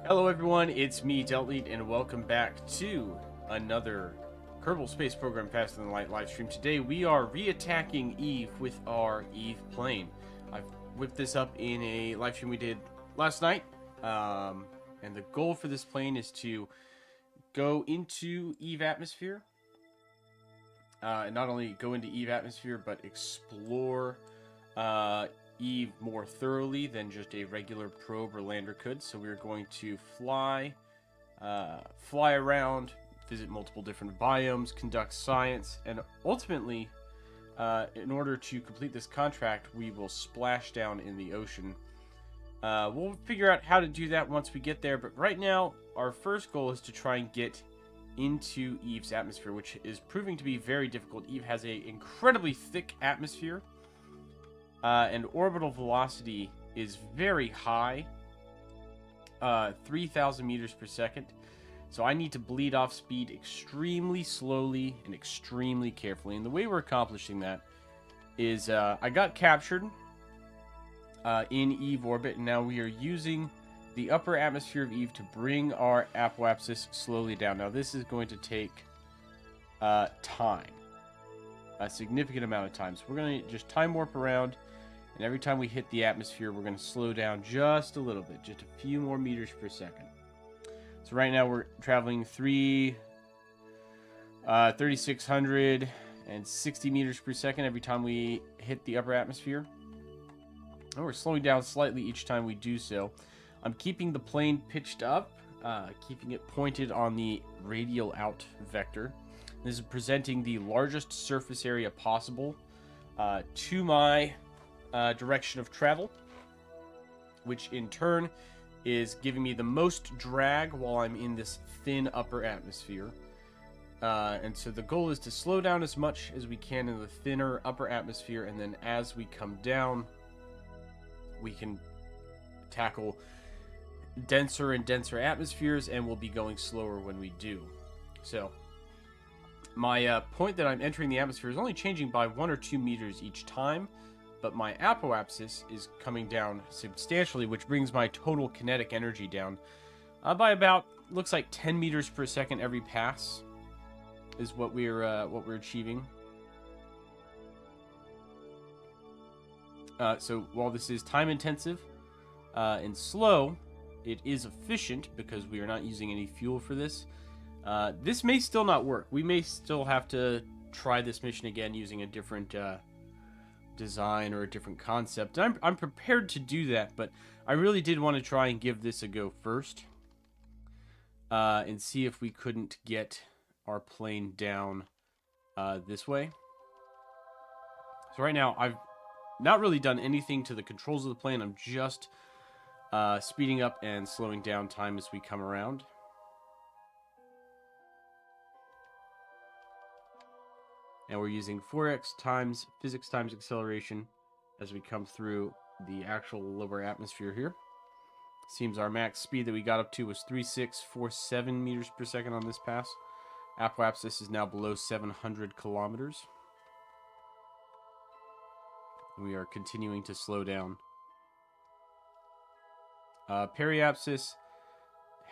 Hello everyone, it's me, Delete, and welcome back to another Kerbal Space Program Faster Than Light live stream. Today we are re-attacking Eve with our Eve plane. I've whipped this up in a live stream we did last night, and the goal for this plane is to go into Eve atmosphere, and not only go into Eve atmosphere, but explore Eve more thoroughly than just a regular probe or lander could. So we're going to fly around, visit multiple different biomes, conduct science, and ultimately, in order to complete this contract, we will splash down in the ocean. We'll figure out how to do that once we get there, but right now, our first goal is to try and get into Eve's atmosphere, which is proving to be very difficult. Eve has an incredibly thick atmosphere, and orbital velocity is very high, 3,000 meters per second. So I need to bleed off speed extremely slowly and extremely carefully. And the way we're accomplishing that is I got captured in Eve orbit, and now we are using the upper atmosphere of Eve to bring our apoapsis slowly down. Now this is going to take time, a significant amount of time. So we're going to just time warp around. And every time we hit the atmosphere, we're going to slow down just a little bit, just a few more meters per second. So right now we're traveling 3,660 meters per second every time we hit the upper atmosphere. And we're slowing down slightly each time we do so. I'm keeping the plane pitched up, keeping it pointed on the radial out vector. This is presenting the largest surface area possible to my direction of travel, which in turn is giving me the most drag while I'm in this thin upper atmosphere. And so the goal is to slow down as much as we can in the thinner upper atmosphere, and then as we come down, we can tackle denser and denser atmospheres, and we'll be going slower when we do. So my point that I'm entering the atmosphere is only changing by 1 or 2 meters each time, but my apoapsis is coming down substantially, which brings my total kinetic energy down by about, looks like 10 meters per second every pass is what we're achieving. So while this is time intensive and slow, it is efficient because we are not using any fuel for this. This may still not work. We may still have to try this mission again using a different design or a different concept. I'm prepared to do that, but I really did want to try and give this a go first, and see if we couldn't get our plane down this way. So right now I've not really done anything to the controls of the plane. I'm just speeding up and slowing down time as we come around. And we're using 4x times physics times acceleration as we come through the actual lower atmosphere here. Seems our max speed that we got up to was 3,647 meters per second on this pass. Apoapsis is now below 700 kilometers. We are continuing to slow down. Periapsis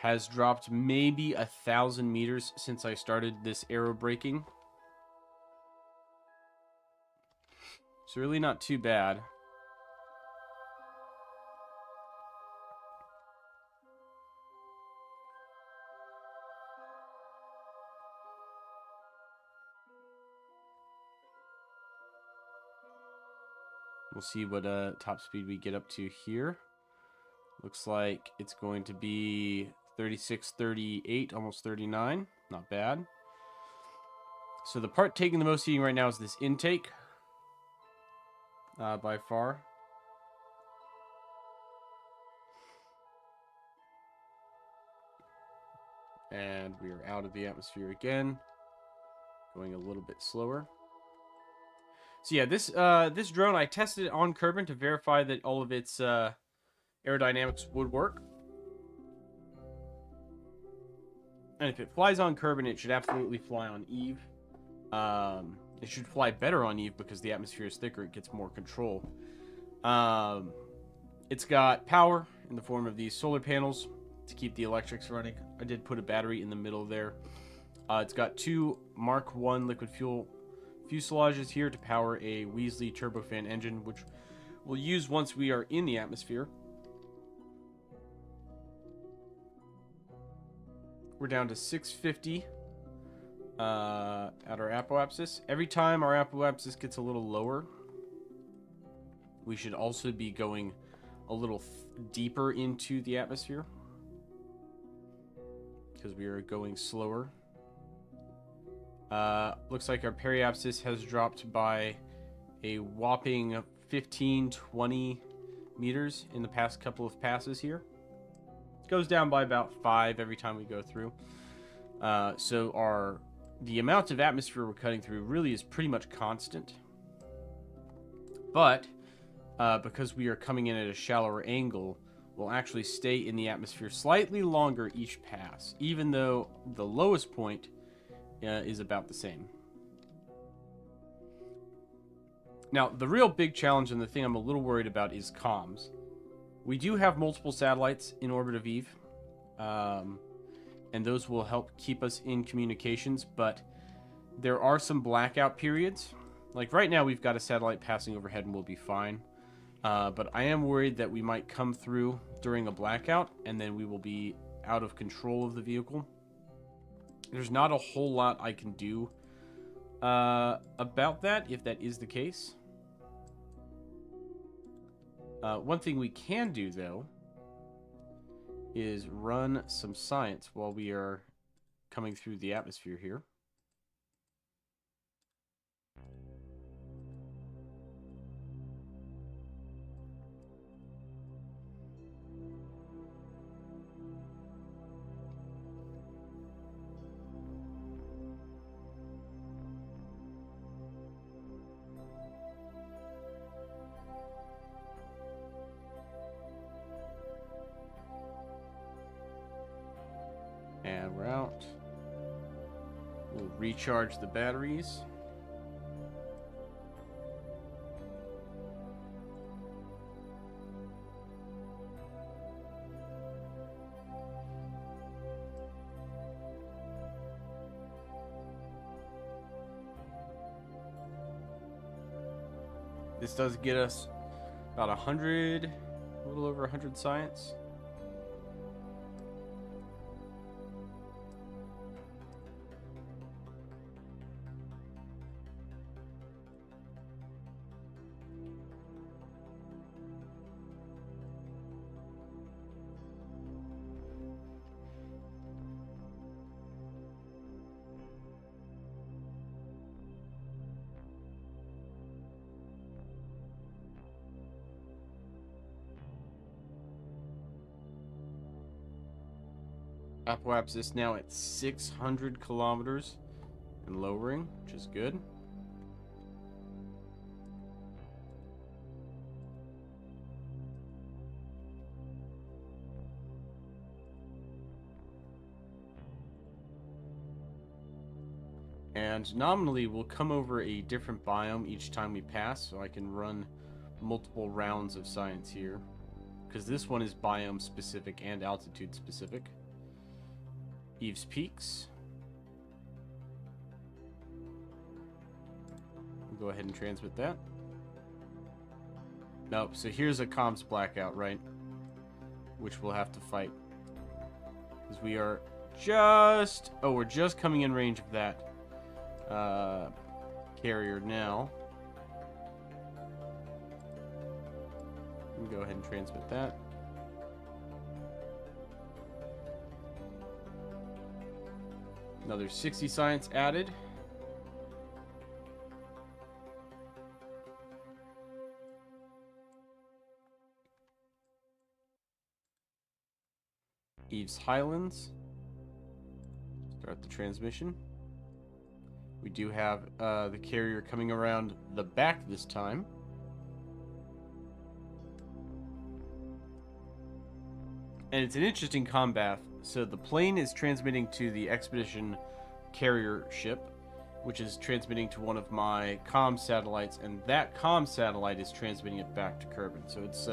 has dropped maybe 1,000 meters since I started this aerobraking. It's really not too bad. We'll see what top speed we get up to here. Looks like it's going to be 36, 38, almost 39. Not bad. So the part taking the most heating right now is this intake. By far. And we are out of the atmosphere again, going a little bit slower. So yeah, this drone, I tested it on Kerbin to verify that all of its aerodynamics would work. And if it flies on Kerbin, it should absolutely fly on Eve. It should fly better on Eve because the atmosphere is thicker. It gets more control. It's got power in the form of these solar panels. to keep the electrics running. I did put a battery in the middle there. It's got 2 Mark 1 liquid fuel fuselages here to power a Weasley turbofan engine, which we'll use once we are in the atmosphere. We're down to 650 at our apoapsis. Every time our apoapsis gets a little lower, we should also be going a little deeper into the atmosphere, because we are going slower. Looks like our periapsis has dropped by a whopping 15-20 meters in the past couple of passes here. It goes down by about 5 every time we go through. So the amount of atmosphere we're cutting through really is pretty much constant. But because we are coming in at a shallower angle, we'll actually stay in the atmosphere slightly longer each pass, even though the lowest point is about the same. Now, the real big challenge and the thing I'm a little worried about is comms. We do have multiple satellites in orbit of Eve, and those will help keep us in communications, but there are some blackout periods. Like right now, we've got a satellite passing overhead and we'll be fine. But I am worried that we might come through during a blackout, and then we will be out of control of the vehicle. There's not a whole lot I can do about that, if that is the case. One thing we can do, though, is run some science while we are coming through the atmosphere here. And we're out. We'll recharge the batteries. This does get us about 100, a little over 100 science. Apoapsis now at 600 kilometers and lowering, which is good. And nominally, we'll come over a different biome each time we pass, so I can run multiple rounds of science here, because this one is biome specific and altitude specific. Eve's Peaks. We'll go ahead and transmit that. Nope, so here's a comms blackout, right? Which we'll have to fight. Because we are just... Oh, we're just coming in range of that carrier now. We'll go ahead and transmit that. Another 60 science added. Eve's Highlands. Start the transmission. We do have the carrier coming around the back this time. And it's an interesting combat. So the plane is transmitting to the expedition carrier ship, which is transmitting to one of my comm satellites, and that comm satellite is transmitting it back to Kerbal. So it's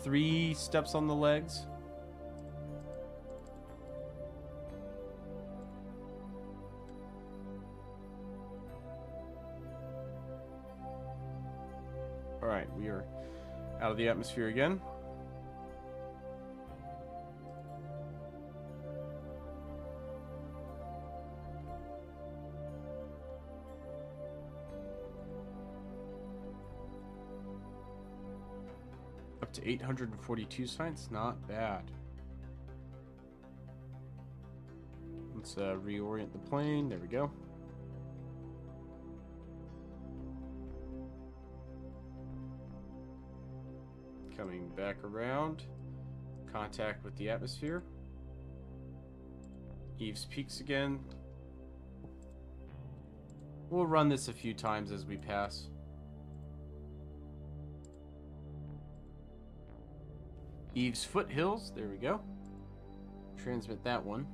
3 steps on the legs. Out of the atmosphere again. Up to 842 science, not bad. Let's reorient the plane. There we go. Coming back around. Contact with the atmosphere. Eve's Peaks again. We'll run this a few times as we pass. Eve's Foothills. There we go. Transmit that one.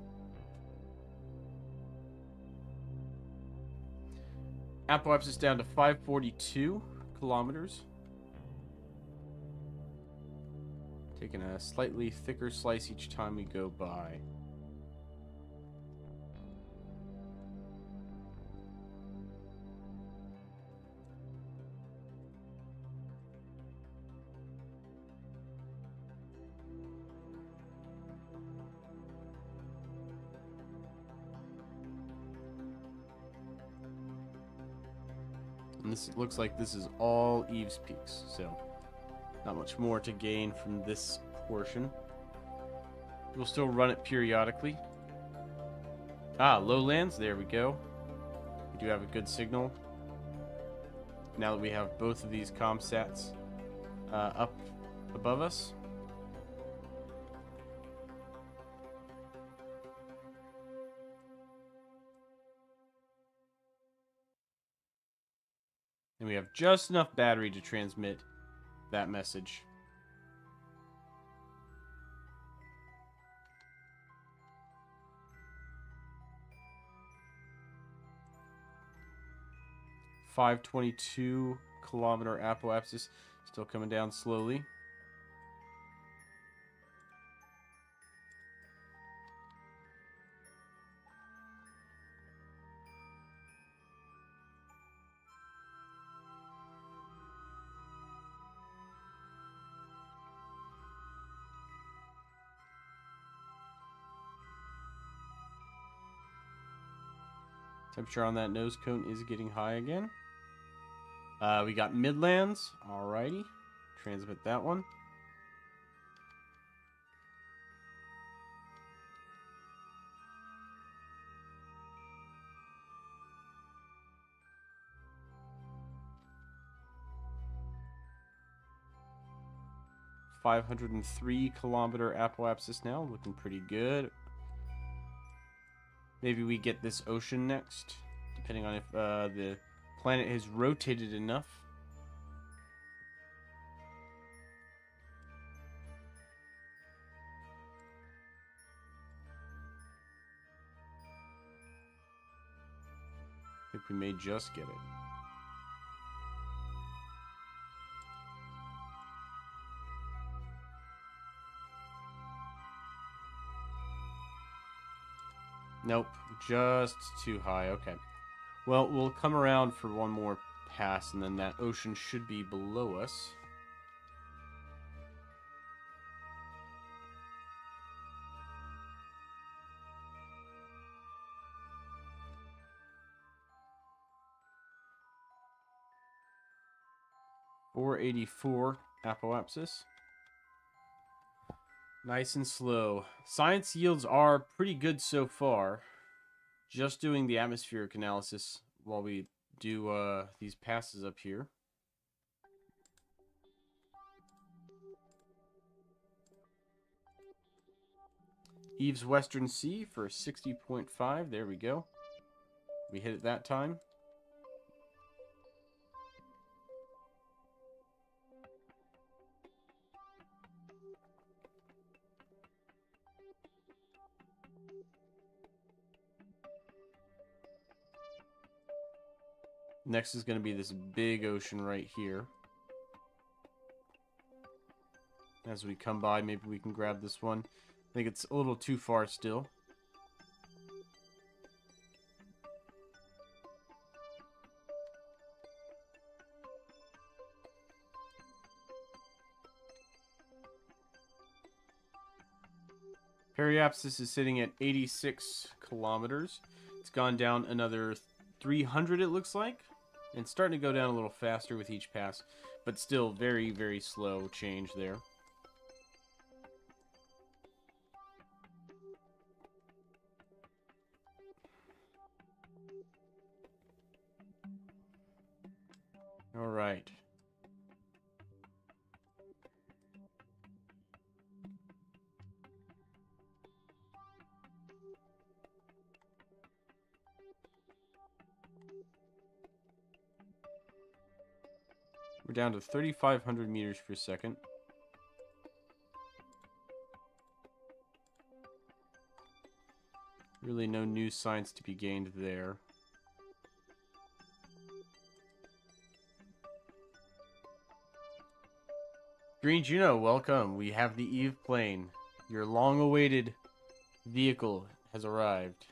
Apoapsis down to 542 kilometers. Taking a slightly thicker slice each time we go by. And this looks like this is all Eve's Peaks, so not much more to gain from this portion. We'll still run it periodically. Ah, lowlands, there we go. We do have a good signal. Now that we have both of these comsats up above us. And we have just enough battery to transmit that message. .522 apoapsis, still coming down slowly. Temperature on that nose cone is getting high again. We got Midlands. Alrighty. Transmit that one. .503 apoapsis now. Looking pretty good. Maybe we get this ocean next, depending on if the planet has rotated enough. I think we may just get it. Nope, just too high. Okay. Well, we'll come around for one more pass, and then that ocean should be below us. .484 apoapsis. Nice and slow. Science yields are pretty good so far. Just doing the atmospheric analysis while we do these passes up here. Eve's Western Sea for 60.5. There we go. We hit it that time. Next is going to be this big ocean right here. As we come by, maybe we can grab this one. I think it's a little too far still. Periapsis is sitting at 86 kilometers. It's gone down another 300, it looks like. And starting to go down a little faster with each pass. But still very, very slow change there. All right. We're down to 3,500 meters per second. Really no new science to be gained there. Green Juno, welcome. We have the Eve plane. Your long-awaited vehicle has arrived.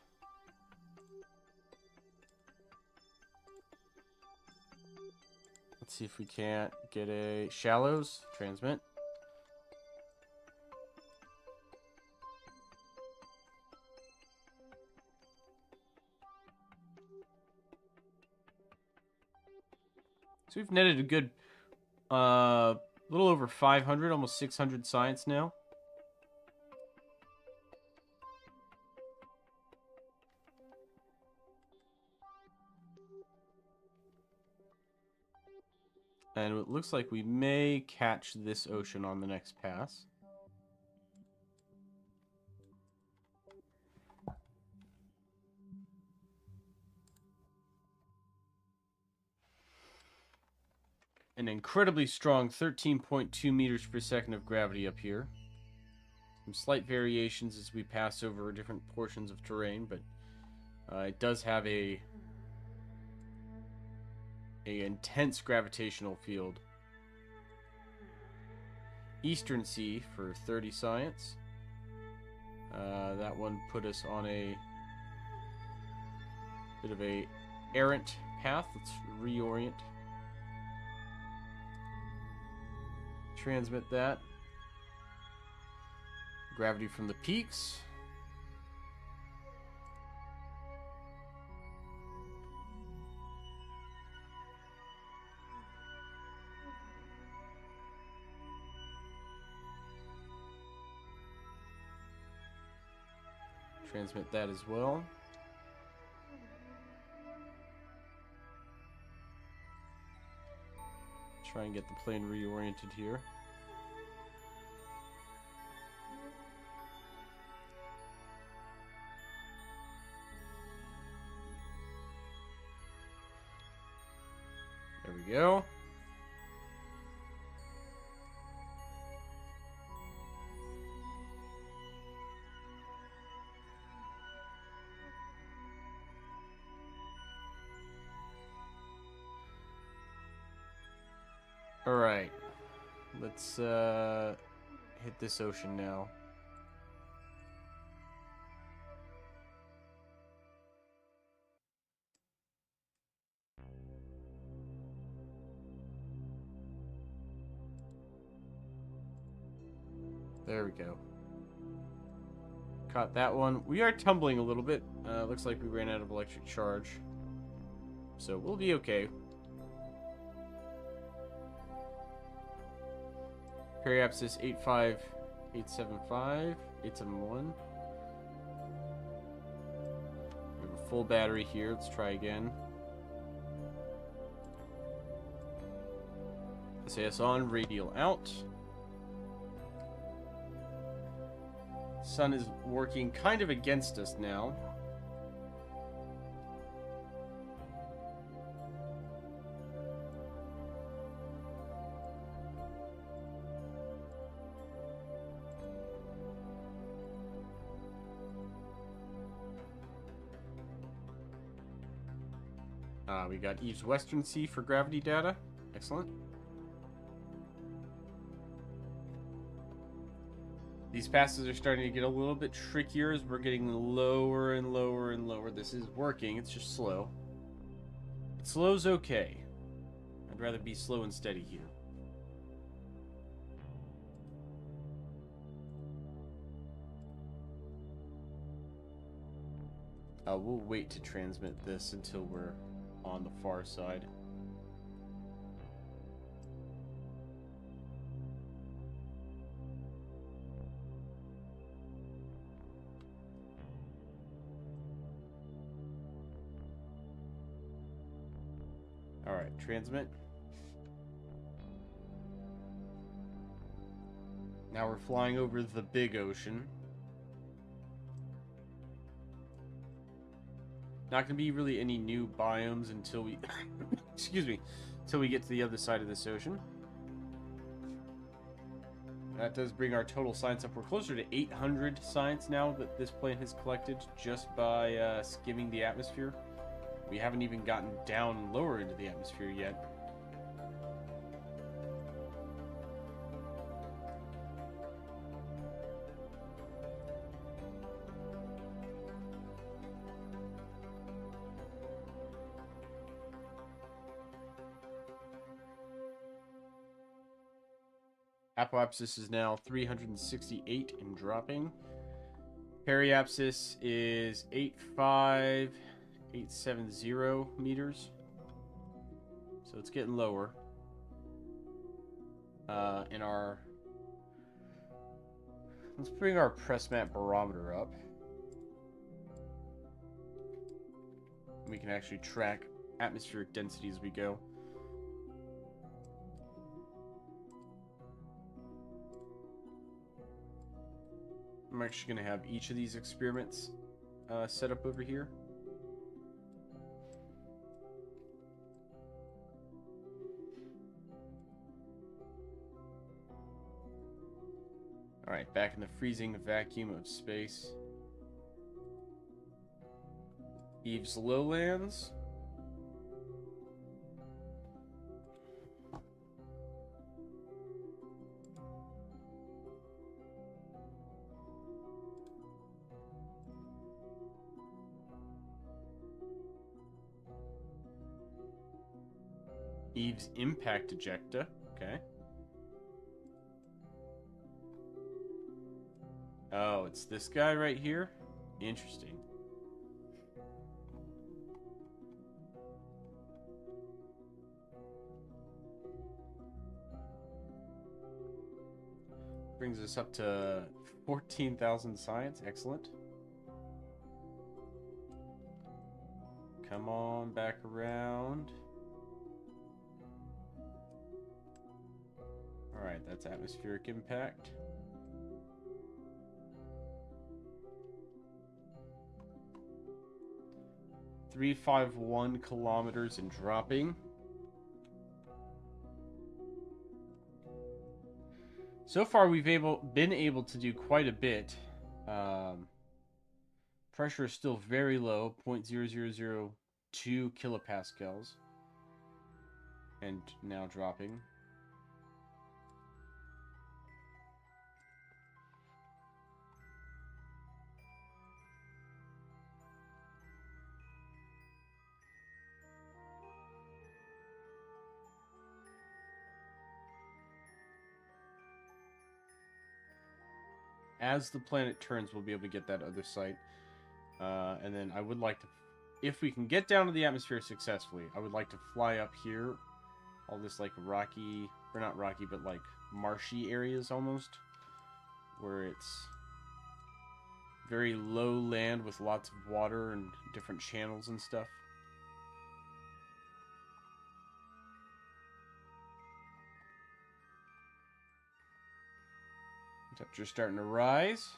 Let's see if we can't get a shallows transmit. So we've netted a good, little over 500, almost 600 science now. And it looks like we may catch this ocean on the next pass. An incredibly strong 13.2 meters per second of gravity up here. Some slight variations as we pass over different portions of terrain, but it does have a intense gravitational field. Eastern Sea for 30 science. That one put us on a bit of a errant path. Let's reorient. Transmit that. Gravity from the peaks. Transmit that as well. Try and get the plane reoriented here. There we go. All right. Let's hit this ocean now. There we go. Caught that one. We are tumbling a little bit. Looks like we ran out of electric charge. So we'll be okay. Periapsis 85875, 871. We have a full battery here. Let's try again. SAS on, radial out. Sun is working kind of against us now. We got Eve's Western Sea for gravity data. Excellent. These passes are starting to get a little bit trickier as we're getting lower and lower and lower. This is working, it's just slow. But slow's okay. I'd rather be slow and steady here. We'll wait to transmit this until we're on the far side. Alright, transmit. Now we're flying over the big ocean. Not going to be really any new biomes until we... excuse me. Until we get to the other side of this ocean. That does bring our total science up. We're closer to 800 science now that this plane has collected just by skimming the atmosphere. We haven't even gotten down lower into the atmosphere yet. Apoapsis is now 368 and dropping. Periapsis is 85870 meters. So it's getting lower. And our... Let's bring our press map barometer up. We can actually track atmospheric density as we go. I'm actually going to have each of these experiments set up over here. Alright, back in the freezing vacuum of space. Eve's lowlands. Eve's impact ejecta. Okay. Oh, it's this guy right here? Interesting. Brings us up to 14,000 science. Excellent. Come on back around. Alright, that's atmospheric impact. $351 kilometers and dropping. So far, we've been able to do quite a bit. Pressure is still very low, 0.0002 kilopascals. And now dropping. As the planet turns, we'll be able to get that other site. And then I would like to, if we can get down to the atmosphere successfully, I would like to fly up here. All this like rocky, or not rocky, but like marshy areas almost. Where it's very low land with lots of water and different channels and stuff. Temperature's starting to rise.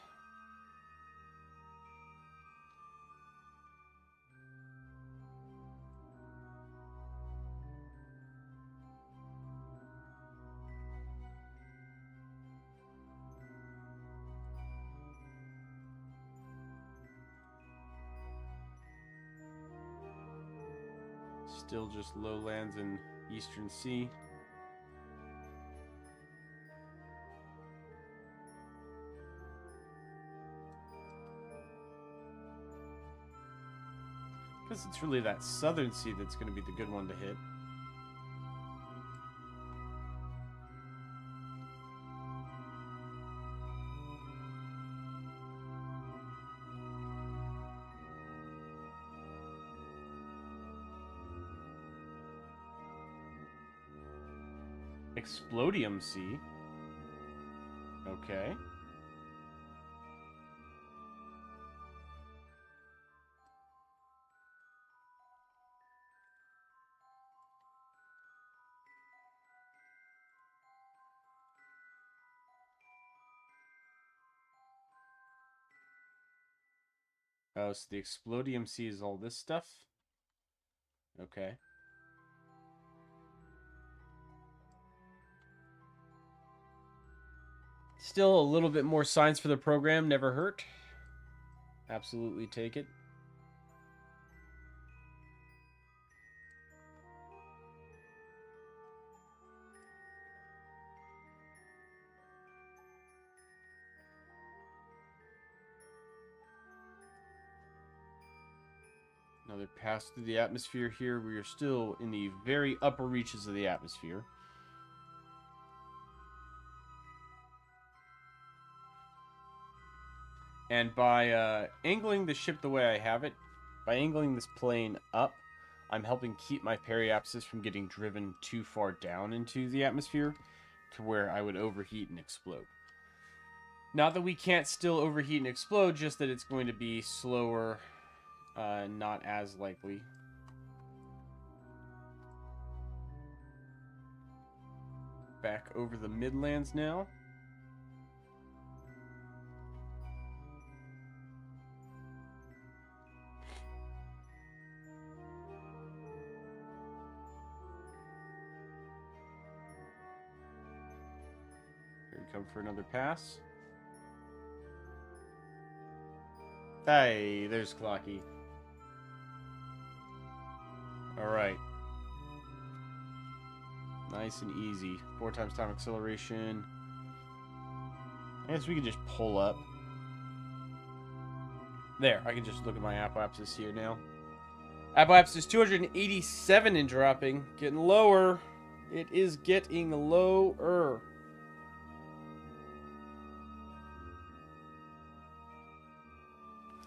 Still just lowlands in Eastern Sea. Because it's really that southern sea that's going to be the good one to hit. Explodium C. Okay. Oh, so the Explodium C is all this stuff? Okay. Still a little bit more science for the program, never hurt. Absolutely take it. Another pass through the atmosphere here. We are still in the very upper reaches of the atmosphere. And by angling the ship the way I have it, by angling this plane up, I'm helping keep my periapsis from getting driven too far down into the atmosphere to where I would overheat and explode. Not that we can't still overheat and explode, just that it's going to be slower, not as likely. Back over the Midlands now. Here we come for another pass. Hey, there's Clocky. Alright. Nice and easy. 4 times time acceleration. I guess we can just pull up. There, I can just look at my apoapsis here now. Apoapsis 287 and dropping. Getting lower. It is getting lower.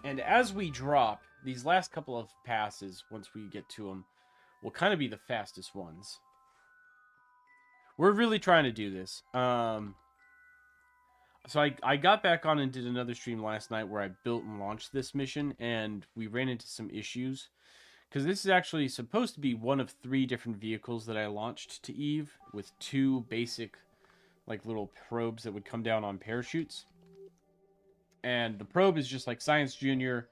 And as we drop, these last couple of passes, once we get to them, will kind of be the fastest ones. We're really trying to do this. So I got back on and did another stream last night where I built and launched this mission, and we ran into some issues. Because this is actually supposed to be one of 3 different vehicles that I launched to Eve, with 2 basic, like, little probes that would come down on parachutes. And the probe is just like Science Junior,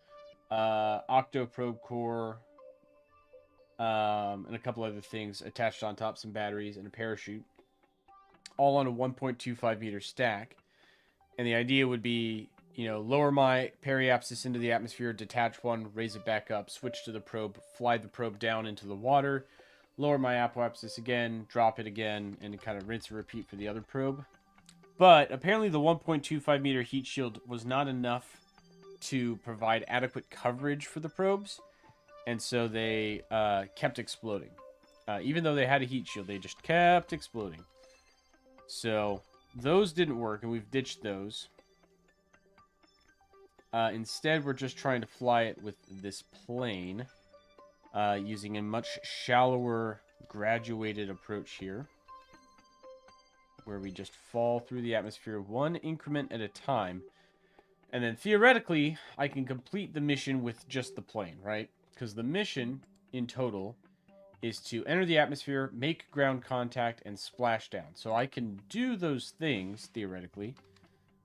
Octo Probe Core, and a couple other things attached on top, some batteries and a parachute, all on a 1.25 meter stack. And the idea would be, you know, lower my periapsis into the atmosphere, detach one, raise it back up, switch to the probe, fly the probe down into the water, lower my apoapsis again, drop it again, and kind of rinse and repeat for the other probe. But apparently the 1.25 meter heat shield was not enough to provide adequate coverage for the probes, and so they kept exploding. Even though they had a heat shield, they just kept exploding. So those didn't work, and we've ditched those. Instead, we're just trying to fly it with this plane, using a much shallower, graduated approach here, where we just fall through the atmosphere 1 increment at a time. And then theoretically, I can complete the mission with just the plane, right? Because the mission, in total, is to enter the atmosphere, make ground contact, and splash down. So I can do those things, theoretically,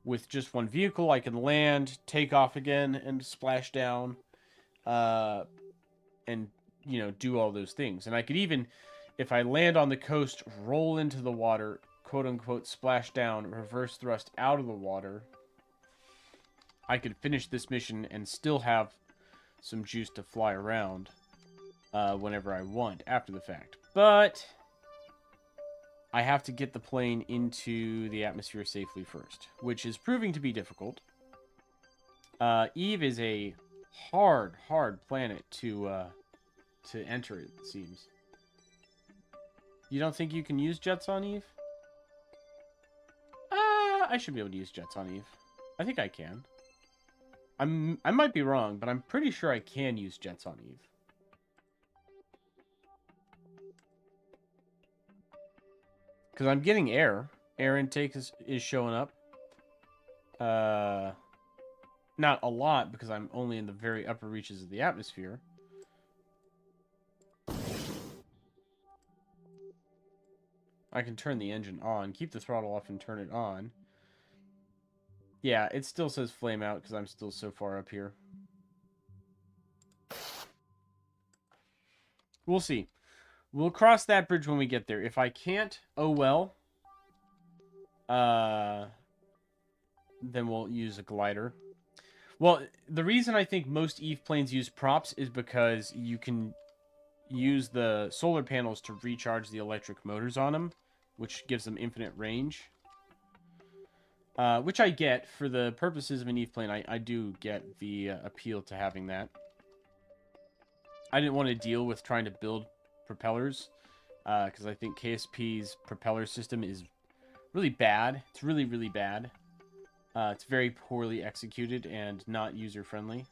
with just one vehicle. I can land, take off again, and splash down, and, you know, do all those things. And I could even, if I land on the coast, roll into the water, quote-unquote, splash down, reverse thrust out of the water. I could finish this mission and still have some juice to fly around whenever I want after the fact. But I have to get the plane into the atmosphere safely first, which is proving to be difficult. Eve is a hard planet to enter, it seems. You don't think you can use jets on Eve? I should be able to use jets on Eve. I think I can. I might be wrong, but I'm pretty sure I can use jets on Eve. Because I'm getting air. Air intake is showing up. Not a lot, because I'm only in the very upper reaches of the atmosphere. I can turn the engine on, keep the throttle off, and turn it on. Yeah, it still says flame out, because I'm still so far up here. We'll see. We'll cross that bridge when we get there. If I can't, oh well. Then we'll use a glider. Well, the reason I think most EVE planes use props is because you can use the solar panels to recharge the electric motors on them, which gives them infinite range. Which I get. For the purposes of an EVE plane, I do get the appeal to having that. I didn't want to deal with trying to build propellers, because I think KSP's propeller system is really bad. It's really, really bad. It's very poorly executed and not user-friendly.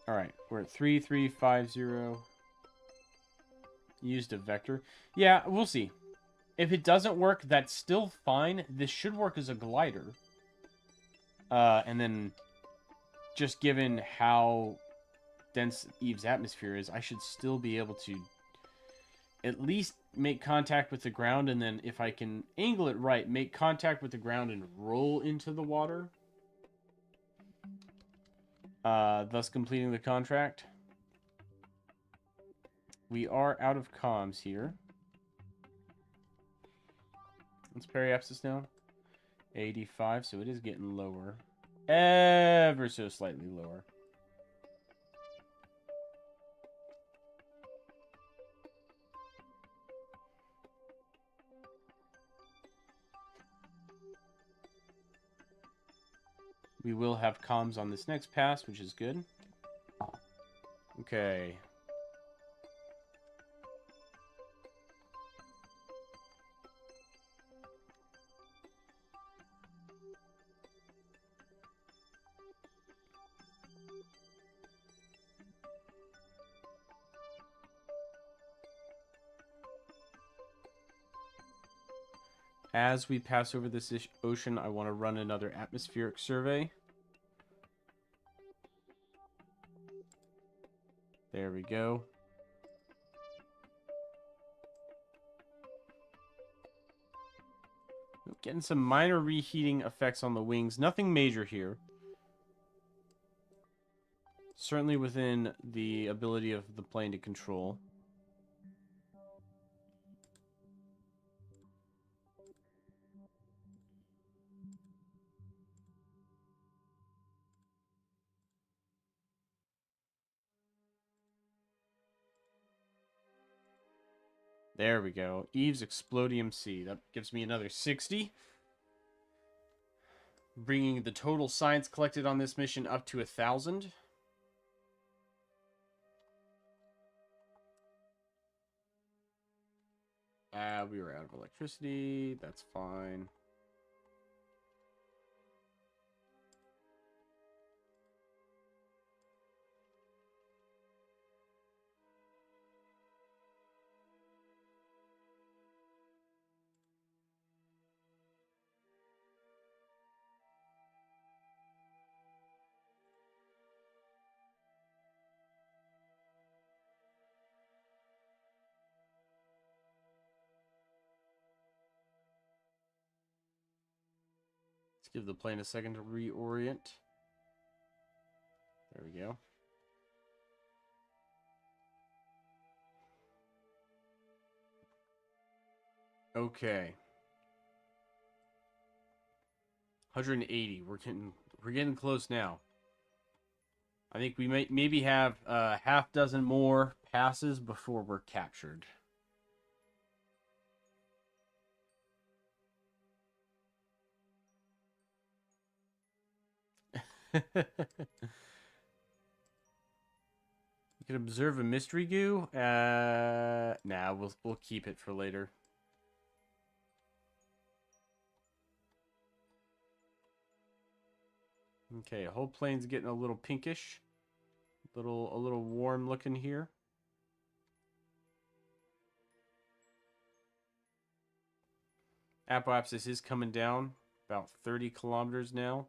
Alright, we're at 3350. Used a vector. Yeah, we'll see. If it doesn't work, that's still fine. This should work as a glider. And then, just given how dense EVE's atmosphere is, I should still be able to at least make contact with the ground, and then if I can angle it right, make contact with the ground and roll into the water. Thus completing the contract. We are out of comms here. What's periapsis now? 85, so it is getting lower. Ever so slightly lower. We will have comms on this next pass, which is good. Okay. As we pass over this ocean, I want to run another atmospheric survey. There we go. Getting some minor reheating effects on the wings. Nothing major here. Certainly within the ability of the plane to control. There we go. Eve's Explodium C. That gives me another 60. Bringing the total science collected on this mission up to 1,000. We were out of electricity. That's fine. Let's give the plane a second to reorient. There we go. Okay. 180. We're getting close now. I think we may maybe have a half dozen more passes before we're captured. You can observe a mystery goo. Nah, we'll keep it for later. Okay, whole plane's getting a little pinkish. A little warm looking here. Apoapsis is coming down about 30 kilometers now.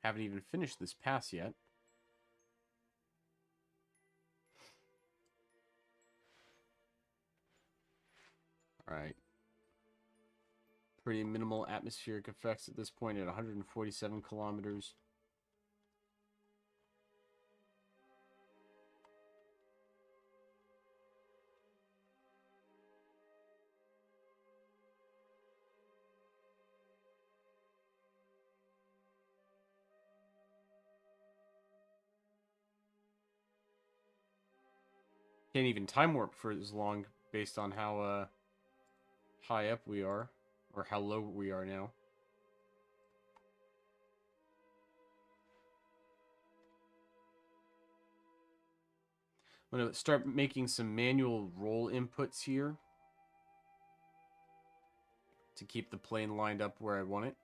Haven't even finished this pass yet. All right. Pretty minimal atmospheric effects at this point at 147 kilometers. Can't even time warp for as long based on how high up we are, or how low we are now. I'm going to start making some manual roll inputs here to keep the plane lined up where I want it.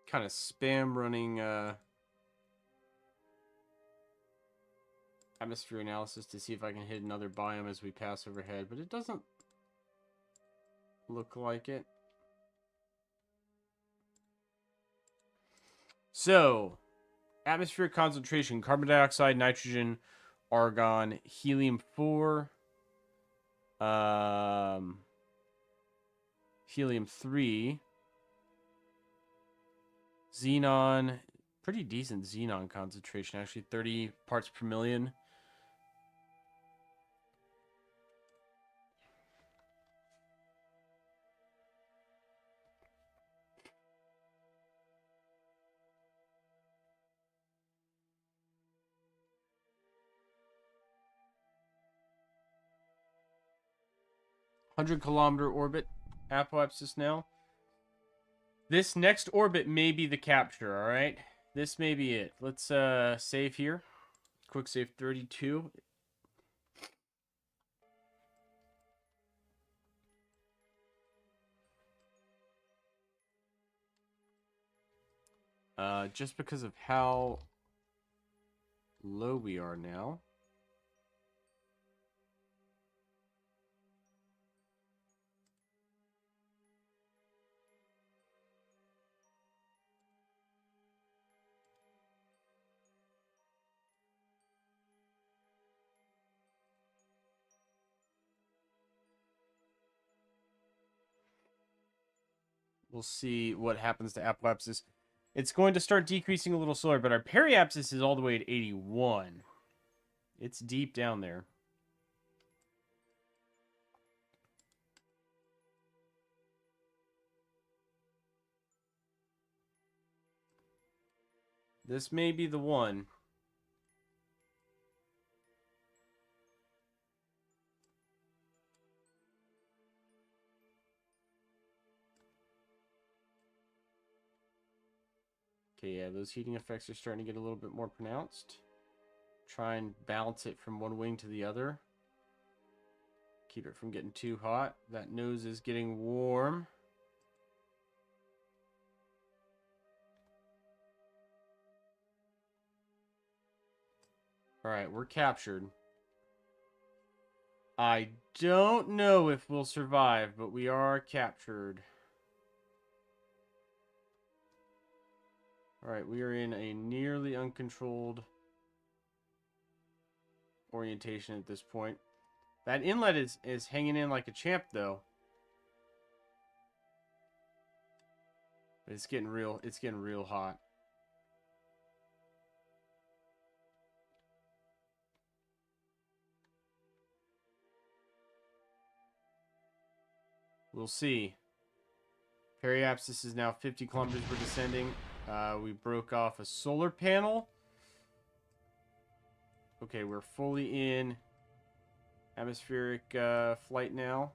Kind of spam running atmosphere analysis to see if I can hit another biome as we pass overhead, but it doesn't look like it. So, atmospheric concentration: carbon dioxide, nitrogen, argon, helium-4, helium-3, xenon. Pretty decent xenon concentration, actually. 30 parts per million. $100-kilometer orbit, Apoapsis now. This next orbit may be the capture, all right? This may be it. Let's save here. Quick save 32. Just because of how low we are now. We'll see what happens to Apoapsis. It's going to start decreasing a little slower, but our Periapsis is all the way at 81. It's deep down there. This may be the one. Okay, yeah, those heating effects are starting to get a little bit more pronounced. Try and balance it from one wing to the other. Keep it from getting too hot. That nose is getting warm. Alright, we're captured. I don't know if we'll survive, but we are captured. Alright, we are in a nearly uncontrolled orientation at this point. That inlet is hanging in like a champ, though. It's getting real hot. We'll see. Periapsis is now 50 kilometers. We're descending. We broke off a solar panel. Okay, we're fully in atmospheric flight now.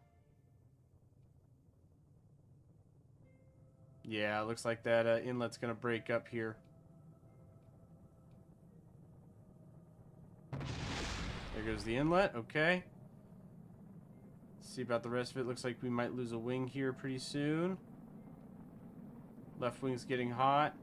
Yeah, it looks like that inlet's going to break up here. There goes the inlet. Okay. Let's see about the rest of it. Looks like we might lose a wing here pretty soon. Left wing's getting hot.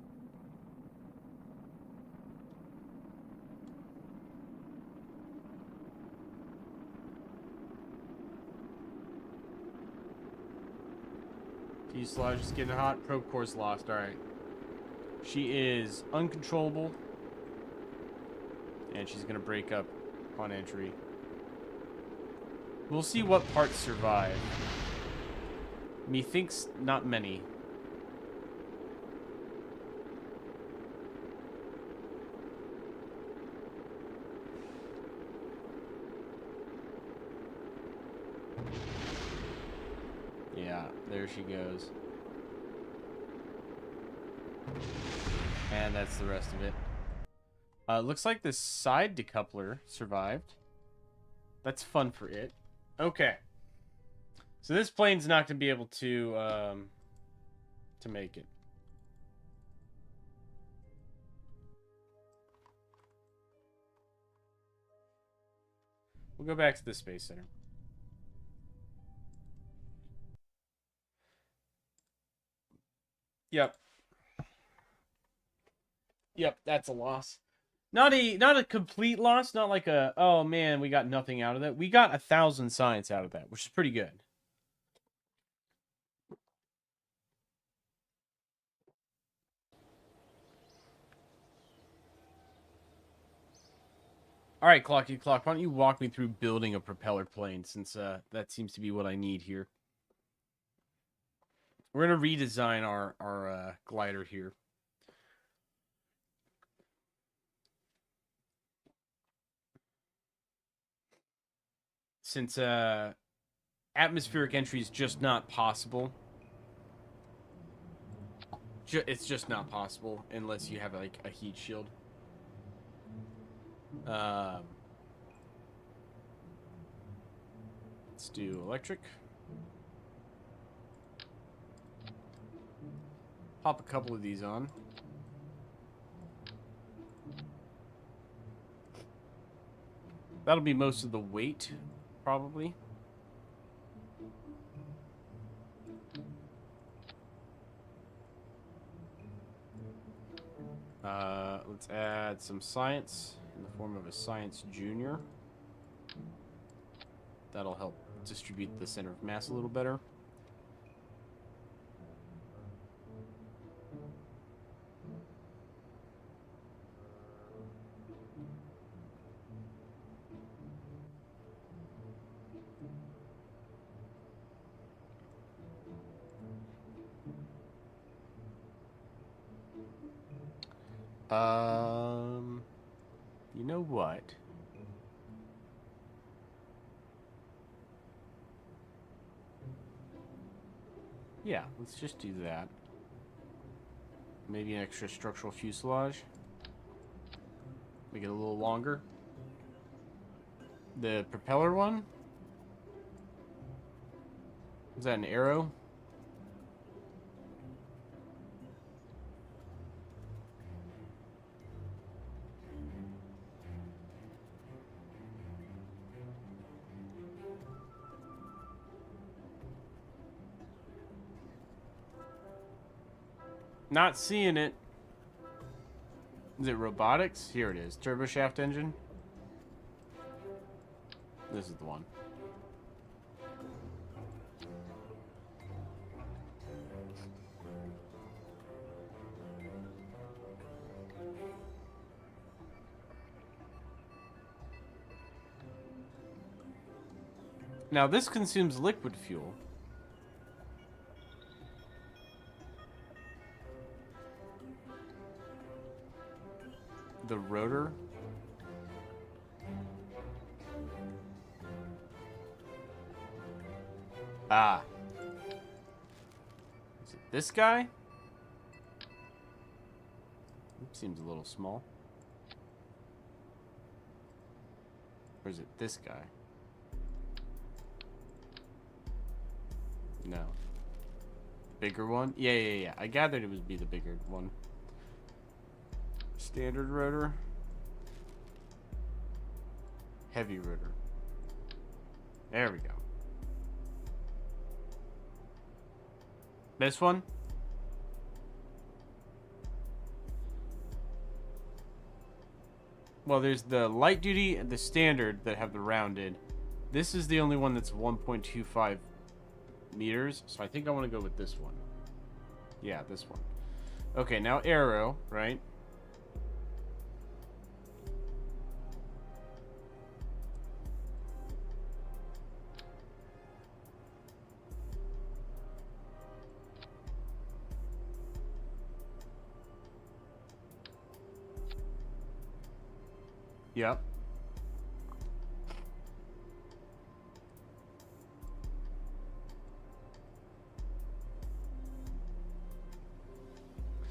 Fuselage is getting hot. Probe core's lost. Alright. She is uncontrollable. And she's going to break up on entry. We'll see what parts survive. Methinks not many. Yeah, there she goes. And that's the rest of it. Looks like the side decoupler survived. That's fun for it. Okay. So this plane's not going to be able to make it. We'll go back to the Space Center. Yep. Yep, that's a loss. Not a complete loss, not like a, oh man, we got nothing out of that. We got 1,000 science out of that, which is pretty good. All right, Clocky Clock, why don't you walk me through building a propeller plane, since that seems to be what I need here. We're going to redesign our glider here. Since atmospheric entry is just not possible. It's just not possible unless you have like a heat shield. Let's do electric. Pop a couple of these on. That'll be most of the weight, probably. Let's add some science in the form of a science junior. That'll help distribute the center of mass a little better. You know what? Yeah, let's just do that. Maybe an extra structural fuselage. Make it a little longer. The propeller one? Is that an arrow? Not seeing it. Is it robotics? Here it is. Turbo shaft engine. This is the one. Now this consumes liquid fuel. The rotor. Ah. This guy? Seems a little small. Or is it this guy? No. Bigger one? Yeah. I gathered it would be the bigger one. Standard rotor. Heavy rotor. There we go. This one? Well, there's the light duty and the standard that have the rounded. This is the only one that's 1.25 meters, so I think I want to go with this one. Yeah, this one. Okay, now arrow, right? Yep.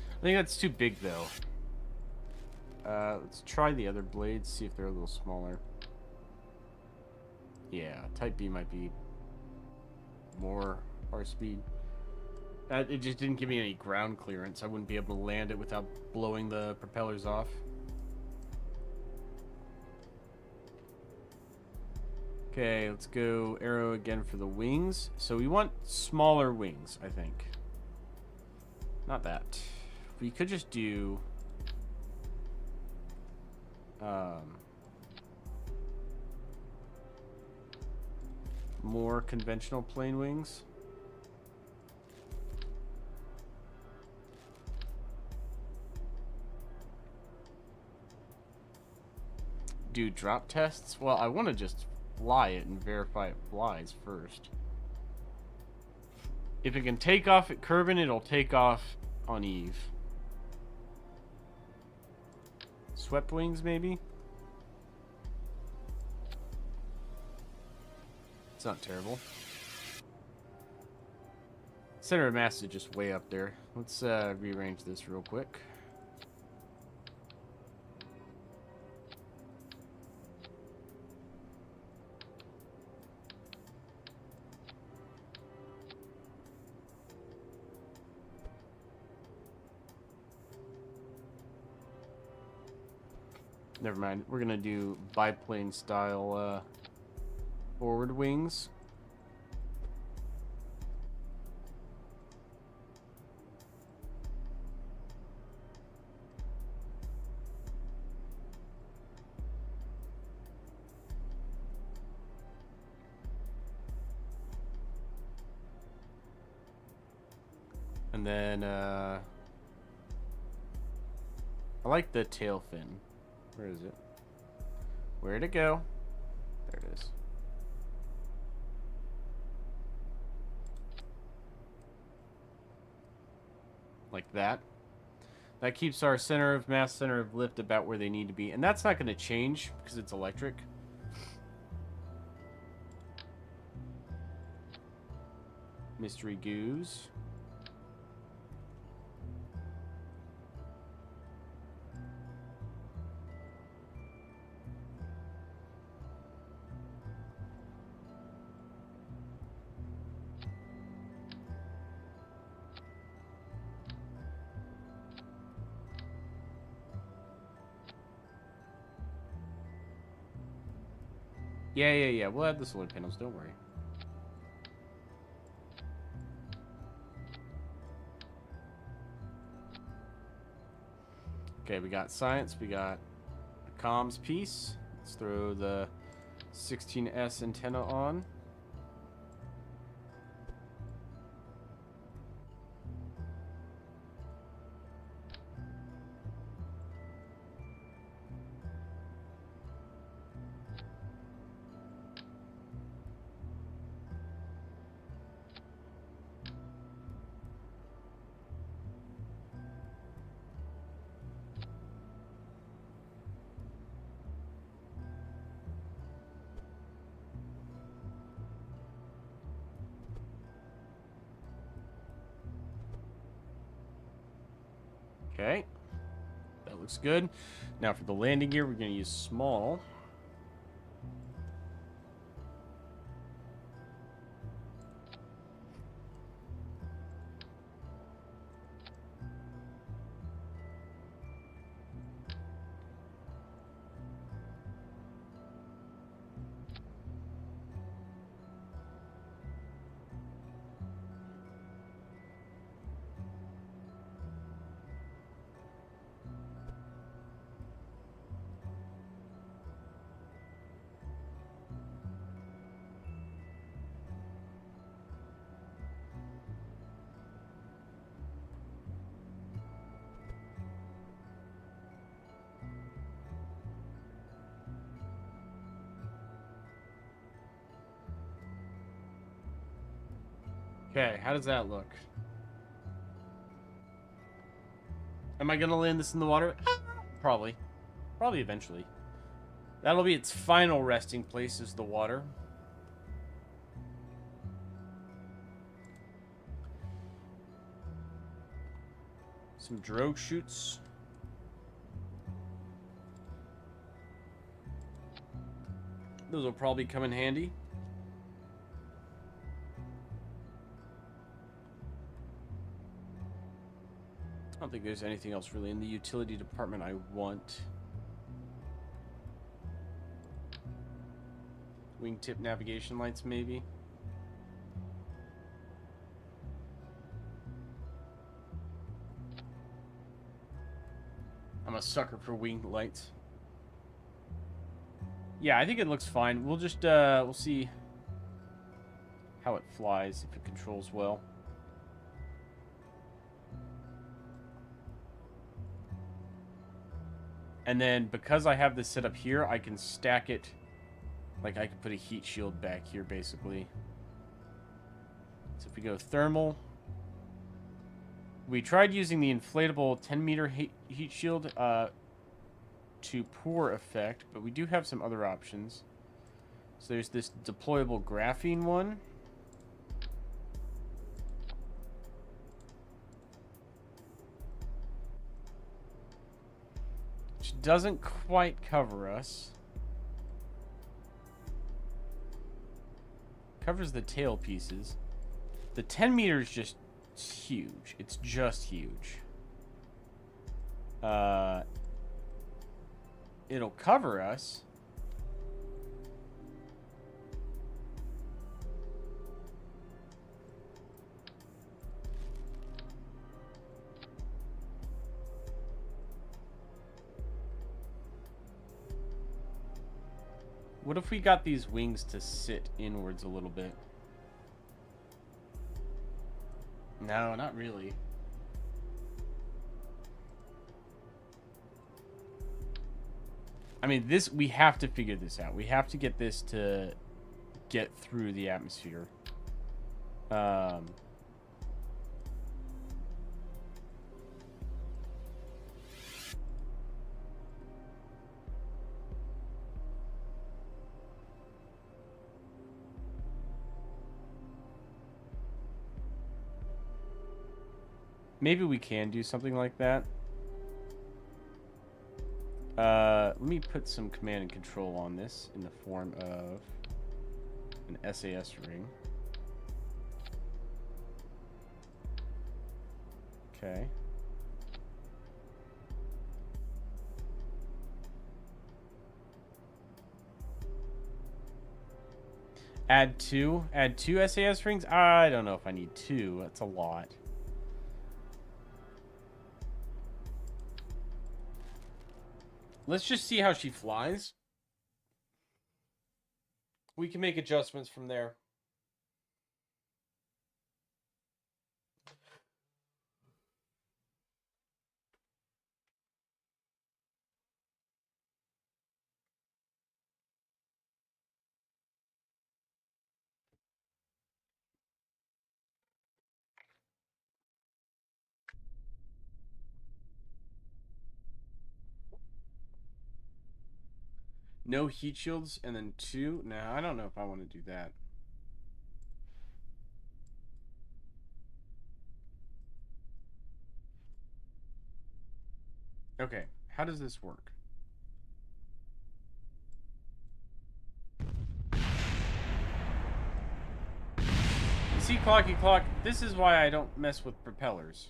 I think that's too big, though. Let's try the other blades, see if they're a little smaller. Yeah, Type B might be more our speed. It just didn't give me any ground clearance. I wouldn't be able to land it without blowing the propellers off. Okay, let's go arrow again for the wings. So we want smaller wings, I think. Not that. We could just do... more conventional plane wings. Do drop tests? Well, I want to just fly it and verify it flies first. If it can take off at Kerbin, it'll take off on Eve. Swept wings, maybe? It's not terrible. Center of mass is just way up there. Let's rearrange this real quick. Never mind. We're gonna do biplane style forward wings. And then I like the tail fin. Where is it? Where'd it go? There it is. Like that. That keeps our center of mass, center of lift about where they need to be. And that's not going to change because it's electric. Mystery goose. Yeah. We'll add the solar panels, don't worry. Okay, we got science, we got a comms piece. Let's throw the 16S antenna on. Okay. That looks good. Now for the landing gear, we're going to use small. Okay, how does that look? Am I gonna land this in the water? Probably. Probably eventually. That'll be its final resting place, is the water. Some drogue chutes. Those will probably come in handy. I don't think there's anything else really in the utility department I want. Wingtip navigation lights, maybe. I'm a sucker for wing lights. Yeah, I think it looks fine. We'll just, we'll see how it flies, if it controls well. And then, because I have this set up here, I can stack it. Like, I can put a heat shield back here, basically. So if we go thermal. We tried using the inflatable 10-meter heat shield to poor effect, but we do have some other options. So there's this deployable graphene one. Which doesn't quite cover us. Covers the tail pieces. The 10 meters just huge. It's just huge. It'll cover us. What if we got these wings to sit inwards a little bit? No, not really. I mean, this, we have to figure this out. We have to get this to get through the atmosphere. Maybe we can do something like that. Let me put some command and control on this in the form of an SAS ring. Okay. Add two SAS rings? I don't know if I need two. That's a lot. Let's just see how she flies. We can make adjustments from there. No heat shields and then two? Nah, I don't know if I want to do that. Okay, how does this work? See, Clocky Clock, this is why I don't mess with propellers.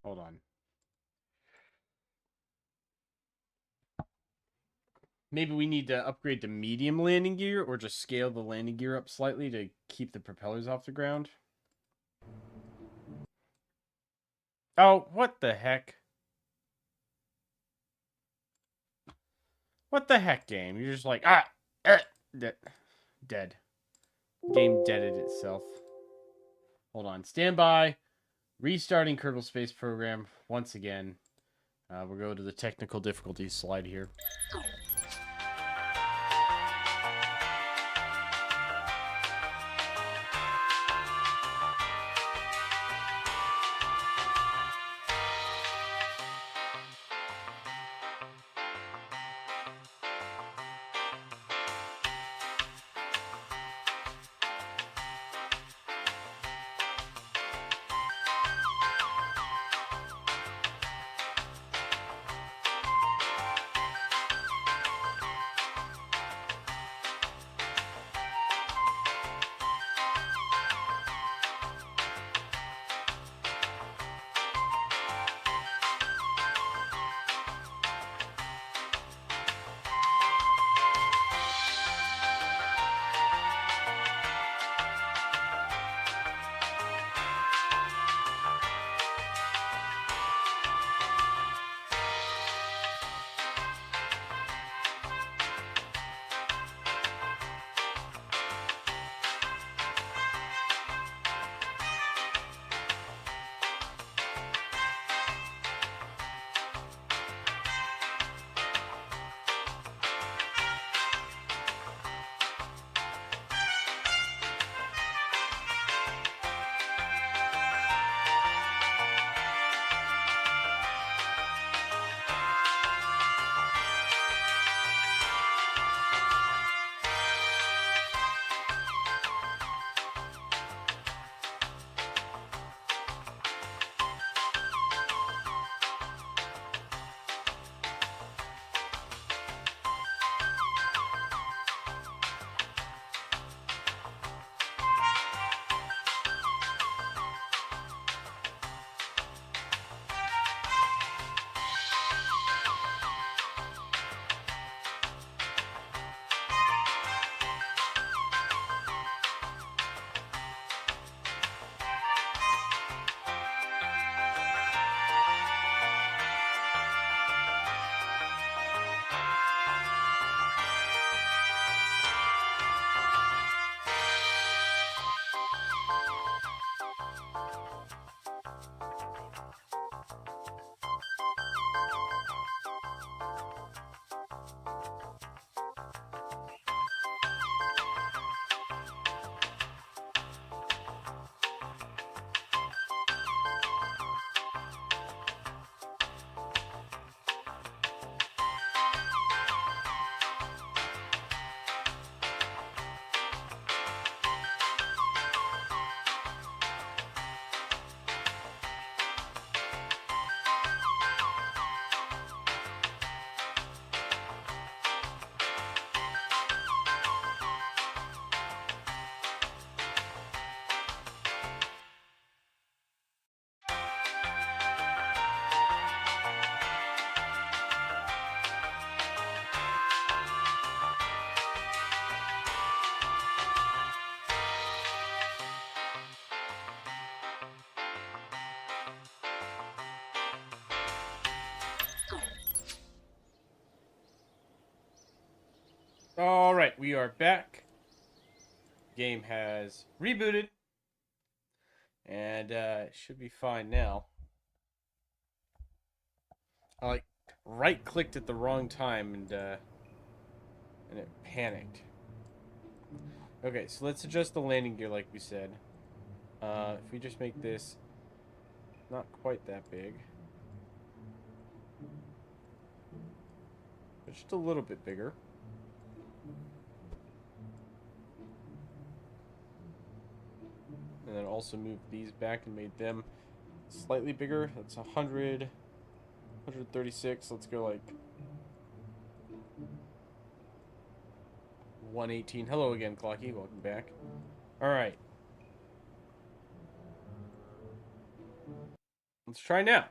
Hold on. Maybe we need to upgrade to medium landing gear or just scale the landing gear up slightly to keep the propellers off the ground. Oh, what the heck? What the heck, game? You're just like, dead. Game deaded itself. Hold on. Stand by. Restarting Kerbal Space Program once again. We'll go to the technical difficulties slide here. All right, we are back. Game has rebooted, and it should be fine now. I like right clicked at the wrong time and it panicked. Okay, so let's adjust the landing gear like we said. If we just make this not quite that big, but just a little bit bigger. And then also move these back and made them slightly bigger. That's 100, 136. Let's go like 118. Hello again, Clocky. Welcome back. All right. Let's try now.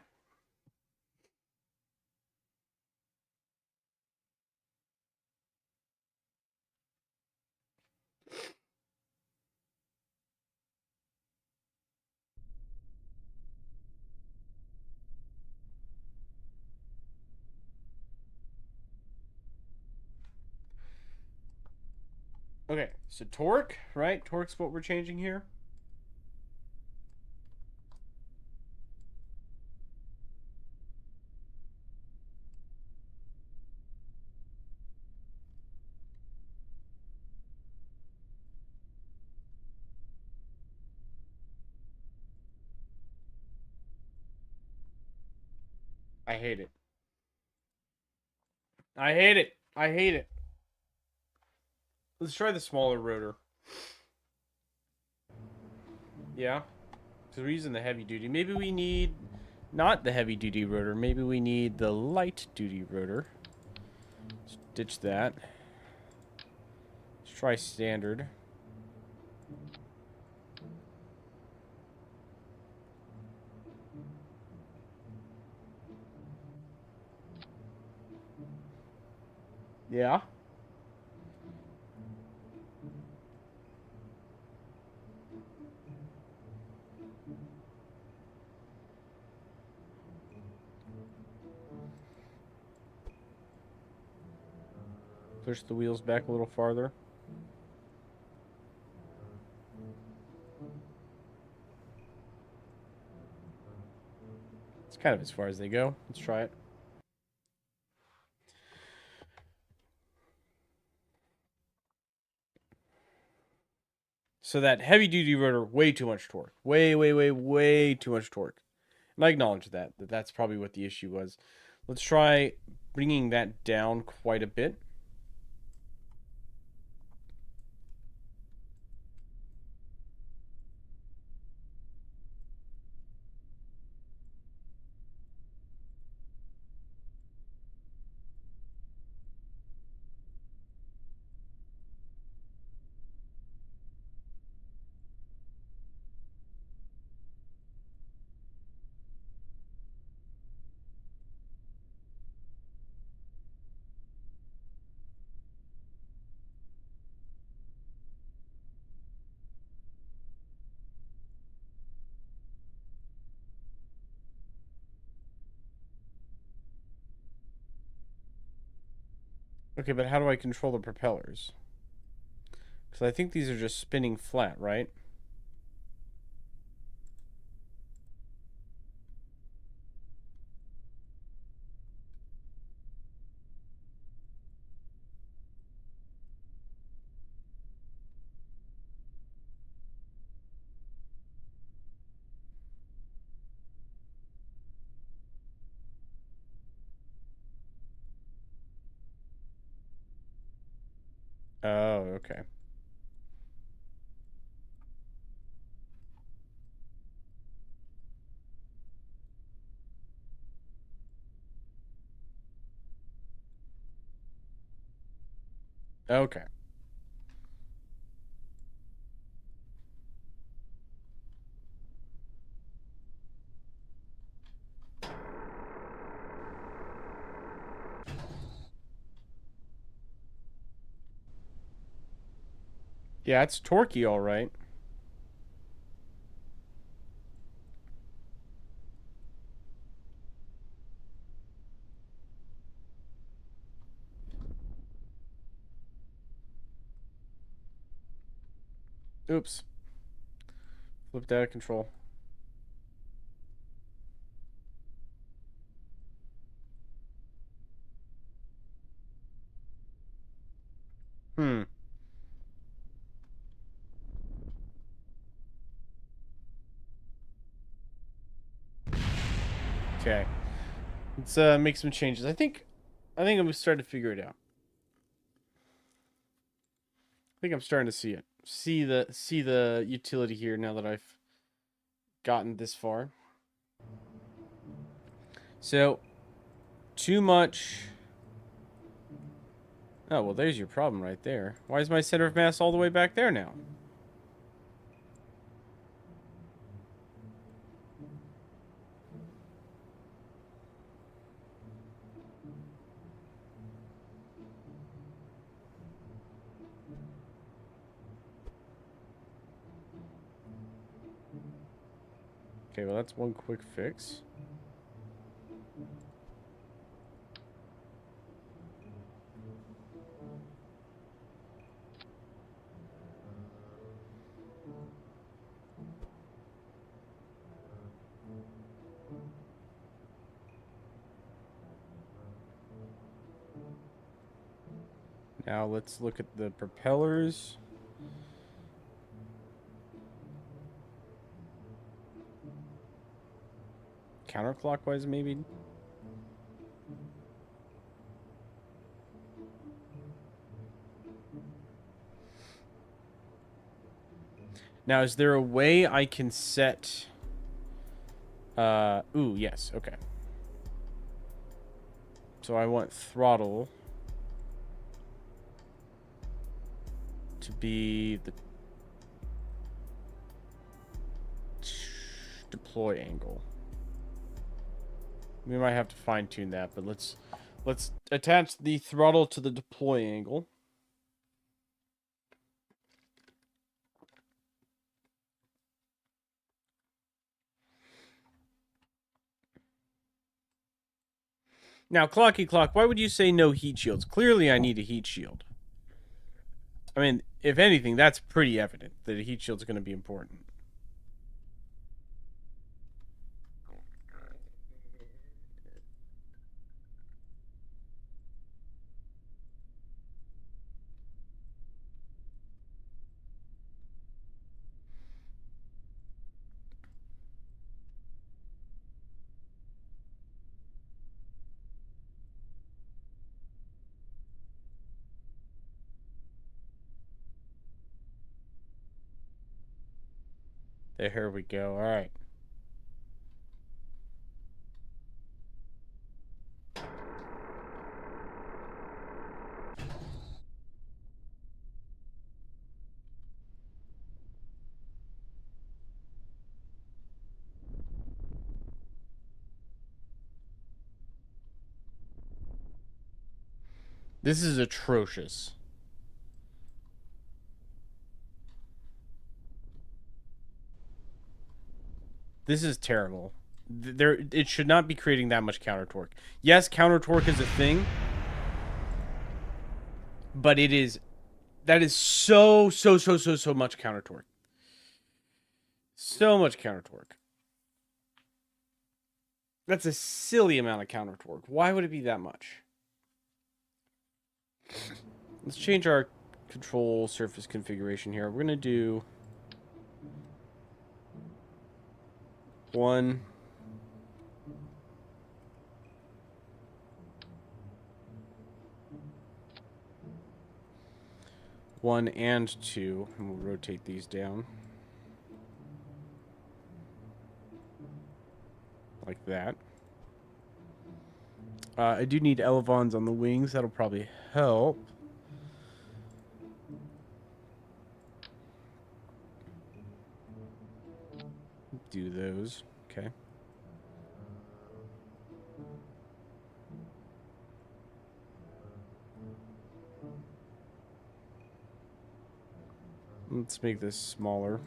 Okay, so torque, right? Torque's what we're changing here. I hate it. I hate it. I hate it. Let's try the smaller rotor. Yeah. Because we're using the heavy duty. Maybe we need not the heavy duty rotor. Maybe we need the light duty rotor. Let's ditch that. Let's try standard. Yeah. Push the wheels back a little farther. It's kind of as far as they go. Let's try it. So that heavy duty rotor, way too much torque. Way too much torque. And I acknowledge that that's probably what the issue was. Let's try bringing that down quite a bit. Okay, but how do I control the propellers? Because I think these are just spinning flat, right? Oh, okay. Okay. Yeah, it's torquey, all right. Oops. Flipped out of control. Hmm. Okay. Let's make some changes. I'm starting to figure it out. I think I'm starting to see it. See the utility here now that I've gotten this far. So, too much. Oh, well, there's your problem right there. Why is my center of mass all the way back there now? Okay, well, that's one quick fix. Now let's look at the propellers. Counterclockwise, maybe? Now, is there a way I can set... ooh, yes, okay. So I want throttle to be the deploy angle. We might have to fine-tune that, but let's attach the throttle to the deploy angle. Now, Clocky Clock, why would you say no heat shields? Clearly, I need a heat shield. I mean, if anything, that's pretty evident that a heat shield is going to be important. There we go. All right. This is atrocious. This is terrible. It should not be creating that much counter torque. Yes, counter torque is a thing, but that is so much counter torque. So much counter torque. That's a silly amount of counter torque. Why would it be that much? Let's change our control surface configuration here. We're gonna do one. One and two, and we'll rotate these down. Like that. I do need elevons on the wings. That'll probably help. Do those. Okay. Let's make this smaller.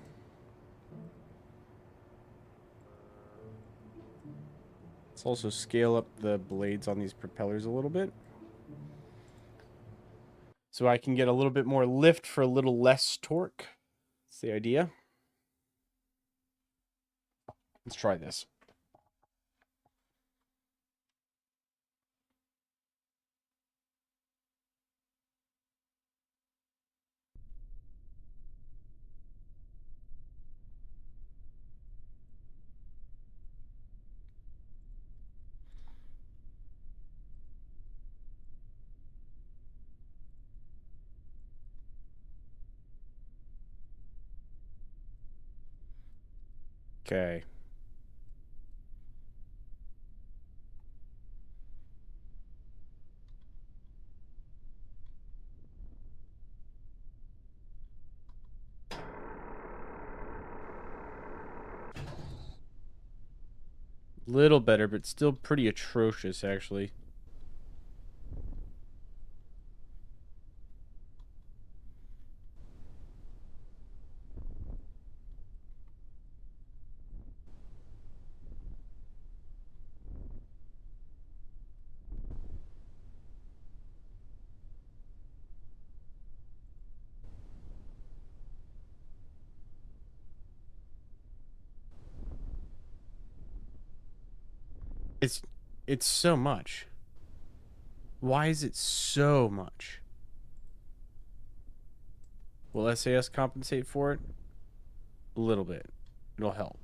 Let's also scale up the blades on these propellers a little bit, so I can get a little bit more lift for a little less torque. That's the idea. Let's try this. Okay. Little better, but still pretty atrocious, actually. It's it's so much. Why is it so much? Will SAS compensate for it? A little bit. It'll help.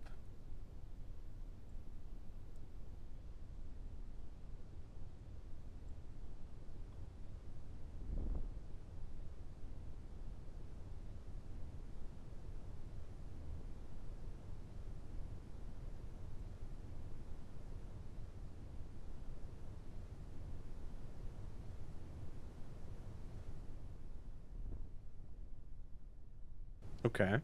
Okay.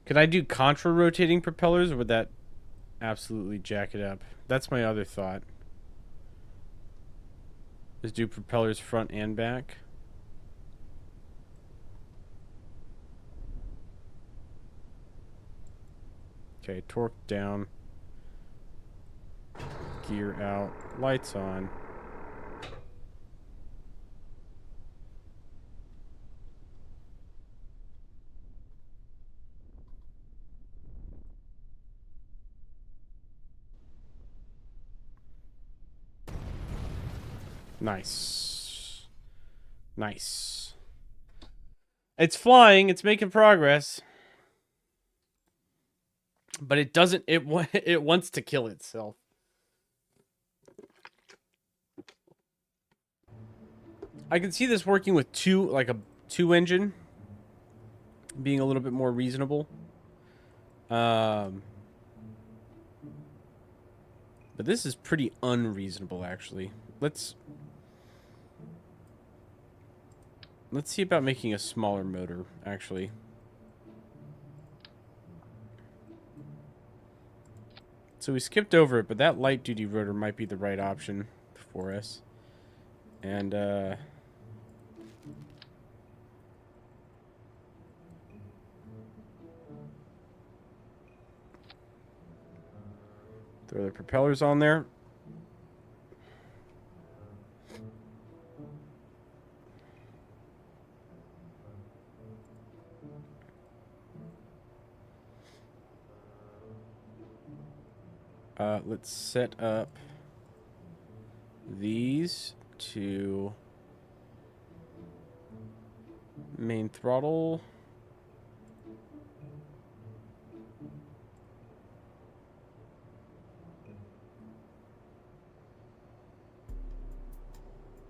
Could I do contra-rotating propellers, or would that absolutely jack it up? That's my other thought. Is do propellers front and back. Okay, torque down. Gear out. Lights on. Nice. Nice. It's flying. It's making progress. But it doesn't... It wants to kill itself. I can see this working with a two engine. Being a little bit more reasonable. But this is pretty unreasonable, actually. Let's see about making a smaller motor, actually. So we skipped over it, but that light-duty rotor might be the right option for us. And, throw the propellers on there. Let's set up these to main throttle.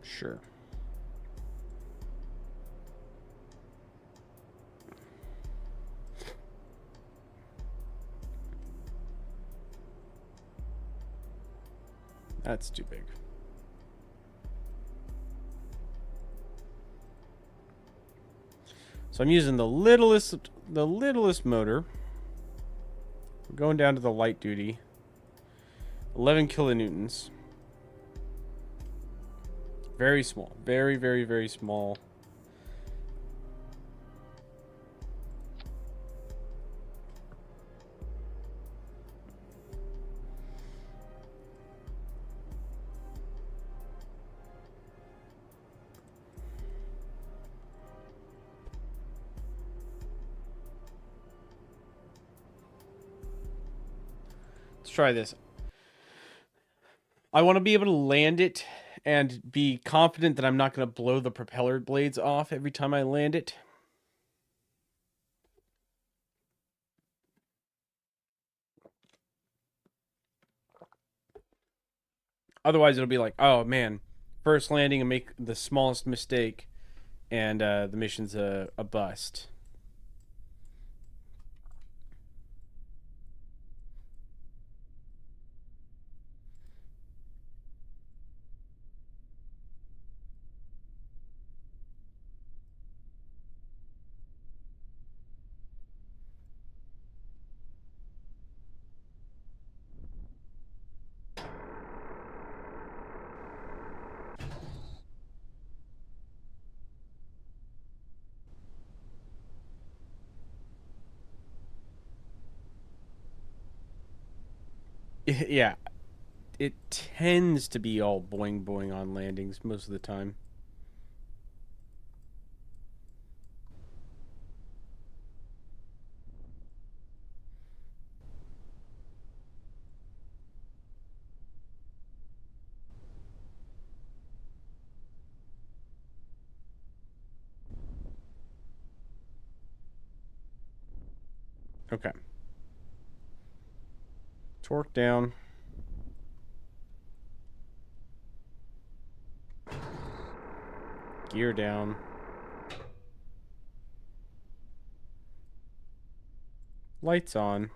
Sure. That's too big. So I'm using the littlest motor. We're going down to the light duty. 11 kilonewtons. Very small. Very, very, very small. Let's try this. I want to be able to land it and be confident that I'm not going to blow the propeller blades off every time I land it. Otherwise, it'll be like, oh man, first landing and make the smallest mistake, and the mission's a bust. Yeah, it tends to be all boing boing on landings most of the time. Okay. Torque down. Gear down. Lights on.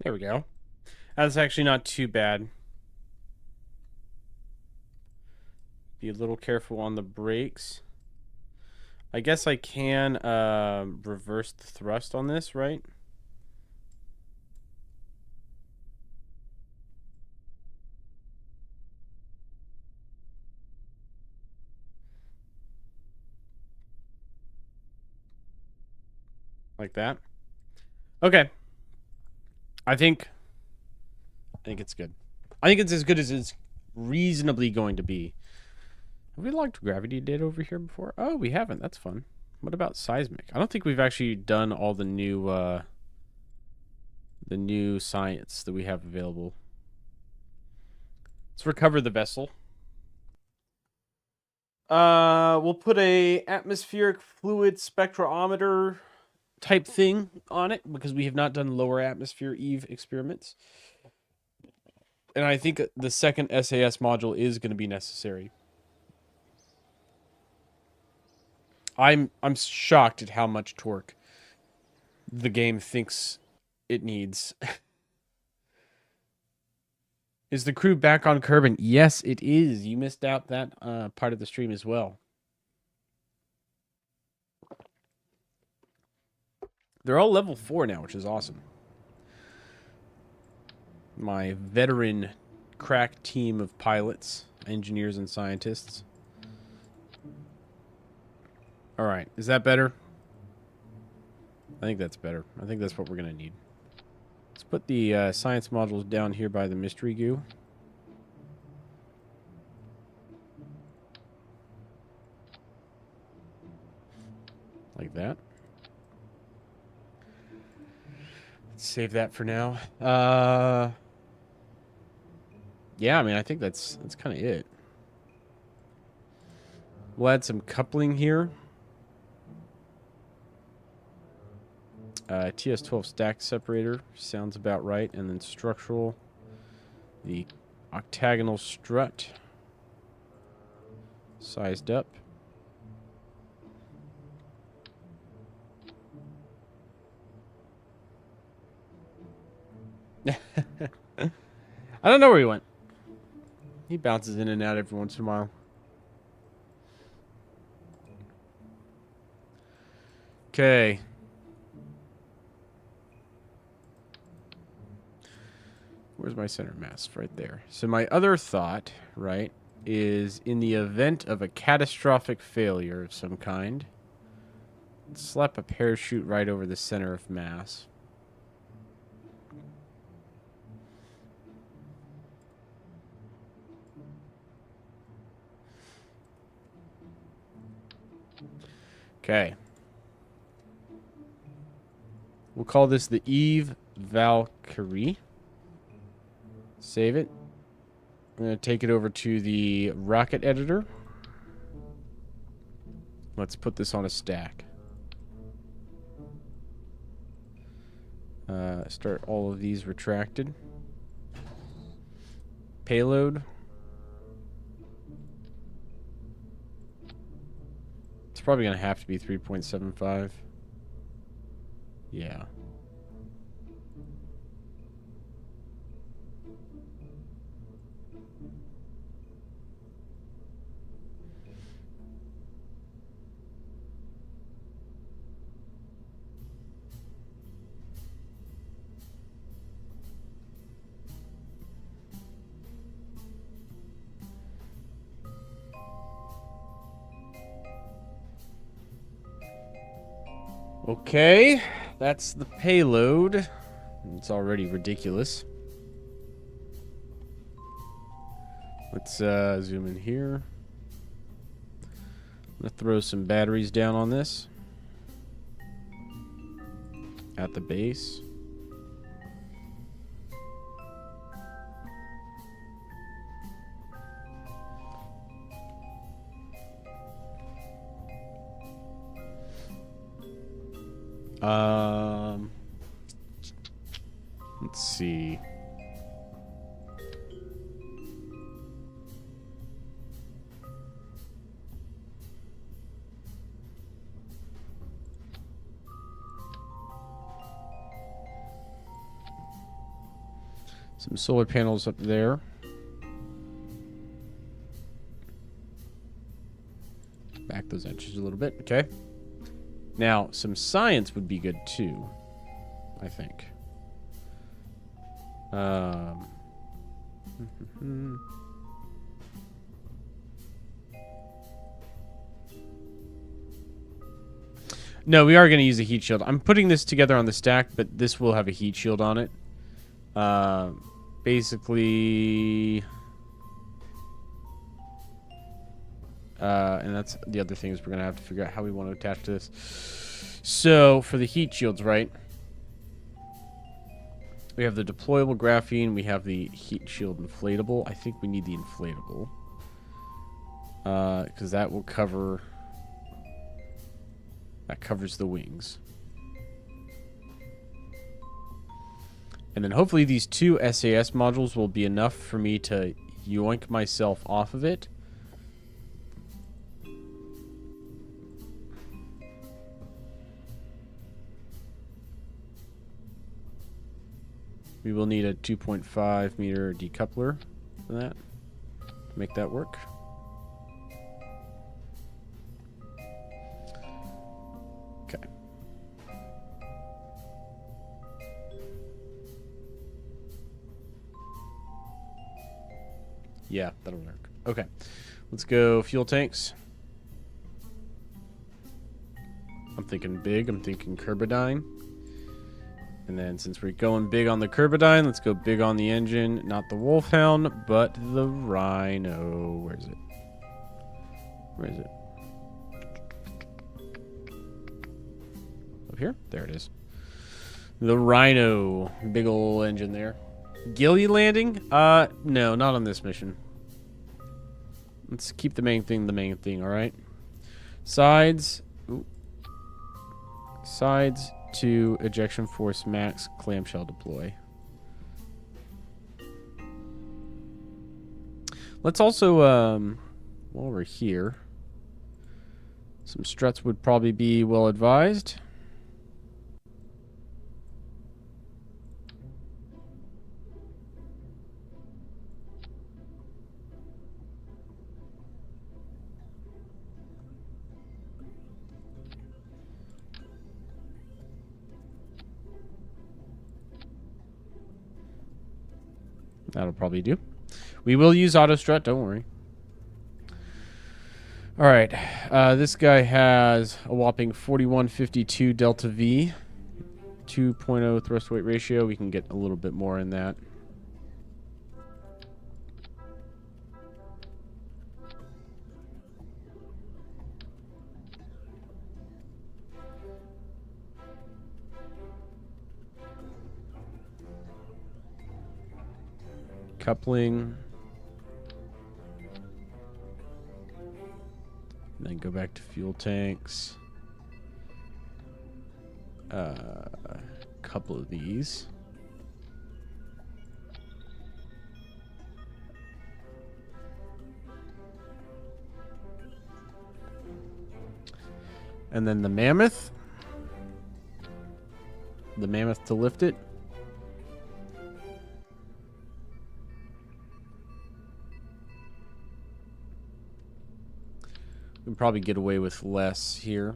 There we go. That's actually not too bad. Be a little careful on the brakes. I guess I can reverse the thrust on this, right? Like that. Okay. I think it's good. I think it's as good as it's reasonably going to be. Have we logged gravity data over here before? Oh, we haven't. That's fun. What about seismic? I don't think we've actually done all the new science that we have available. Let's recover the vessel. We'll put a atmospheric fluid spectrometer type thing on it because we have not done lower atmosphere EVE experiments. And I think the second SAS module is going to be necessary. I'm shocked at how much torque the game thinks it needs. Is the crew back on Kerbin? Yes, it is. You missed out that part of the stream as well. They're all level 4 now, which is awesome. My veteran crack team of pilots, engineers, and scientists. All right, is that better? I think that's better. I think that's what we're going to need. Let's put the science modules down here by the mystery goo. Like that. Let's save that for now. Yeah, I mean, I think that's kind of it. We'll add some coupling here. TS12 stack separator sounds about right. And then structural. The octagonal strut. Sized up. I don't know where he went. He bounces in and out every once in a while. Okay. Where's my center mass? Right there. So my other thought, right, is in the event of a catastrophic failure of some kind, slap a parachute right over the center of mass. Okay. We'll call this the Eve Valkyrie. Save it. I'm going to take it over to the rocket editor. Let's put this on a stack. Start all of these retracted. Payload. It's probably going to have to be 3.75. Yeah. Okay, that's the payload. It's already ridiculous. Let's zoom in here. I'm gonna throw some batteries down on this at the base. Let's see. Some solar panels up there. Back those edges a little bit. Okay. Now, some science would be good too, I think. No, we are going to use a heat shield. I'm putting this together on the stack, but this will have a heat shield on it. Basically... and that's the other thing is we're going to have to figure out how we want to attach to this. So, for the heat shields, right? We have the deployable graphene. We have the heat shield inflatable. I think we need the inflatable. Because that will cover... That covers the wings. And then hopefully these two SAS modules will be enough for me to yoink myself off of it. We will need a 2.5 meter decoupler for that to make that work. Okay. Yeah, that'll work. Okay. Let's go fuel tanks. I'm thinking big. I'm thinking Kerbidyne. And then since we're going big on the Kerbidyne, let's go big on the engine. Not the Wolfhound, but the Rhino. Where is it? Where is it? Up here? There it is. The Rhino. Big ol' engine there. Gilly landing? No, not on this mission. Let's keep the main thing, alright? Sides. Ooh. Sides to ejection force max clamshell deploy. Let's also, while we're here, some struts would probably be well advised. That'll probably do. We will use auto strut, don't worry. All right, this guy has a whopping 4152 delta V, 2.0 thrust weight ratio. We can get a little bit more in that. coupling. And then go back to fuel tanks. Couple of these. And then the mammoth. The mammoth to lift it. We can probably get away with less here.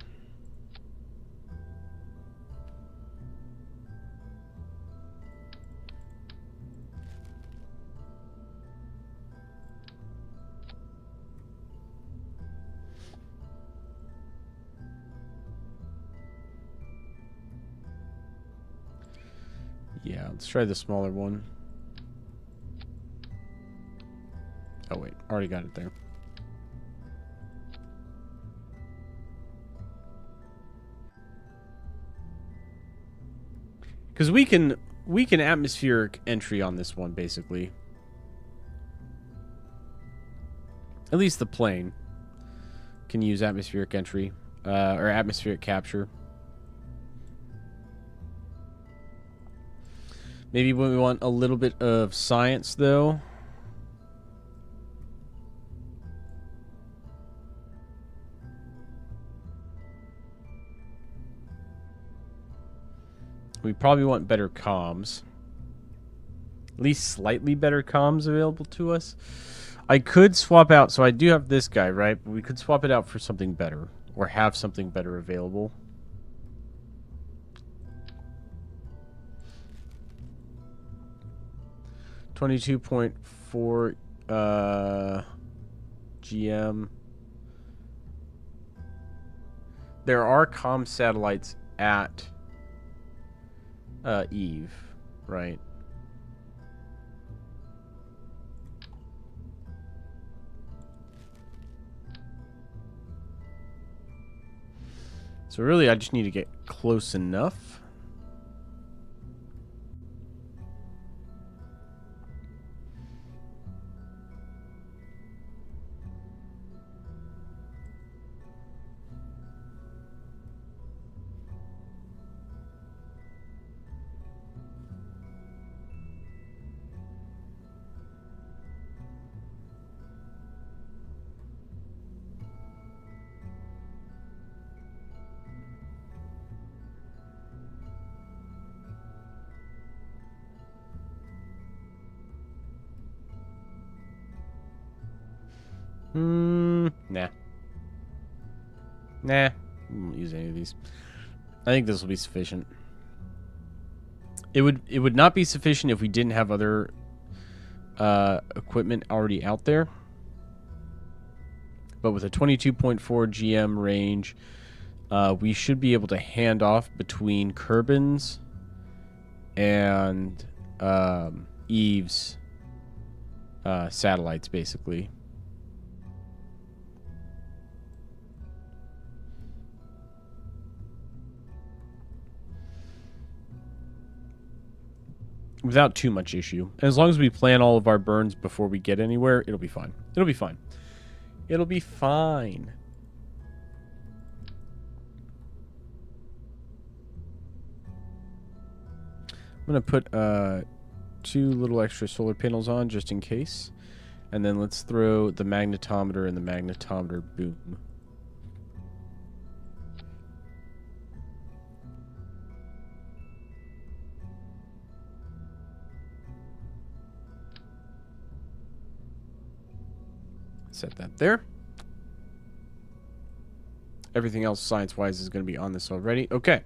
Yeah, let's try the smaller one. Oh, wait. Already got it there. Because we can atmospheric entry on this one, basically. At least the plane can use atmospheric entry. Or atmospheric capture. Maybe when we want a little bit of science, though. We probably want better comms. At least slightly better comms available to us. I could swap out, so I do have this guy, right? But we could swap it out for something better. Or have something better available. .4 GM. There are comm satellites at Eve, right? So really, I just need to get close enough. Nah. Nah. I won't use any of these. I think this will be sufficient. It would not be sufficient if we didn't have other equipment already out there. But with a 22.4 GM range, we should be able to hand off between Kerbin's and Eve's satellites, basically. Without too much issue. And as long as we plan all of our burns before we get anywhere, it'll be fine. It'll be fine. It'll be fine. I'm going to put 2 little extra solar panels on just in case. And then let's throw the magnetometer and the magnetometer boom. Set that there. Everything else science-wise is going to be on this already. Okay.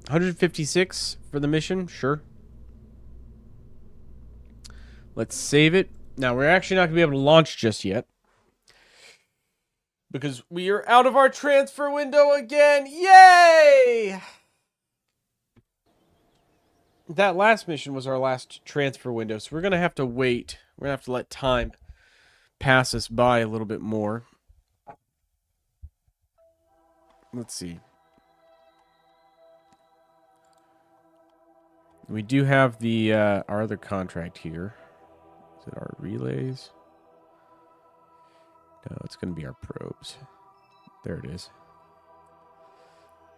156 for the mission. Sure. Let's save it. Now, we're actually not going to be able to launch just yet. Because we are out of our transfer window again. Yay! That last mission was our last transfer window. So we're going to have to wait. We're going to have to let time pass us by a little bit more. Let's see. We do have the our other contract here. Is it our relays? No, it's going to be our probes. There it is.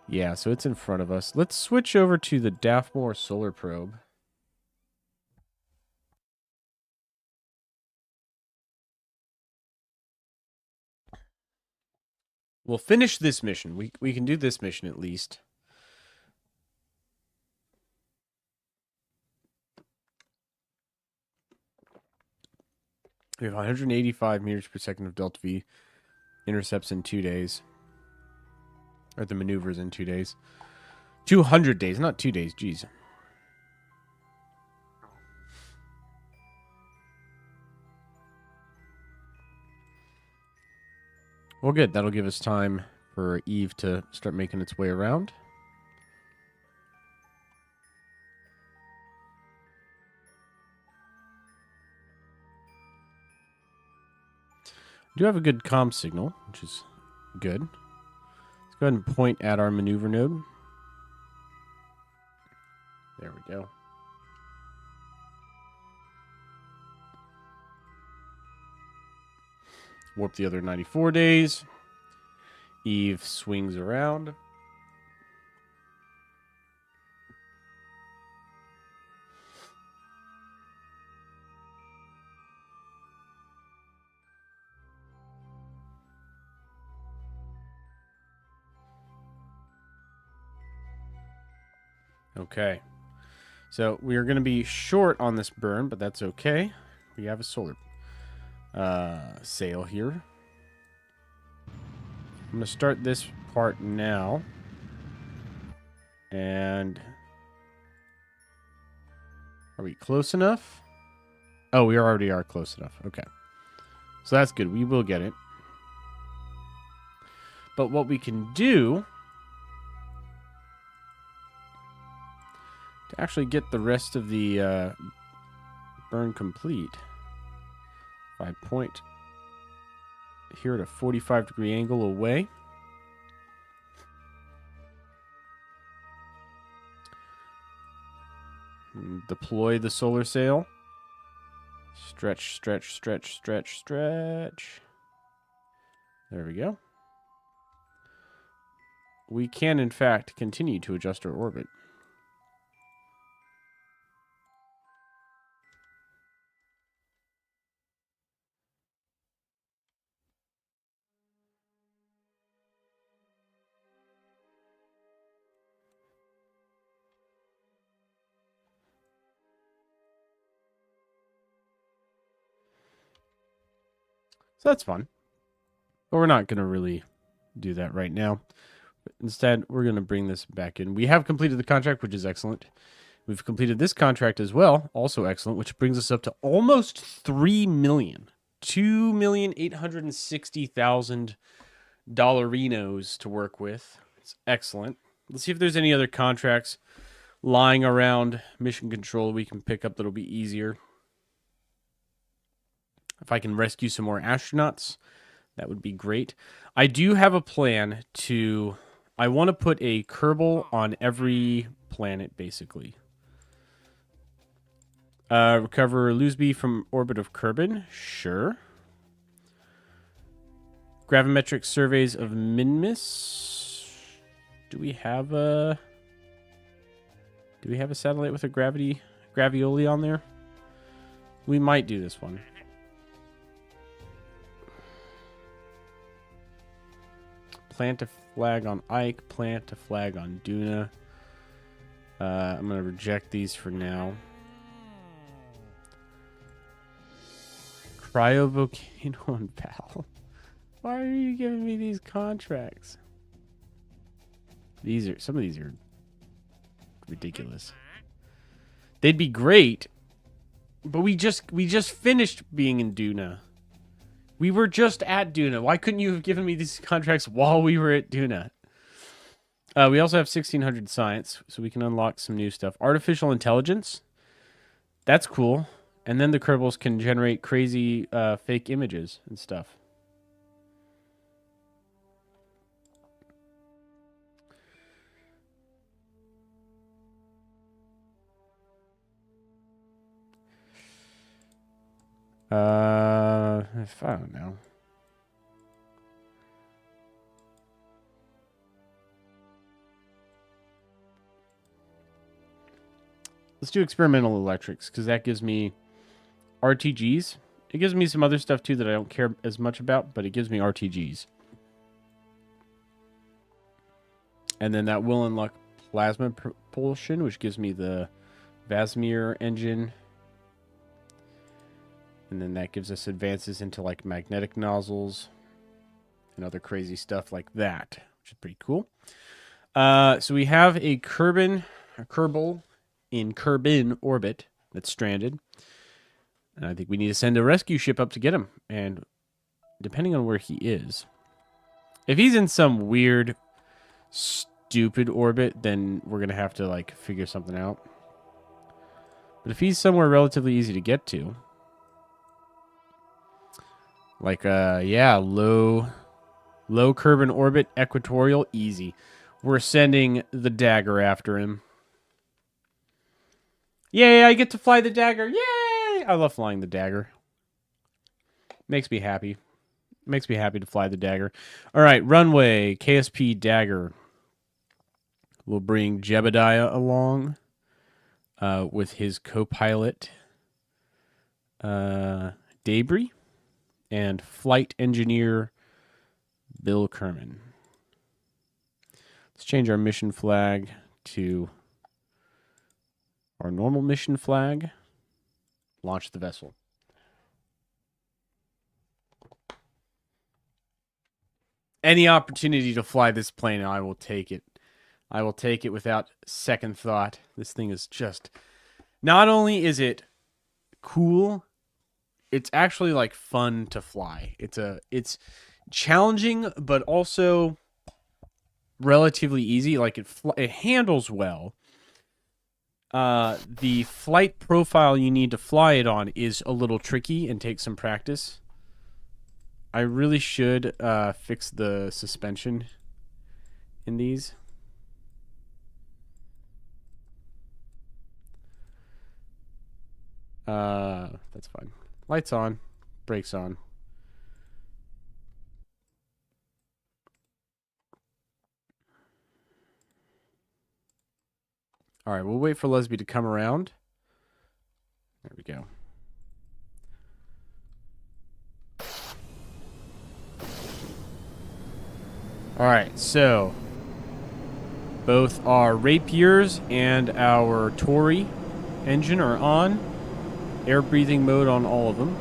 Yeah, so it's in front of us. Let's switch over to the Daffmore solar probe. We'll finish this mission. We can do this mission at least. We have 185 meters per second of Delta V intercepts in 2 days. Or the maneuvers in 2 days. 200 days, not 2 days. Jeez. Well, good. That'll give us time for Eve to start making its way around. We do have a good comm signal, which is good. Let's go ahead and point at our maneuver node. There we go. Warp the other 94 days. Eve swings around. Okay. So we are going to be short on this burn, but that's okay. We have a solar sail here. I'm going to start this part now. And are we close enough? Oh, we already are close enough. Okay. So that's good. We will get it. But what we can do to actually get the rest of the burn complete, if I point here at a 45-degree angle away, and deploy the solar sail. Stretch, stretch, stretch, stretch, stretch. There we go. We can, in fact, continue to adjust our orbit. So that's fun. But we're not going to really do that right now. Instead, we're going to bring this back in. We have completed the contract, which is excellent. We've completed this contract as well, also excellent, which brings us up to almost 3 million. $2,860,000 dollarinos to work with. It's excellent. Let's see if there's any other contracts lying around mission control we can pick up that'll be easier. If I can rescue some more astronauts, that would be great. I do have a plan to... I want to put a Kerbal on every planet, basically. Recover Lusby from orbit of Kerbin. Sure. Gravimetric surveys of Minmus. Do we have a satellite with a gravioli on there? We might do this one. Plant a flag on Ike. Plant a flag on Duna. I'm going to reject these for now. Cryovolcano on Val. Why are you giving me these contracts? Some of these are ridiculous. They'd be great, but we just finished being in Duna. We were just at Duna. Why couldn't you have given me these contracts while we were at Duna? We also have 1600 science, so we can unlock some new stuff. Artificial intelligence. That's cool. And then the Kerbals can generate crazy fake images and stuff. If I don't know. Let's do experimental electrics, because that gives me RTGs. It gives me some other stuff, too, that I don't care as much about, but it gives me RTGs. And then that will unlock plasma propulsion, which gives me the Vasimir engine. And then that gives us advances into, like, magnetic nozzles and other crazy stuff like that, which is pretty cool. So we have a Kerbal in Kerbin orbit that's stranded. And I think we need to send a rescue ship up to get him. And depending on where he is, if he's in some weird, stupid orbit, then we're going to have to, like, figure something out. But if he's somewhere relatively easy to get to, like, yeah, low Kerbin orbit, equatorial, easy. We're sending the dagger after him. Yay, I get to fly the dagger. Yay! I love flying the dagger. Makes me happy. Makes me happy to fly the dagger. All right, runway, KSP dagger. We'll bring Jebediah along with his co-pilot, Debris, and flight engineer, Bill Kerman. Let's change our mission flag to our normal mission flag. Launch the vessel. Any opportunity to fly this plane, I will take it. I will take it without second thought. This thing is just... Not only is it cool, it's actually, like, fun to fly. It's challenging, but also relatively easy. Like, it handles well. The flight profile you need to fly it on is a little tricky and takes some practice. I really should fix the suspension in these. That's fine. Lights on, brakes on. All right, we'll wait for Lesby to come around. There we go. All right, so both our rapiers and our Tory engine are on. Air breathing mode on all of them.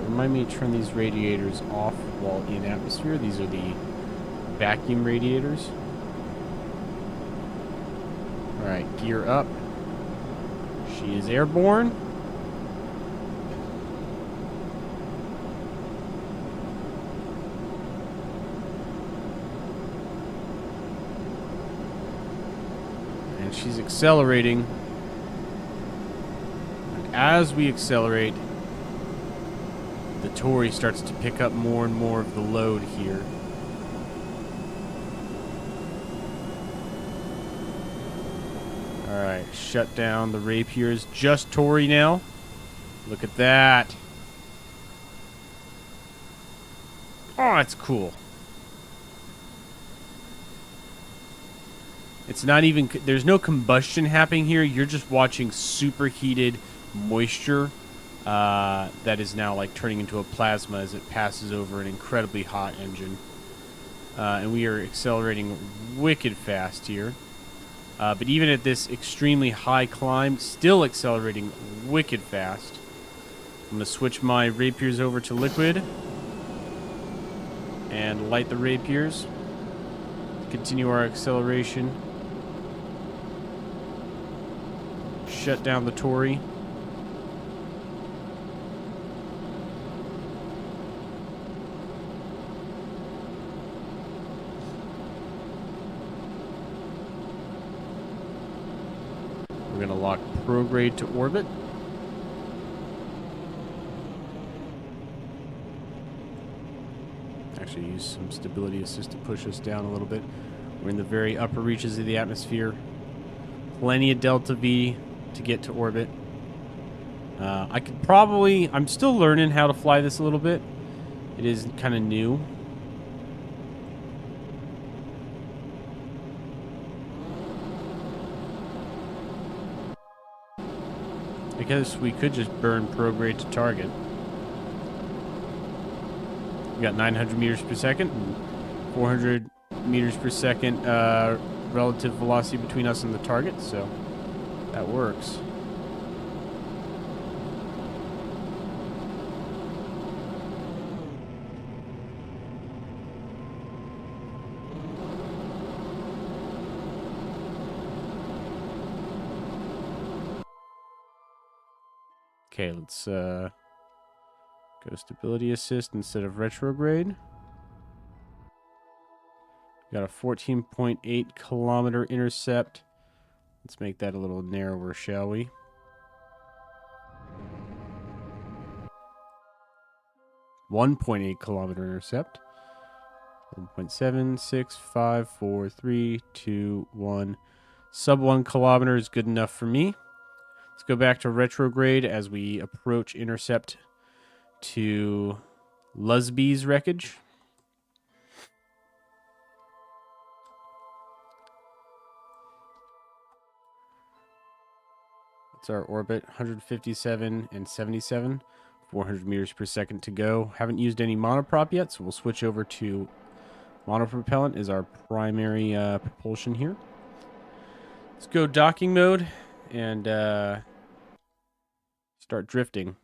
Remind me to turn these radiators off while in atmosphere. These are the vacuum radiators. Alright, gear up. She is airborne. And she's accelerating. And as we accelerate, the Tory starts to pick up more and more of the load here. Alright, shut down the rapiers. Just Tory now. Look at that. Oh, that's cool. It's not even... There's no combustion happening here. You're just watching superheated moisture that is now like turning into a plasma as it passes over an incredibly hot engine. And we are accelerating wicked fast here. But even at this extremely high climb, still accelerating wicked fast. I'm going to switch my rapiers over to liquid. And light the rapiers. Continue our acceleration. Shut down the Tory. We're going to lock prograde to orbit. Actually, use some stability assist to push us down a little bit. We're in the very upper reaches of the atmosphere. Plenty of delta V to get to orbit. I could probably... I'm still learning how to fly this a little bit. It is kind of new. I guess we could just burn prograde to target. We got 900 meters per second, and 400 meters per second relative velocity between us and the target, so that works. Okay, let's go stability assist instead of retrograde. We got a 14.8 kilometer intercept. Let's make that a little narrower, shall we? .8 kilometer intercept. 1.7, 6, 5, 4, 3, 2, 1. Sub 1 kilometer is good enough for me. Let's go back to retrograde as we approach intercept to Lusby's wreckage. That's our orbit, 157 and 77, 400 meters per second to go. Haven't used any monoprop yet, so we'll switch over to monopropellant as our primary propulsion here. Let's go docking mode and start drifting.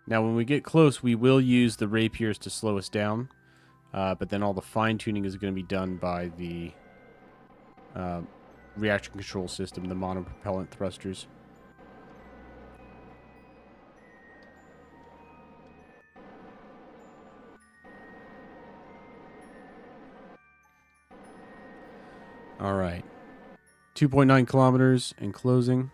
Now, when we get close, we will use the rapiers to slow us down, but then all the fine-tuning is going to be done by the reaction control system, the monopropellant thrusters. All right. 2.9 kilometers and closing.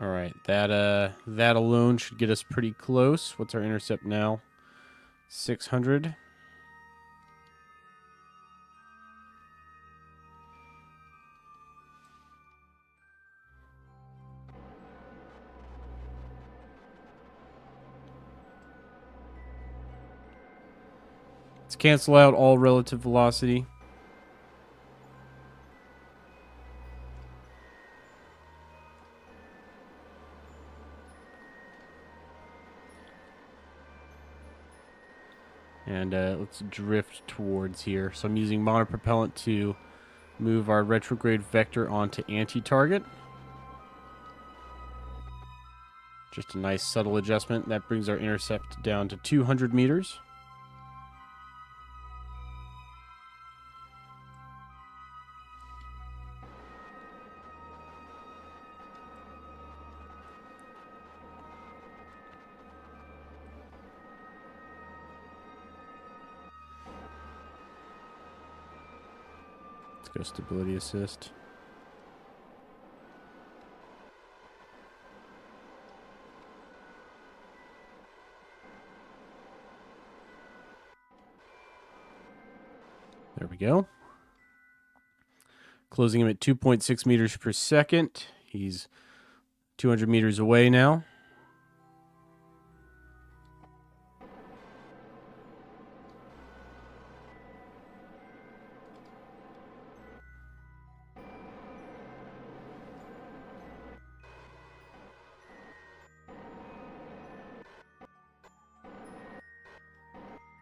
All right, that alone should get us pretty close. What's our intercept now? 600. Let's cancel out all relative velocity. And let's drift towards here. So I'm using monopropellant to move our retrograde vector onto anti-target. Just a nice subtle adjustment. That brings our intercept down to 200 meters. Go stability assist. There we go. Closing him at 2.6 meters per second. He's 200 meters away now.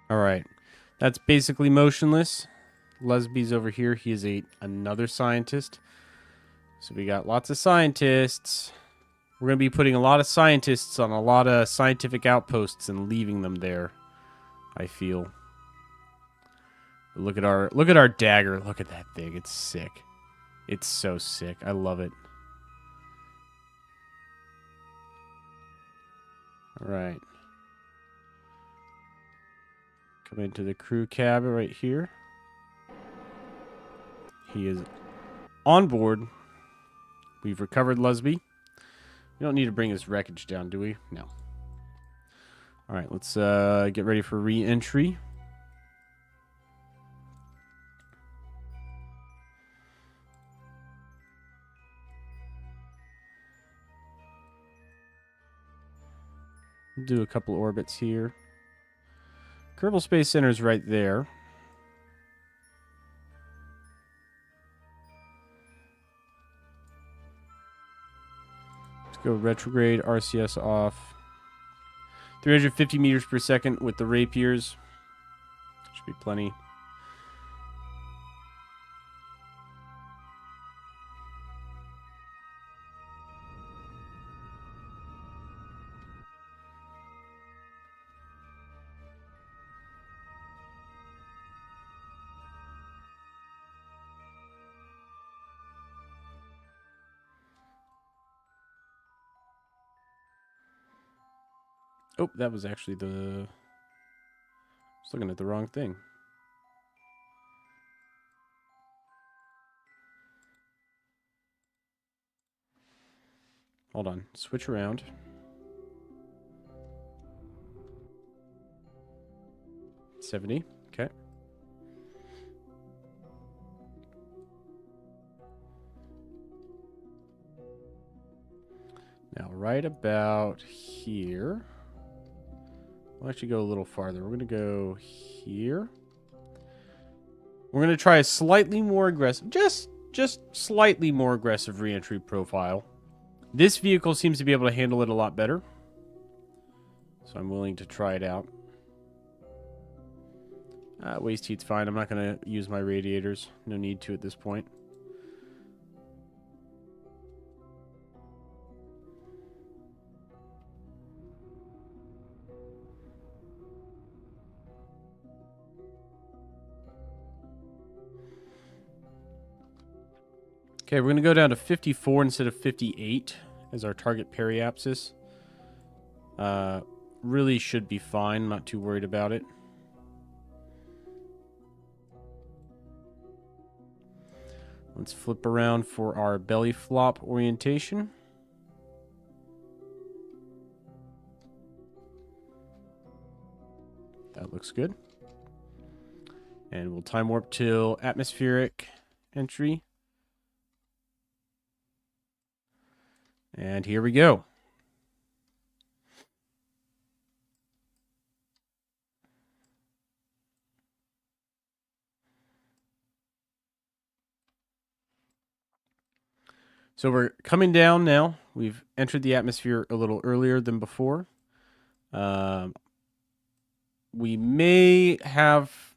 All right, that's basically motionless. Lesby's over here. He is another scientist. So we got lots of scientists. We're going to be putting a lot of scientists on a lot of scientific outposts and leaving them there, I feel. Look at our dagger. Look at that thing. It's sick. It's so sick. I love it. All right. Come into the crew cabin right here. He is on board. We've recovered Lusby. We don't need to bring his wreckage down, do we? No. All right, let's get ready for re-entry. Do a couple orbits here. Kerbal Space Center is right there. Let's go retrograde, RCS off. 350 meters per second with the rapiers. Should be plenty. Oh, that was actually the... I was looking at the wrong thing. Hold on. Switch around. $70. Okay. Now, right about here... We'll actually go a little farther. We're going to go here. We're going to try a slightly more aggressive, just slightly more aggressive re-entry profile. This vehicle seems to be able to handle it a lot better. So I'm willing to try it out. Waste heat's fine. I'm not going to use my radiators. No need to at this point. Okay, we're going to go down to 54 instead of 58 as our target periapsis. Really should be fine. Not too worried about it. Let's flip around for our belly flop orientation. That looks good. And we'll time warp till atmospheric entry. And here we go. So we're coming down now. We've entered the atmosphere a little earlier than before. We may have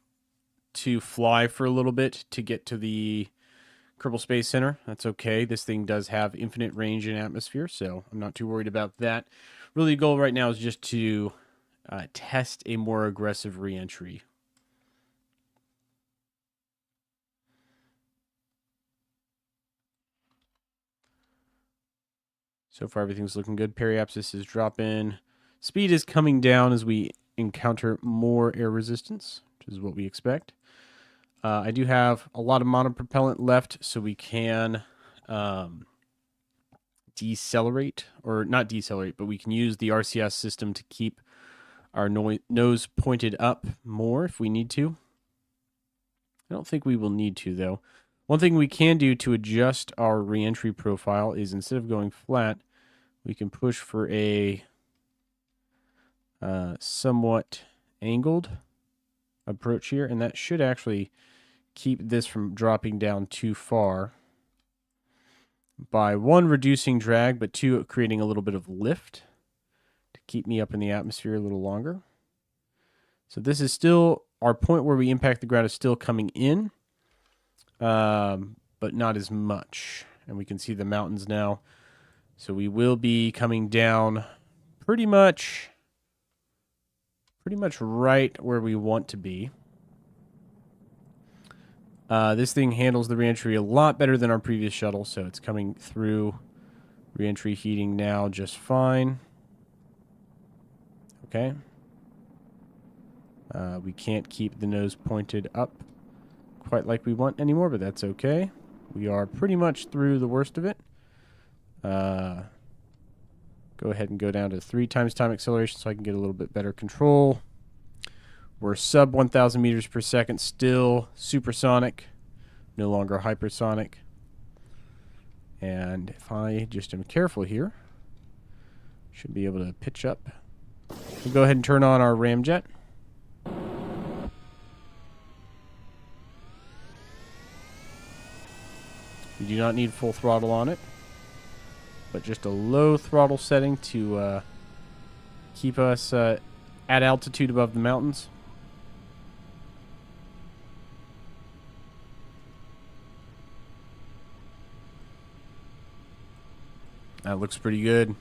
to fly for a little bit to get to the Kerbal Space Center. That's okay. This thing does have infinite range in atmosphere, so I'm not too worried about that. Really, the goal right now is just to test a more aggressive re-entry. So far, everything's looking good. Periapsis is dropping. Speed is coming down as we encounter more air resistance, which is what we expect. I do have a lot of monopropellant left, so we can decelerate, or not decelerate, but we can use the RCS system to keep our nose pointed up more if we need to. I don't think we will need to, though. One thing we can do to adjust our re-entry profile is instead of going flat, we can push for a somewhat angled approach here, and that should actually keep this from dropping down too far by one, reducing drag, but two, creating a little bit of lift to keep me up in the atmosphere a little longer. So this is still our point where we impact the ground is still coming in, but not as much. And we can see the mountains now. So we will be coming down pretty much right where we want to be. This thing handles the reentry a lot better than our previous shuttle, so it's coming through reentry heating now just fine. Okay. We can't keep the nose pointed up quite like we want anymore, but that's okay. We are pretty much through the worst of it. Go ahead and go down to 3 times time acceleration so I can get a little bit better control. We're sub 1,000 meters per second, still supersonic, no longer hypersonic. And if I just am careful here, should be able to pitch up. We'll go ahead and turn on our ramjet. We do not need full throttle on it, but just a low throttle setting to keep us at altitude above the mountains. That looks pretty good.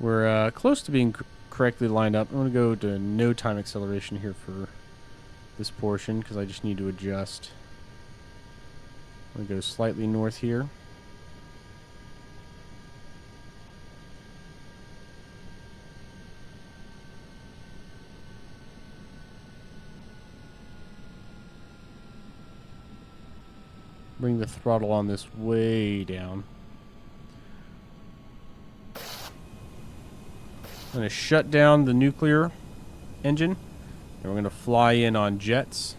We're close to being correctly lined up. I'm going to go to no time acceleration here for this portion because I just need to adjust. I'm going to go slightly north here. Bring the throttle on this way down. I'm going to shut down the nuclear engine, and we're going to fly in on jets.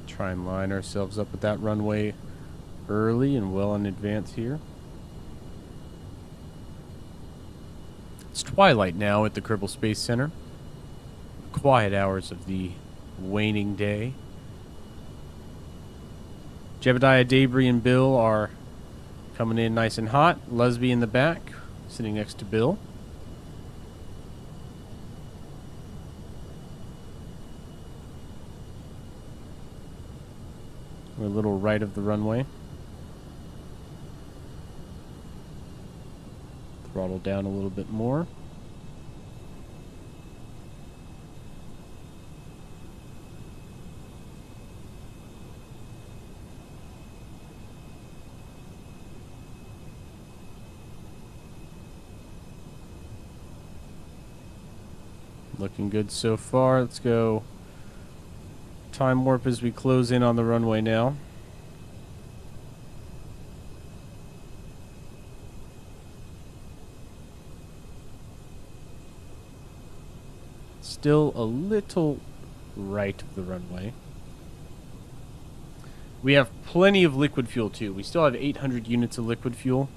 Try and line ourselves up with that runway early and well in advance here. It's twilight now at the Kerbal Space Center. Quiet hours of the waning day. Jebediah, Debris, and Bill are coming in nice and hot. Lusby in the back, sitting next to Bill. We're a little right of the runway. Throttle down a little bit more. Looking good so far. Let's go time warp as we close in on the runway now. Still a little right of the runway. We have plenty of liquid fuel too. We still have 800 units of liquid fuel,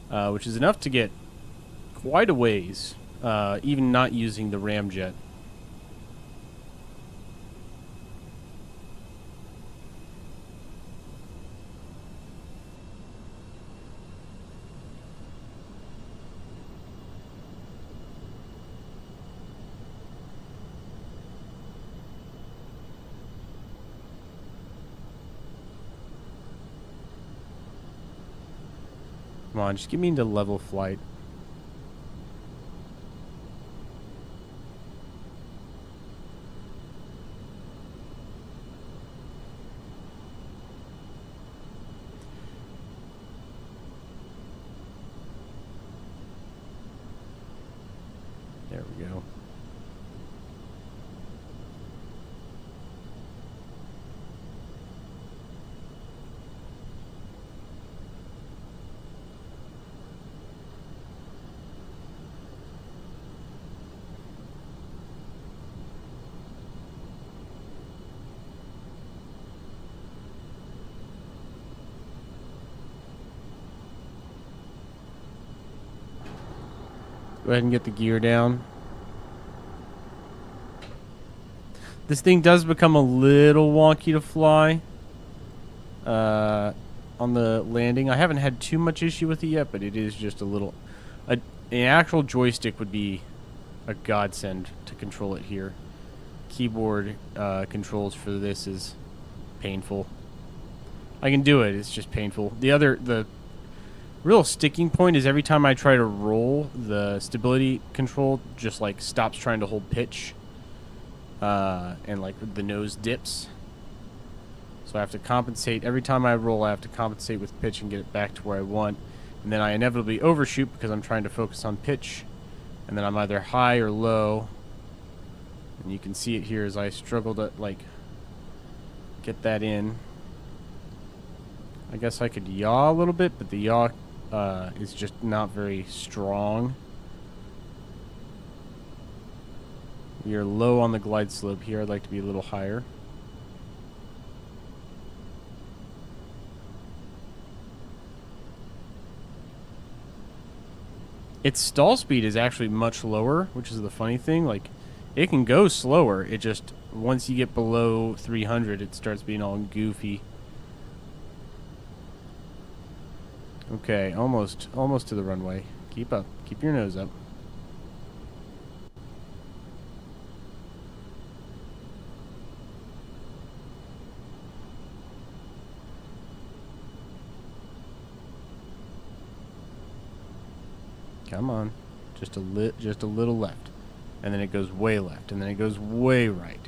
which is enough to get quite a ways, even not using the ramjet. Come on, just get me into level flight. There we go. Go ahead and get the gear down. This thing does become a little wonky to fly on the landing. I haven't had too much issue with it yet, but it is just a little... An actual joystick would be a godsend to control it here. keyboard controls for this is painful. I can do it. It's just painful. The real sticking point is every time I try to roll, the stability control just like stops trying to hold pitch, and like the nose dips. So I have to compensate. Every time I roll, I have to compensate with pitch and get it back to where I want. And then I inevitably overshoot because I'm trying to focus on pitch. And then I'm either high or low. And you can see it here as I struggle to, like, get that in. I guess I could yaw a little bit, but the yaw is just not very strong. We are low on the glide slope here. I'd like to be a little higher. Its stall speed is actually much lower, which is the funny thing. Like, it can go slower. It just, once you get below 300, it starts being all goofy. Okay, almost to the runway. Keep up. Keep your nose up. Come on. Just a little left. And then it goes way left. And then it goes way right.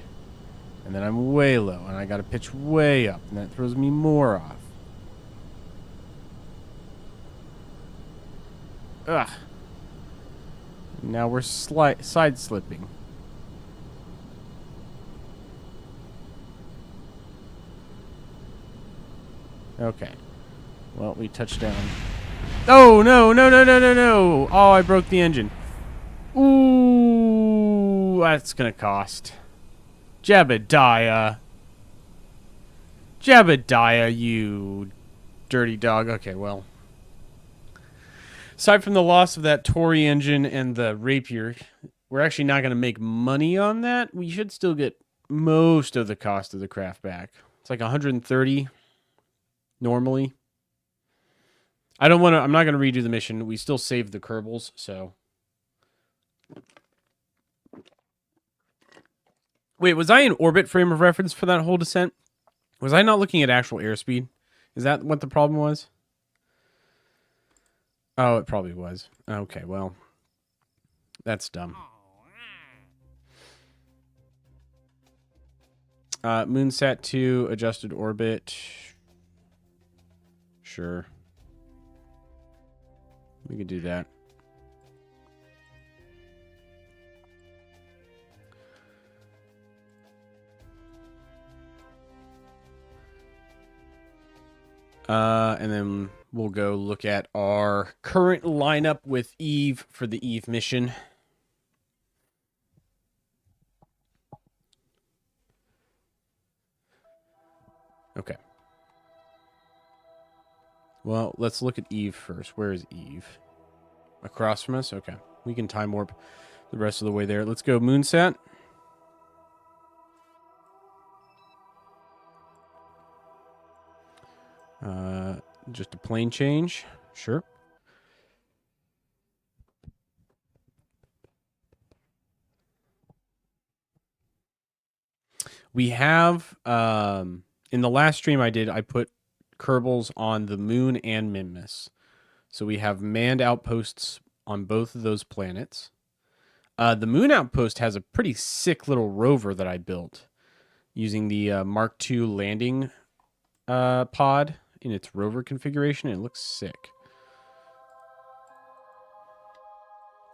And then I'm way low. And I got to pitch way up. And that throws me more off. Ugh. Now we're side slipping. Okay. Well, we touched down. Oh, no. Oh, I broke the engine. Ooh, that's going to cost. Jebediah, you dirty dog. Okay, well. Aside from the loss of that Tory engine and the Rapier, we're actually not going to make money on that. We should still get most of the cost of the craft back. It's like 130 normally. I'm not going to redo the mission. We still saved the Kerbals, so. Wait, was I in orbit frame of reference for that whole descent? Was I not looking at actual airspeed? Is that what the problem was? Oh, it probably was. Okay, well. That's dumb. Moonsat 2, adjusted orbit. Sure. We could do that. And then we'll go look at our current lineup with Eve for the Eve mission. Okay. Well, let's look at Eve first. Where is Eve? Across from us? Okay. We can time warp the rest of the way there. Let's go Moonsat. Just a plane change. Sure. We have, in the last stream I did, I put Kerbals on the moon and Minmus. So we have manned outposts on both of those planets. The moon outpost has a pretty sick little rover that I built using the Mark II landing pod in its rover configuration. It looks sick.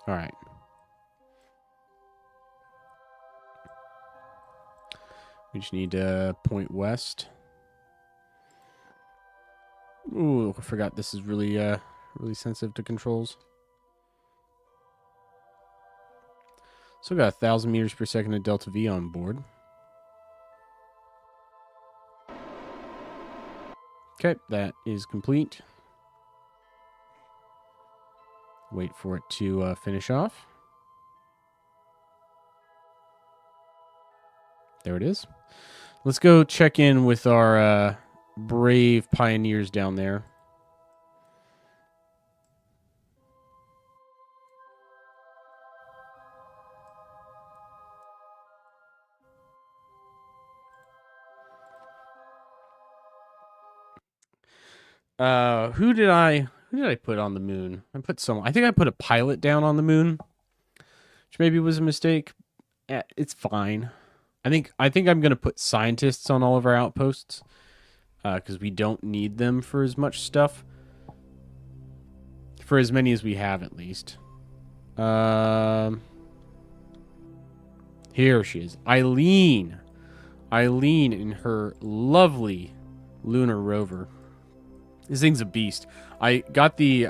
All right. We just need to point west. Ooh, I forgot this is really really sensitive to controls. So got 1,000 meters per second of Delta V on board. Okay, that is complete. Wait for it to finish off. There it is. Let's go check in with our brave pioneers down there. Who did I put on the moon? I think I put a pilot down on the moon, which maybe was a mistake. Yeah, it's fine. I think I'm gonna put scientists on all of our outposts, because we don't need them for as much stuff. For as many as we have, at least. Here she is. Eileen. Eileen in her lovely lunar rover. This thing's a beast. I got the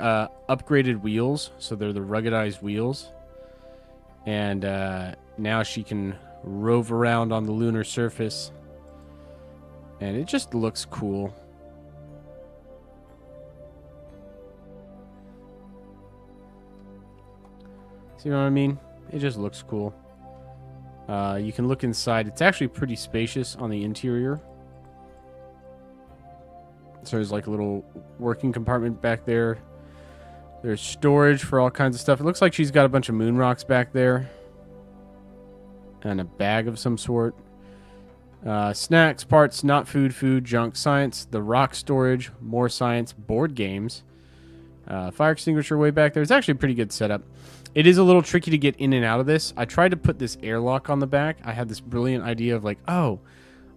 upgraded wheels, so they're the ruggedized wheels. And now she can rove around on the lunar surface. And it just looks cool. See what I mean? It just looks cool. You can look inside. It's actually pretty spacious on the interior. So there's like a little working compartment back there. There's storage for all kinds of stuff. It looks like she's got a bunch of moon rocks back there. And a bag of some sort. Snacks, parts, not food, food, junk, science, the rock storage, more science, board games. Fire extinguisher way back there. It's actually a pretty good setup. It is a little tricky to get in and out of this. I tried to put this airlock on the back. I had this brilliant idea of like, oh,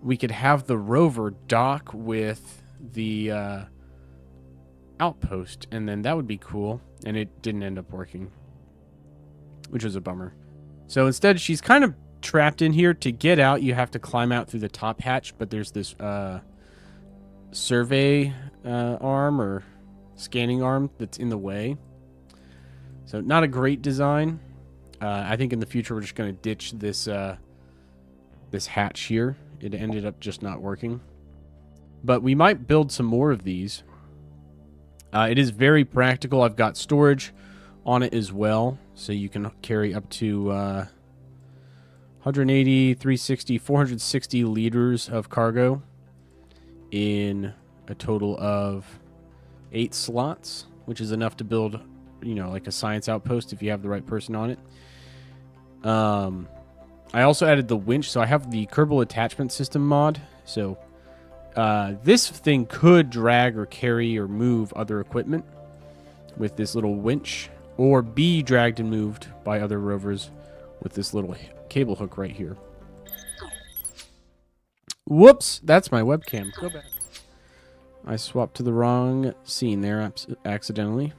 we could have the rover dock with the outpost, and then that would be cool. And it didn't end up working, which was a bummer. So instead, she's kind of trapped in here. To get out, you have to climb out through the top hatch, but there's this survey arm or scanning arm that's in the way. So not a great design. I think in the future we're just going to ditch this this hatch here. It ended up just not working. But we might build some more of these. It is very practical. I've got storage on it as well. So you can carry up to 180, 360, 460 liters of cargo in a total of 8 slots, which is enough to build, like a science outpost if you have the right person on it. I also added the winch, so I have the Kerbal attachment system mod. So this thing could drag or carry or move other equipment with this little winch, or be dragged and moved by other rovers with this little cable hook right here. Whoops, that's my webcam. Go back. I swapped to the wrong scene there accidentally.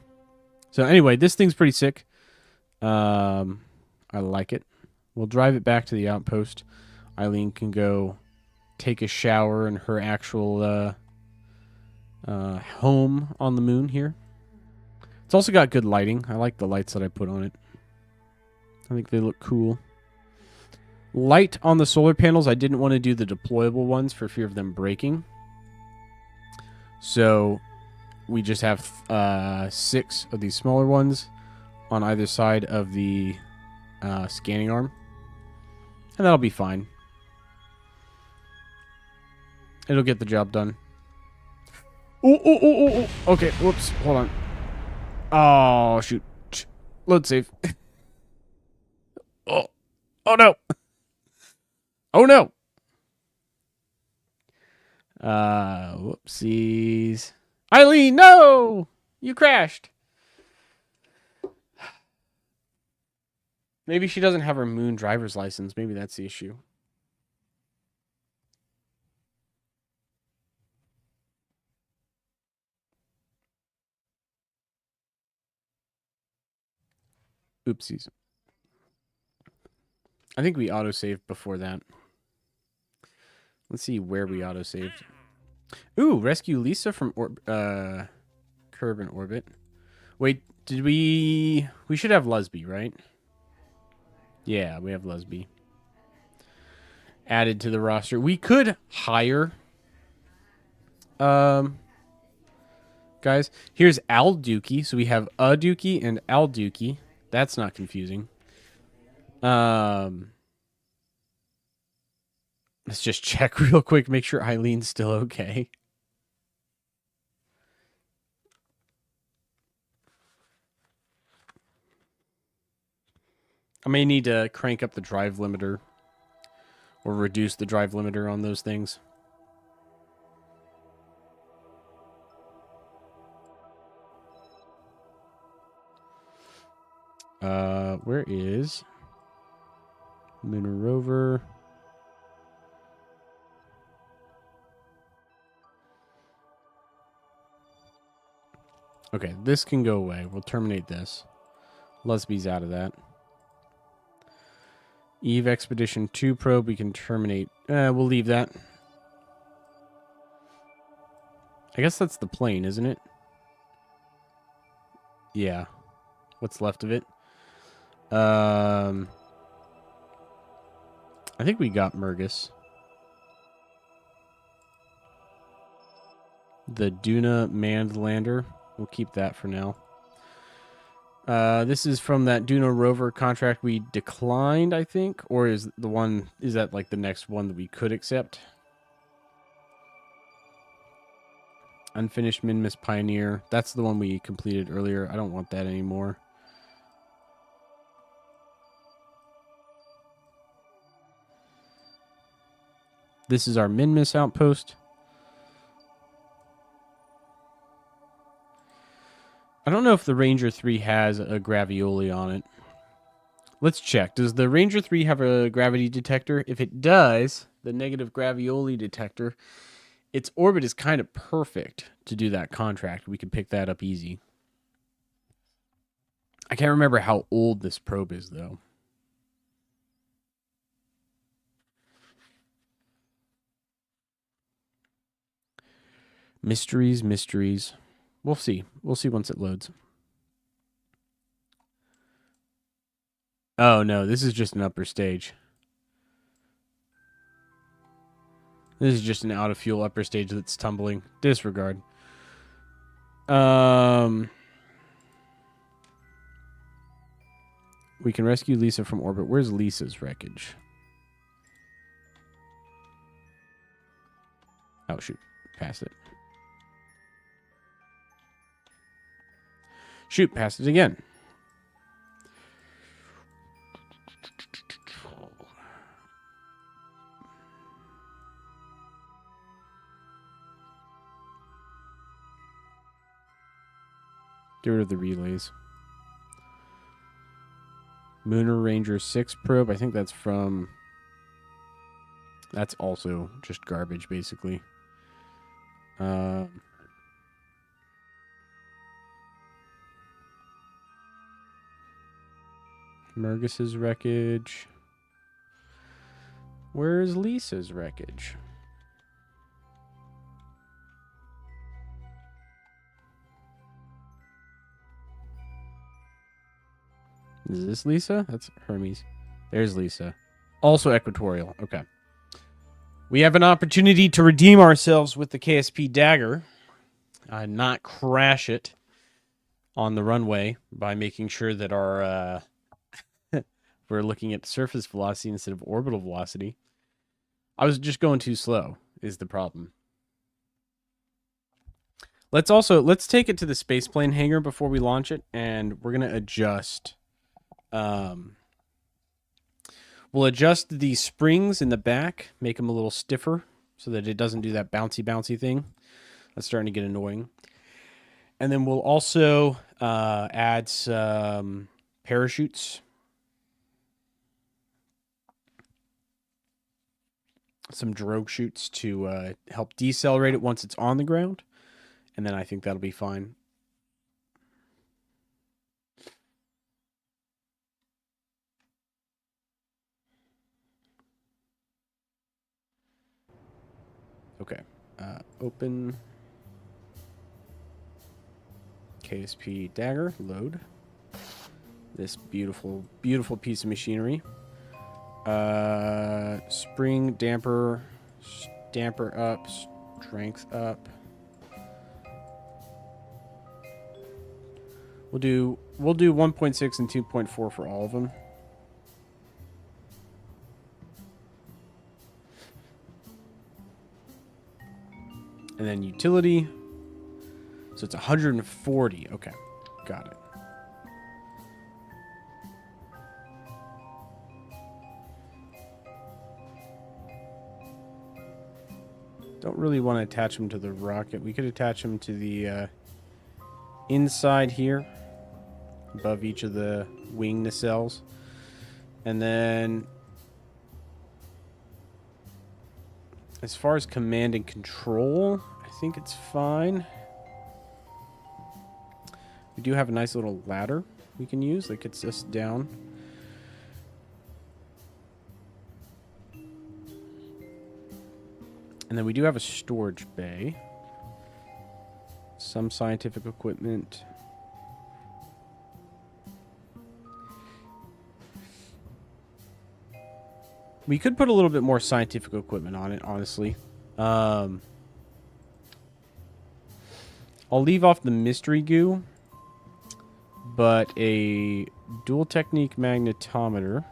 So anyway, this thing's pretty sick. I like it. We'll drive it back to the outpost. Eileen can go take a shower in her actual home on the moon here. It's also got good lighting. I like the lights that I put on it. I think they look cool. Light on the solar panels. I didn't want to do the deployable ones for fear of them breaking. So we just have 6 of these smaller ones on either side of the scanning arm. And that'll be fine. It'll get the job done. Oh. Okay, whoops. Hold on. Oh, shoot. Load save. Oh no. Oh no. Whoopsies. Eileen, no! You crashed. Maybe she doesn't have her moon driver's license. Maybe that's the issue. Oopsies. I think we autosaved before that. Let's see where we autosaved. Ooh, rescue Lisa from Curb in orbit. Wait, did we... We should have Lusby, right? Yeah, we have Lusby added to the roster. We could hire... guys, here's Al Dookie. So we have a Dookie and Al Dookie. That's not confusing. Let's just check real quick, make sure Eileen's still okay. I may need to crank up the drive limiter or reduce the drive limiter on those things. Where is Lunar Rover? Okay, this can go away. We'll terminate this. Lusby's out of that. Eve Expedition 2 probe, we can terminate. We'll leave that. I guess that's the plane, isn't it? Yeah. What's left of it? I think we got Murgus. The Duna manned lander. We'll keep that for now. This is from that Duna rover contract we declined, I think, or is that like the next one that we could accept? Unfinished Minmus Pioneer. That's the one we completed earlier. I don't want that anymore. This is our Minmus outpost. I don't know if the Ranger 3 has a Gravioli on it. Let's check. Does the Ranger 3 have a gravity detector? If it does, the negative Gravioli detector, its orbit is kind of perfect to do that contract. We could pick that up easy. I can't remember how old this probe is, though. Mysteries, mysteries. We'll see. We'll see once it loads. Oh, no. This is just an upper stage. This is just an out-of-fuel upper stage that's tumbling. Disregard. We can rescue Lisa from orbit. Where's Lisa's wreckage? Oh, shoot. Passed it. Shoot, passed it again. Get rid of the relays. Lunar Ranger 6 probe. I think that's from... That's also just garbage, basically. Murgus's wreckage. Where's Lisa's wreckage? Is this Lisa? That's Hermes. There's Lisa. Also equatorial. Okay. We have an opportunity to redeem ourselves with the KSP Dagger. Not crash it on the runway by making sure that our... we're looking at surface velocity instead of orbital velocity. I was just going too slow, is the problem. Let's take it to the spaceplane hangar before we launch it, and we're going to adjust... we'll adjust the springs in the back, make them a little stiffer so that it doesn't do that bouncy thing. That's starting to get annoying. And then we'll also add some parachutes. Some drogue chutes to help decelerate it once it's on the ground. And then I think that'll be fine. Okay. Open KSP Dagger. Load. This beautiful, beautiful piece of machinery. Spring damper up, strength up. We'll do 1.6 and 2.4 for all of them. And then utility. So it's 140. Okay. Got it. Don't really want to attach them to the rocket. We could attach them to the inside here. above each of the wing nacelles. And then as far as command and control, I think it's fine. We do have a nice little ladder we can use that gets us down. And then we do have a storage bay. Some scientific equipment. We could put a little bit more scientific equipment on it, honestly. I'll leave off the mystery goo, but a dual technique magnetometer.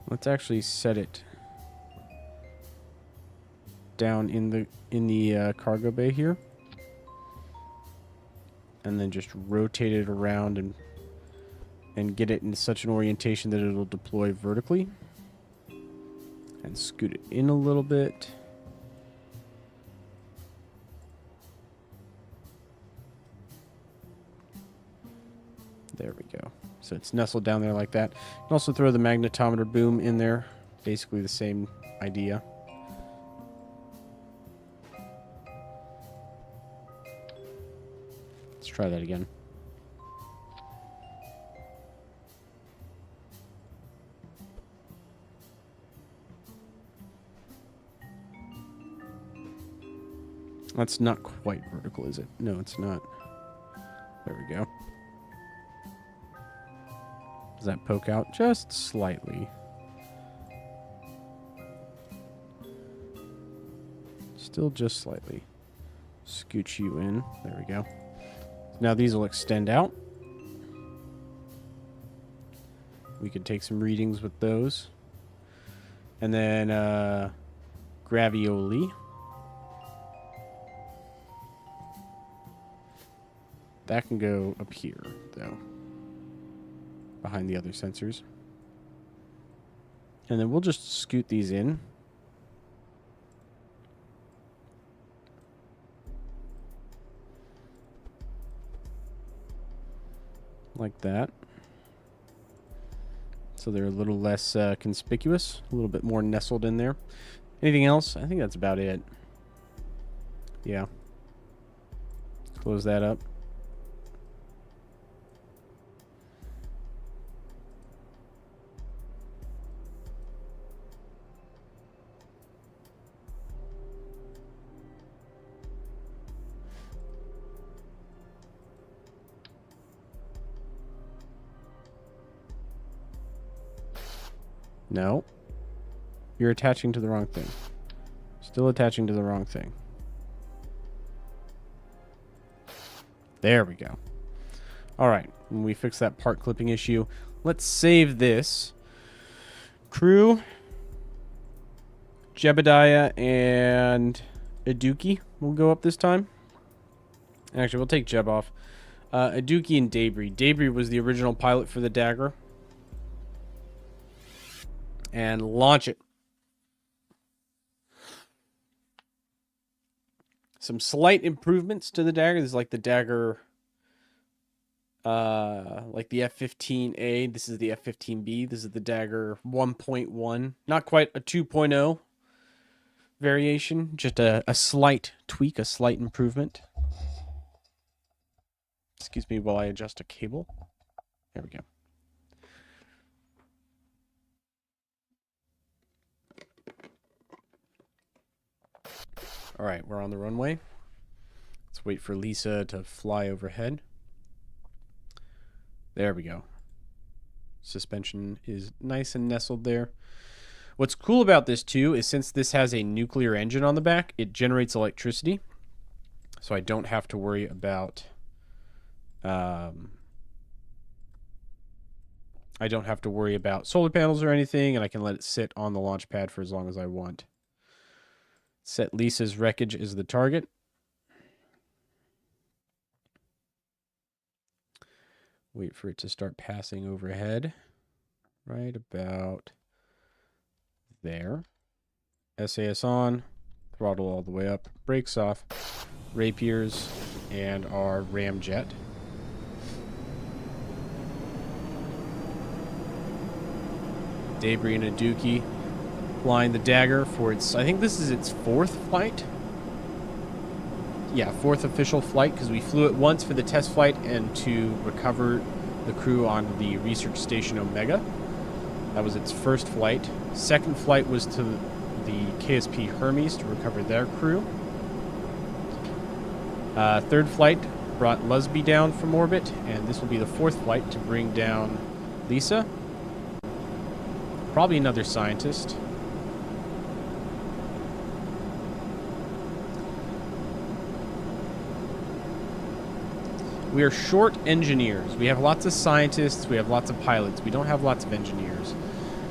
Let's actually set it down in the cargo bay here, and then just rotate it around and get it in such an orientation that it'll deploy vertically, and scoot it in a little bit. There we go. So it's nestled down there like that. You can also throw the magnetometer boom in there. Basically the same idea. Let's try that again. That's not quite vertical, is it? No, it's not. There we go. Does that poke out just slightly? Still just slightly. Scooch you in. There we go. Now these will extend out. We could take some readings with those. And then gravioli. That can go up here, though. Behind the other sensors. And then we'll just scoot these in. Like that. So they're a little less conspicuous. A little bit more nestled in there. Anything else? I think that's about it. Yeah. Close that up. No. You're attaching to the wrong thing. Still attaching to the wrong thing. There we go. Alright. When we fix that part clipping issue, let's save this. Crew, Jebediah, and Aduki will go up this time. Actually, we'll take Jeb off. Aduki and Debris. Debris was the original pilot for the Dagger. And launch it. Some slight improvements to the Dagger. This is like the Dagger, like the F-15A. This is the F-15B. This is the Dagger 1.1. Not quite a 2.0 variation. Just a slight tweak, a slight improvement. Excuse me while I adjust a cable. There we go. All right, we're on the runway. Let's wait for Lisa to fly overhead. There we go. Suspension is nice and nestled there. What's cool about this, too, is since this has a nuclear engine on the back, it generates electricity. So I don't have to worry about... I don't have to worry about solar panels or anything, and I can let it sit on the launch pad for as long as I want. Set Lisa's wreckage as the target. Wait for it to start passing overhead. Right about there. SAS on. Throttle all the way up. Brakes off. Rapiers and our ramjet. Debris and a Dookie flying the Dagger for its, I think this is its 4th flight. Yeah, 4th official flight, because we flew it once for the test flight and to recover the crew on the research station Omega. That was its 1st flight. 2nd flight was to the KSP Hermes to recover their crew. 3rd flight brought Lusby down from orbit, and this will be the 4th flight to bring down Lisa. Probably another scientist. We are short engineers. We have lots of scientists. We have lots of pilots. We don't have lots of engineers,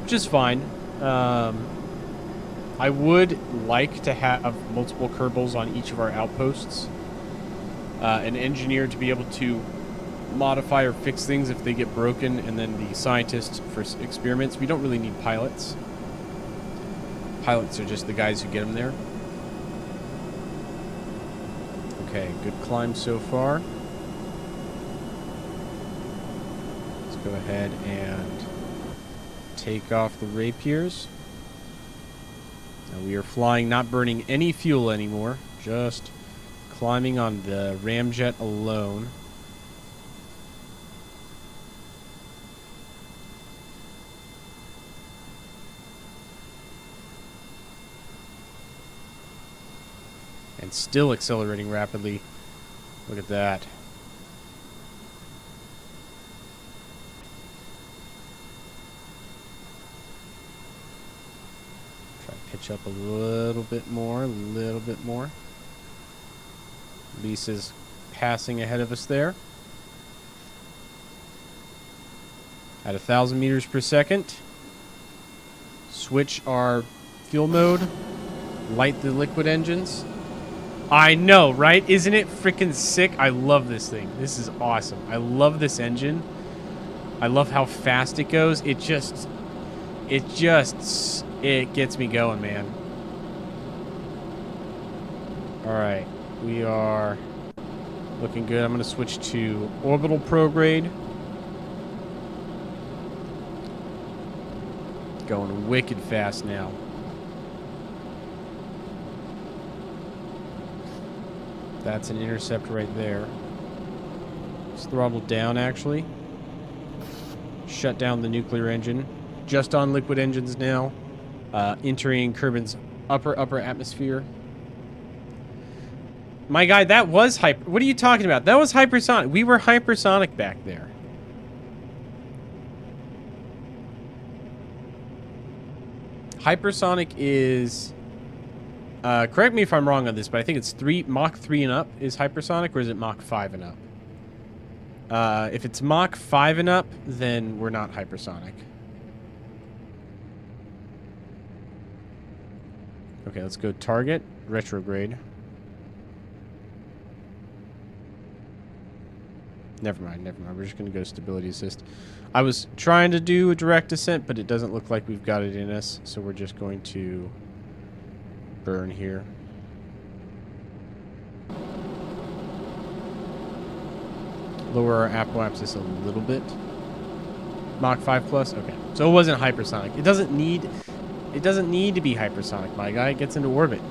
which is fine. I would like to have multiple Kerbals on each of our outposts. An engineer to be able to modify or fix things if they get broken, and then the scientist for experiments. We don't really need pilots. Pilots are just the guys who get them there. Okay, good climb so far. Let's go ahead and take off the rapiers. Now we are flying, not burning any fuel anymore, just climbing on the ramjet alone. And still accelerating rapidly. Look at that. Try to pitch up a little bit more, Lisa's passing ahead of us there. At 1,000 meters per second. Switch our fuel mode. Light the liquid engines. I know, right? Isn't it freaking sick? I love this thing. This is awesome. I love this engine. I love how fast it goes. It gets me going, man. All right, we are looking good. I'm going to switch to orbital prograde. Going wicked fast now. That's an intercept right there. It's throttled down, actually. Shut down the nuclear engine. Just on liquid engines now. Entering Kerbin's upper atmosphere. My guy, that was hyper... What are you talking about? That was hypersonic. We were hypersonic back there. Hypersonic is... correct me if I'm wrong on this, but I think it's Mach 3 and up is hypersonic, or is it Mach 5 and up? If it's Mach 5 and up, then we're not hypersonic. Okay, let's go target, retrograde. Never mind. We're just going to go stability assist. I was trying to do a direct descent, but it doesn't look like we've got it in us, so we're just going to burn here. Lower our apoapsis a little bit. Mach 5 plus? Okay. So it wasn't hypersonic. It doesn't need to be hypersonic, my guy. It gets into orbit.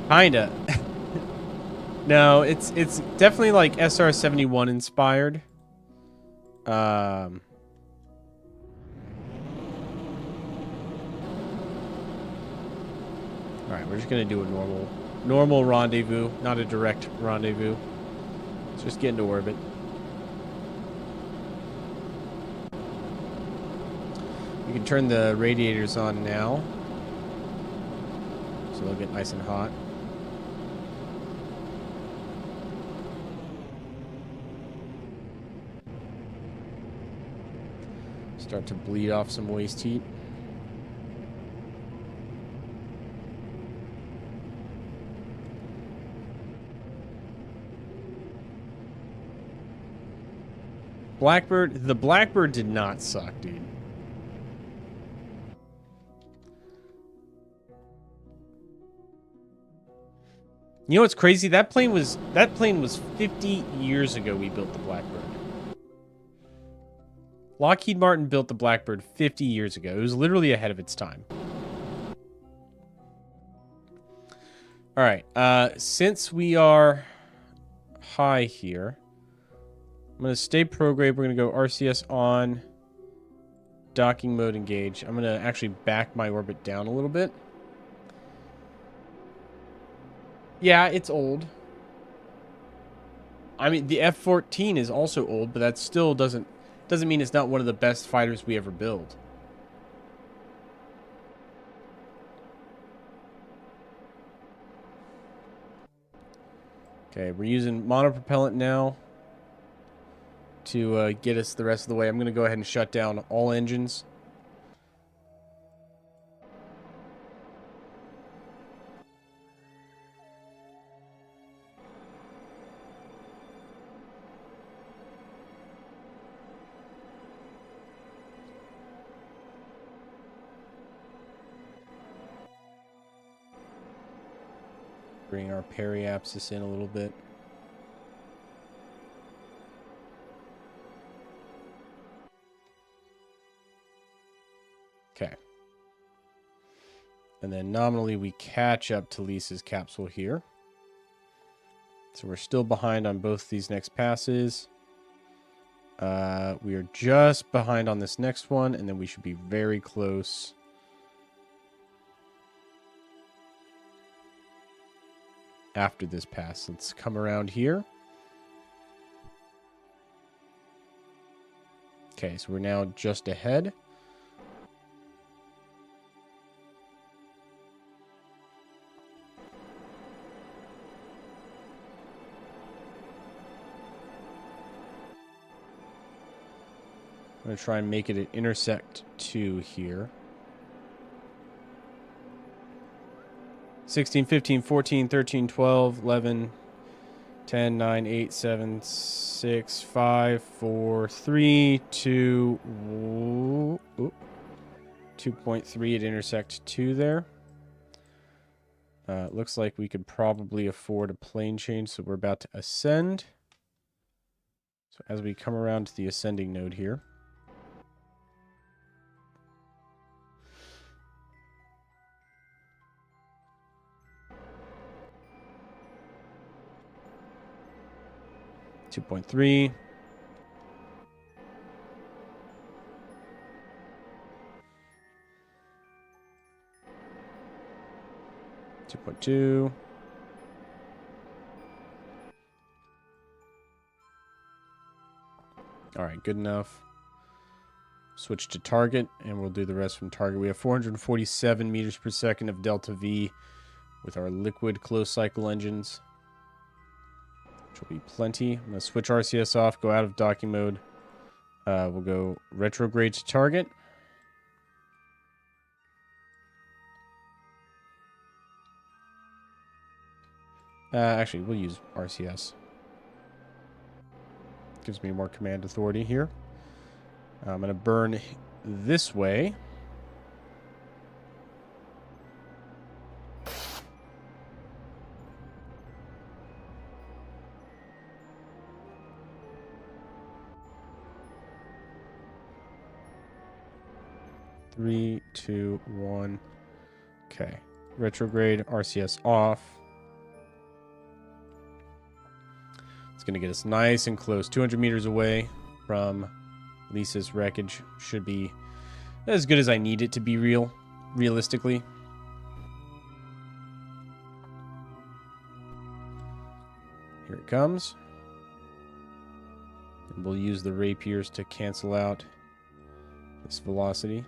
Kinda. No, it's definitely like SR-71 inspired. Alright, we're just gonna do a normal rendezvous, not a direct rendezvous. Let's just get into orbit. We can turn the radiators on now. so they'll get nice and hot. Start to bleed off some waste heat. The Blackbird did not suck, dude. You know what's crazy? That plane was 50 years ago we built the Blackbird. Lockheed Martin built the Blackbird 50 years ago. It was literally ahead of its time. All right. Since we are high here, I'm going to stay prograde. We're going to go RCS on. Docking mode engage. I'm going to actually back my orbit down a little bit. Yeah, it's old. I mean, the F-14 is also old, but that still doesn't mean it's not one of the best fighters we ever build. Okay, we're using monopropellant now to get us the rest of the way. I'm going to go ahead and shut down all engines. Bring our periapsis in a little bit. Okay. And then nominally we catch up to Lisa's capsule here. So we're still behind on both these next passes. We are just behind on this next one, and then we should be very close. After this pass, let's come around here. Okay, so we're now just ahead. I'm going to try and make it an intersect 2 here. 16, 15, 14, 13, 12, 11, 10, 9, 8, 7, 6, 5, 4, 3, 2, 2.3 at intersect 2 there. Looks like we could probably afford a plane change, so we're about to ascend. So as we come around to the ascending node here. .3. 2.2. All right, good enough. Switch to target, and we'll do the rest from target. We have 447 meters per second of delta V with our liquid closed cycle engines, which will be plenty. I'm going to switch RCS off, go out of docking mode. We'll go retrograde to target. Actually, we'll use RCS. Gives me more command authority here. I'm going to burn this way. Three, two, one. Okay. Retrograde, RCS off. It's going to get us nice and close. 200 meters away from Lisa's wreckage. Should be as good as I need it to be realistically. Here it comes. And we'll use the rapiers to cancel out this velocity.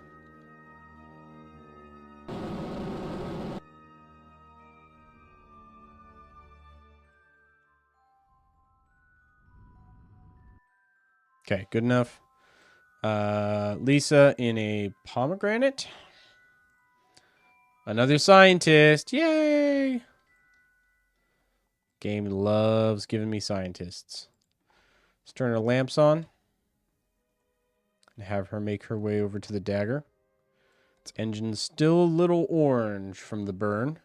Okay, good enough. Lisa in a pomegranate. Another scientist. Yay! Game loves giving me scientists. Let's turn our lamps on. And have her make her way over to the dagger. Its engine's still a little orange from the burn.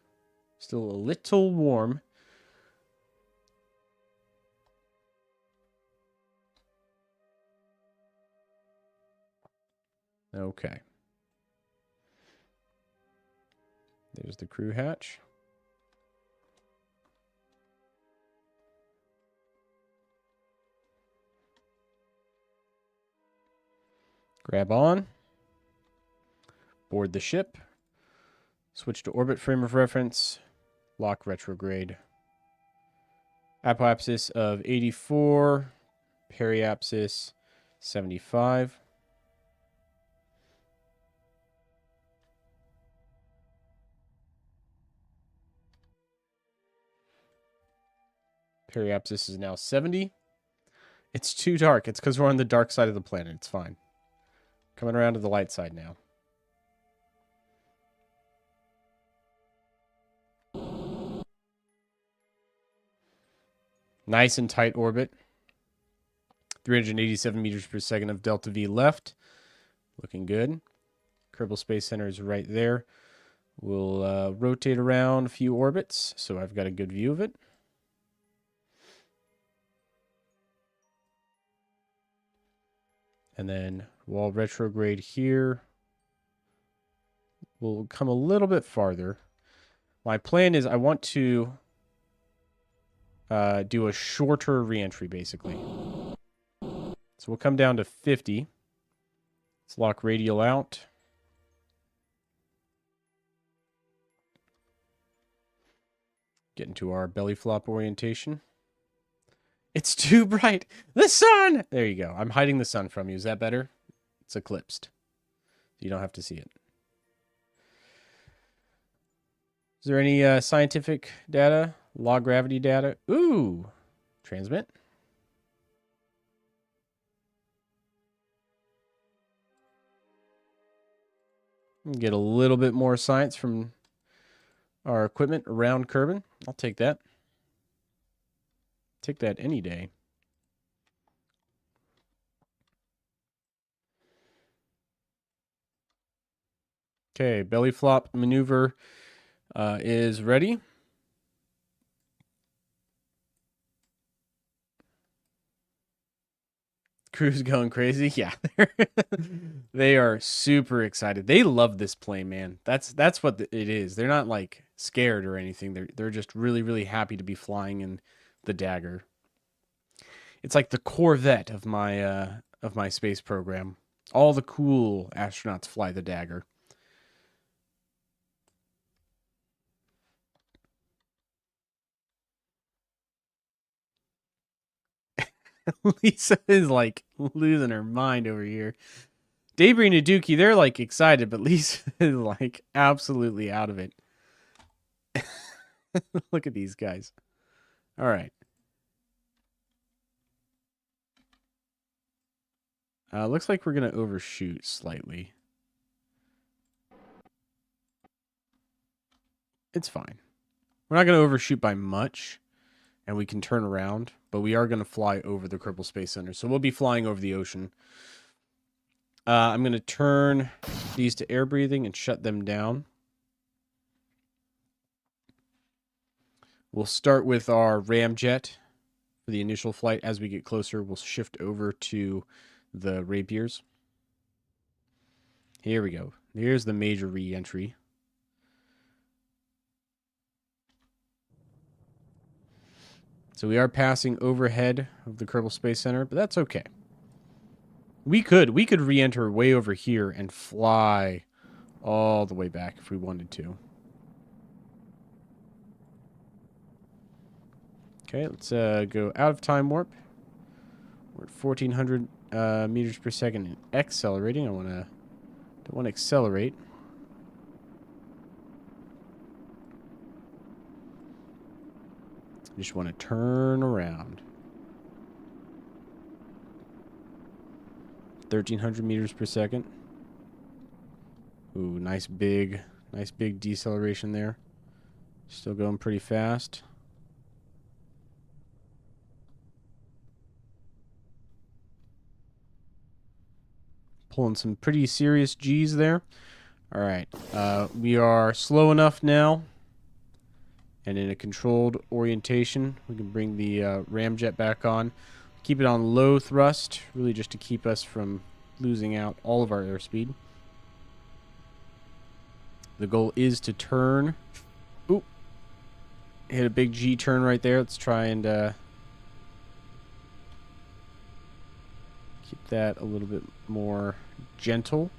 Still a little warm. Okay. There's the crew hatch. Grab on. Board the ship. Switch to orbit frame of reference. Lock retrograde. Apoapsis of 84. Periapsis 75. Periapsis is now 70. It's too dark. It's because we're on the dark side of the planet. It's fine. Coming around to the light side now. Nice and tight orbit. 387 meters per second of delta V left. Looking good. Kerbal Space Center is right there. We'll rotate around a few orbits so I've got a good view of it. And then we'll retrograde here. We'll come a little bit farther. My plan is I want to do a shorter reentry, basically. So we'll come down to 50. Let's lock radial out. Get into our belly flop orientation. It's too bright. The sun! There you go. I'm hiding the sun from you. Is that better? It's eclipsed. You don't have to see it. Is there any scientific data? Log gravity data? Ooh. Transmit. Get a little bit more science from our equipment around Kerbin. I'll take that. Take that any day. Okay, belly flop maneuver is ready. Crew's going crazy. Yeah, they are super excited. They love this plane, man. That's what it is. They're not like scared or anything. They're just really, really happy to be flying in the Dagger. It's like the Corvette of my space program. All the cool astronauts fly the Dagger. Lisa is like losing her mind over here. Debris and Aduki, they're like excited, but Lisa is like absolutely out of it. Look at these guys. All right. Looks like we're going to overshoot slightly. It's fine. We're not going to overshoot by much, and we can turn around, but we are going to fly over the Kerbal Space Center. So we'll be flying over the ocean. I'm going to turn these to air breathing and shut them down. We'll start with our ramjet for the initial flight. As we get closer, we'll shift over to the Rapiers. Here we go. Here's the major re-entry. So we are passing overhead of the Kerbal Space Center, but that's okay. We could re-enter way over here and fly all the way back if we wanted to. Okay, let's go out of time warp. We're at 1,400 meters per second and accelerating. Don't want to accelerate. I just want to turn around. 1300 meters per second. Ooh, nice big deceleration there. Still going pretty fast. Pulling some pretty serious G's there. All right, we are slow enough now, and in a controlled orientation, we can bring the ramjet back on. Keep it on low thrust, really just to keep us from losing out all of our airspeed. The goal is to turn. Oop. Hit a big G turn right there. Let's try and keep that a little bit more gentle.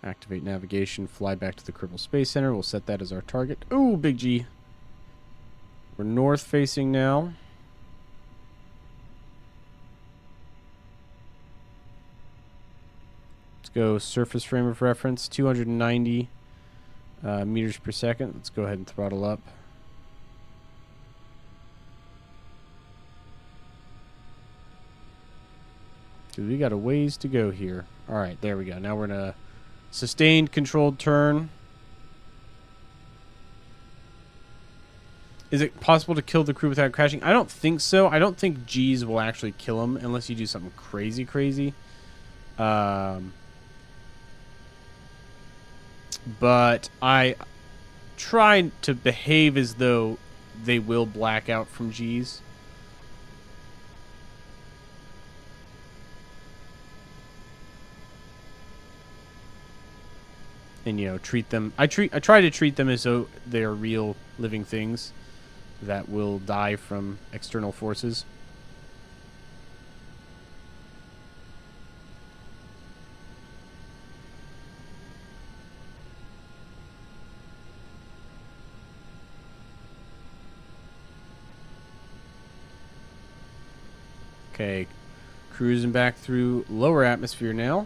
Activate navigation, fly back to the Kerbal Space Center. We'll set that as our target. Ooh, big G. We're north facing now. Let's go surface frame of reference, 290 meters per second. Let's go ahead and throttle up. Dude, we got a ways to go here. All right, there we go. Now we're in a sustained controlled turn. Is it possible to kill the crew without crashing? I don't think so. I don't think G's will actually kill him unless you do something crazy. But I try to behave as though they will black out from G's. And, you know, treat them... I try to treat them as though they are real living things that will die from external forces. Okay, cruising back through lower atmosphere now.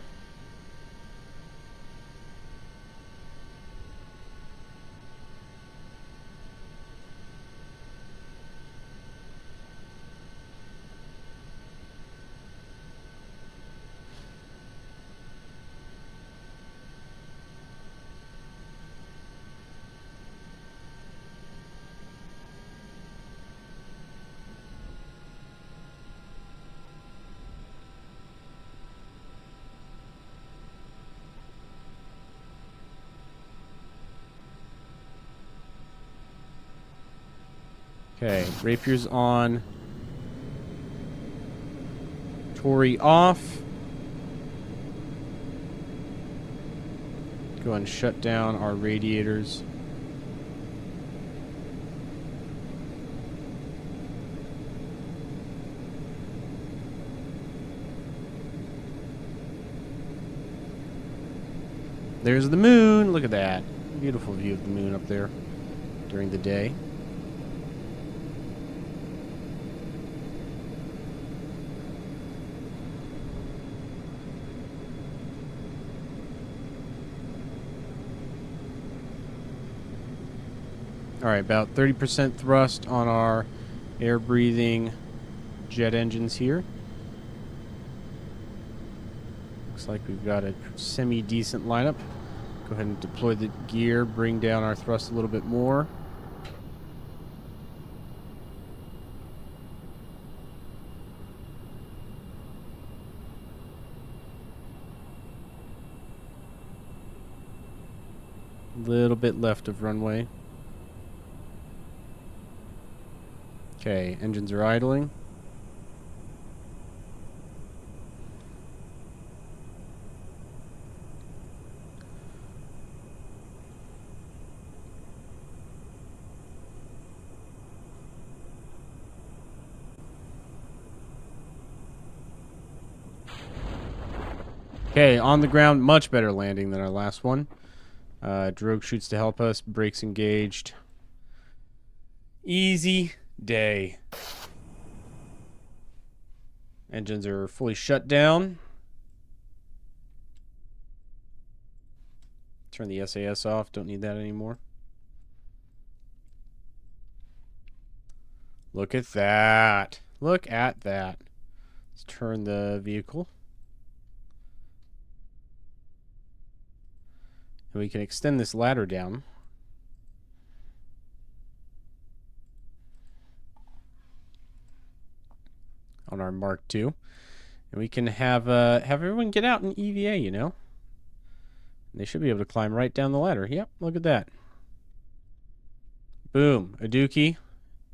Okay, Rapier's on. Tory off. Go ahead and shut down our radiators. There's the moon. Look at that. Beautiful view of the moon up there during the day. Alright, about 30% thrust on our air-breathing jet engines here. Looks like we've got a semi-decent lineup. Go ahead and deploy the gear, bring down our thrust a little bit more. A little bit left of runway. Okay, engines are idling. Okay, on the ground, much better landing than our last one. Drogue shoots to help us, brakes engaged. Easy day. Engines are fully shut down. Turn the SAS off, don't need that anymore. Look at that. Look at that. Let's turn the vehicle. And we can extend this ladder down. On our Mark II. And we can have everyone get out in EVA, you know? They should be able to climb right down the ladder. Yep, look at that. Boom. A Dookie.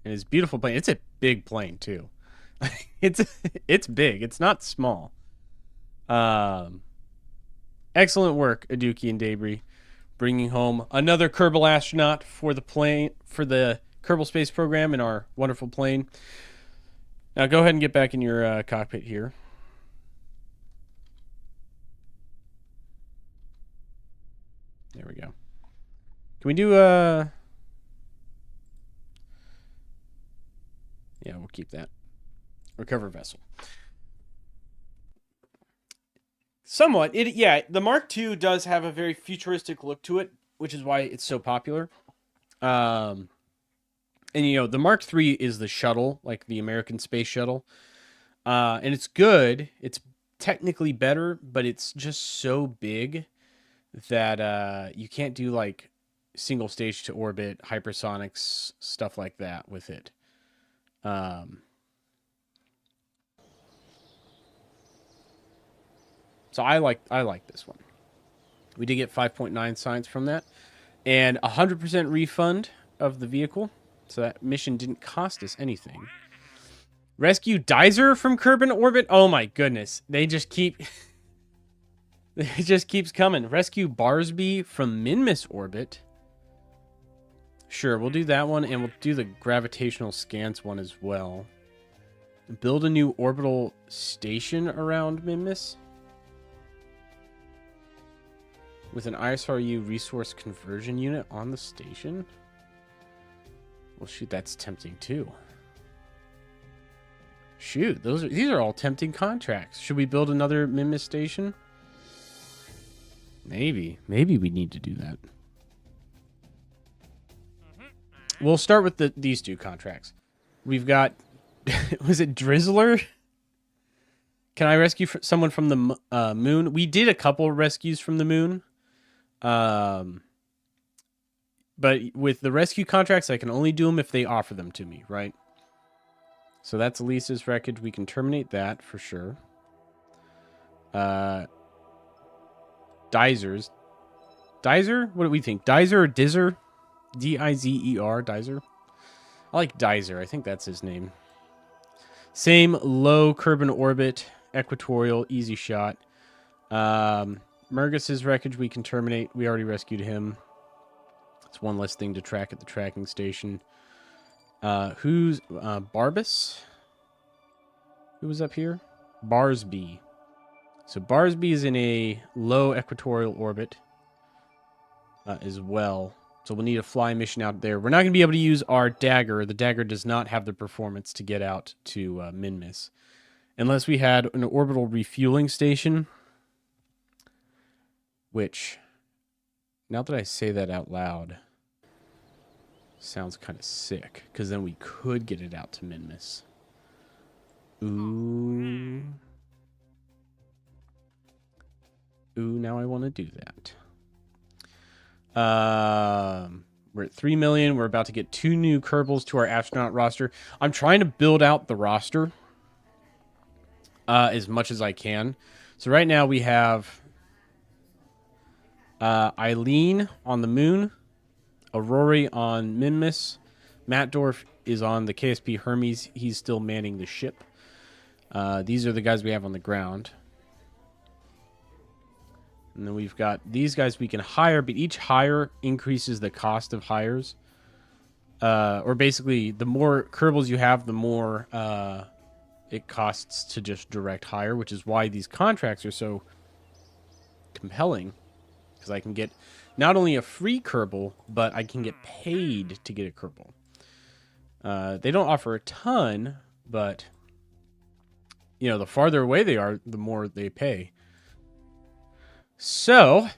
And his beautiful plane. It's a big plane, too. it's big. It's not small. Excellent work, Aduki and Debris. Bringing home another Kerbal astronaut for the plane, for the Kerbal Space Program in our wonderful plane. Now go ahead and get back in your cockpit here. There we go. Can we do yeah, we'll keep that. Recover vessel. Somewhat. Yeah, the Mark II does have a very futuristic look to it, which is why it's so popular. And you know, the Mark III is the shuttle, like the American space shuttle. And it's good. It's technically better, but it's just so big that you can't do like single stage to orbit, hypersonics, stuff like that with it. So I like this one. We did get 5.9 science from that, and 100% refund of the vehicle. So that mission didn't cost us anything. Rescue Dizer from Kerbin orbit. Oh my goodness, they just keep. It just keeps coming. Rescue Barsby from Minmus orbit. Sure, we'll do that one, and we'll do the gravitational scans one as well. Build a new orbital station around Minmus. With an ISRU resource conversion unit on the station? Well, shoot, that's tempting too. Shoot, these are all tempting contracts. Should we build another Minmus station? Maybe we need to do that. We'll start with these two contracts. We've got, was it Drizzler? Can I rescue someone from the moon? We did a couple rescues from the moon. But with the rescue contracts, I can only do them if they offer them to me, right? So that's Elisa's wreckage. We can terminate that for sure. Dizers. Dizer? What do we think? Dizer or Dizer? D-I-Z-E-R, Dizer. I like Dizer. I think that's his name. Same low Kerbin orbit, equatorial, easy shot. Mergus's wreckage we can terminate. We already rescued him. It's one less thing to track at the tracking station. Who's Barbus? Who was up here? Barsby. So Barsby is in a low equatorial orbit as well. So we'll need a fly mission out there. We're not going to be able to use our dagger. The dagger does not have the performance to get out to Minmus. Unless we had an orbital refueling station. Which, now that I say that out loud, sounds kind of sick. Because then we could get it out to Minmus. Ooh. Ooh, now I want to do that. We're at 3 million. We're about to get 2 new Kerbals to our astronaut roster. I'm trying to build out the roster as much as I can. So right now we have Eileen on the moon, Aurori on Minmus, Matt Dorf is on the KSP Hermes. He's still manning the ship. These are the guys we have on the ground. And then we've got these guys we can hire, but each hire increases the cost of hires. Or basically, the more Kerbals you have, the more it costs to just direct hire, which is why these contracts are so compelling. Because I can get not only a free Kerbal, but I can get paid to get a Kerbal. They don't offer a ton, but you know, the farther away they are, the more they pay. So,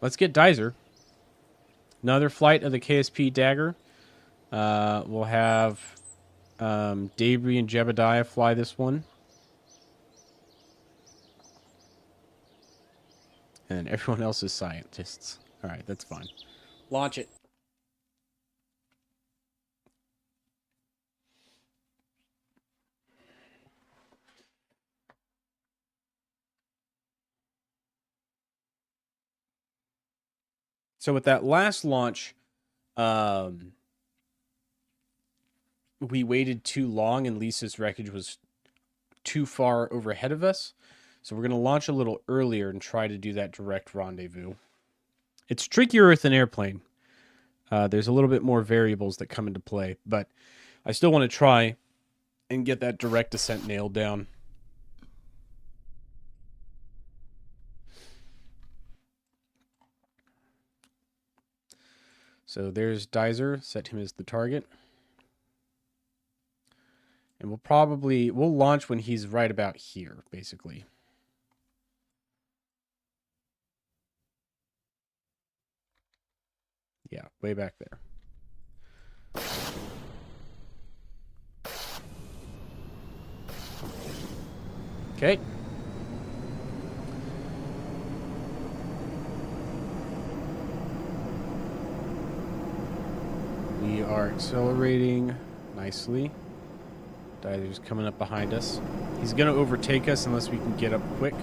let's get Dizer. Another flight of the KSP Dagger. We'll have Debris and Jebediah fly this one. And everyone else is scientists. Alright, that's fine. Launch it. So with that last launch, we waited too long and Lisa's wreckage was too far overhead of us. So we're going to launch a little earlier and try to do that direct rendezvous. It's trickier with an airplane. There's a little bit more variables that come into play, but I still want to try and get that direct descent nailed down. So there's Dizer, set him as the target. And we'll launch when he's right about here, basically. Yeah, way back there. Okay. We are accelerating nicely. Dizer's coming up behind us. He's going to overtake us unless we can get up quick.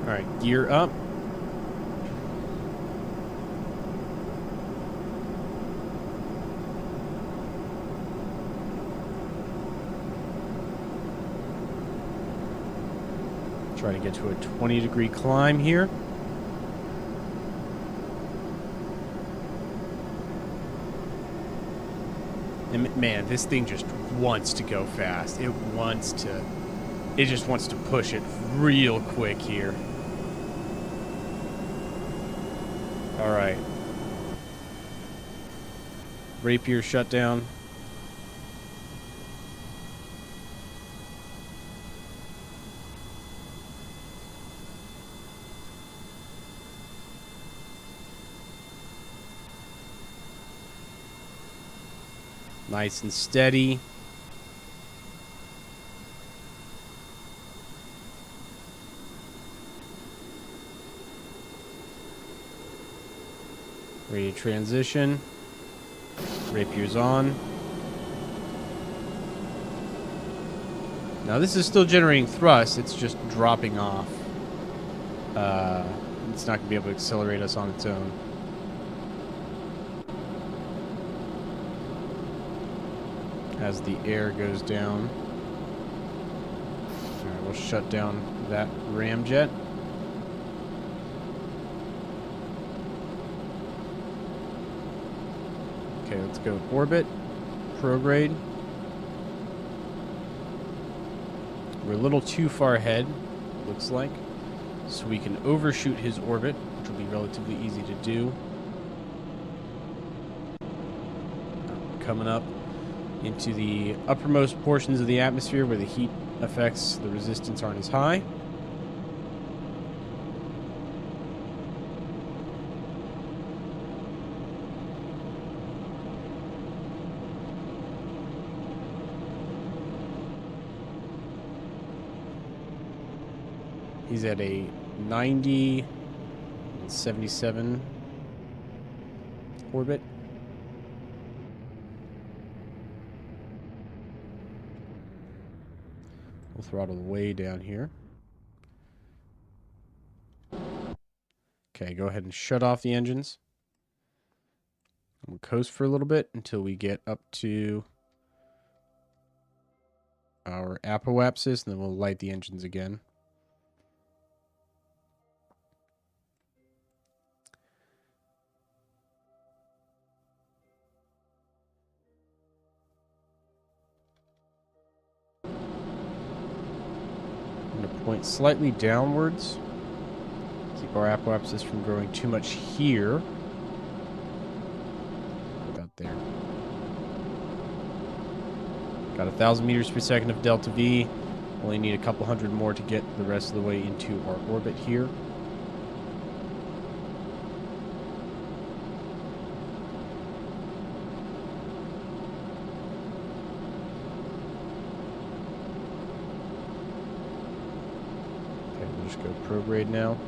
All right, gear up. Try to get to a 20-degree climb here. And man, this thing just wants to go fast. It just wants to push it real quick here. All right. Rapier shut down. Nice and steady. Ready to transition. Rapier's on. Now this is still generating thrust, it's just dropping off. It's not going to be able to accelerate us on its own. As the air goes down. Alright, we'll shut down that ramjet. Okay, let's go orbit. Prograde. We're a little too far ahead, looks like. So we can overshoot his orbit, which will be relatively easy to do. Coming up into the uppermost portions of the atmosphere where the heat effects, the resistance aren't as high. He's at a 90 and 77 orbit. We'll throttle way down here. Okay, go ahead and shut off the engines. We'll coast for a little bit until we get up to our apoapsis, and then we'll light the engines again. Point slightly downwards. Keep our apoapsis from growing too much here. Got 1,000 meters per second of delta V. Only need a couple hundred more to get the rest of the way into our orbit here. Okay, we'll just go prograde now.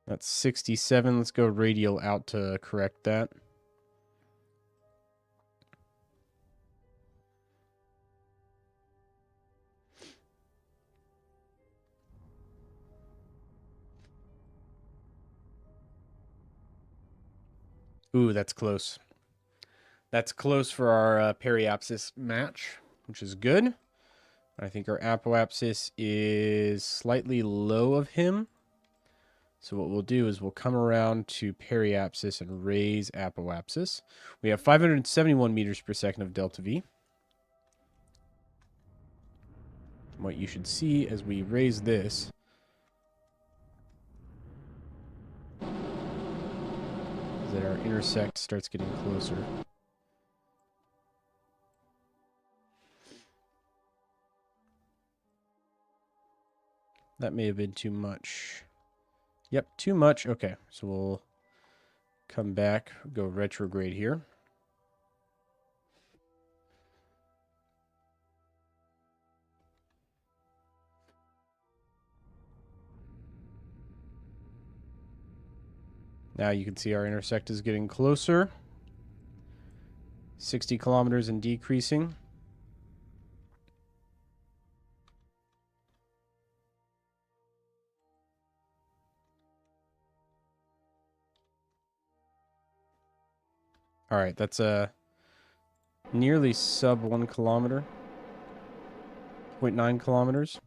That's 67. Let's go radial out to correct that. Ooh, that's close. That's close for our periapsis match, which is good. I think our apoapsis is slightly low of him. So what we'll do is we'll come around to periapsis and raise apoapsis. We have 571 meters per second of delta V. And what you should see as we raise this is that our intersect starts getting closer. That may have been too much. Yep, too much. Okay, so we'll come back, go retrograde here. Now you can see our intersect is getting closer. 60 kilometers and decreasing. All right, that's nearly sub 1 kilometer. 0.9 kilometers.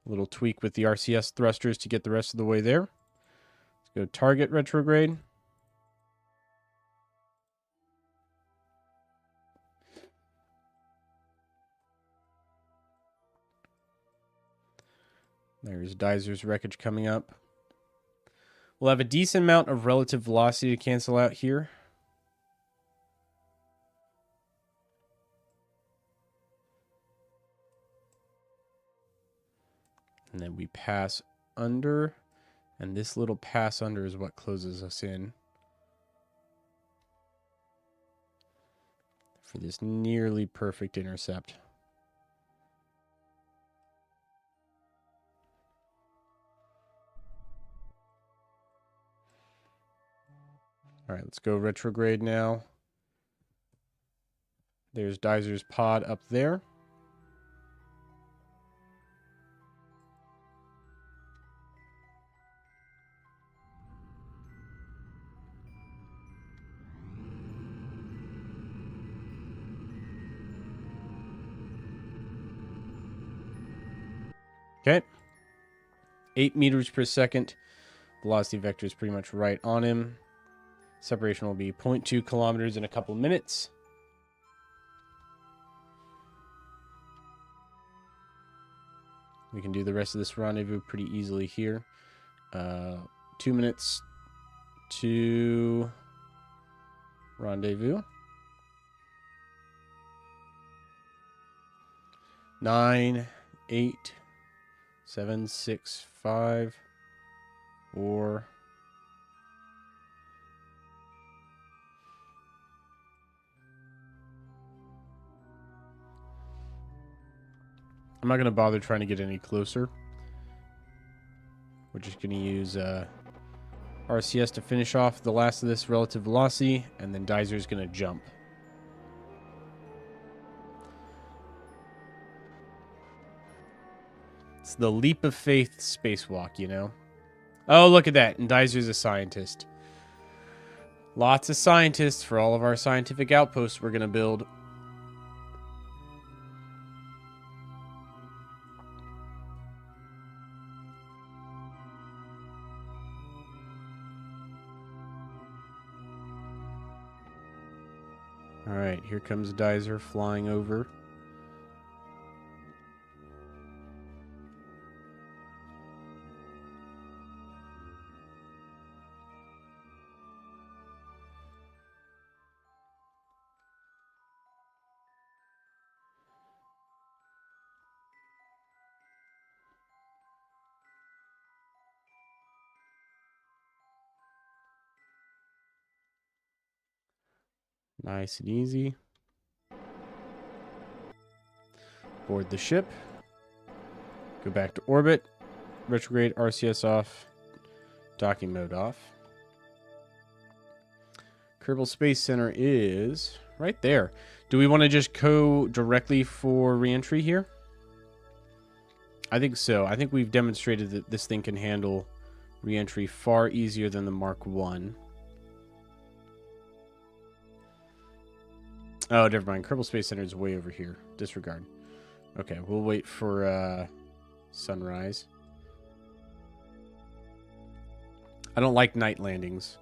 A little tweak with the RCS thrusters to get the rest of the way there. Let's go target retrograde. There's Dyser's wreckage coming up. We'll have a decent amount of relative velocity to cancel out here. And then we pass under. And this little pass under is what closes us in for this nearly perfect intercept. All right, let's go retrograde now. There's Dyser's pod up there. Okay. 8 meters per second. Velocity vector is pretty much right on him. Separation will be 0.2 kilometers in a couple minutes. We can do the rest of this rendezvous pretty easily here. 2 minutes to rendezvous. 9, 8, 7, 6, 5, 4. I'm not going to bother trying to get any closer. We're just going to use RCS to finish off the last of this relative velocity, and then Dyser's going to jump. It's the leap of faith spacewalk, you know? Oh, look at that. And Dyser's a scientist. Lots of scientists for all of our scientific outposts we're going to build. All right, here comes Dyser flying over. Nice and easy. Board the ship. Go back to orbit. Retrograde RCS off. Docking mode off. Kerbal Space Center is right there. Do we want to just go directly for reentry here? I think so. I think we've demonstrated that this thing can handle reentry far easier than the Mark 1. Oh, never mind. Kerbal Space Center is way over here. Disregard. Okay, we'll wait for sunrise. I don't like night landings.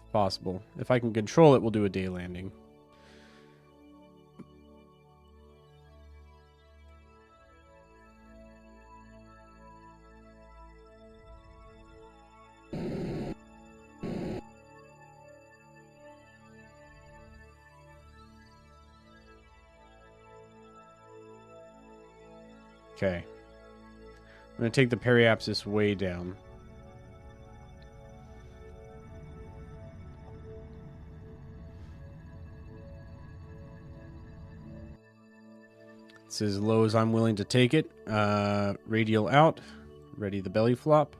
If possible. If I can control it, we'll do a day landing. Okay. I'm going to take the periapsis way down. It's as low as I'm willing to take it. Radial out. Ready the belly flop.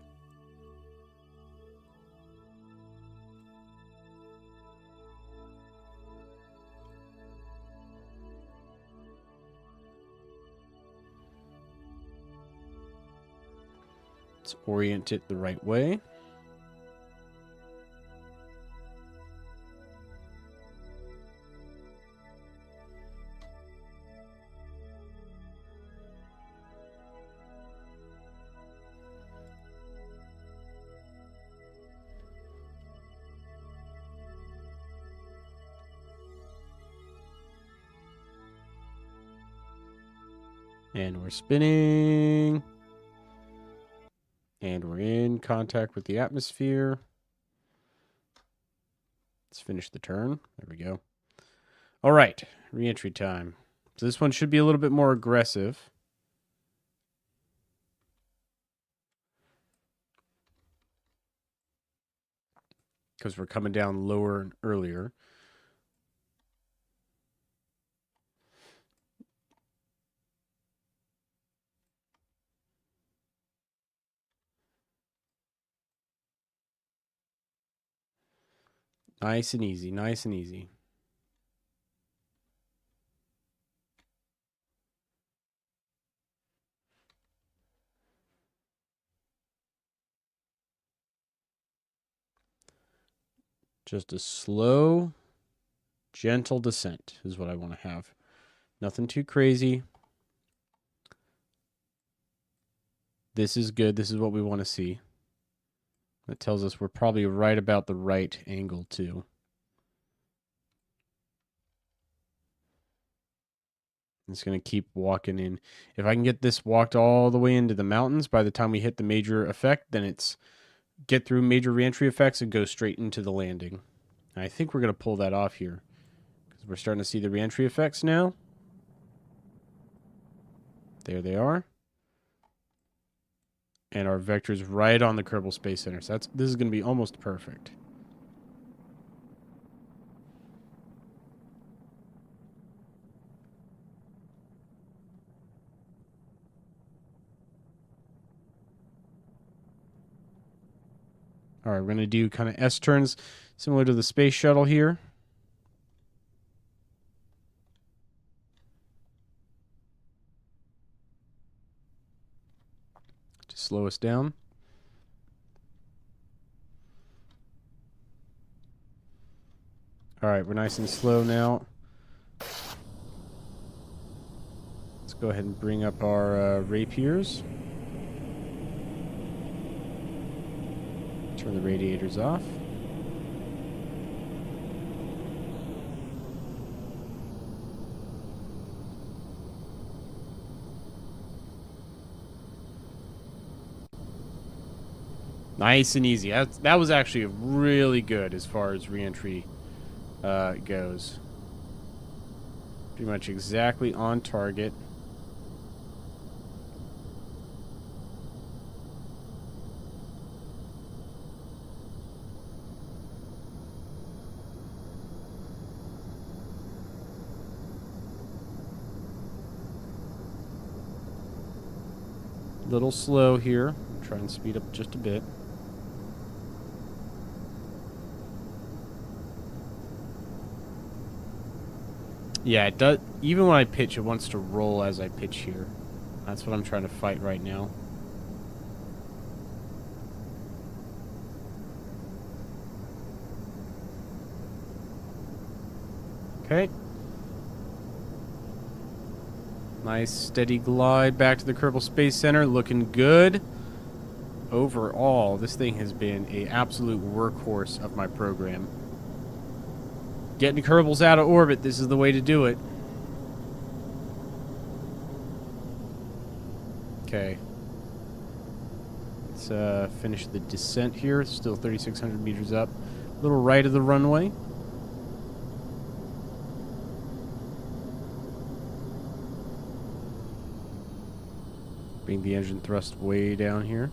Let's orient it the right way. And we're spinning. And we're in contact with the atmosphere. Let's finish the turn. There we go. All right, reentry time. So this one should be a little bit more aggressive. Because we're coming down lower and earlier. Nice and easy, nice and easy. Just a slow, gentle descent is what I want to have. Nothing too crazy. This is good. This is what we want to see. That tells us we're probably right about the right angle, too. It's going to keep walking in. If I can get this walked all the way into the mountains by the time we hit the major effect, then it's get through major reentry effects and go straight into the landing. And I think we're going to pull that off here because we're starting to see the reentry effects now. There they are. And our vector's right on the Kerbal Space Center. So this is going to be almost perfect. All right, we're going to do kind of S turns similar to the space shuttle here. To slow us down. All right, we're nice and slow now. Let's go ahead and bring up our rapiers. Turn the radiators off. Nice and easy. That was actually really good as far as reentry goes. Pretty much exactly on target. Little slow here. Try and speed up just a bit. Yeah, it does. Even when I pitch, it wants to roll as I pitch here. That's what I'm trying to fight right now. Okay. Nice steady glide back to the Kerbal Space Center. Looking good. Overall, this thing has been an absolute workhorse of my program. Getting Kerbals out of orbit, this is the way to do it. Okay. Let's finish the descent here. Still 3,600 meters up. A little right of the runway. Bring the engine thrust way down here.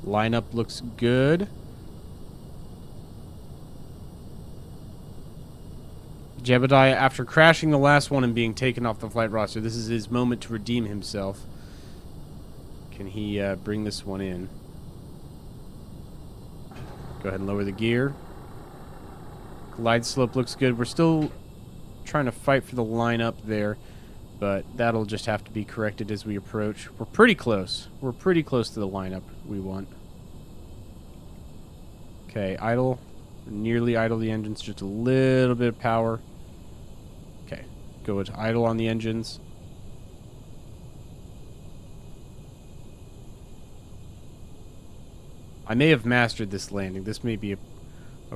Lineup looks good. Jebediah, after crashing the last one and being taken off the flight roster, this is his moment to redeem himself. Can he bring this one in? Go ahead and lower the gear. Glide slope looks good. We're still trying to fight for the lineup there, but that'll just have to be corrected as we approach. We're pretty close. We're pretty close to the lineup we want. Okay, idle. Nearly idle the engines, just a little bit of power. Okay, go to idle on the engines. I may have mastered this landing. This may be a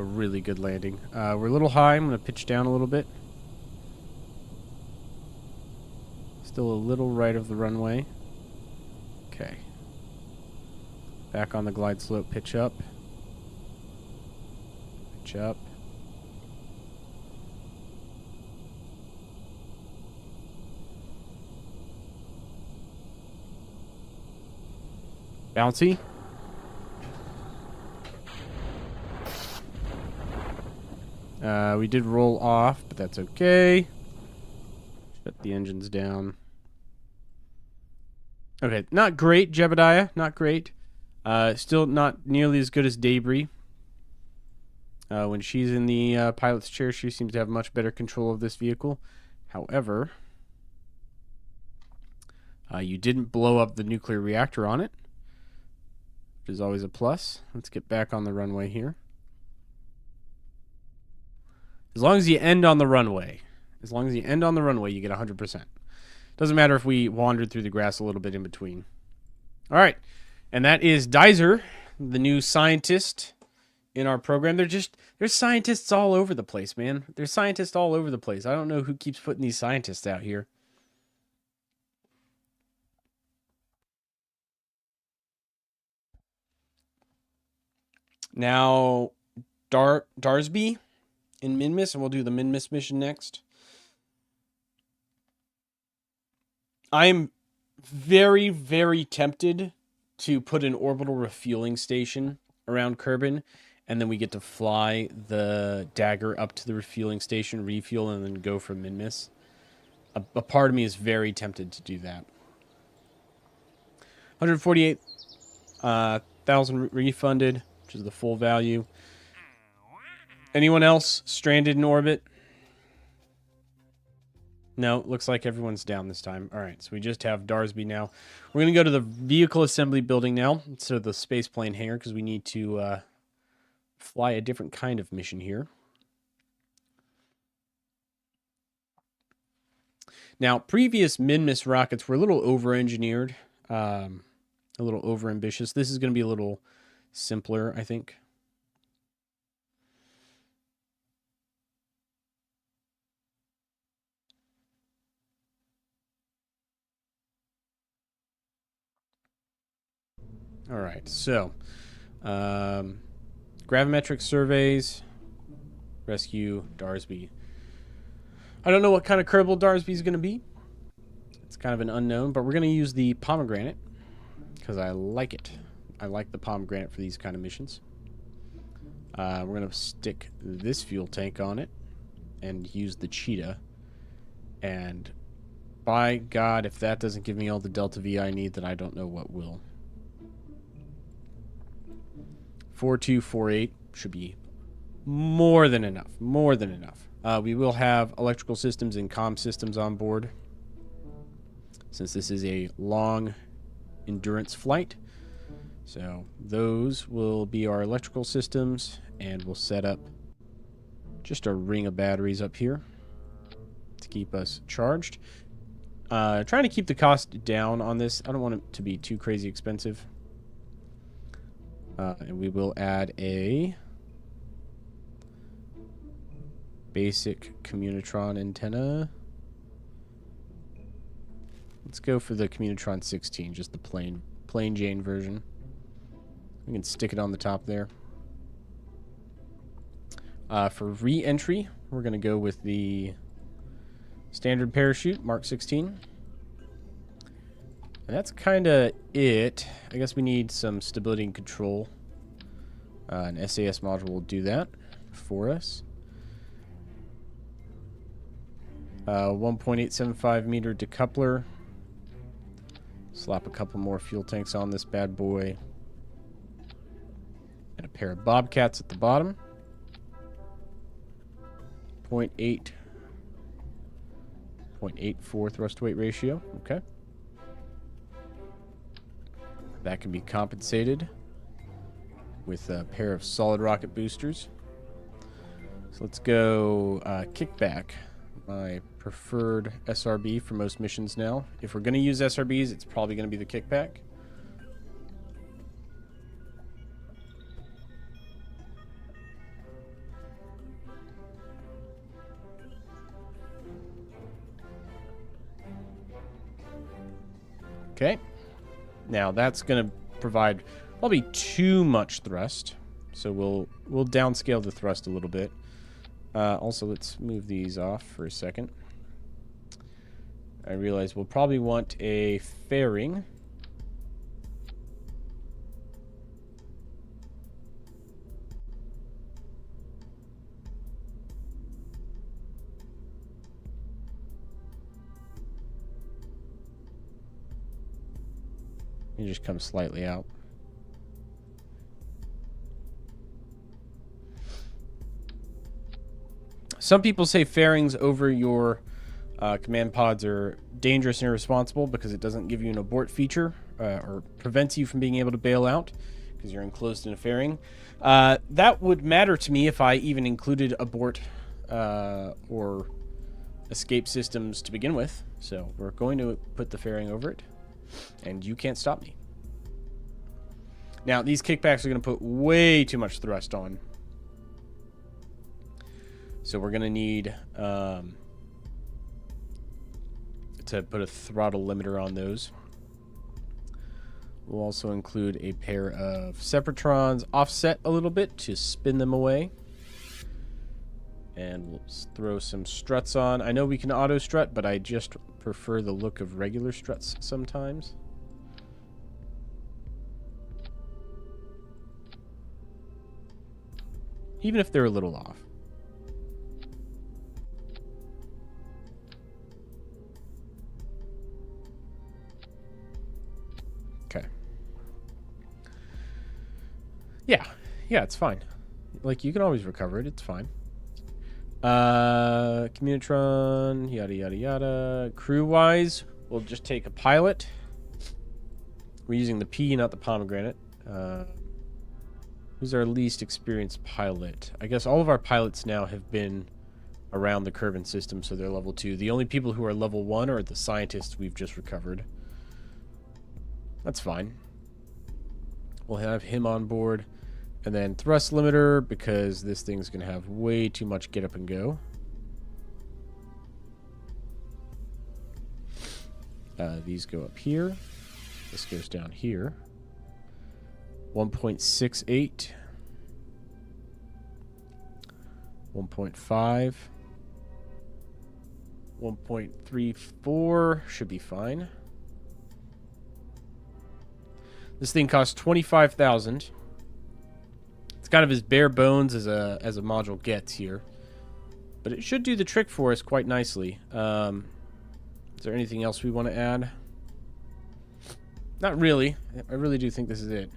really good landing. We're a little high. I'm going to pitch down a little bit. Still a little right of the runway. Okay. Back on the glide slope, pitch up. Pitch up. Bouncy. We did roll off, but that's okay. Shut the engines down. Okay, not great, Jebediah. Not great. Still not nearly as good as Debris. When she's in the pilot's chair, she seems to have much better control of this vehicle. However, you didn't blow up the nuclear reactor on it, which is always a plus. Let's get back on the runway here. As long as you end on the runway. As long as you end on the runway, you get 100%. Doesn't matter if we wandered through the grass a little bit in between. All right. And that is Dizer, the new scientist in our program. There's scientists all over the place, man. There's scientists all over the place. I don't know who keeps putting these scientists out here. Now, Darsby in Minmus, and we'll do the Minmus mission next. I'm very, very tempted to put an orbital refueling station around Kerbin, and then we get to fly the Dagger up to the refueling station, refuel, and then go for Minmus. A part of me is very tempted to do that. 148,000 refunded, which is the full value. Anyone else stranded in orbit? No, looks like everyone's down this time. All right, so we just have Darsby now. We're going to go to the vehicle assembly building now instead of the space plane hangar because we need to fly a different kind of mission here. Now, previous Minmus rockets were a little over-engineered, a little over-ambitious. This is going to be a little simpler, I think. All right, so gravimetric surveys, rescue Darsby. I don't know what kind of Kerbal Darsby is going to be. It's kind of an unknown, but we're going to use the pomegranate because I like it. I like the pomegranate for these kind of missions. We're going to stick this fuel tank on it and use the cheetah And by God, if that doesn't give me all the Delta V I need, then I don't know what will. 4248 should be more than enough. More than enough. We will have electrical systems and comm systems on board, since this is a long endurance flight. So those will be our electrical systems, and we'll set up just a ring of batteries up here to keep us charged. Trying to keep the cost down on this. I don't want it to be too crazy expensive. And we will add a basic Communitron antenna. Let's go for the Communitron 16, just the plain Jane version. We can stick it on the top there. For re-entry, we're going to go with the standard parachute, Mark 16. And that's kind of it. I guess we need some stability and control. An SAS module will do that for us. 1.875 meter decoupler. Slap a couple more fuel tanks on this bad boy. And a pair of Bobcats at the bottom. 0.84 thrust weight ratio. Okay. That can be compensated with a pair of solid rocket boosters. So let's go kickback. My preferred SRB for most missions now. If we're going to use SRBs, it's probably going to be the kickback. Okay. Now that's going to provide probably too much thrust, so we'll downscale the thrust a little bit. Also, let's move these off for a second. I realize we'll probably want a fairing. You just come slightly out. Some people say fairings over your command pods are dangerous and irresponsible because it doesn't give you an abort feature or prevents you from being able to bail out because you're enclosed in a fairing. That would matter to me if I even included abort or escape systems to begin with. So we're going to put the fairing over it, and you can't stop me. Now, these kickbacks are going to put way too much thrust on. So we're going to need to put a throttle limiter on those. We'll also include a pair of Separatrons offset a little bit to spin them away. And we'll throw some struts on. I know we can auto strut, but I just prefer the look of regular struts sometimes. Even if they're a little off. Okay. Yeah, it's fine. Like, you can always recover it. It's fine. Communitron, yada, yada, yada. Crew-wise, we'll just take a pilot. We're using the P, not the pomegranate. Who's our least experienced pilot? I guess all of our pilots now have been around the Kerbal system, so they're level 2. The only people who are level 1 are the scientists we've just recovered. That's fine. We'll have him on board. And then thrust limiter, because this thing's going to have way too much get up and go. These go up here. This goes down here. 1.68. 1.5. 1.34 should be fine. This thing costs $25,000. It's kind of as bare bones as a module gets here, but But it should do the trick for us quite nicely. Is there anything else we want to add? Not really. I really do think this is it.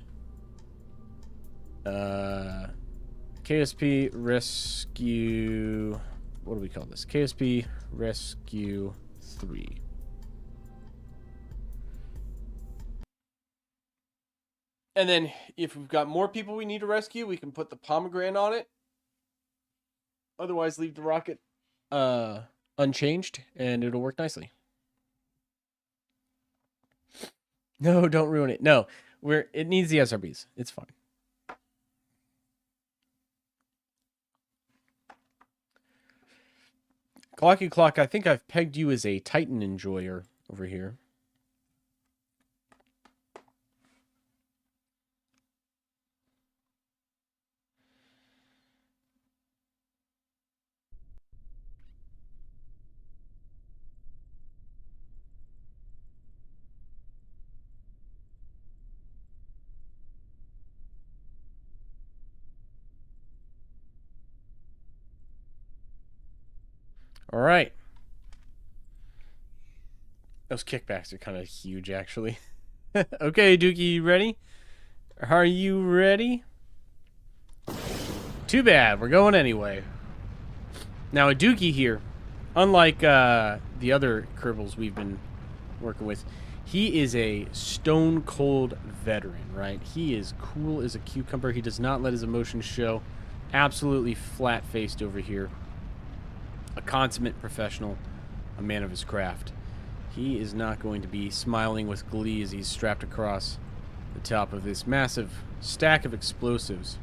KSP Rescue... What do we call this? KSP Rescue 3. And then if we've got more people we need to rescue, we can put the pomegranate on it. Otherwise, leave the rocket unchanged, and it'll work nicely. No, don't ruin it. No, it needs the SRBs. It's fine. Clocky Clock, I think I've pegged you as a Titan enjoyer over here. All right. Those kickbacks are kind of huge, actually. Okay, Dookie, you ready? Are you ready? Too bad. We're going anyway. Now, a Dookie here, unlike the other Kerbals we've been working with, he is a stone-cold veteran, right? He is cool as a cucumber. He does not let his emotions show. Absolutely flat-faced over here. A consummate professional, a man of his craft. He is not going to be smiling with glee as he's strapped across the top of this massive stack of explosives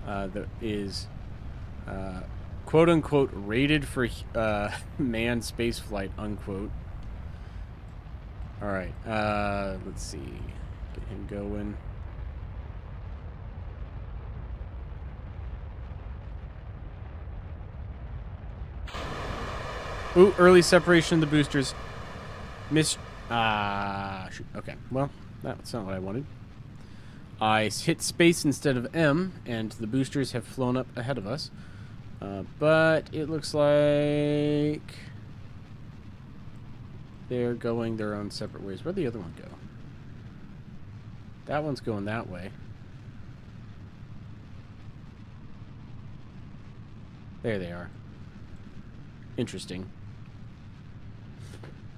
that is quote-unquote rated for manned spaceflight, unquote. Alright, let's see. Get him going. Ooh, early separation of the boosters. Shoot. Okay, well, that's not what I wanted. I hit space instead of M, and the boosters have flown up ahead of us. But it looks like they're going their own separate ways. Where'd the other one go? That one's going that way. There they are. Interesting.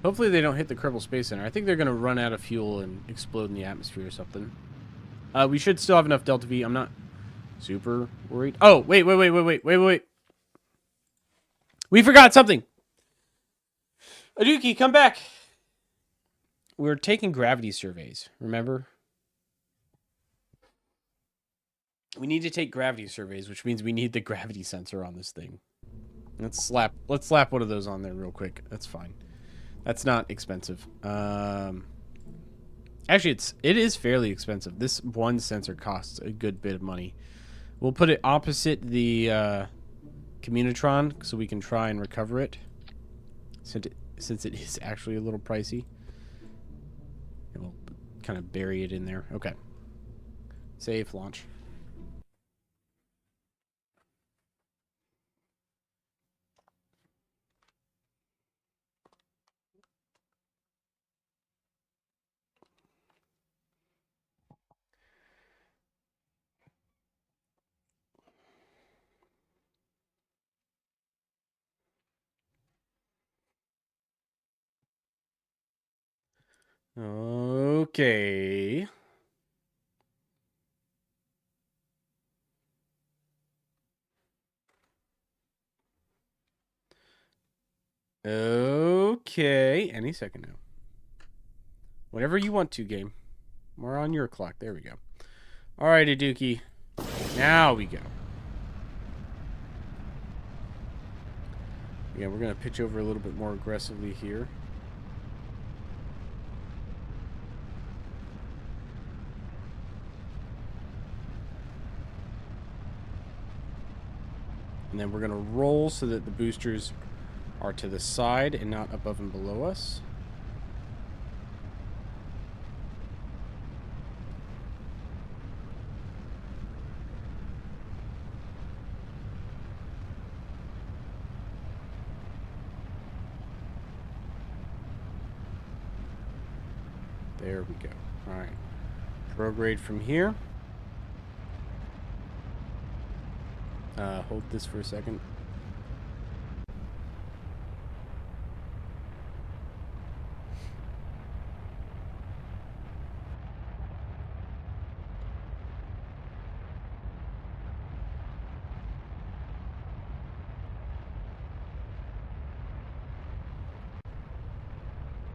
Hopefully they don't hit the Kerbal Space Center. I think they're going to run out of fuel and explode in the atmosphere or something. We should still have enough Delta V. I'm not super worried. Oh, wait. We forgot something. Aduki, come back. We're taking gravity surveys, remember? We need to take gravity surveys, which means we need the gravity sensor on this thing. Let's slap one of those on there real quick. That's fine. That's not expensive. Actually, it is fairly expensive. This one sensor costs a good bit of money. We'll put it opposite the Communitron so we can try and recover it. Since it is actually a little pricey. And we'll kind of bury it in there. Okay. Save, launch. Okay. Okay. Any second now. Whatever you want to, game. We're on your clock. There we go. All right, Aduki. Now we go. Yeah, we're going to pitch over a little bit more aggressively here. And then we're going to roll so that the boosters are to the side and not above and below us. There we go. All right. Prograde from here. Hold this for a second.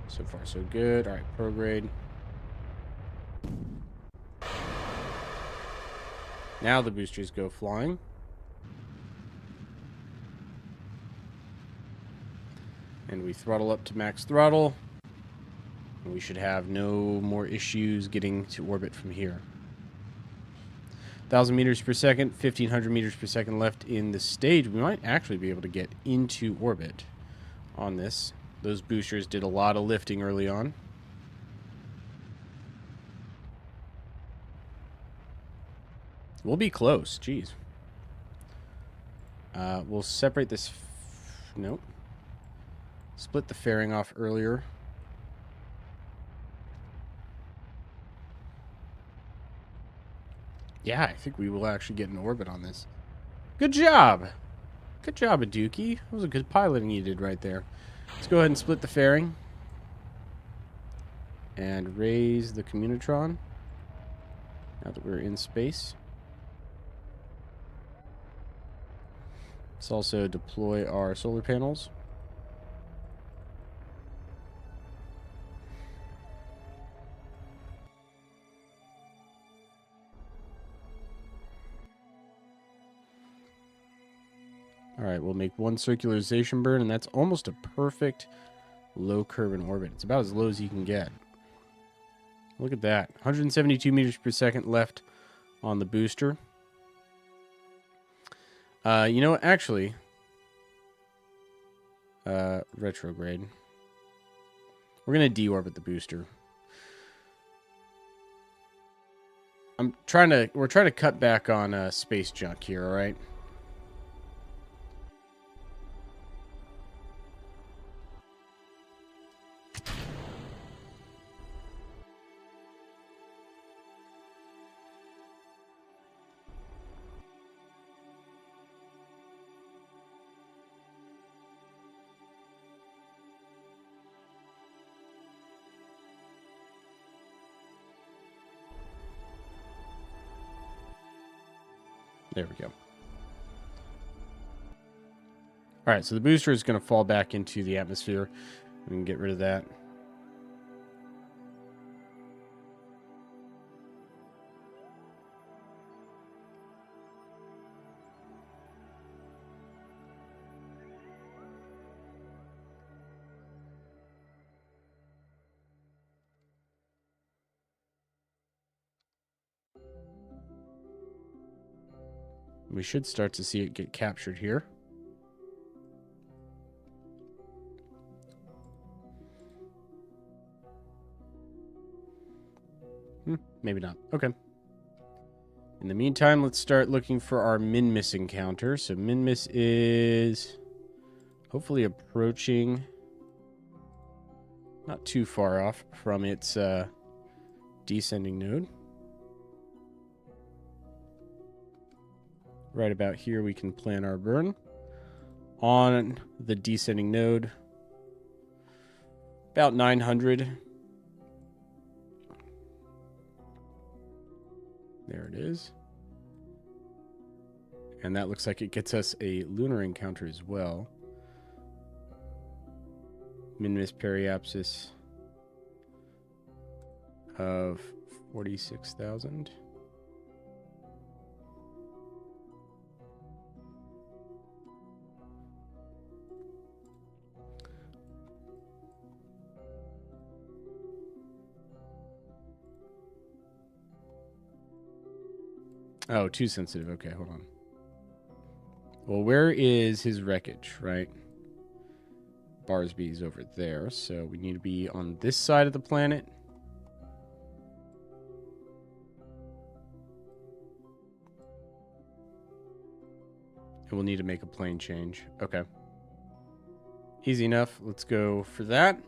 So far, so good. All right, prograde. Now the boosters go flying. And we throttle up to max throttle. And we should have no more issues getting to orbit from here. 1,000 meters per second, 1,500 meters per second left in the stage. We might actually be able to get into orbit on this. Those boosters did a lot of lifting early on. We'll be close. Jeez. We'll separate this. Nope. Split the fairing off earlier. Yeah, I think we will actually get in orbit on this. Good job. Good job, Aduki. That was a good piloting you did right there. Let's go ahead and split the fairing. And raise the Communitron. Now that we're in space. Let's also deploy our solar panels. Alright, we'll make one circularization burn, and that's almost a perfect low Kerbal orbit. It's about as low as you can get. Look at that. 172 meters per second left on the booster. You know what? Actually, retrograde. We're going to deorbit the booster. We're trying to cut back on space junk here, all right? There we go. All right, so the booster is going to fall back into the atmosphere. We can get rid of that. We should start to see it get captured here. Maybe not. Okay. In the meantime, let's start looking for our min-miss encounter. So min-miss is hopefully approaching, not too far off from its descending node. Right about here, we can plan our burn on the descending node. About 900. There it is. And that looks like it gets us a lunar encounter as well. Min-miss periapsis of 46,000. Oh, too sensitive. Okay, hold on. Well, where is his wreckage, right? Barsby's over there, so we need to be on this side of the planet. And we'll need to make a plane change. Okay. Easy enough. Let's go for that.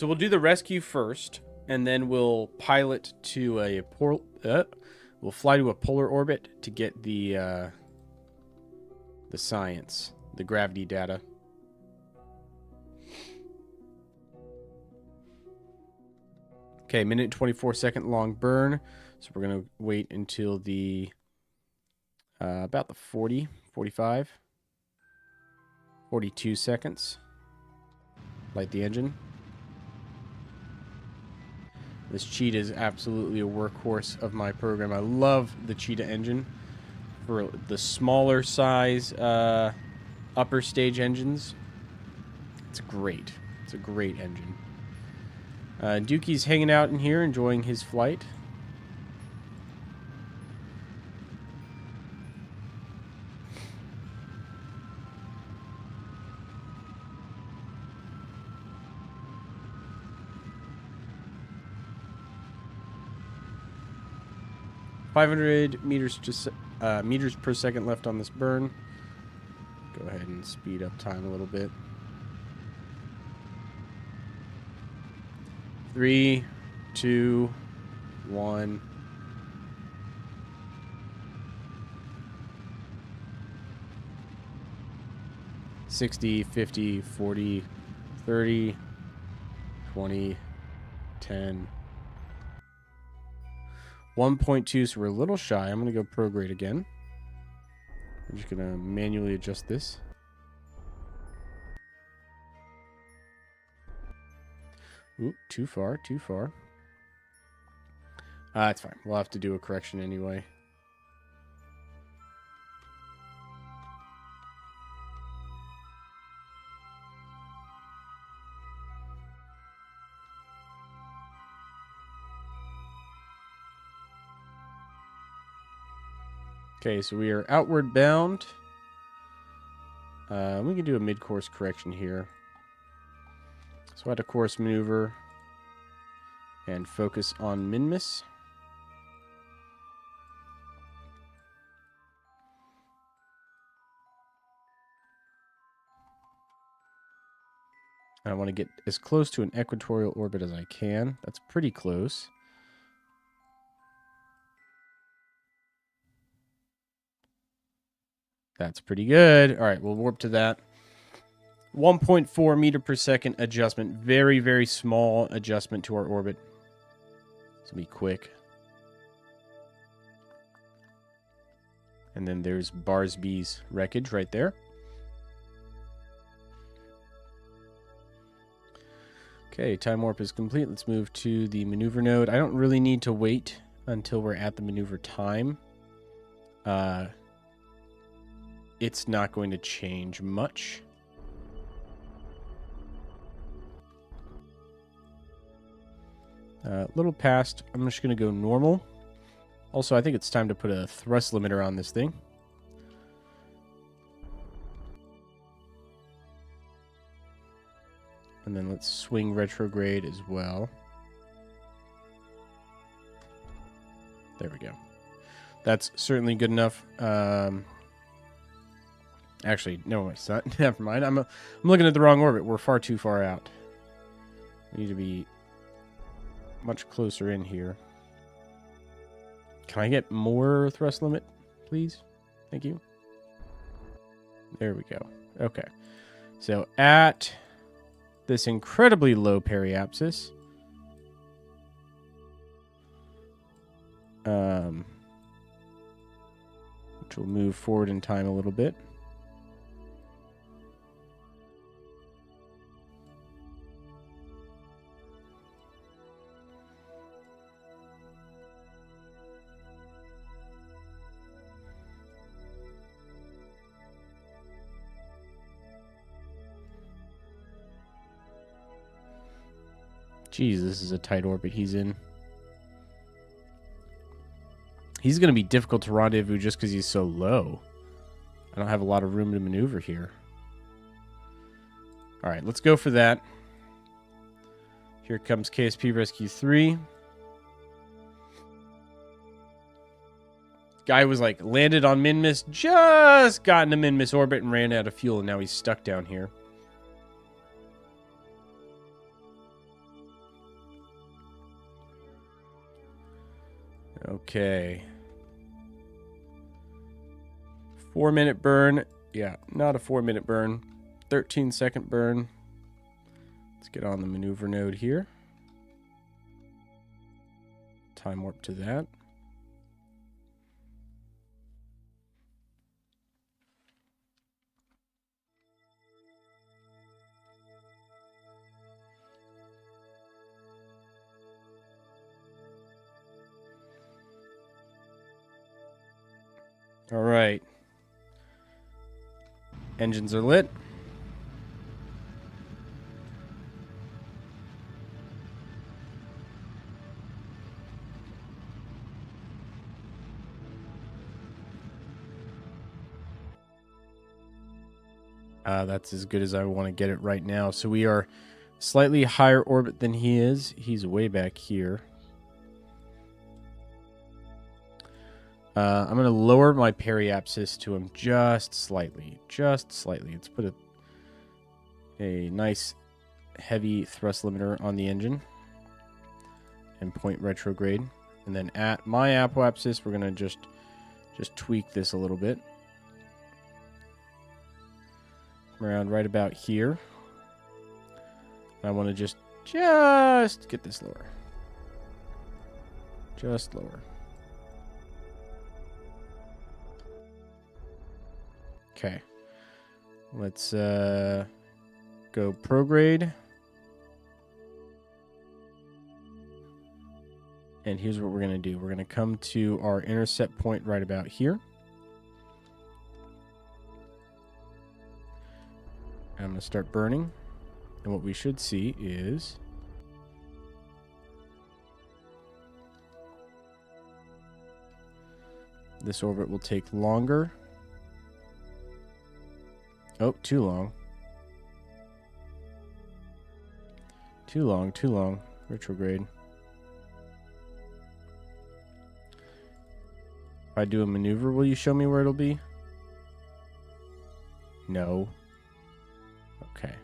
So we'll do the rescue first, and then we'll pilot to a we'll fly to a polar orbit to get the science, the gravity data. Okay, minute 24-second long burn. So we're going to wait until the about the 40, 45, 42 seconds. Light the engine. This Cheetah is absolutely a workhorse of my program. I love the Cheetah engine for the smaller size upper stage engines. It's great. It's a great engine. Dookie's hanging out in here, enjoying his flight. meters per second left on this burn. Go ahead and speed up time a little bit. 3, 2, 1. $60, $50, $40, $30, $20, $10. 1.2, so we're a little shy. I'm going to go prograde again. I'm just going to manually adjust this. Oop, too far, too far. It's fine. We'll have to do a correction anyway. Okay, so we are outward bound. We can do a mid-course correction here. So add a course maneuver and focus on min-miss. I want to get as close to an equatorial orbit as I can. That's pretty close. That's pretty good. All right, we'll warp to that. 1.4 meter per second adjustment. Very, very small adjustment to our orbit. This will be quick. And then there's Barsby's wreckage right there. Okay, time warp is complete. Let's move to the maneuver node. I don't really need to wait until we're at the maneuver time. It's not going to change much. A little past. I'm just going to go normal. Also, I think it's time to put a thrust limiter on this thing. And then let's swing retrograde as well. There we go. That's certainly good enough. Actually, no, it's not. Never mind. I'm looking at the wrong orbit. We're far too far out. We need to be much closer in here. Can I get more thrust limit, please? Thank you. There we go. Okay. So at this incredibly low periapsis, which will move forward in time a little bit. Jeez, this is a tight orbit he's in. He's going to be difficult to rendezvous just because he's so low. I don't have a lot of room to maneuver here. All right, let's go for that. Here comes KSP Rescue 3. Guy was like landed on min-miss, just got into min-miss orbit and ran out of fuel, and now he's stuck down here. Okay. 4-minute burn. Yeah, not a 4-minute burn. 13-second burn. Let's get on the maneuver node here. Time warp to that. All right. Engines are lit. That's as good as I want to get it right now. So we are slightly higher orbit than he is. He's way back here. I'm going to lower my periapsis to him just slightly. Just slightly. Let's put a nice heavy thrust limiter on the engine. And point retrograde. And then at my apoapsis, we're going to just tweak this a little bit. Around right about here. I want to just get this lower. Just lower. Okay. Let's go prograde. And here's what we're going to do. We're going to come to our intercept point right about here. I'm going to start burning. And what we should see is this orbit will take longer. Oh, too long. Too long, too long. Retrograde. If I do a maneuver, will you show me where it'll be? No. Okay.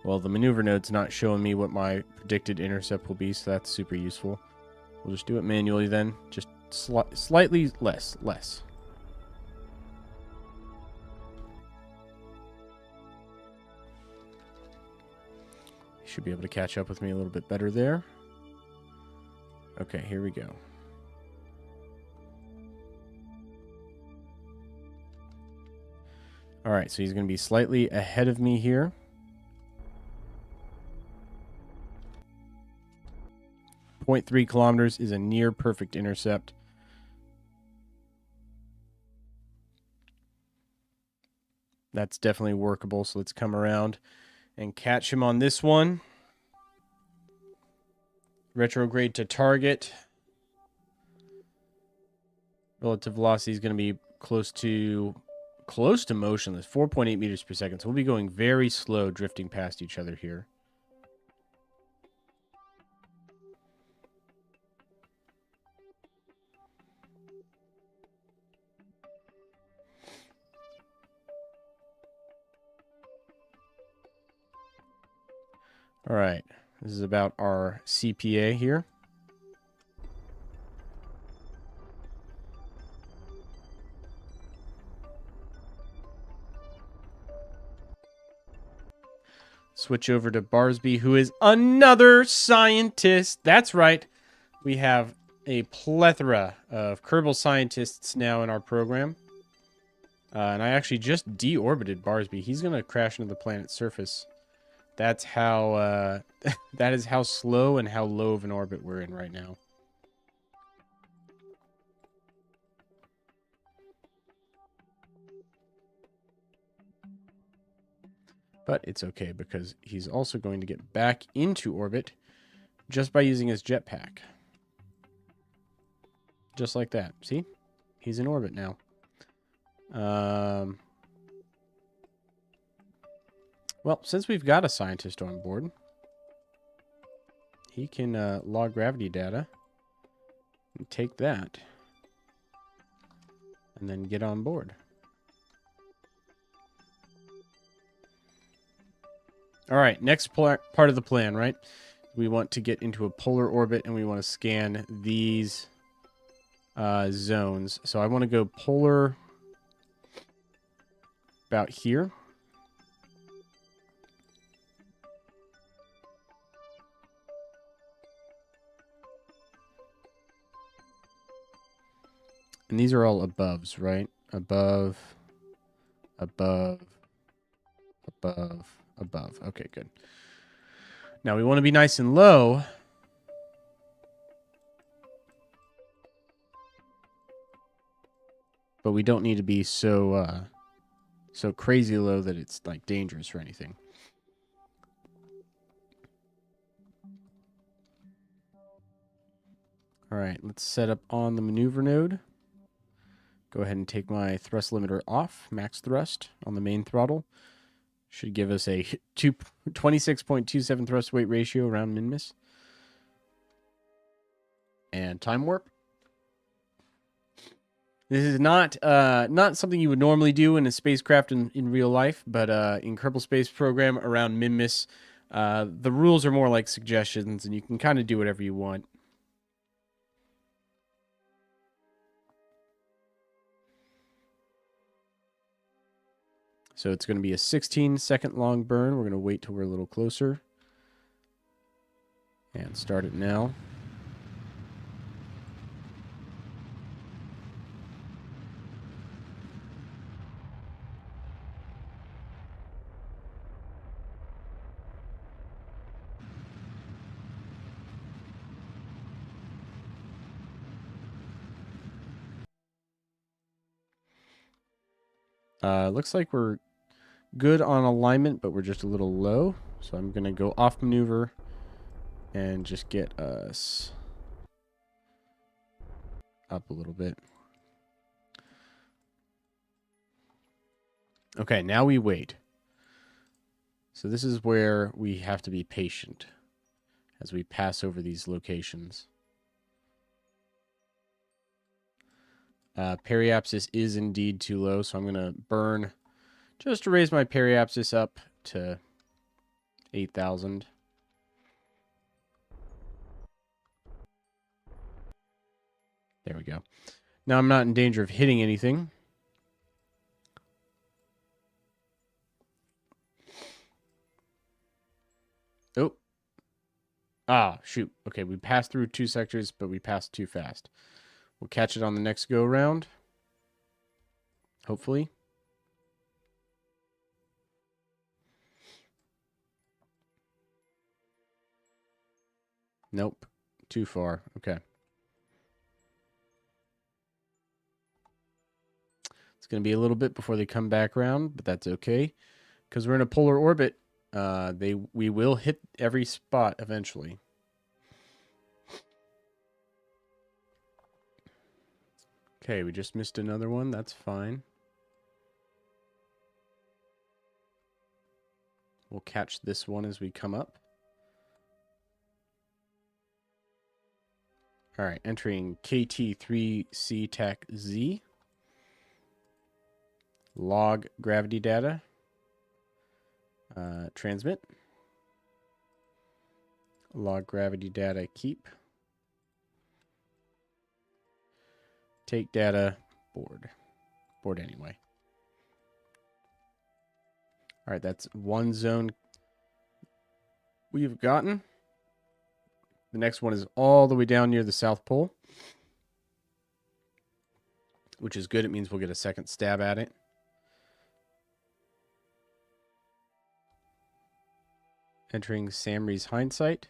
Well, the maneuver node's not showing me what my predicted intercept will be, so that's super useful. We'll just do it manually then. Just slightly less. You should be able to catch up with me a little bit better there. Okay, here we go. All right, so he's going to be slightly ahead of me here. .3 kilometers is a near perfect intercept. That's definitely workable, so let's come around and catch him on this one. Retrograde to target. Relative velocity is going to be close to motionless, 4.8 meters per second. So we'll be going very slow, drifting past each other here. All right, this is about our CPA here. Switch over to Barsby, who is another scientist. That's right. We have a plethora of Kerbal scientists now in our program. And I actually just deorbited Barsby. He's going to crash into the planet's surface. That's how, that is how slow and how low of an orbit we're in right now. But it's okay because he's also going to get back into orbit just by using his jetpack. Just like that. See? He's in orbit now. Well, since we've got a scientist on board, he can log gravity data and take that and then get on board. All right, next part of the plan, right? We want to get into a polar orbit, and we want to scan these zones. So I want to go polar about here. And these are all aboves, right? Above, above, above, above. Okay, good. Now we want to be nice and low. But we don't need to be so so crazy low that it's like dangerous or anything. All right, let's set up on the maneuver node. Go ahead and take my thrust limiter off, max thrust on the main throttle. Should give us a 26.27 thrust weight ratio around min-miss. And time warp. This is not something you would normally do in a spacecraft in real life, but in Kerbal Space Program around min-miss, the rules are more like suggestions, and you can kind of do whatever you want. So it's going to be a 16-second long burn. We're going to wait till we're a little closer. And start it now. Looks like we're good on alignment, but we're just a little low. So I'm going to go off maneuver and just get us up a little bit. Okay, now we wait. So this is where we have to be patient as we pass over these locations. Periapsis is indeed too low, so I'm going to burn just to raise my periapsis up to 8,000. There we go. Now I'm not in danger of hitting anything. Oh. Ah, shoot. Okay, we passed through 2 sectors, but we passed too fast. We'll catch it on the next go round. Hopefully. Nope. Too far. Okay. It's going to be a little bit before they come back around, but that's okay. Because we're in a polar orbit, we will hit every spot eventually. Okay, we just missed another one. That's fine. We'll catch this one as we come up. All right, entering KT3C TAC Z. Log gravity data. Transmit. Log gravity data keep. Take data board. Board anyway. All right, that's one zone we've gotten. The next one is all the way down near the South Pole, which is good. It means we'll get a second stab at it. Entering Samri's hindsight.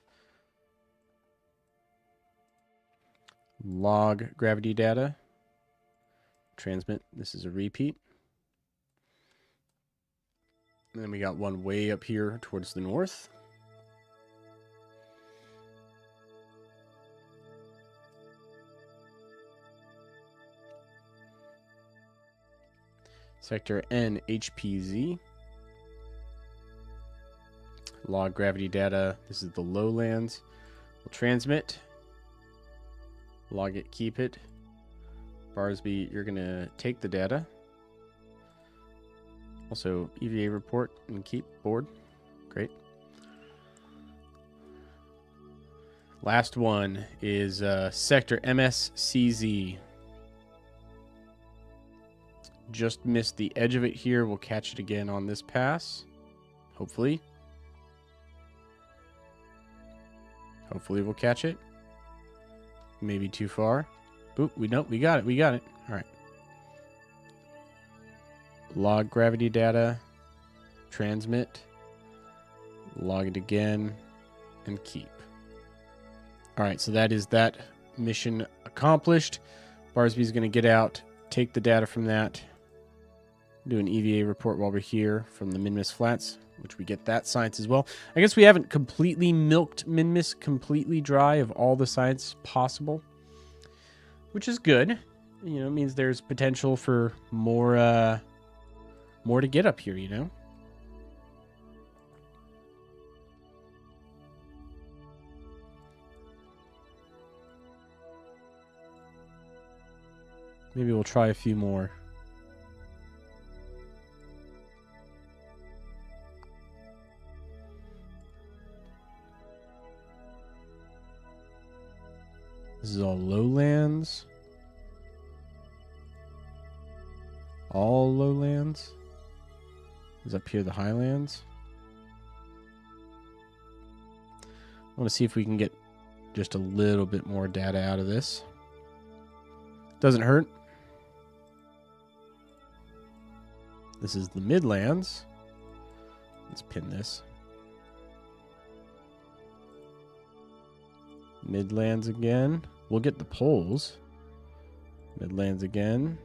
Log gravity data. Transmit. This is a repeat. And then we got one way up here towards the north. Sector N HPZ. Log gravity data. This is the lowlands. We'll transmit. Log it, keep it. Barsby, you're going to take the data. Also, EVA report and keep board. Great. Last one is sector MSCZ. Just missed the edge of it here. We'll catch it again on this pass. Hopefully. Hopefully we'll catch it. Maybe too far. Oop, we got it. We got it. All right. Log gravity data. Transmit. Log it again. And keep. All right, so that is that mission accomplished. Barsby's going to get out, take the data from that, do an EVA report while we're here from the Minmus Flats, which we get that science as well. I guess we haven't completely milked Minmus completely dry of all the science possible, which is good. You know, it means there's potential for more to get up here, you know? Maybe we'll try a few more. This is all lowlands. All lowlands. Is up here the highlands? I want to see if we can get just a little bit more data out of this. Doesn't hurt. This is the Midlands. Let's pin this. Midlands again. We'll get the poles. Midlands again.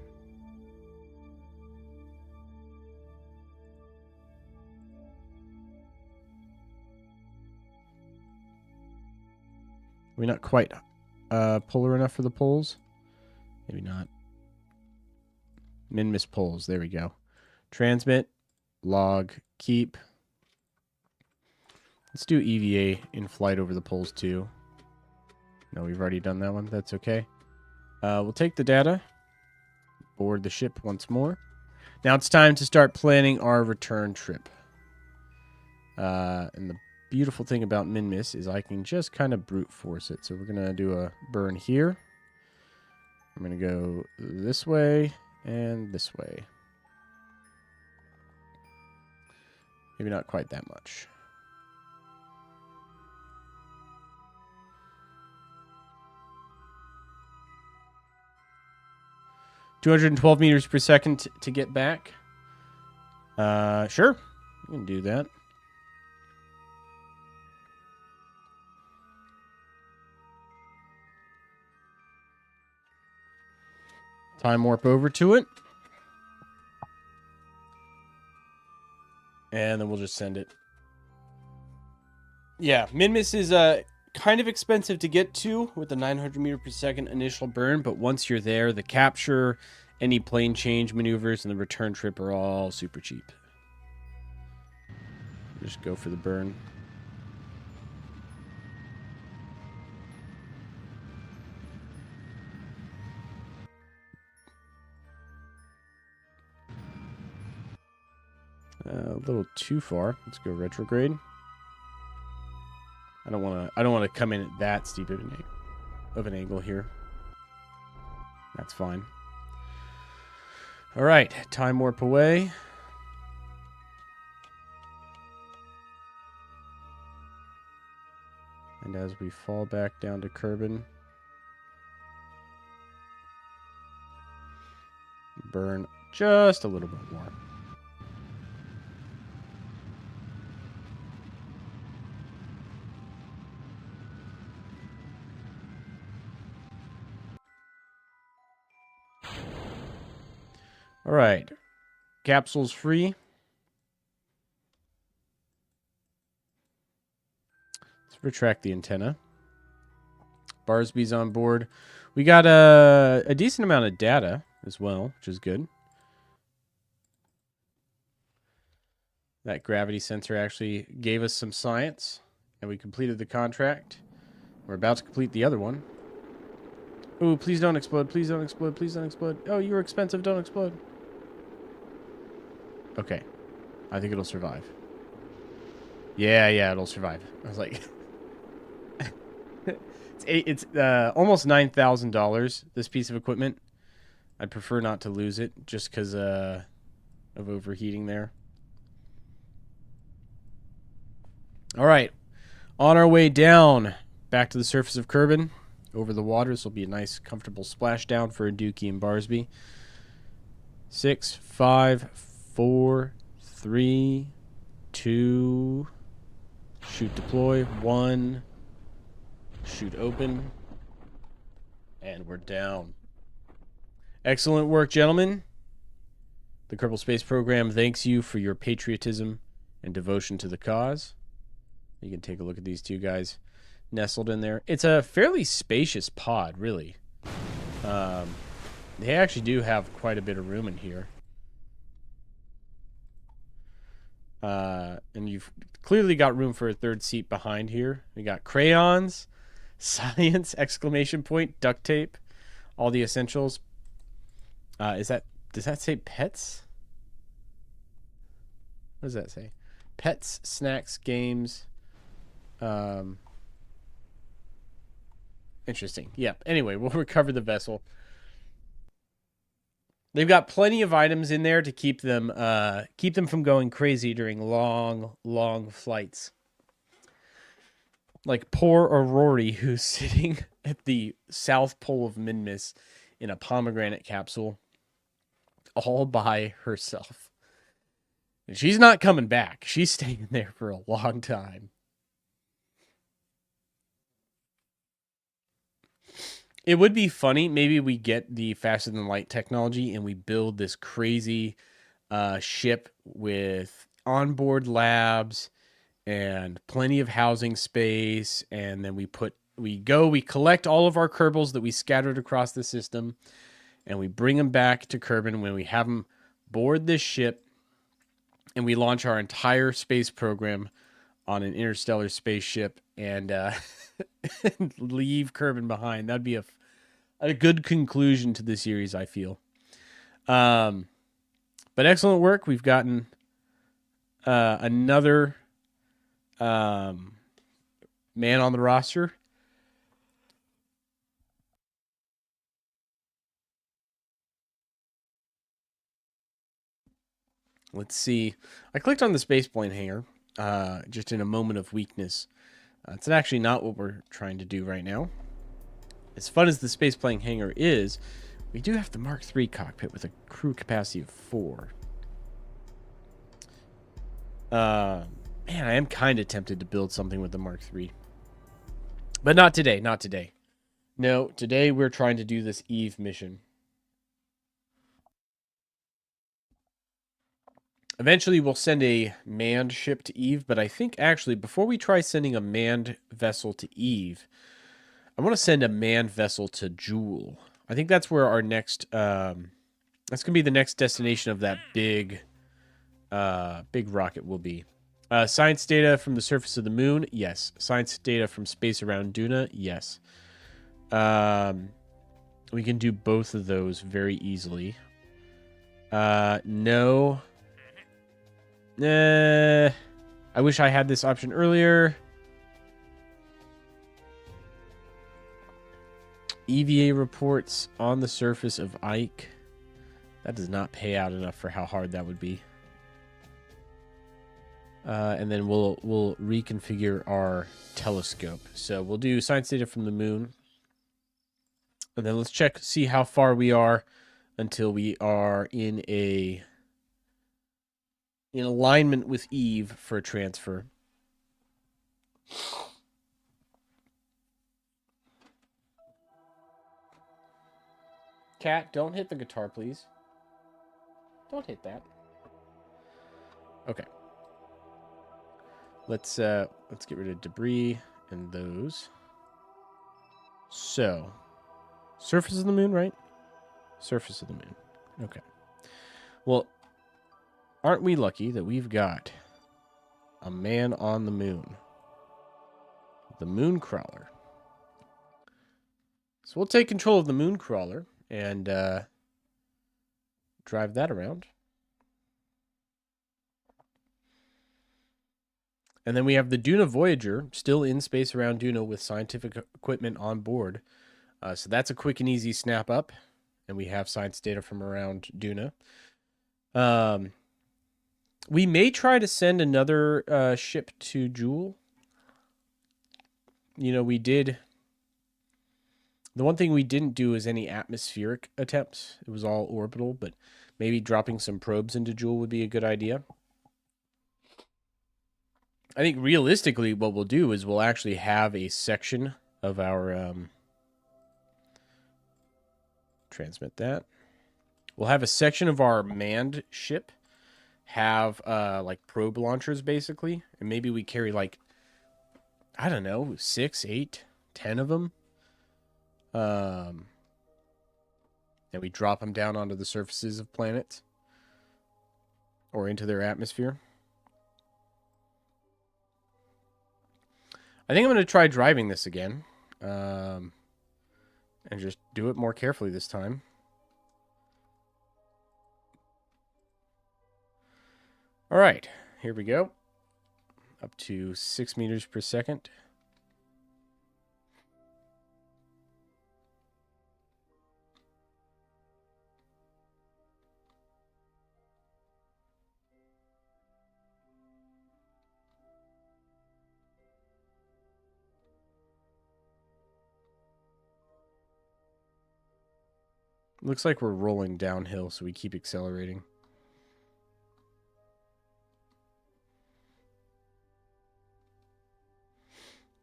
We're not quite polar enough for the poles. Maybe not. Min-miss poles. There we go. Transmit, log, keep. Let's do EVA in flight over the poles too. No, we've already done that one. That's okay. We'll take the data, board the ship once more. Now it's time to start planning our return trip. And the beautiful thing about Minmus is I can just kind of brute force it. So we're going to do a burn here. I'm going to go this way and this way. Maybe not quite that much. $212 meters per second to get back. Sure, we can do that. Time warp over to it. And then we'll just send it. Yeah, Minmus is kind of expensive to get to with the 900 meter per second initial burn, but once you're there, the capture, any plane change maneuvers, and the return trip are all super cheap. Just go for the burn. A little too far. Let's go retrograde. I don't want to come in at that steep of an angle here. That's fine. All right, time warp away. And as we fall back down to Kerbin, burn just a little bit more. All right, capsules free. Let's retract the antenna. Barsby's on board. We got a decent amount of data as well, which is good. That gravity sensor actually gave us some science, and we completed the contract. We're about to complete the other one. Ooh, please don't explode. Please don't explode. Please don't explode. Oh, you're expensive. Don't explode. Okay. I think it'll survive. Yeah, it'll survive. I was like... It's almost $9,000, this piece of equipment. I'd prefer not to lose it just because of overheating there. All right. On our way down, back to the surface of Kerbin, over the water. This will be a nice, comfortable splashdown for a Dookie and Barsby. 6, 5, 4, 3, 2, shoot deploy, 1, shoot open, and we're down. Excellent work, gentlemen. The Kerbal Space Program thanks you for your patriotism and devotion to the cause. You can take a look at these two guys nestled in there. It's a fairly spacious pod, really. They actually do have quite a bit of room in here. And you've clearly got room for a third seat behind here. We got crayons, science, exclamation point, duct tape, all the essentials. Does that say pets? What does that say? Pets, snacks, games. Interesting. Yep. Anyway, we'll recover the vessel. They've got plenty of items in there to keep them from going crazy during long flights. Like poor Aurori, who's sitting at the South Pole of Minmus in a pomegranate capsule all by herself. And she's not coming back. She's staying there for a long time. It would be funny. Maybe we get the faster than light technology and we build this crazy ship with onboard labs and plenty of housing space. And then we collect all of our Kerbals that we scattered across the system and we bring them back to Kerbin when we have them board this ship and we launch our entire space program on an interstellar spaceship and leave Kerbin behind. That'd be a good conclusion to the series, I feel. But excellent work. We've gotten another man on the roster. Let's see. I clicked on the spaceplane hangar just in a moment of weakness. It's actually not what we're trying to do right now. As fun as the spaceplane hangar is, we do have the Mark III cockpit with a crew capacity of 4. Man, I am kind of tempted to build something with the Mark III. But not today, not today. No, today we're trying to do this Eve mission. Eventually, we'll send a manned ship to Eve, but I think actually, before we try sending a manned vessel to Eve, I want to send a manned vessel to Jool. I think that's where our next, that's going to be the next destination of that big rocket will be. Science data from the surface of the moon, yes. Science data from space around Duna, yes. We can do both of those very easily. No. I wish I had this option earlier. EVA reports on the surface of Ike. That does not pay out enough for how hard that would be. And then we'll reconfigure our telescope. So we'll do science data from the moon. And then let's see how far we are until we are in alignment with Eve for a transfer. Cat, don't hit the guitar, please. Don't hit that. Okay. Let's get rid of debris and those. So, surface of the moon, right? Surface of the moon. Okay. Well, aren't we lucky that we've got a man on the moon? The moon crawler. So we'll take control of the moon crawler and drive that around. And then we have the Duna Voyager still in space around Duna with scientific equipment on board. So that's a quick and easy snap up. And we have science data from around Duna. We may try to send another ship to Jool. You know, we did. The one thing we didn't do is any atmospheric attempts. It was all orbital, but maybe dropping some probes into Jool would be a good idea. I think realistically, what we'll do is we'll actually have a section of our transmit that. We'll have a section of our manned ship have like probe launchers basically, and maybe we carry like, I don't know, 6, 8, 10 of them. And we drop them down onto the surfaces of planets or into their atmosphere. I think I'm going to try driving this again, and just do it more carefully this time. All right, here we go. Up to 6 meters per second. Looks like we're rolling downhill, so we keep accelerating.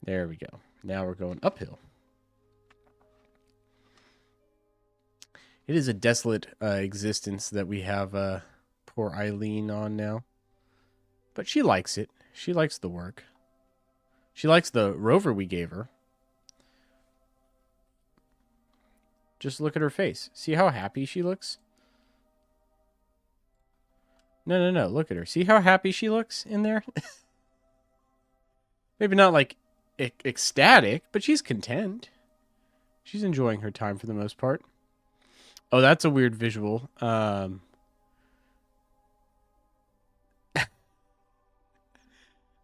There we go. Now we're going uphill. It is a desolate existence that we have poor Eileen on now. But she likes it. She likes the work. She likes the rover we gave her. Just look at her face. See how happy she looks? No. Look at her. See how happy she looks in there? Maybe not like ecstatic, but she's content. She's enjoying her time for the most part. Oh, that's a weird visual. The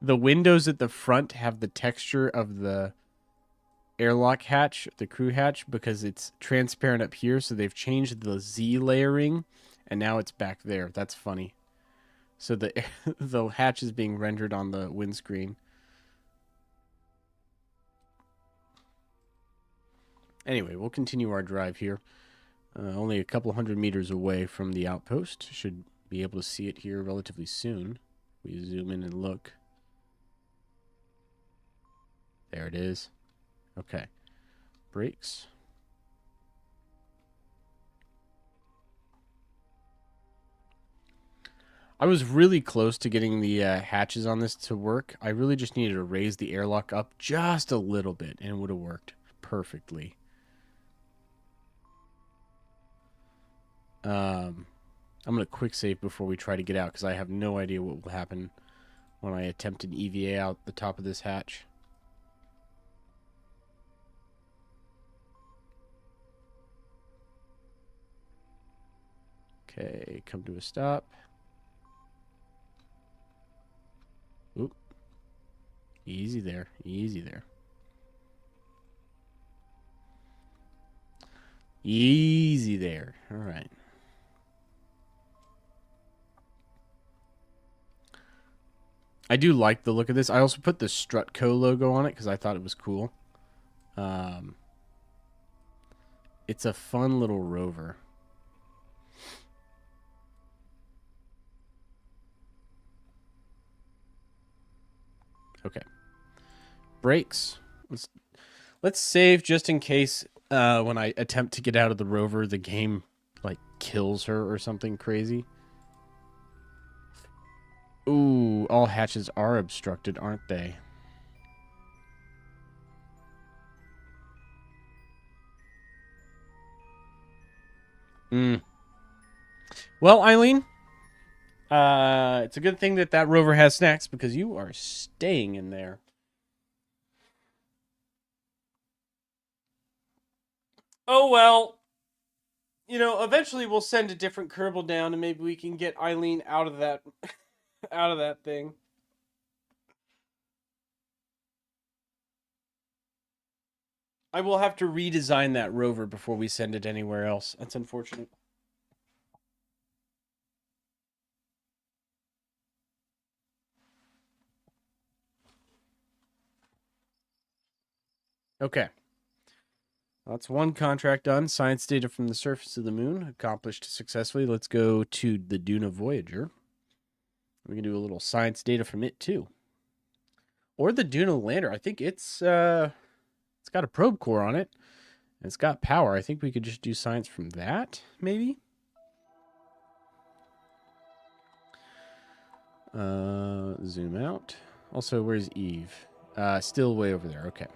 windows at the front have the texture of the airlock hatch, the crew hatch, because it's transparent up here, so they've changed the Z layering, and now it's back there. That's funny. So the hatch is being rendered on the windscreen. Anyway, we'll continue our drive here. Only a couple hundred meters away from the outpost. Should be able to see it here relatively soon. We zoom in and look. There it is. Okay. Brakes. I was really close to getting the hatches on this to work. I really just needed to raise the airlock up just a little bit, and it would have worked perfectly. I'm going to quick save before we try to get out, because I have no idea what will happen when I attempt an EVA out the top of this hatch. Okay, come to a stop. Oop. Easy there. Easy there. Easy there. All right. I do like the look of this. I also put the Strutco logo on it because I thought it was cool. It's a fun little rover. Okay. Brakes. Let's save just in case when I attempt to get out of the rover, the game like kills her or something crazy. Ooh, all hatches are obstructed, aren't they? Well, Eileen, it's a good thing that that rover has snacks because you are staying in there. Oh, well. You know, eventually we'll send a different Kerbal down and maybe we can get Eileen out of that out of that thing. I will have to redesign that rover before we send it anywhere else. That's unfortunate. Okay. That's one contract done. Science data from the surface of the moon accomplished successfully. Let's go to the Duna Voyager. We can do a little science data from it too. Or the Duna lander. I think it's got a probe core on it. And it's got power. I think we could just do science from that, maybe. Zoom out. Also, where's Eve? Still way over there. Okay.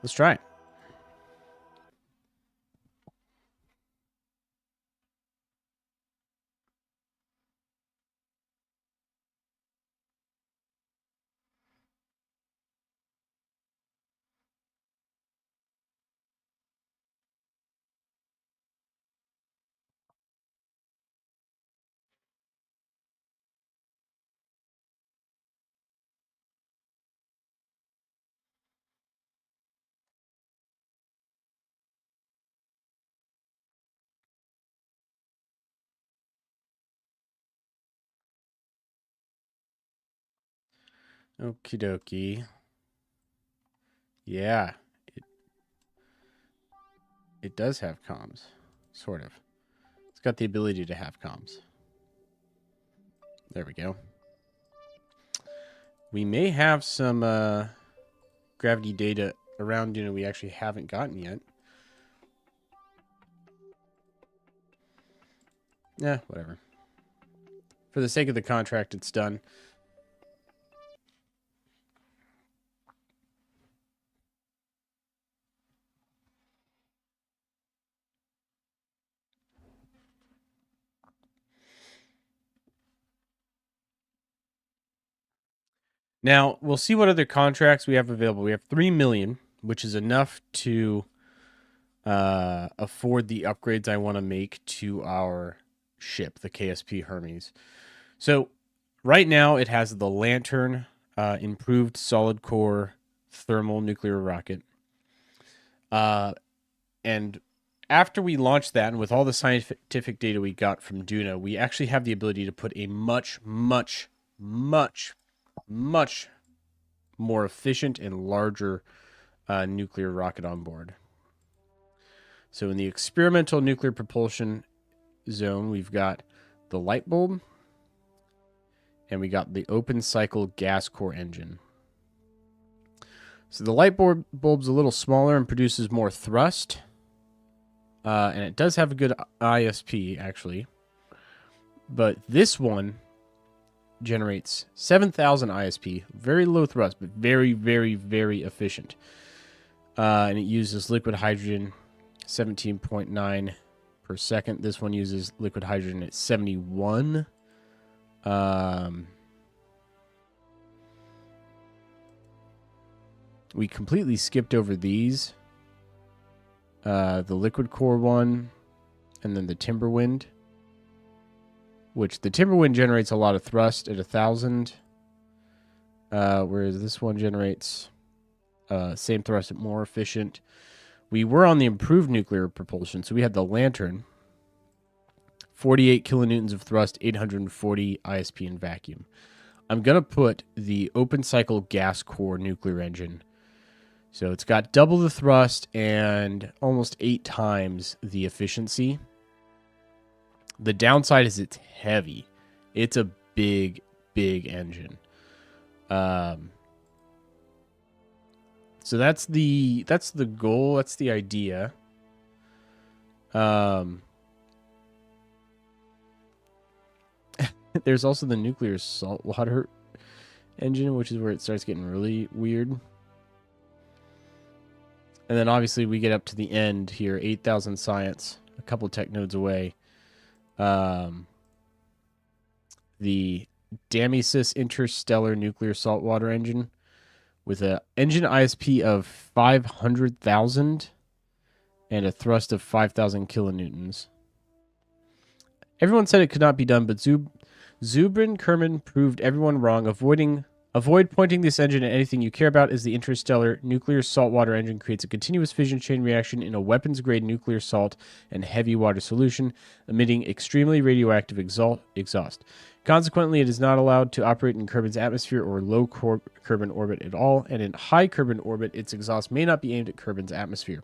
Let's try it. Okie dokie. Yeah. It does have comms. Sort of. It's got the ability to have comms. There we go. We may have some gravity data around Duna we actually haven't gotten yet. Yeah, whatever. For the sake of the contract, it's done. Now, we'll see what other contracts we have available. We have 3 million, which is enough to afford the upgrades I want to make to our ship, the KSP Hermes. So, right now, it has the Lantern, improved solid core thermal nuclear rocket. And after we launch that, and with all the scientific data we got from Duna, we actually have the ability to put a much, much, much, much more efficient and larger nuclear rocket on board. So in the experimental nuclear propulsion zone, we've got the light bulb, and we got the open cycle gas core engine. So the light bulb's a little smaller and produces more thrust. And it does have a good ISP, actually. But this one generates 7,000 ISP. Very low thrust, but very, very, very efficient. And it uses liquid hydrogen 17.9 per second. This one uses liquid hydrogen at 71. We completely skipped over these. The liquid core one, and then the Timberwind, which the Timberwind generates a lot of thrust at 1,000, whereas this one generates same thrust, more efficient. We were on the improved nuclear propulsion, so we had the Lantern, 48 kilonewtons of thrust, 840 ISP in vacuum. I'm going to put the open cycle gas core nuclear engine. So it's got double the thrust and almost 8 times the efficiency. The downside is it's heavy. It's a big, big engine. So that's the goal. That's the idea. There's also the nuclear saltwater engine, which is where it starts getting really weird. And then obviously we get up to the end here, 8,000 science, a couple tech nodes away. The Damisus Interstellar Nuclear Saltwater Engine with an engine ISP of 500,000 and a thrust of 5,000 kilonewtons. Everyone said it could not be done, but Zub Zubrin Kerman proved everyone wrong. Avoid pointing this engine at anything you care about, as the interstellar nuclear saltwater engine creates a continuous fission chain reaction in a weapons-grade nuclear salt and heavy water solution, emitting extremely radioactive exhaust. Consequently, it is not allowed to operate in Kerbin's atmosphere or low Kerbin orbit at all, and in high Kerbin orbit, its exhaust may not be aimed at Kerbin's atmosphere.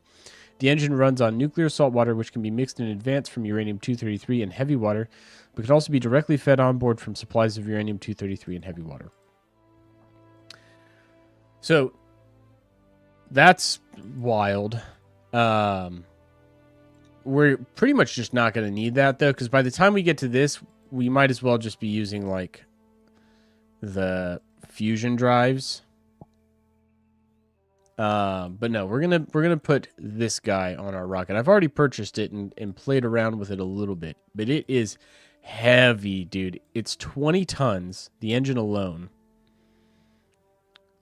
The engine runs on nuclear salt water, which can be mixed in advance from uranium-233 and heavy water, but can also be directly fed on board from supplies of uranium-233 and heavy water. So, that's wild. We're pretty much just not going to need that, though, because by the time we get to this, we might as well just be using, like, the fusion drives. But no, we're gonna put this guy on our rocket. I've already purchased it and played around with it a little bit, but it is heavy, dude. It's 20 tons, the engine alone.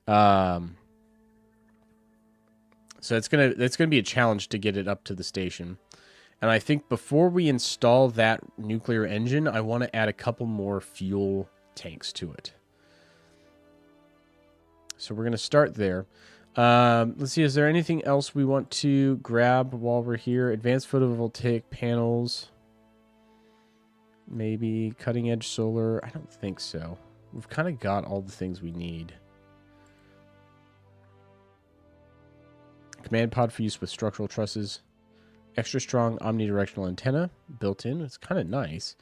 So it's gonna be a challenge to get it up to the station. And I think before we install that nuclear engine, I want to add a couple more fuel tanks to it. So we're gonna start there. Let's see, is there anything else we want to grab while we're here? Advanced photovoltaic panels. Maybe cutting edge solar. I don't think so. We've kind of got all the things we need. Command pod for use with structural trusses. Extra strong omnidirectional antenna built in. It's kind of nice.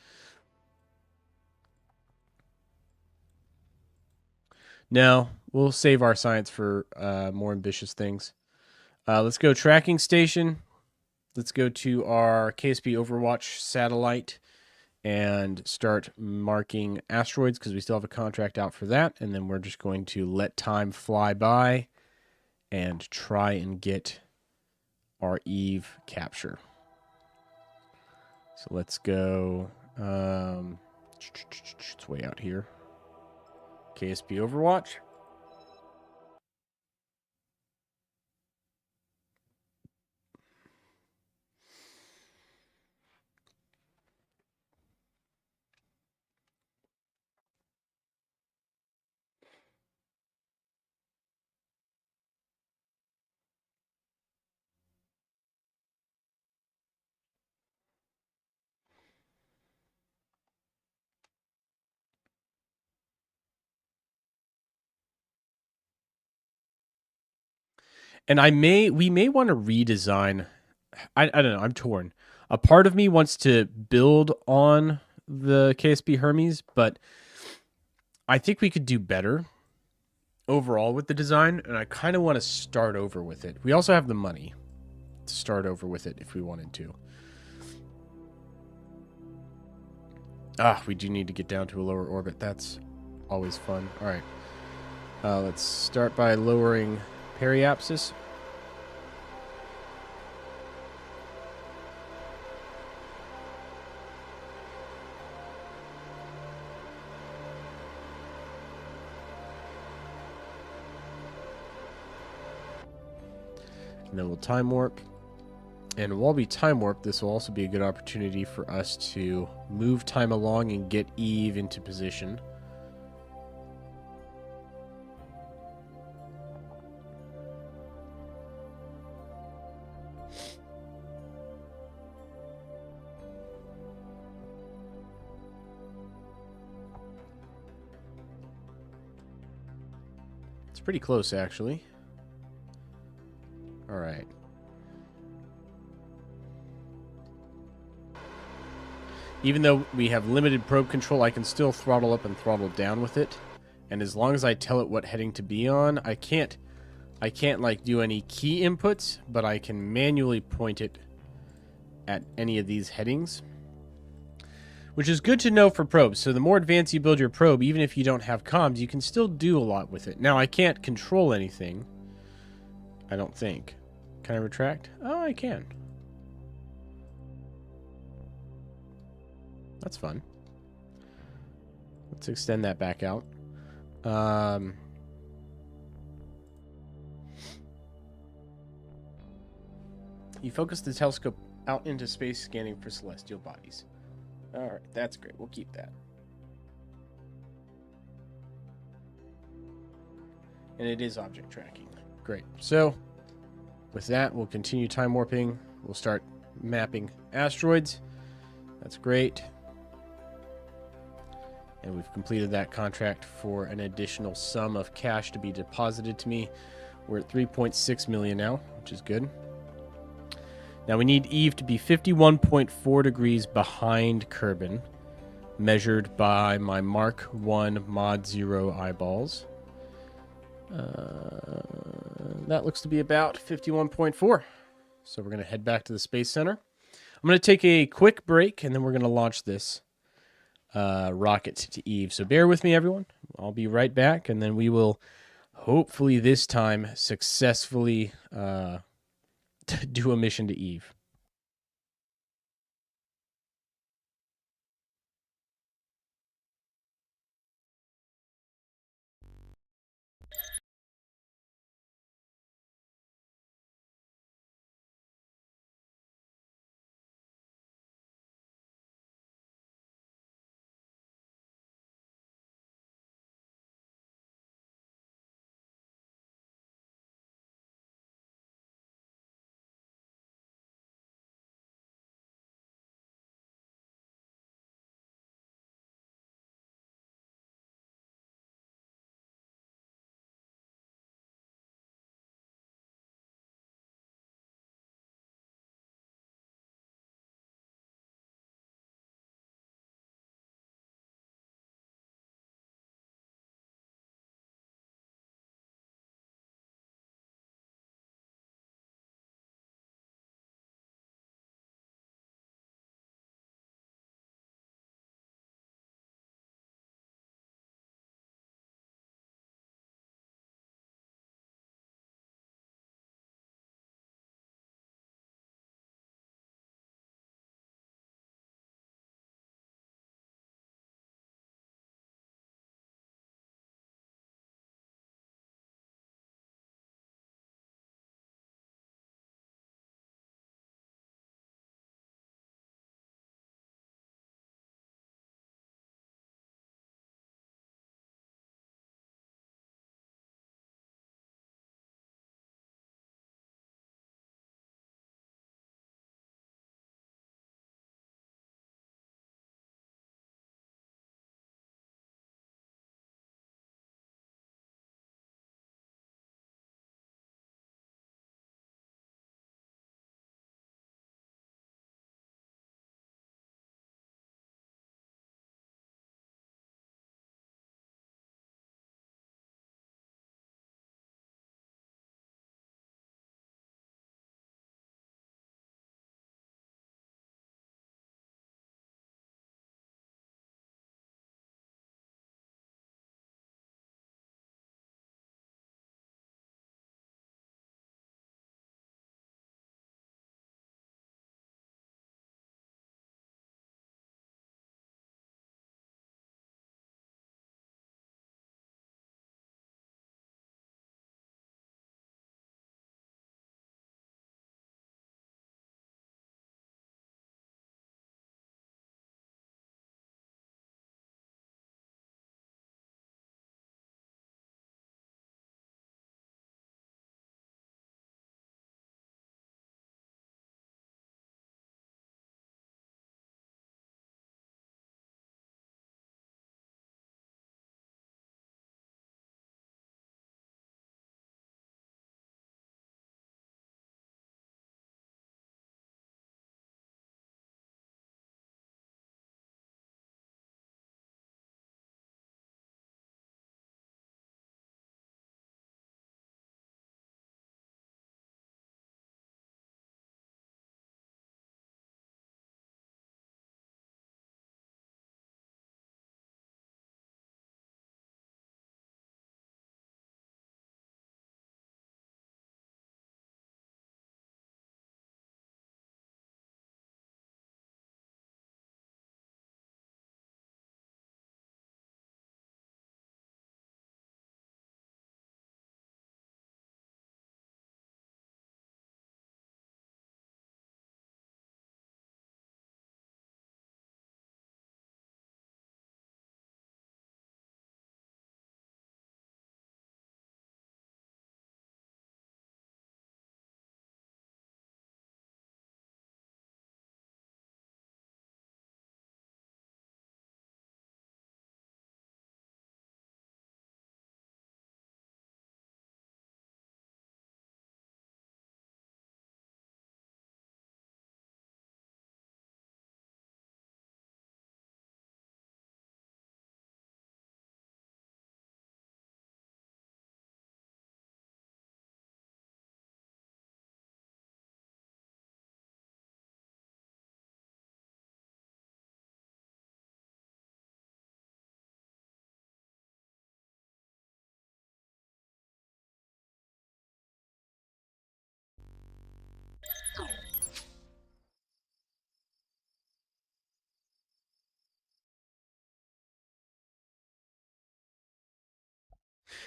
No, we'll save our science for more ambitious things. Let's go tracking station. Let's go to our KSP Overwatch satellite and start marking asteroids because we still have a contract out for that. And then we're just going to let time fly by and try and get our Eve capture. So let's go. It's way out here. KSP Overwatch. And we may want to redesign. I don't know. I'm torn. A part of me wants to build on the KSP Hermes, but I think we could do better overall with the design, and I kind of want to start over with it. We also have the money to start over with it if we wanted to. We do need to get down to a lower orbit. That's always fun. All right. Let's start by lowering periapsis. And then we'll time warp. And while we time warp, this will also be a good opportunity for us to move time along and get Eve into position. It's pretty close, actually. All right. Even though we have limited probe control, I can still throttle up and throttle down with it. And as long as I tell it what heading to be on, I can't like do any key inputs, but I can manually point it at any of these headings. Which is good to know for probes. So the more advanced you build your probe, even if you don't have comms, you can still do a lot with it. Now, I can't control anything. I don't think. Can I retract? Oh, I can. That's fun. Let's extend that back out. You focus the telescope out into space, scanning for celestial bodies. All right, that's great. We'll keep that. And it is object tracking. Great. So with that, we'll continue time warping. We'll start mapping asteroids. That's great. And we've completed that contract for an additional sum of cash to be deposited to me. We're at 3.6 million now, which is good. Now we need Eve to be 51.4 degrees behind Kerbin, measured by my Mark 1 Mod 0 eyeballs. That looks to be about 51.4. So we're going to head back to the Space Center. I'm going to take a quick break, and then we're going to launch this rocket to Eve. So bear with me, everyone. I'll be right back, and then we will hopefully this time successfully do a mission to Eve.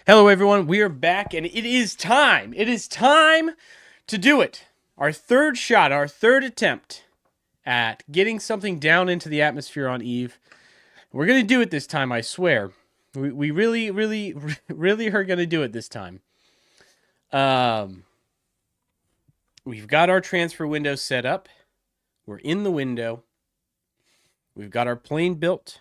Hello, everyone. We are back, and it is time. It is time to do it. Our third shot, our third attempt at getting something down into the atmosphere on Eve. We're going to do it this time, I swear. We really, really, really are going to do it this time. We've got our transfer window set up. We're in the window. We've got our plane built.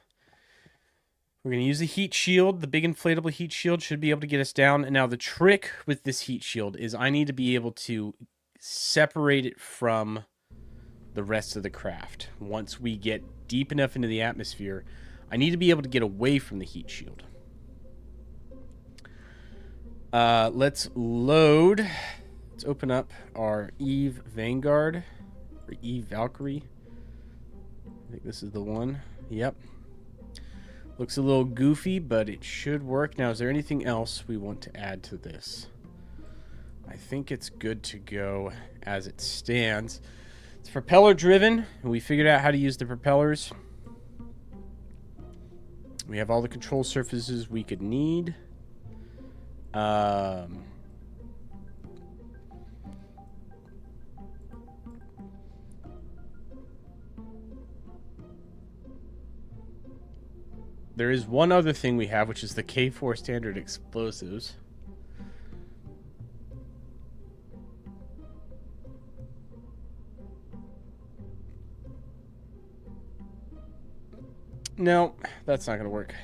We're going to use the heat shield. The big inflatable heat shield should be able to get us down. And now the trick with this heat shield is I need to be able to separate it from the rest of the craft. Once we get deep enough into the atmosphere, I need to be able to get away from the heat shield. Let's load. Let's open up our Eve Vanguard or Eve Valkyrie. I think this is the one. Yep. Looks a little goofy, but it should work. Now, is there anything else we want to add to this? I think it's good to go as it stands. It's propeller driven, and we figured out how to use the propellers. We have all the control surfaces we could need. There is one other thing we have, which is the K4 standard explosives. No, that's not going to work.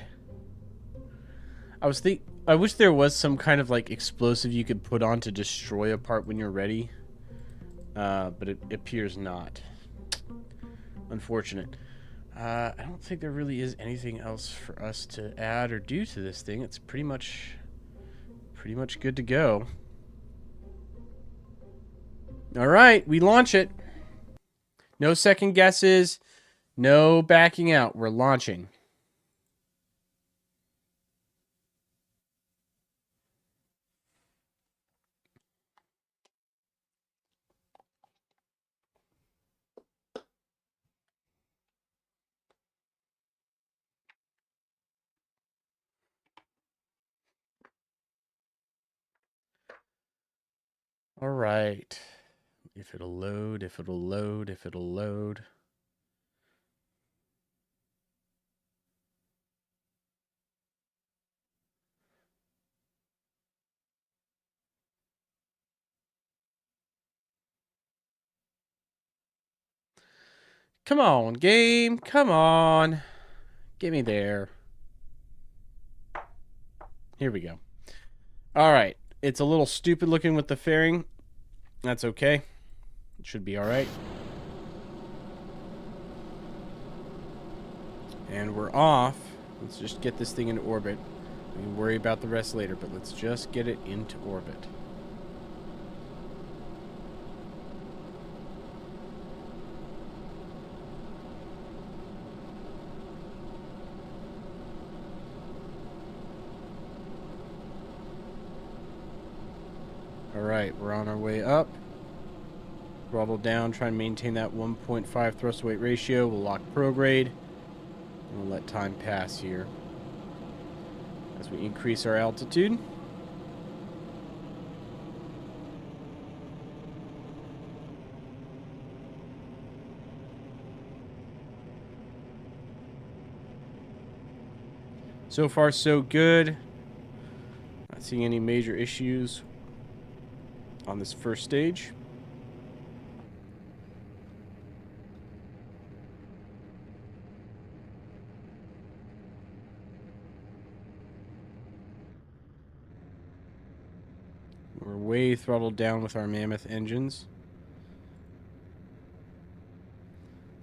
I wish there was some kind of like explosive you could put on to destroy a part when you're ready. But it appears not. Unfortunate. I don't think there really is anything else for us to add or do to this thing. It's pretty much good to go. All right, we launch it. No second guesses. No backing out. We're launching. All right. If it'll load, if it'll load, if it'll load. Come on, game. Come on. Get me there. Here we go. All right. It's a little stupid looking with the fairing. That's okay. It should be all right. And we're off. Let's just get this thing into orbit. We can worry about the rest later, but let's just get it into orbit. Alright, we're on our way up. Throttle down, try and maintain that 1.5 thrust to weight ratio. We'll lock prograde. And we'll let time pass here as we increase our altitude. So far, so good. Not seeing any major issues on this first stage. We're way throttled down with our Mammoth engines.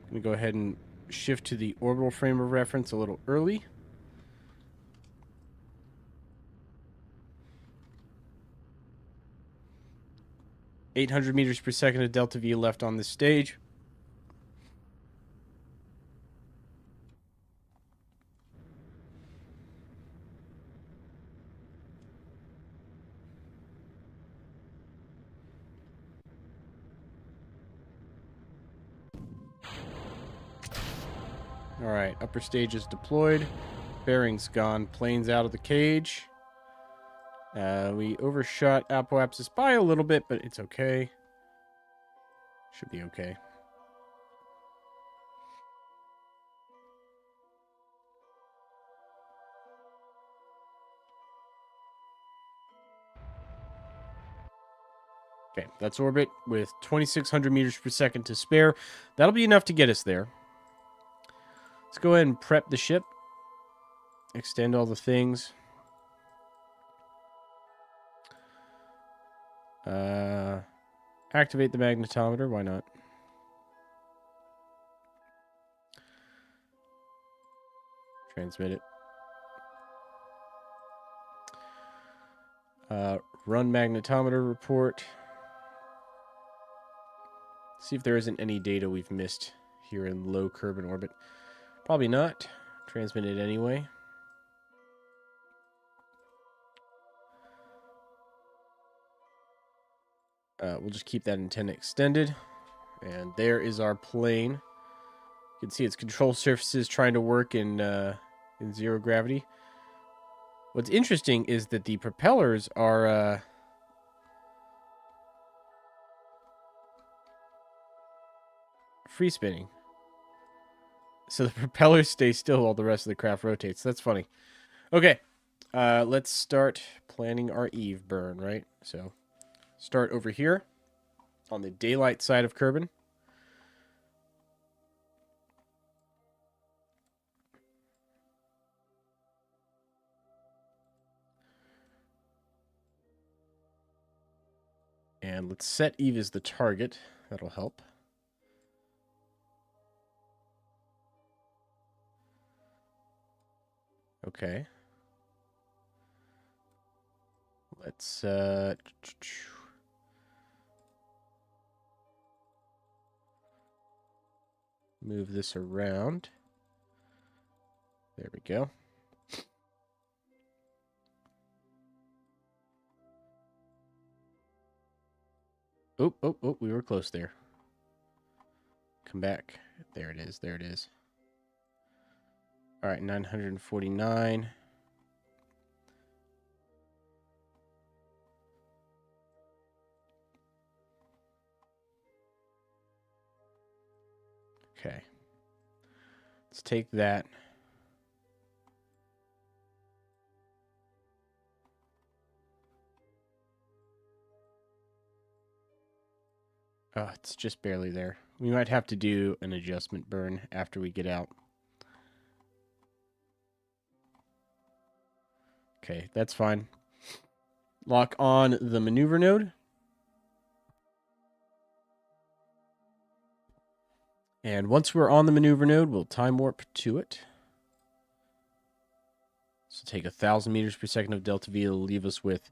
I'm going to go ahead and shift to the orbital frame of reference a little early. .800 meters per second of delta V left on this stage. Alright, upper stage is deployed. Bearings gone. Plane's out of the cage. We overshot Apoapsis by a little bit, but it's okay. Should be okay. Okay, that's orbit with 2,600 meters per second to spare. That'll be enough to get us there. Let's go ahead and prep the ship. Extend all the things. Activate the magnetometer. Why not? Transmit it. Run magnetometer report. See if there isn't any data we've missed here in low Kerbal orbit. Probably not. Transmit it anyway. We'll just keep that antenna extended. And there is our plane. You can see its control surfaces trying to work in zero gravity. What's interesting is that the propellers are free spinning. So the propellers stay still while the rest of the craft rotates. That's funny. Okay, let's start planning our eve burn, right? So start over here on the daylight side of Kerbin. And let's set Eve as the target. That'll help. Okay. Let's move this around. There we go. Oh, we were close there. Come back. There it is. There it is. All right, 949. Okay. Let's take that. Oh, it's just barely there. We might have to do an adjustment burn after we get out. Okay, that's fine. Lock on the maneuver node. And once we're on the maneuver node, we'll time warp to it. So take 1,000 meters per second of delta V. It'll leave us with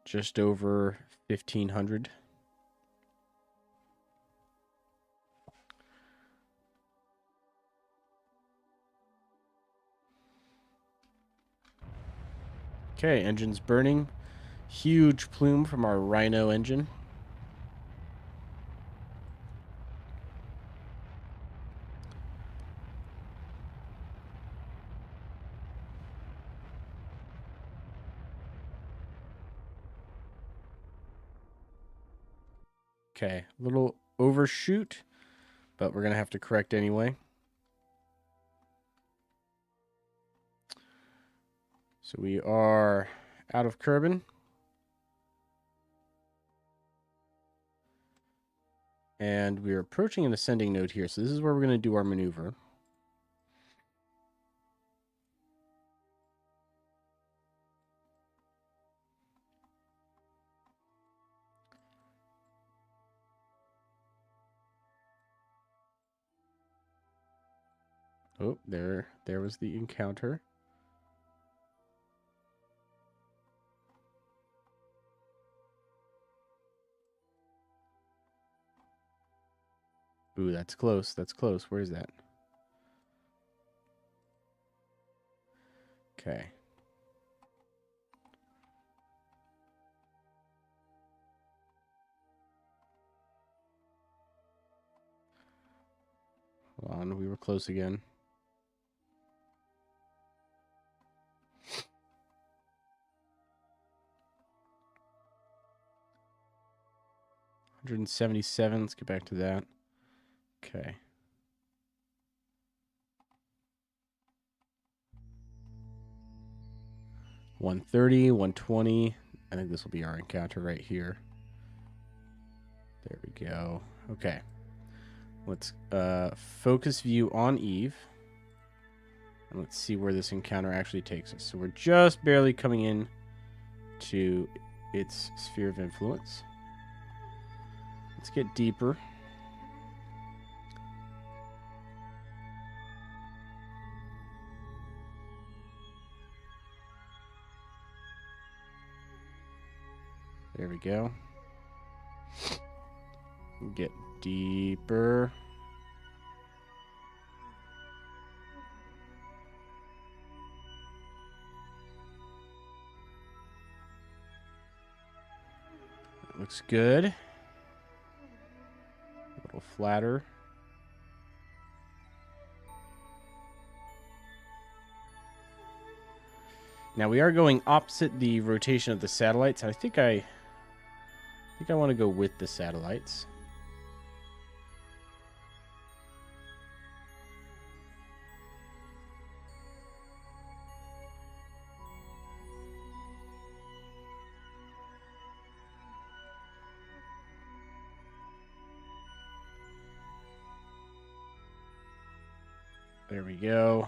just over 1,500. Okay, engine's burning. Huge plume from our Rhino engine. Okay, a little overshoot, but we're going to have to correct anyway. So we are out of Kerbin. And we're approaching an ascending node here. So this is where we're going to do our maneuver. Oh, there was the encounter. Ooh, that's close. That's close. Where is that? Okay. Hold on, we were close again. 177. Let's get back to that. Okay. $130, $120. I think this will be our encounter right here. There we go. Okay. Let's focus view on Eve. And let's see where this encounter actually takes us. So we're just barely coming in to its sphere of influence. Let's get deeper. There we go. Get deeper. That looks good. A little flatter. Now we are going opposite the rotation of the satellites. I think I want to go with the satellites. There we go.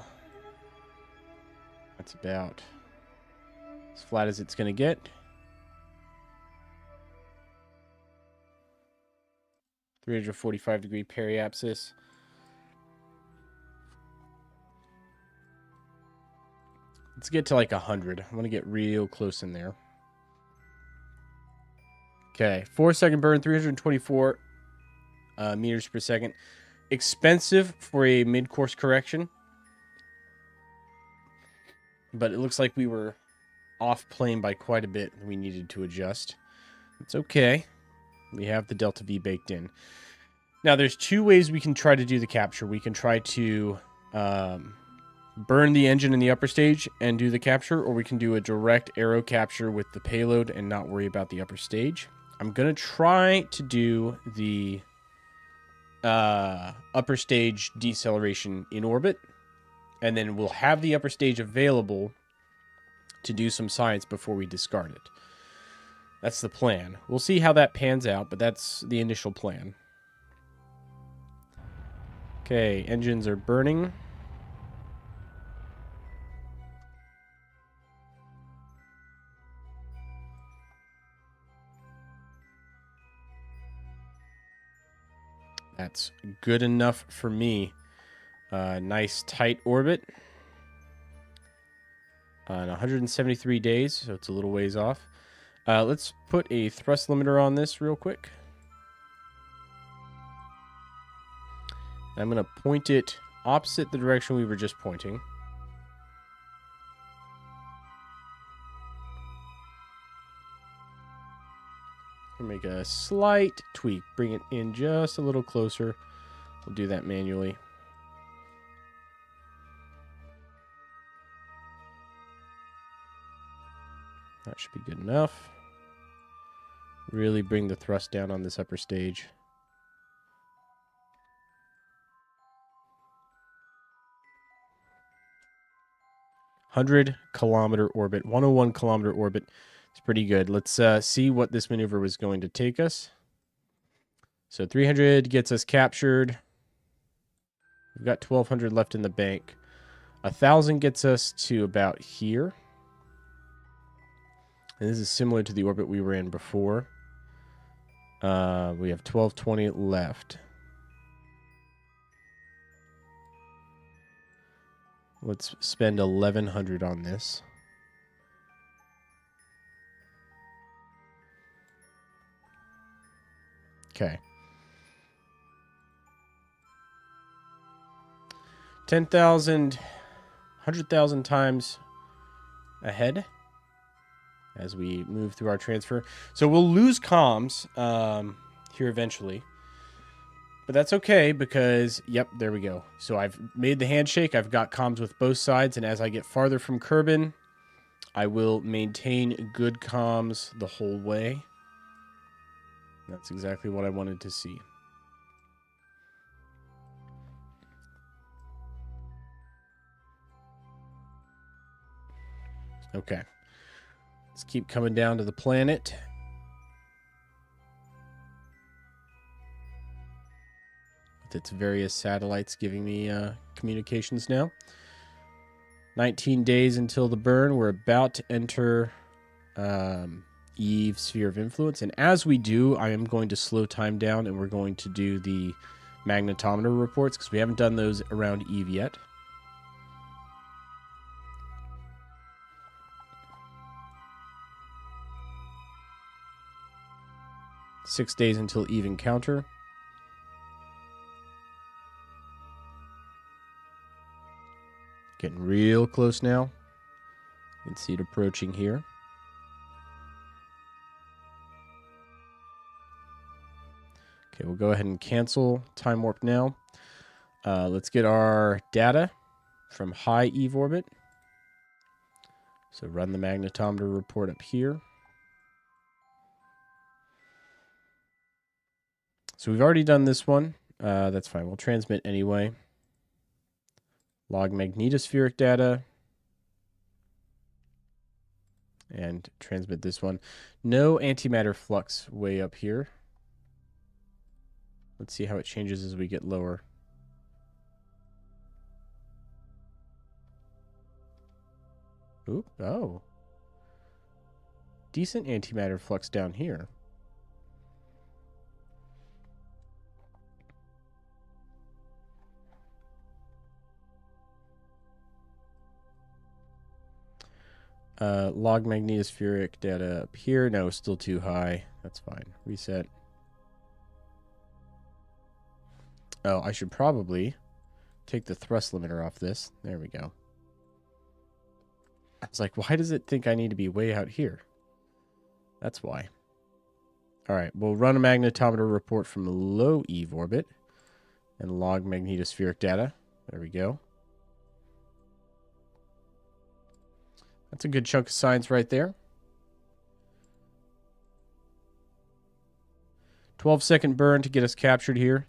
That's about as flat as it's going to get. 345-degree periapsis. Let's get to like 100. I want to get real close in there. Okay, 4-second burn, 324 meters per second. Expensive for a mid-course correction. But it looks like we were off plane by quite a bit. We needed to adjust. It's okay. We have the delta V baked in. Now, there's two ways we can try to do the capture. We can try to burn the engine in the upper stage and do the capture, or we can do a direct aero capture with the payload and not worry about the upper stage. I'm going to try to do the upper stage deceleration in orbit, and then we'll have the upper stage available to do some science before we discard it. That's the plan. We'll see how that pans out, but that's the initial plan. Okay, engines are burning. That's good enough for me. Nice tight orbit. On 173 days, so it's a little ways off. Let's put a thrust limiter on this real quick. I'm going to point it opposite the direction we were just pointing. Make a slight tweak. Bring it in just a little closer. We'll do that manually. That should be good enough. Really bring the thrust down on this upper stage. (100-kilometer orbit, 101-kilometer orbit. It's pretty good. Let's see what this maneuver was going to take us. So 300 gets us captured. We've got 1,200 left in the bank. 1,000 gets us to about here. And this is similar to the orbit we were in before. We have 1,220 left. Let's spend 1,100 on this. Okay. 10,000, 100,000 times ahead as we move through our transfer. So we'll lose comms here eventually. But that's okay because, yep, there we go. So I've made the handshake. I've got comms with both sides. And as I get farther from Kerbin, I will maintain good comms the whole way. That's exactly what I wanted to see. Okay. Let's keep coming down to the planet. With its various satellites giving me communications now. 19 days until the burn. We're about to enter Eve's sphere of influence. And as we do, I am going to slow time down and we're going to do the magnetometer reports because we haven't done those around Eve yet. Six days until Eve encounter. Getting real close now. You can see it approaching here. Okay, we'll go ahead and cancel time warp now. Let's get our data from high Eve orbit. So run the magnetometer report up here. So we've already done this one. That's fine. We'll transmit anyway. Log magnetospheric data. And transmit this one. No antimatter flux way up here. Let's see how it changes as we get lower. Oop, oh. Decent antimatter flux down here. Log magnetospheric data up here. No, still too high. That's fine. Reset. Oh, I should probably take the thrust limiter off this. There we go. I was like, why does it think I need to be way out here? That's why. All right, we'll run a magnetometer report from low Eve orbit and log magnetospheric data. There we go. That's a good chunk of science right there. 12-second burn to get us captured here.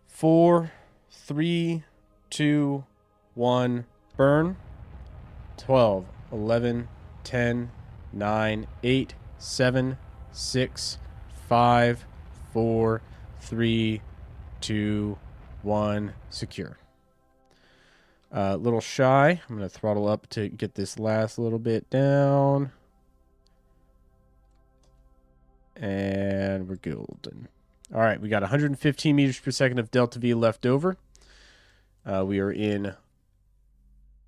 Four, 3, 2, 1, burn. 12, 11, 10, 9, 8, 7, 6, 5, 4, 3, 2, 1, secure. A little shy. I'm going to throttle up to get this last little bit down. And we're golden. All right, we got 115 meters per second of delta V left over. We are in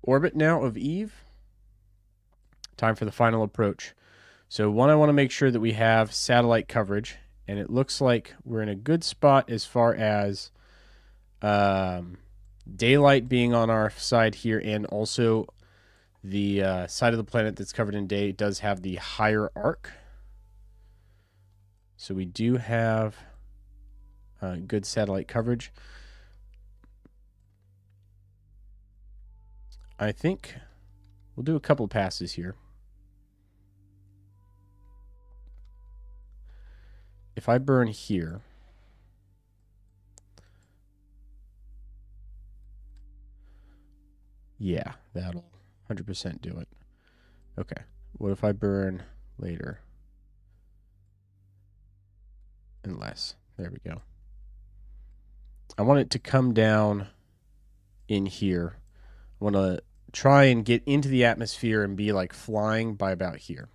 orbit now of Eve. Time for the final approach. So one, I want to make sure that we have satellite coverage, and it looks like we're in a good spot as far as daylight being on our side here, and also the side of the planet that's covered in day does have the higher arc. So we do have good satellite coverage. I think we'll do a couple passes here. If I burn here, yeah, that'll 100% do it. Okay, what if I burn later? And less. There we go. I want it to come down in here. I want to try and get into the atmosphere and be like flying by about here.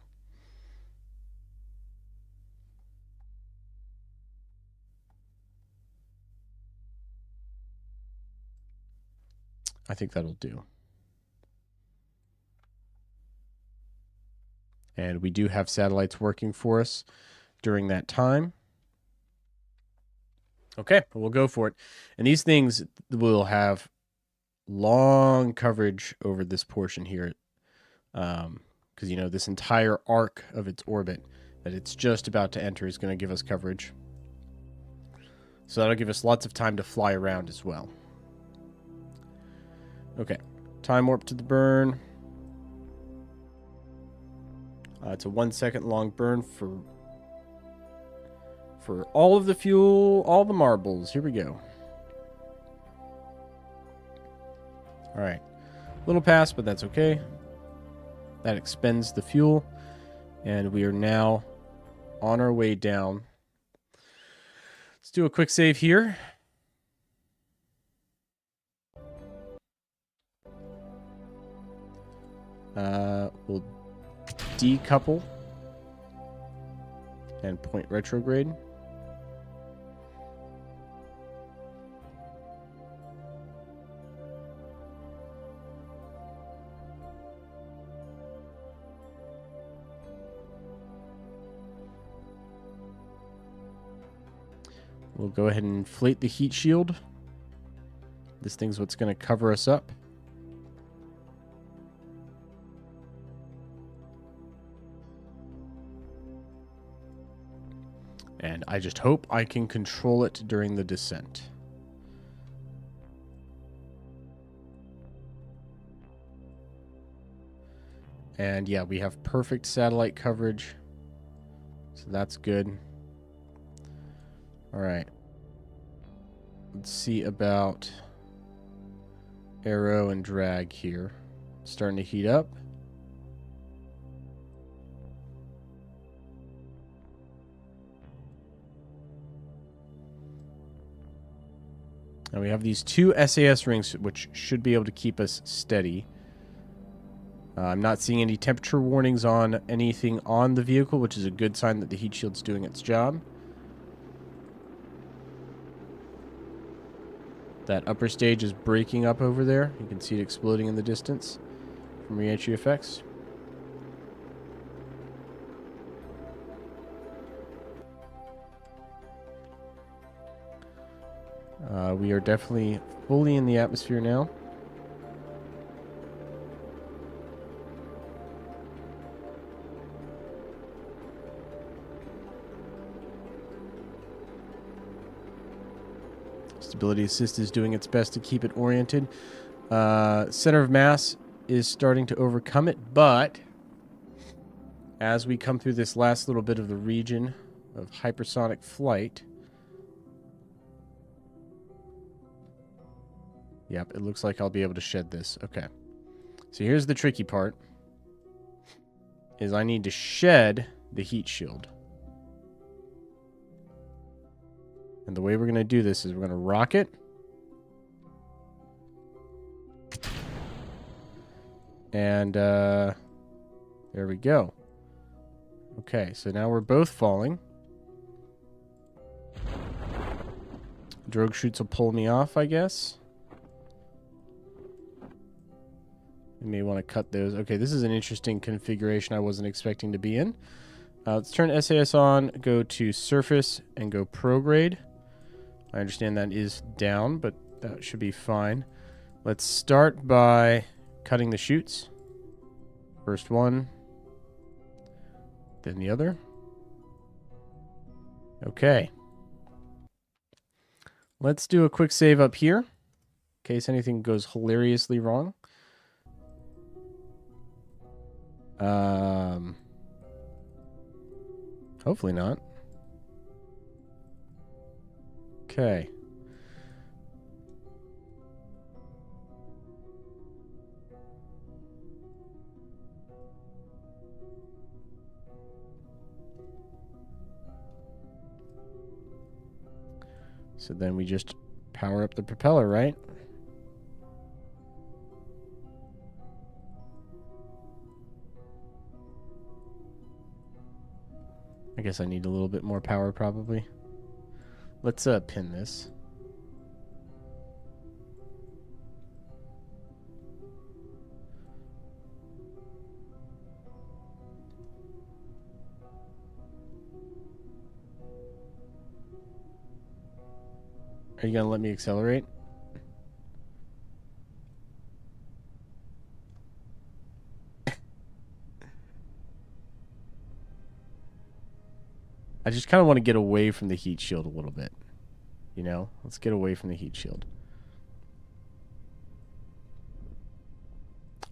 I think that'll do. And we do have satellites working for us during that time. Okay, we'll go for it. And these things will have long coverage over this portion here. Because, you know, this entire arc of its orbit that it's just about to enter is going to give us coverage. So that'll give us lots of time to fly around as well. Okay. Time warp to the burn. It's a 1 second long burn for all of the fuel, all the marbles. Here we go. All right. Little pass, but that's okay. That expends the fuel. And we are now on our way down. Let's do a quick save here. We'll decouple and point retrograde. We'll go ahead and inflate the heat shield. This thing's what's going to cover us up. And I just hope I can control it during the descent. And yeah, we have perfect satellite coverage. So that's good. All right. Let's see about aero and drag here. Starting to heat up. And we have these 2 SAS rings, which should be able to keep us steady. I'm not seeing any temperature warnings on anything on the vehicle, which is a good sign that the heat shield's doing its job. That upper stage is breaking up over there. You can see it exploding in the distance from re-entry effects. We are definitely fully in the atmosphere now. Stability assist is doing its best to keep it oriented. Center of mass is starting to overcome it, but as we come through this last little bit of the region of hypersonic flight, yep, it looks like I'll be able to shed this. Okay. So here's the tricky part, is I need to shed the heat shield. And the way we're going to do this is we're going to rock it. And there we go. Okay, so now we're both falling. Drogue chutes will pull me off, I guess. You may want to cut those. Okay, this is an interesting configuration I wasn't expecting to be in. Let's turn SAS on, go to surface, and go prograde. I understand that is down, but that should be fine. Let's start by cutting the chutes. First one, then the other. Okay. Let's do a quick save up here, in case anything goes hilariously wrong. Hopefully not. Okay. So then we just power up the propeller, right? I guess I need a little bit more power probably. Let's pin this. Are you gonna let me accelerate? I just kind of want to get away from the heat shield a little bit. You know? Let's get away from the heat shield.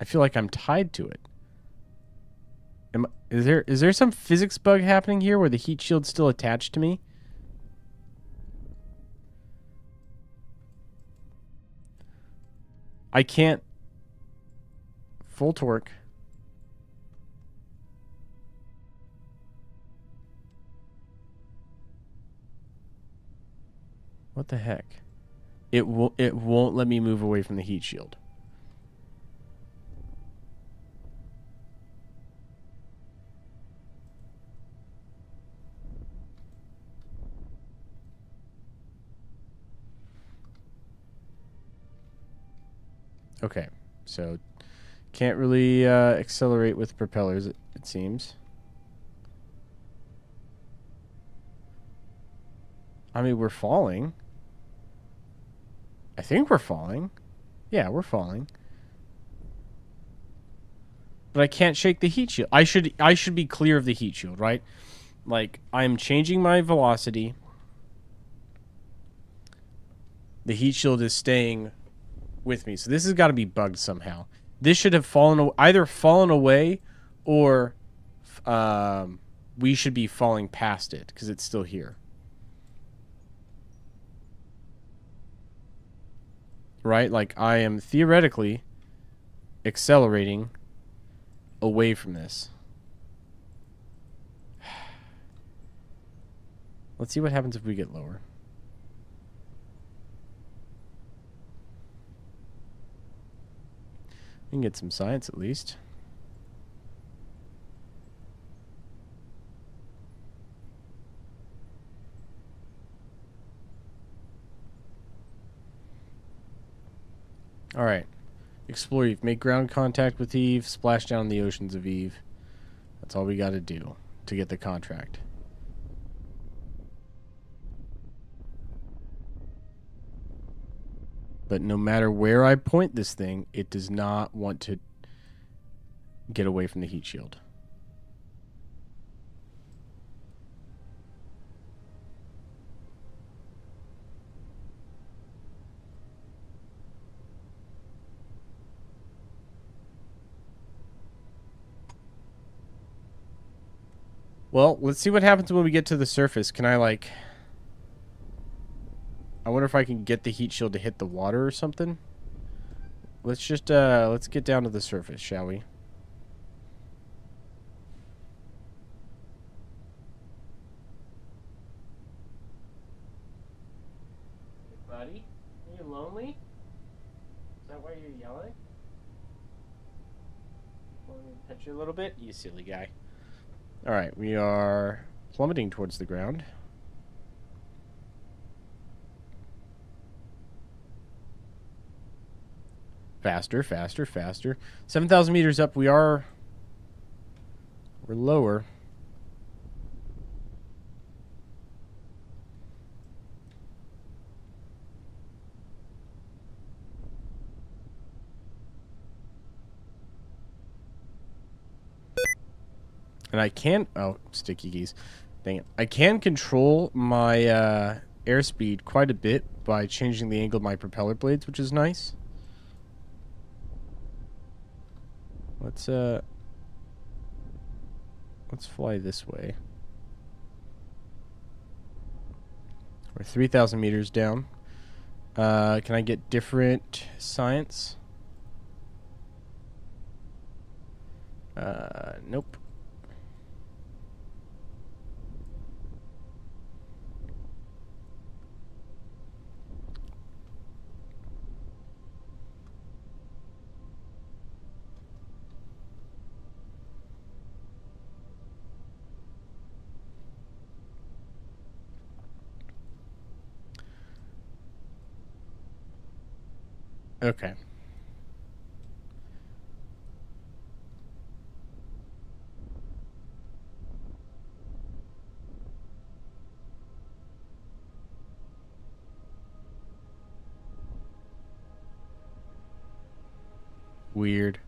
I feel like I'm tied to it. Is there some physics bug happening here where the heat shield's still attached to me? I can't full torque. What the heck? It won't let me move away from the heat shield. Okay, so can't really accelerate with propellers, it seems. I mean, we're falling. I think we're falling. Yeah, we're falling. But I can't shake the heat shield. I should be clear of the heat shield, right? Like, I'm changing my velocity. The heat shield is staying with me. So this has got to be bugged somehow. This should have either fallen away or we should be falling past it because it's still here. Right? Like, I am theoretically accelerating away from this. Let's see what happens if we get lower. We can get some science at least. All right. Explore Eve. Make ground contact with Eve. Splash down in the oceans of Eve. That's all we got to do to get the contract. But no matter where I point this thing, it does not want to get away from the heat shield. Well, let's see what happens when we get to the surface. Can I, like... I wonder if I can get the heat shield to hit the water or something. Let's just, let's get down to the surface, shall we? Hey, buddy? Are you lonely? Is that why you're yelling? Want me to pet you a little bit? You silly guy. Alright, we are plummeting towards the ground. Faster, faster, faster. 7,000 meters up, we're lower. And I can... Oh, sticky keys. Dang it. I can control my airspeed quite a bit by changing the angle of my propeller blades, which is nice. Let's fly this way. We're 3,000 meters down. Can I get different science? Nope. Okay. Weird.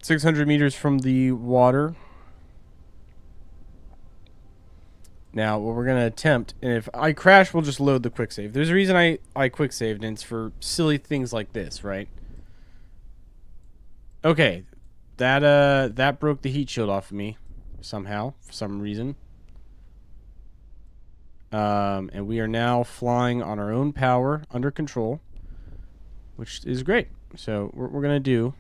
600 meters from the water. Now, what we're going to attempt, and if I crash, we'll just load the quick save. There's a reason I quick saved, and it's for silly things like this, right? Okay, that broke the heat shield off of me somehow, for some reason. And we are now flying on our own power, under control, which is great. So what we're going to do,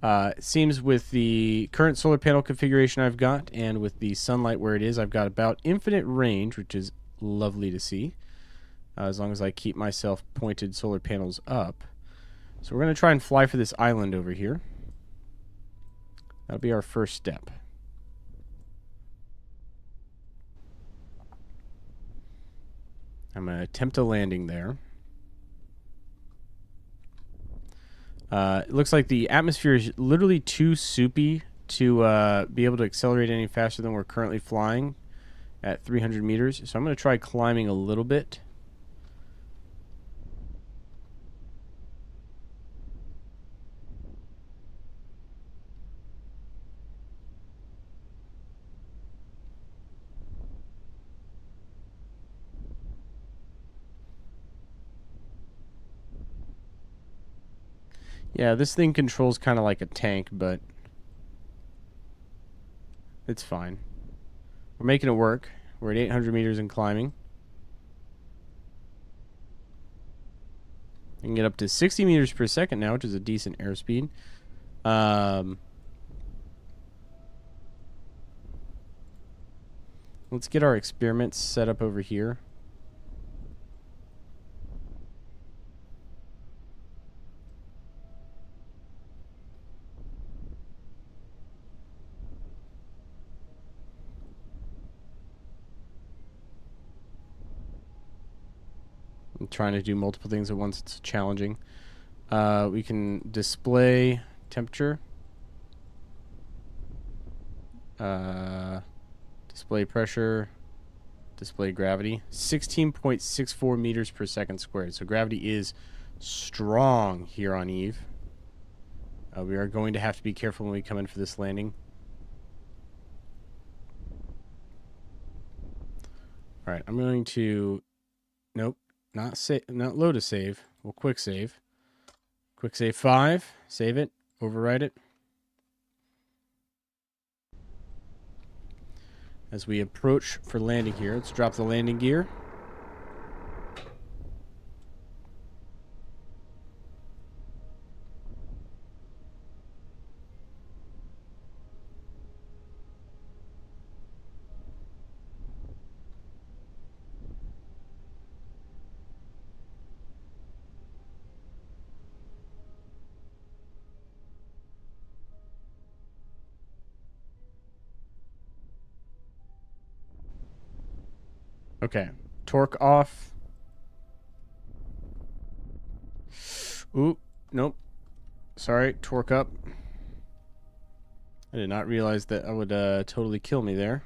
it seems with the current solar panel configuration I've got, and with the sunlight where it is, I've got about infinite range, which is lovely to see, as long as I keep myself pointed solar panels up. So we're going to try and fly for this island over here. That'll be our first step. I'm going to attempt a landing there. It looks like the atmosphere is literally too soupy to be able to accelerate any faster than we're currently flying at 300 meters. So I'm going to try climbing a little bit. Yeah, this thing controls kind of like a tank, but it's fine. We're making it work. We're at 800 meters and climbing. We can get up to 60 meters per second now, which is a decent airspeed. Let's get our experiments set up over here. I'm trying to do multiple things at once. It's challenging. We can display temperature. Display pressure. Display gravity. 16.64 meters per second squared. So gravity is strong here on Eve. We are going to have to be careful when we come in for this landing. All right, I'm going to... Nope. Not load a save. We'll quick save. Quick save 5. Save it. Overwrite it. As we approach for landing here, let's drop the landing gear. Okay. Torque off. Ooh, nope. Sorry, torque up. I did not realize that I would totally kill me there.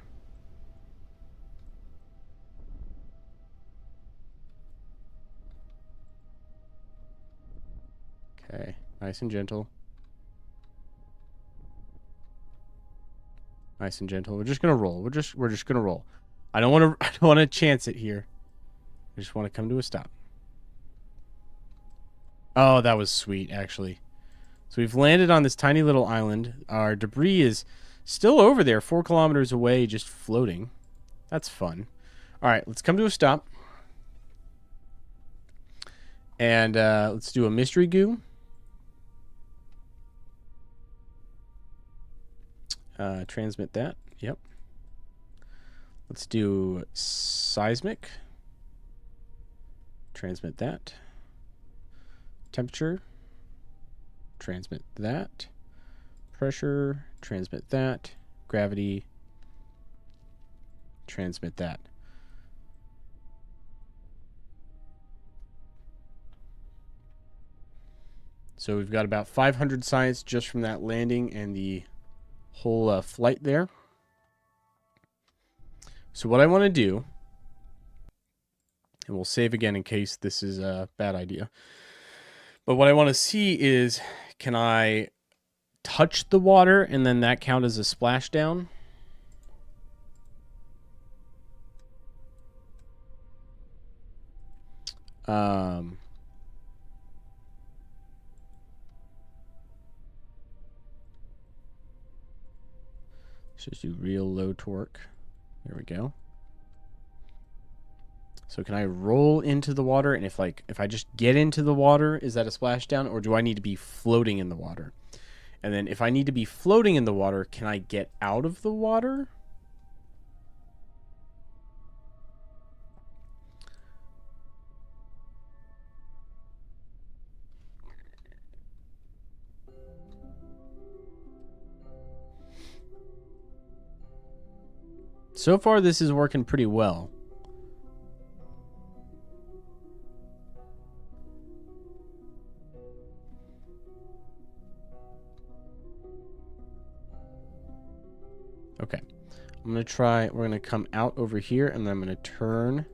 Okay, nice and gentle. Nice and gentle. We're just gonna roll. We're just gonna roll. I don't want to chance it here. I just want to come to a stop. Oh, that was sweet, actually. So we've landed on this tiny little island. Our debris is still over there, 4 kilometers away, just floating. That's fun. All right, let's come to a stop. And let's do a mystery goo. Transmit that. Yep. Let's do seismic. Transmit that. Temperature. Transmit that. Pressure. Transmit that. Gravity. Transmit that. So we've got about 500 science just from that landing and the whole flight there. So what I want to do, and we'll save again in case this is a bad idea, But what I want to see is, can I touch the water and then that count as a splashdown? Let's just do real low torque. There we go. So can I roll into the water? And if I just get into the water, is that a splashdown? Or do I need to be floating in the water? And then if I need to be floating in the water, can I get out of the water? So far, this is working pretty well. Okay. I'm going to try, we're going to come out over here, and then I'm going to turn,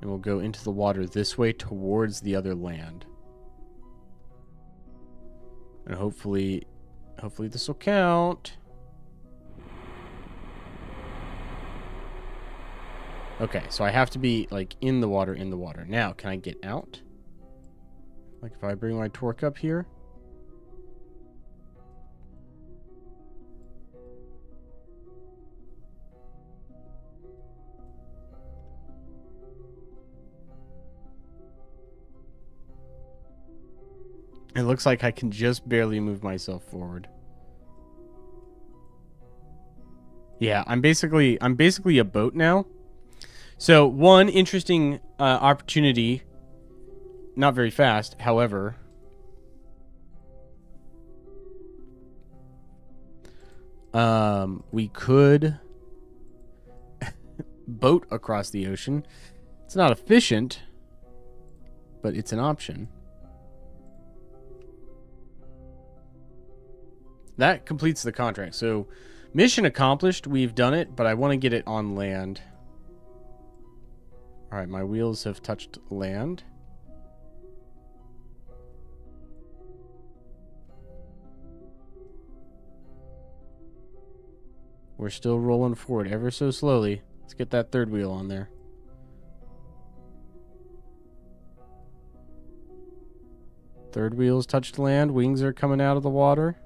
and we'll go into the water this way towards the other land. And hopefully this will count. Okay, so I have to be, like, in the water. Now, can I get out? Like, if I bring my torque up here? It looks like I can just barely move myself forward. Yeah, I'm basically a boat now. So, one interesting opportunity, not very fast, however, we could boat across the ocean. It's not efficient, but it's an option. That completes the contract. So, mission accomplished. We've done it, but I want to get it on land. All right, my wheels have touched land. We're still rolling forward ever so slowly. Let's get that third wheel on there. Third wheel's touched land. Wings are coming out of the water.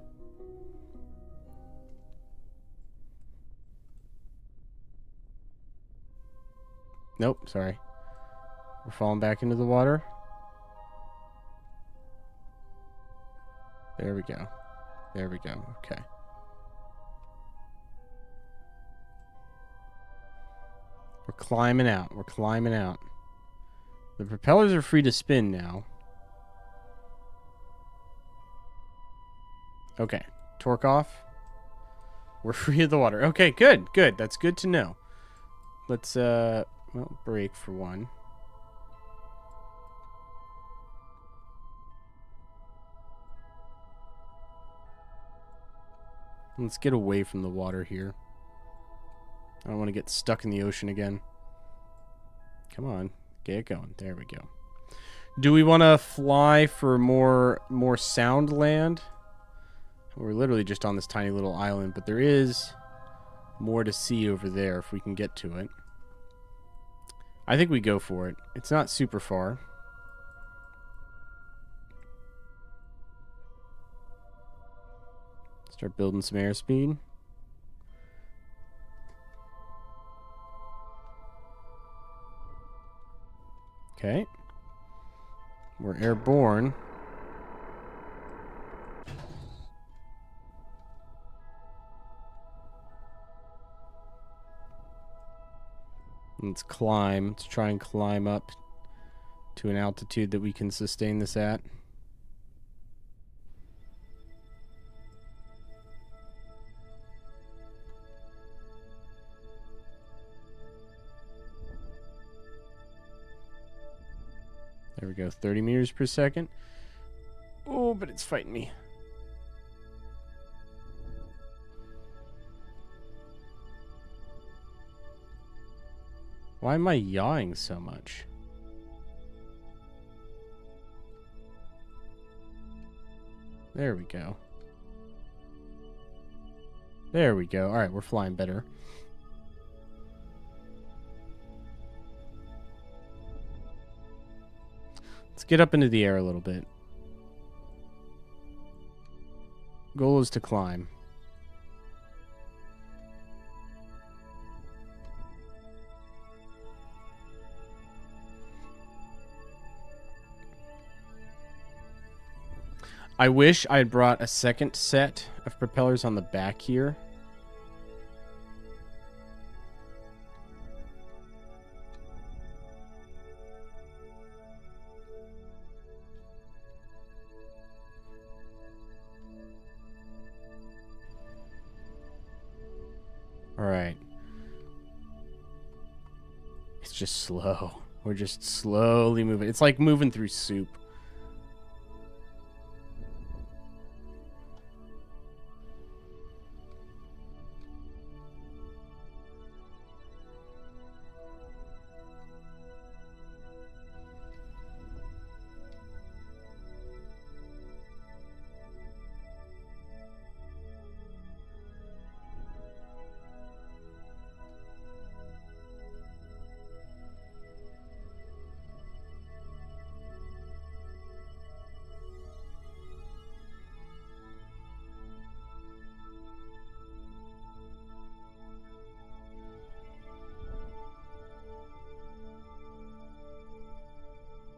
Nope, sorry. We're falling back into the water. There we go. There we go. Okay. We're climbing out. We're climbing out. The propellers are free to spin now. Okay. Torque off. We're free of the water. Okay, good. Good. That's good to know. Let's, well, brake for one. Let's get away from the water here. I don't want to get stuck in the ocean again. Come on. Get it going. There we go. Do we want to fly for more sound land? We're literally just on this tiny little island, but there is more to see over there if we can get to it. I think we go for it. It's not super far. Start building some airspeed. Okay. We're airborne. Let's climb. Let's try and climb up to an altitude that we can sustain this at. There we go, 30 meters per second. Oh, but it's fighting me. Why am I yawing so much? There we go. There we go. All right, we're flying better. Let's get up into the air a little bit. Goal is to climb. I wish I had brought a second set of propellers on the back here. Alright. It's just slow. We're just slowly moving. It's like moving through soup.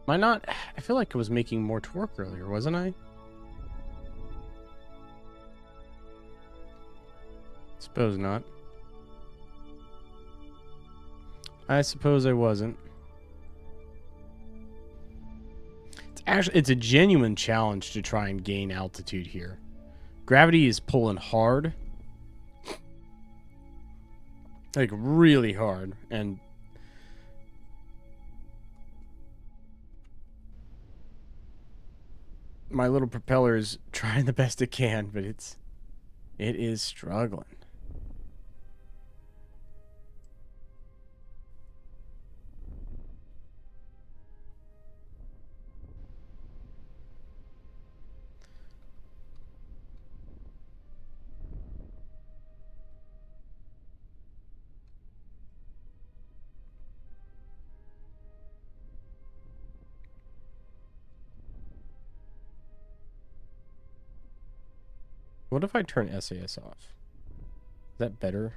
Am I not? I feel like I was making more torque earlier, wasn't I? Suppose not. I suppose I wasn't. It's a genuine challenge to try and gain altitude here. Gravity is pulling hard. Like really hard, and my little propeller is trying the best it can, but it is struggling. What if I turn SAS off? Is that better?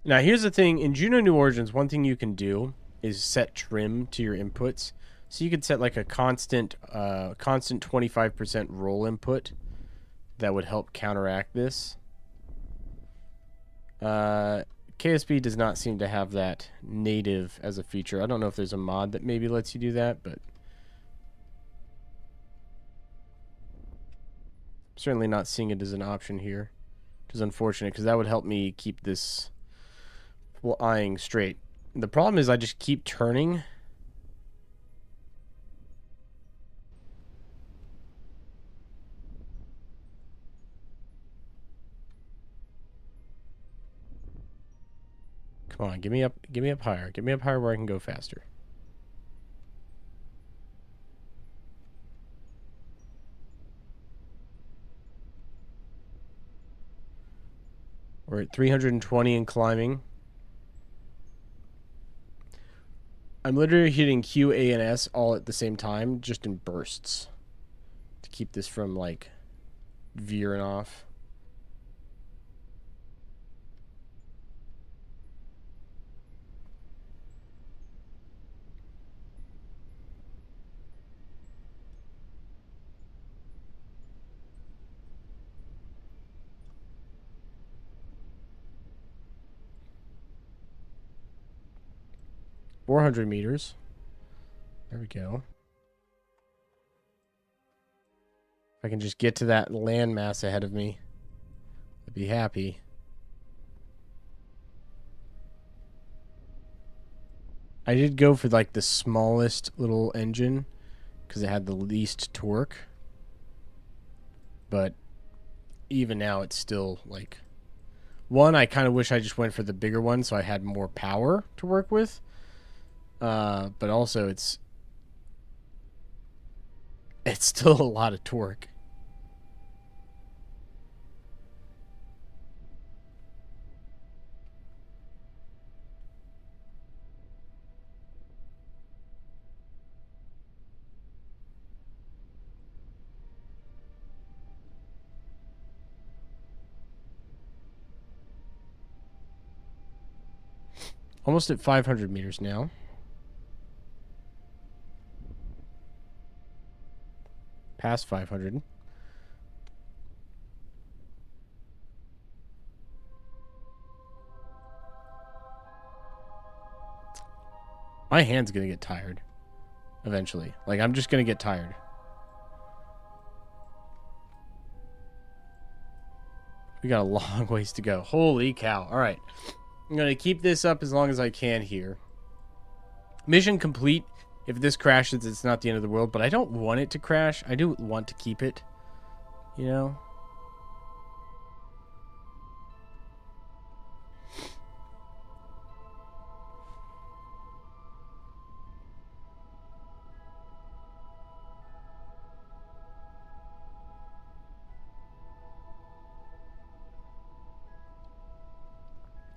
Now, here's the thing. In Juno New Origins, one thing you can do is set trim to your inputs. So you could set like a constant 25% roll input that would help counteract this. KSP does not seem to have that native as a feature. I don't know if there's a mod that maybe lets you do that, but certainly not seeing it as an option here, which is unfortunate because that would help me keep this flying straight. The problem is I just keep turning. Come on, give me up higher. Get me up higher where I can go faster. We're at 320 and climbing. I'm literally hitting Q, A, and S all at the same time, just in bursts, to keep this from, like, veering off. $400 meters. There we go. If I can just get to that landmass ahead of me, I'd be happy. I did go for like the smallest little engine because it had the least torque. But even now it's still like One, I kind of wish I just went for the bigger one so I had more power to work with. But also it's still a lot of torque. Almost at 500 meters now. Past 500. My hand's gonna get tired eventually. Like, I'm just gonna get tired. We got a long ways to go. Holy cow. All right. I'm going to keep this up as long as I can here. Mission complete. If this crashes, it's not the end of the world. But I don't want it to crash. I do want to keep it. You know?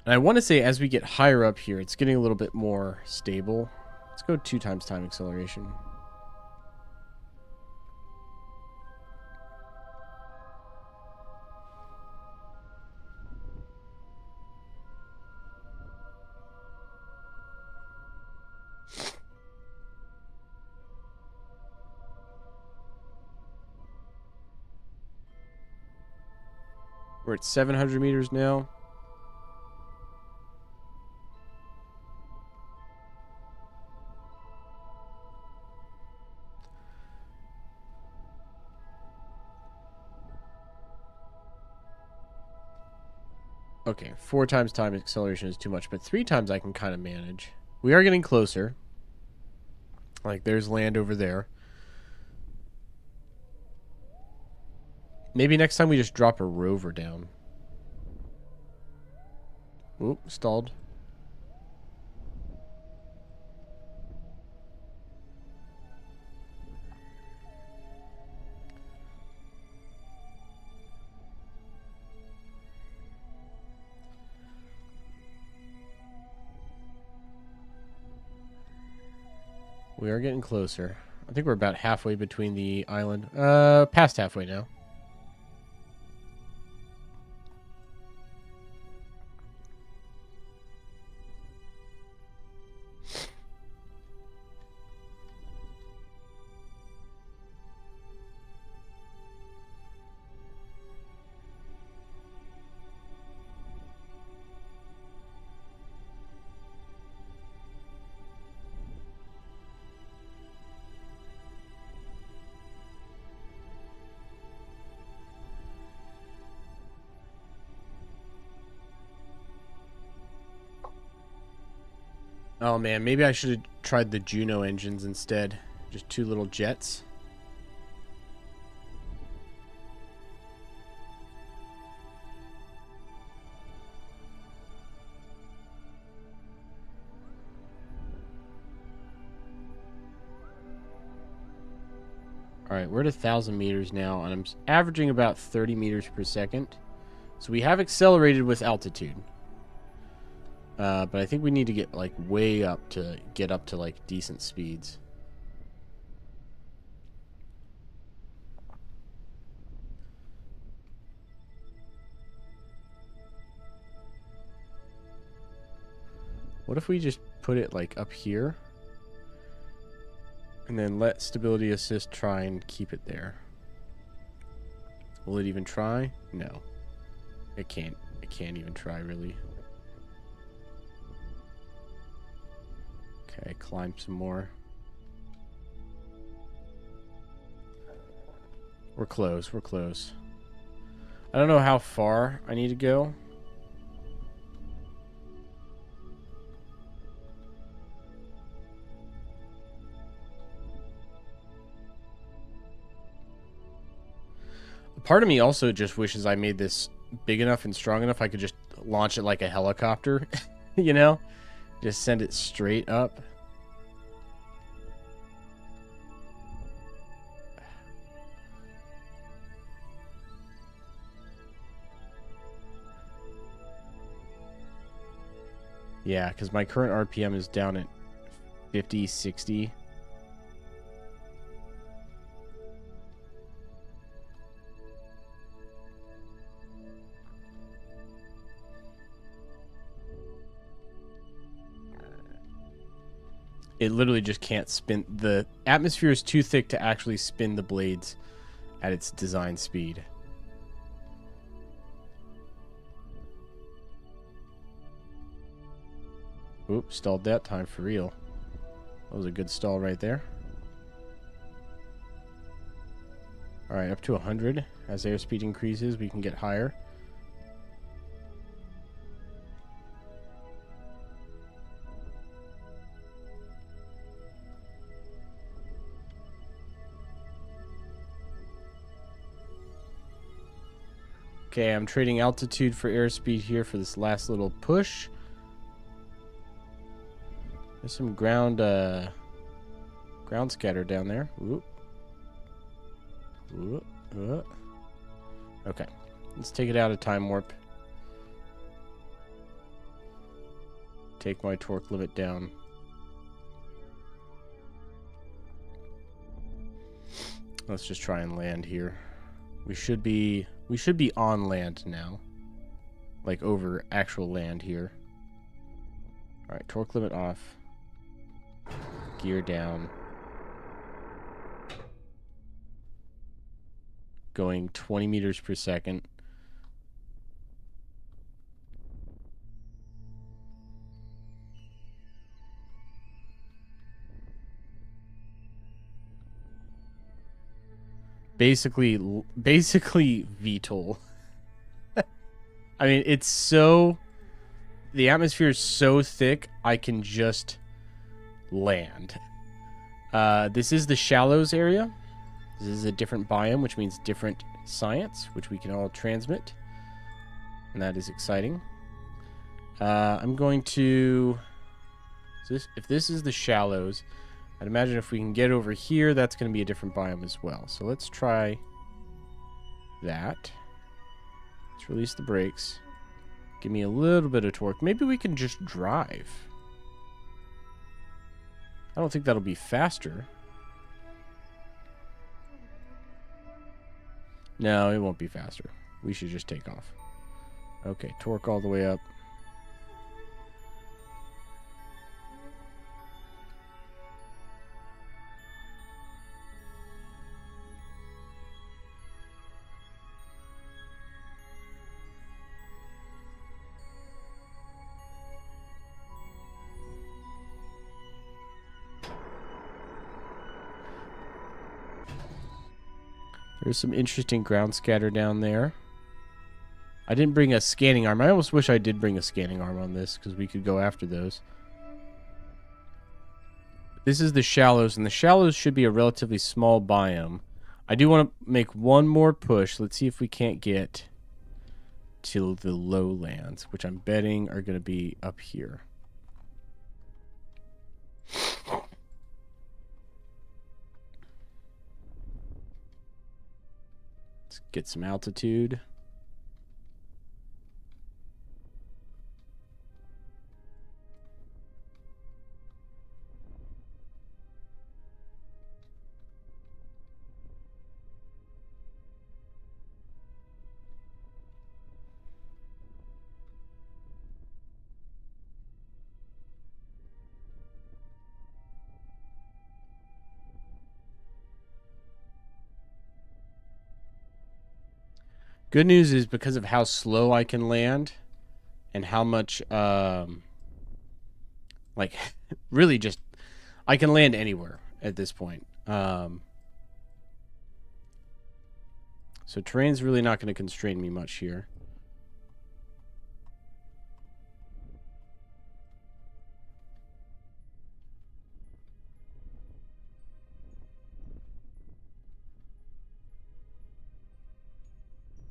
And I want to say as we get higher up here, it's getting a little bit more stable. Let's go 2 times time acceleration. We're at 700 meters now. Okay, 4 times time acceleration is too much, but 3 times I can kind of manage. We are getting closer. Like, there's land over there. Maybe next time we just drop a rover down. Oop, stalled. We are getting closer. I think we're about halfway between the island. Past halfway now. Oh man, maybe I should have tried the Juno engines instead. Just 2 little jets. Alright, we're at 1,000 meters now, and I'm averaging about 30 meters per second. So we have accelerated with altitude. But I think we need to get, like, way up to get up to, like, decent speeds. What if we just put it, like, up here? And then let stability assist try and keep it there. Will it even try? No. It can't. It can't even try, really. Okay, climb some more. We're close, we're close. I don't know how far I need to go. Part of me also just wishes I made this big enough and strong enough I could just launch it like a helicopter, you know? Just send it straight up. Yeah, because my current RPM is down at 50, 60. It literally just can't spin. The atmosphere is too thick to actually spin the blades at its design speed. Oops, stalled that time for real. That was a good stall right there. Alright, up to 100. As airspeed increases, we can get higher. Okay, I'm trading altitude for airspeed here for this last little push. There's some ground scatter down there. Whoop. Whoop. Whoop. Okay, let's take it out of time warp. Take my torque limit down. Let's just try and land here. We should be on land now. Like over actual land here. Alright, torque limit off. Gear down. Going 20 meters per second. Basically VTOL. I mean, it's so... The atmosphere is so thick, I can just land. This is the shallows area. This is a different biome, which means different science, which we can all transmit. And that is exciting. I'm going to... If this is the shallows, I'd imagine if we can get over here, that's going to be a different biome as well. So let's try that. Let's release the brakes. Give me a little bit of torque. Maybe we can just drive. I don't think that'll be faster. No, it won't be faster. We should just take off. Okay, torque all the way up. There's some interesting ground scatter down there. I didn't bring a scanning arm. I almost wish I did bring a scanning arm on this, because we could go after those. This is the shallows, and the shallows should be a relatively small biome. I do want to make one more push. Let's see if we can't get to the lowlands, which I'm betting are going to be up here. Let's get some altitude. Good news is because of how slow I can land and how much, like, really just, I can land anywhere at this point. So terrain's really not going to constrain me much here.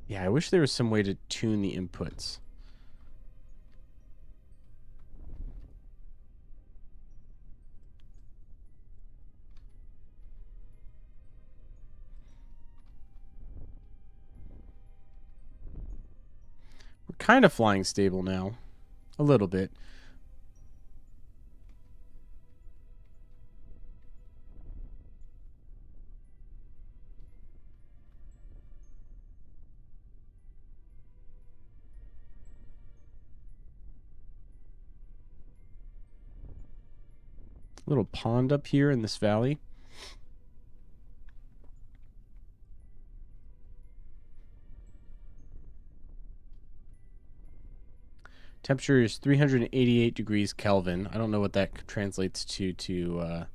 Yeah, I wish there was some way to tune the inputs. kind of flying stable now. A little bit. Little pond up here in this valley. Temperature is 388 degrees Kelvin. I don't know what that translates to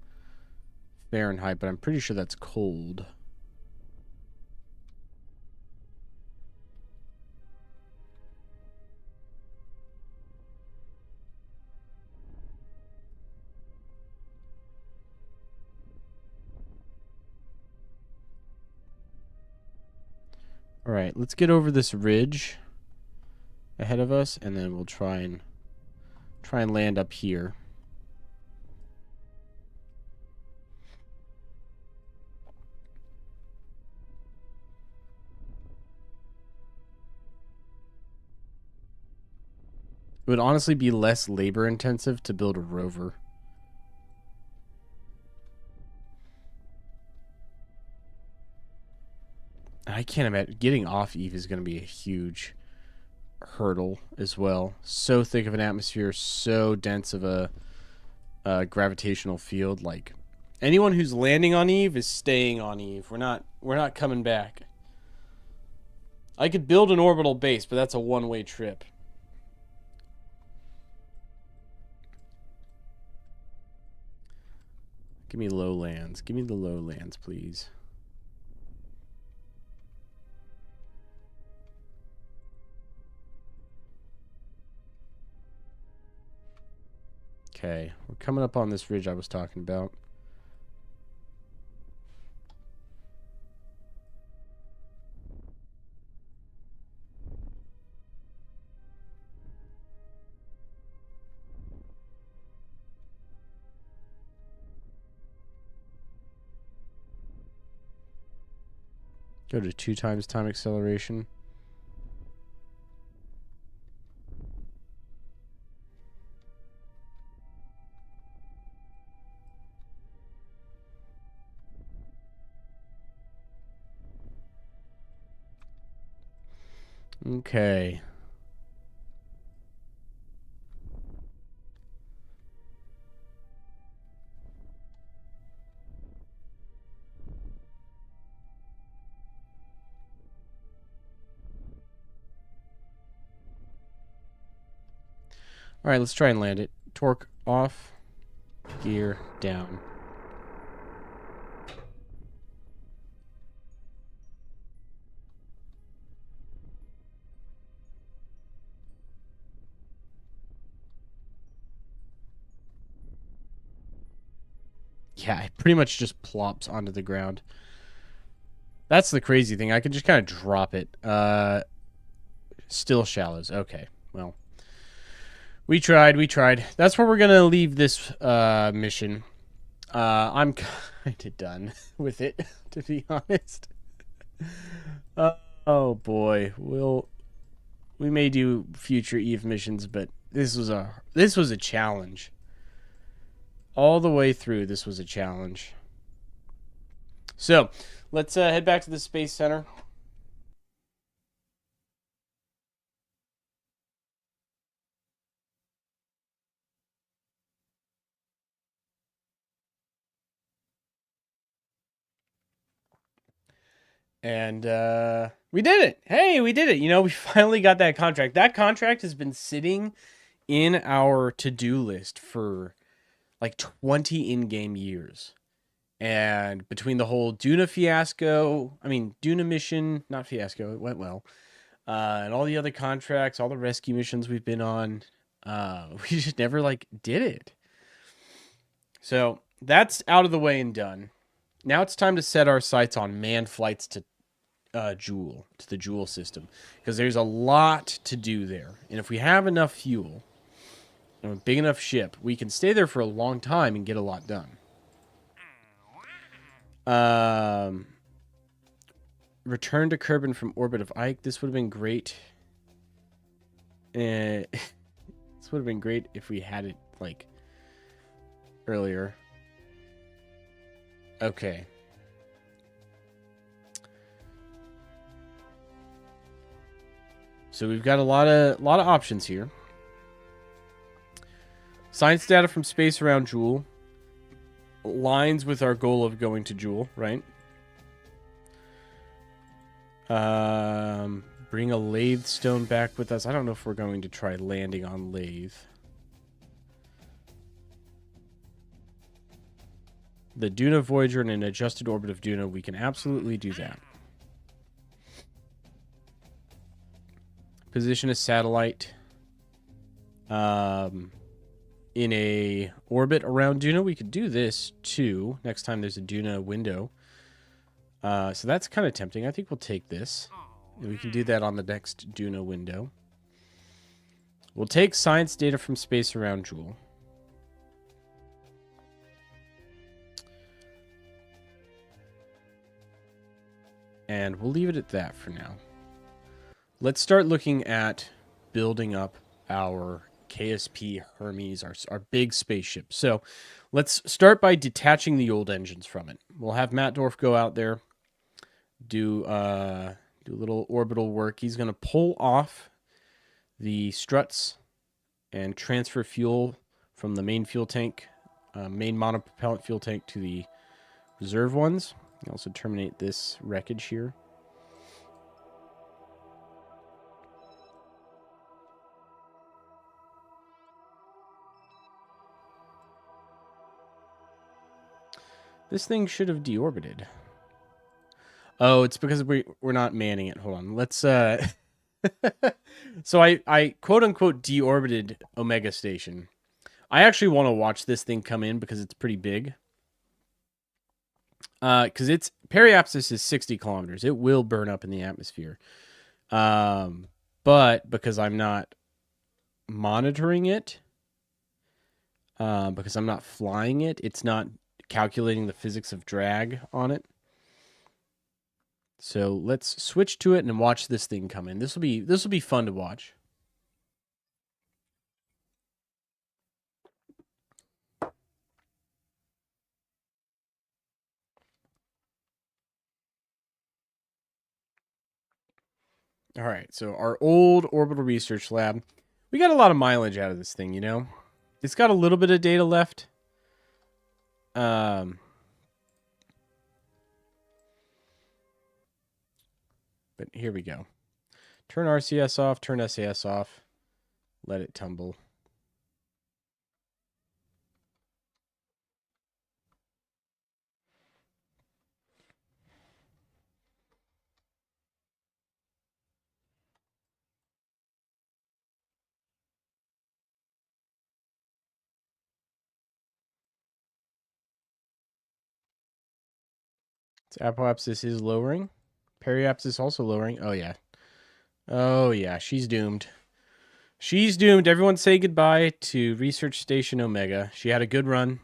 Fahrenheit, but I'm pretty sure that's cold. All right, let's get over this ridge ahead of us, and then we'll try and land up here. It would honestly be less labor intensive to build a rover. I can't imagine getting off Eve is going to be a huge hurdle as well. So thick of an atmosphere, so dense of a gravitational field. Like anyone who's landing on Eve is staying on Eve. We're not coming back. I could build an orbital base, but that's a one-way trip. Give me lowlands. Give me the lowlands, please. Okay, we're coming up on this ridge I was talking about. Go to 2 times time acceleration. Okay. All right, let's try and land it. Torque off, gear down. Yeah, it pretty much just plops onto the ground. That's the crazy thing. I could just kind of drop it. Still shallows. Okay, well. We tried. That's where we're going to leave this mission. I'm kind of done with it, to be honest. Oh, boy. We may do future Eve missions, but this was a challenge. All the way through, this was a challenge. So, let's head back to the Space Center. And we did it. Hey, we did it. You know, we finally got that contract. That contract has been sitting in our to-do list for like 20 in-game years. And between the whole Duna mission, not fiasco, it went well. And all the other contracts, all the rescue missions we've been on, we just never like did it. So that's out of the way and done. Now it's time to set our sights on manned flights to the Joule system, because there's a lot to do there. And if we have enough fuel and a big enough ship, we can stay there for a long time and get a lot done. Return to Kerbin from orbit of Ike. This would have been great. this would have been great if we had it, like, earlier. Okay. So we've got a lot of options here. Science data from space around Joule aligns with our goal of going to Joule, right? Bring a lathe stone back with us. I don't know if we're going to try landing on lathe. The Duna Voyager in an adjusted orbit of Duna, we can absolutely do that. Position a satellite in a orbit around Duna. We could do this too next time there's a Duna window. So that's kind of tempting. I think we'll take this. We can do that on the next Duna window. We'll take science data from space around Joule. And we'll leave it at that for now. Let's start looking at building up our KSP Hermes, our big spaceship. So let's start by detaching the old engines from it. We'll have Matt Dorf go out there, do a little orbital work. He's going to pull off the struts and transfer fuel from the main fuel tank, main monopropellant fuel tank, to the reserve ones. Also terminate this wreckage here. This thing should have deorbited. Oh, it's because we're not manning it. Hold on. Let's so I quote unquote deorbited Omega Station. I actually want to watch this thing come in because it's pretty big. Because its periapsis is 60 kilometers. It will burn up in the atmosphere. But because I'm not monitoring it, because I'm not flying it, it's not calculating the physics of drag on it. So let's switch to it and watch this thing come in. This will be fun to watch. All right, so our old orbital research lab. We got a lot of mileage out of this thing, you know? It's got a little bit of data left. But here we go. Turn RCS off, turn SAS off. Let it tumble. Apoapsis is lowering. Periapsis also lowering. Oh, yeah. Oh, yeah. She's doomed. She's doomed. Everyone say goodbye to Research Station Omega. She had a good run.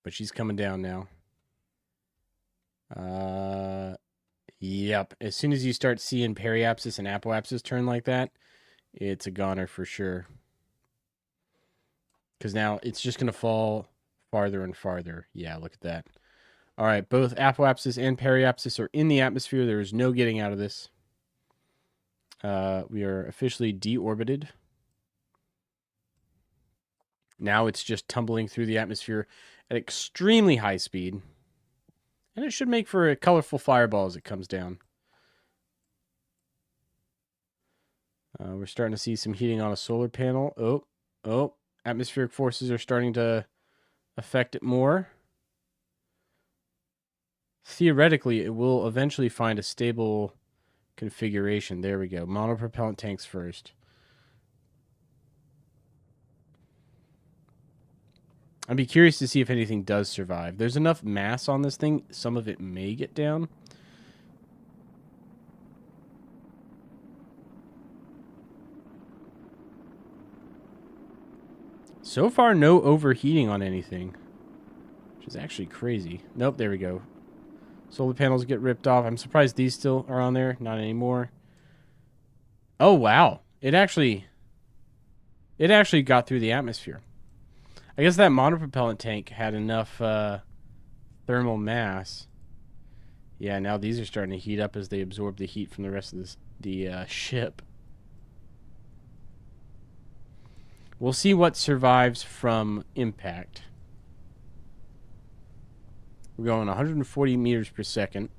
But she's coming down now. Yep. As soon as you start seeing periapsis and apoapsis turn like that, it's a goner for sure. Because now it's just going to fall farther and farther. Yeah, look at that. All right, both apoapsis and periapsis are in the atmosphere. There is no getting out of this. We are officially deorbited. Now it's just tumbling through the atmosphere at extremely high speed. And it should make for a colorful fireball as it comes down. We're starting to see some heating on a solar panel. Oh. Atmospheric forces are starting to affect it more. Theoretically, it will eventually find a stable configuration. There we go. Monopropellant tanks first. I'd be curious to see if anything does survive. There's enough mass on this thing. Some of it may get down. So far, no overheating on anything, which is actually crazy. Nope, there we go. Solar panels get ripped off. I'm surprised these still are on there. Not anymore. Oh, wow. It actually got through the atmosphere. I guess that monopropellant tank had enough thermal mass. Yeah, now these are starting to heat up as they absorb the heat from the rest of the ship. We'll see what survives from impact. We're going 140 meters per second.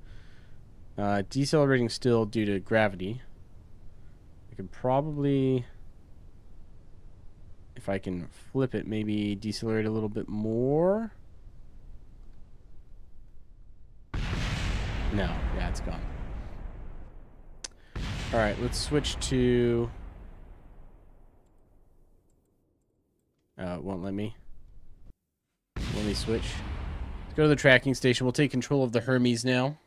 Decelerating still due to gravity. I could probably, if I can flip it, maybe decelerate a little bit more. No, yeah, it's gone. All right, let's switch to... it won't let me. Let me switch. Let's go to the tracking station. We'll take control of the Hermes now.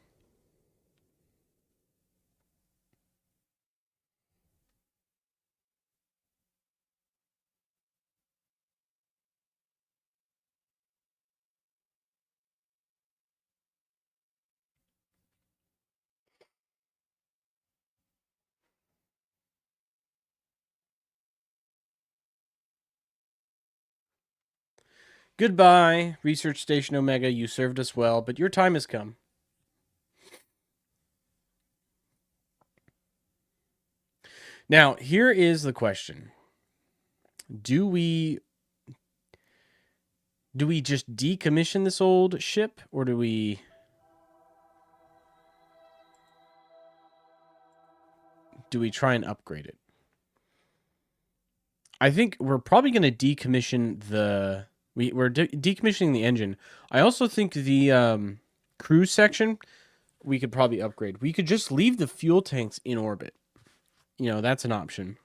Goodbye, Research Station Omega. You served us well, but your time has come. Now, here is the question. Do we just decommission this old ship, or do we try and upgrade it? I think we're probably going to decommission the... We're decommissioning the engine. I also think the cruise section, we could probably upgrade. We could just leave the fuel tanks in orbit. You know, that's an option.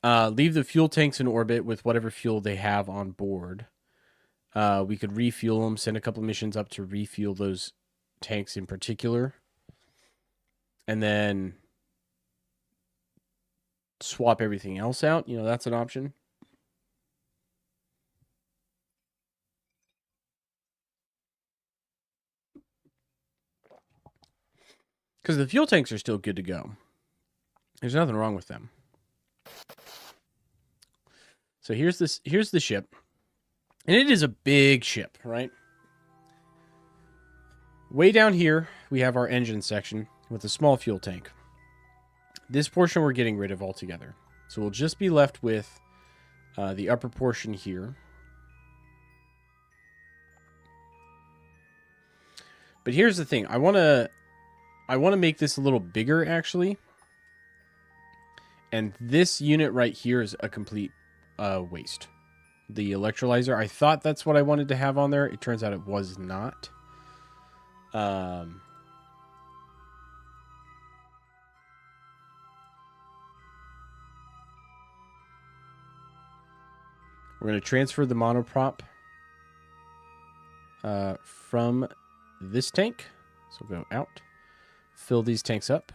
Leave the fuel tanks in orbit with whatever fuel they have on board. We could refuel them, send a couple missions up to refuel those tanks in particular. And then swap everything else out. You know, that's an option. Because the fuel tanks are still good to go. There's nothing wrong with them. So here's the ship. And it is a big ship, right? Way down here, we have our engine section with a small fuel tank. This portion we're getting rid of altogether. So we'll just be left with the upper portion here. But here's the thing. I want to make this a little bigger, actually. And this unit right here is a complete waste. The electrolyzer, I thought that's what I wanted to have on there. It turns out it was not. We're going to transfer the monoprop from this tank. So go out. Fill these tanks up.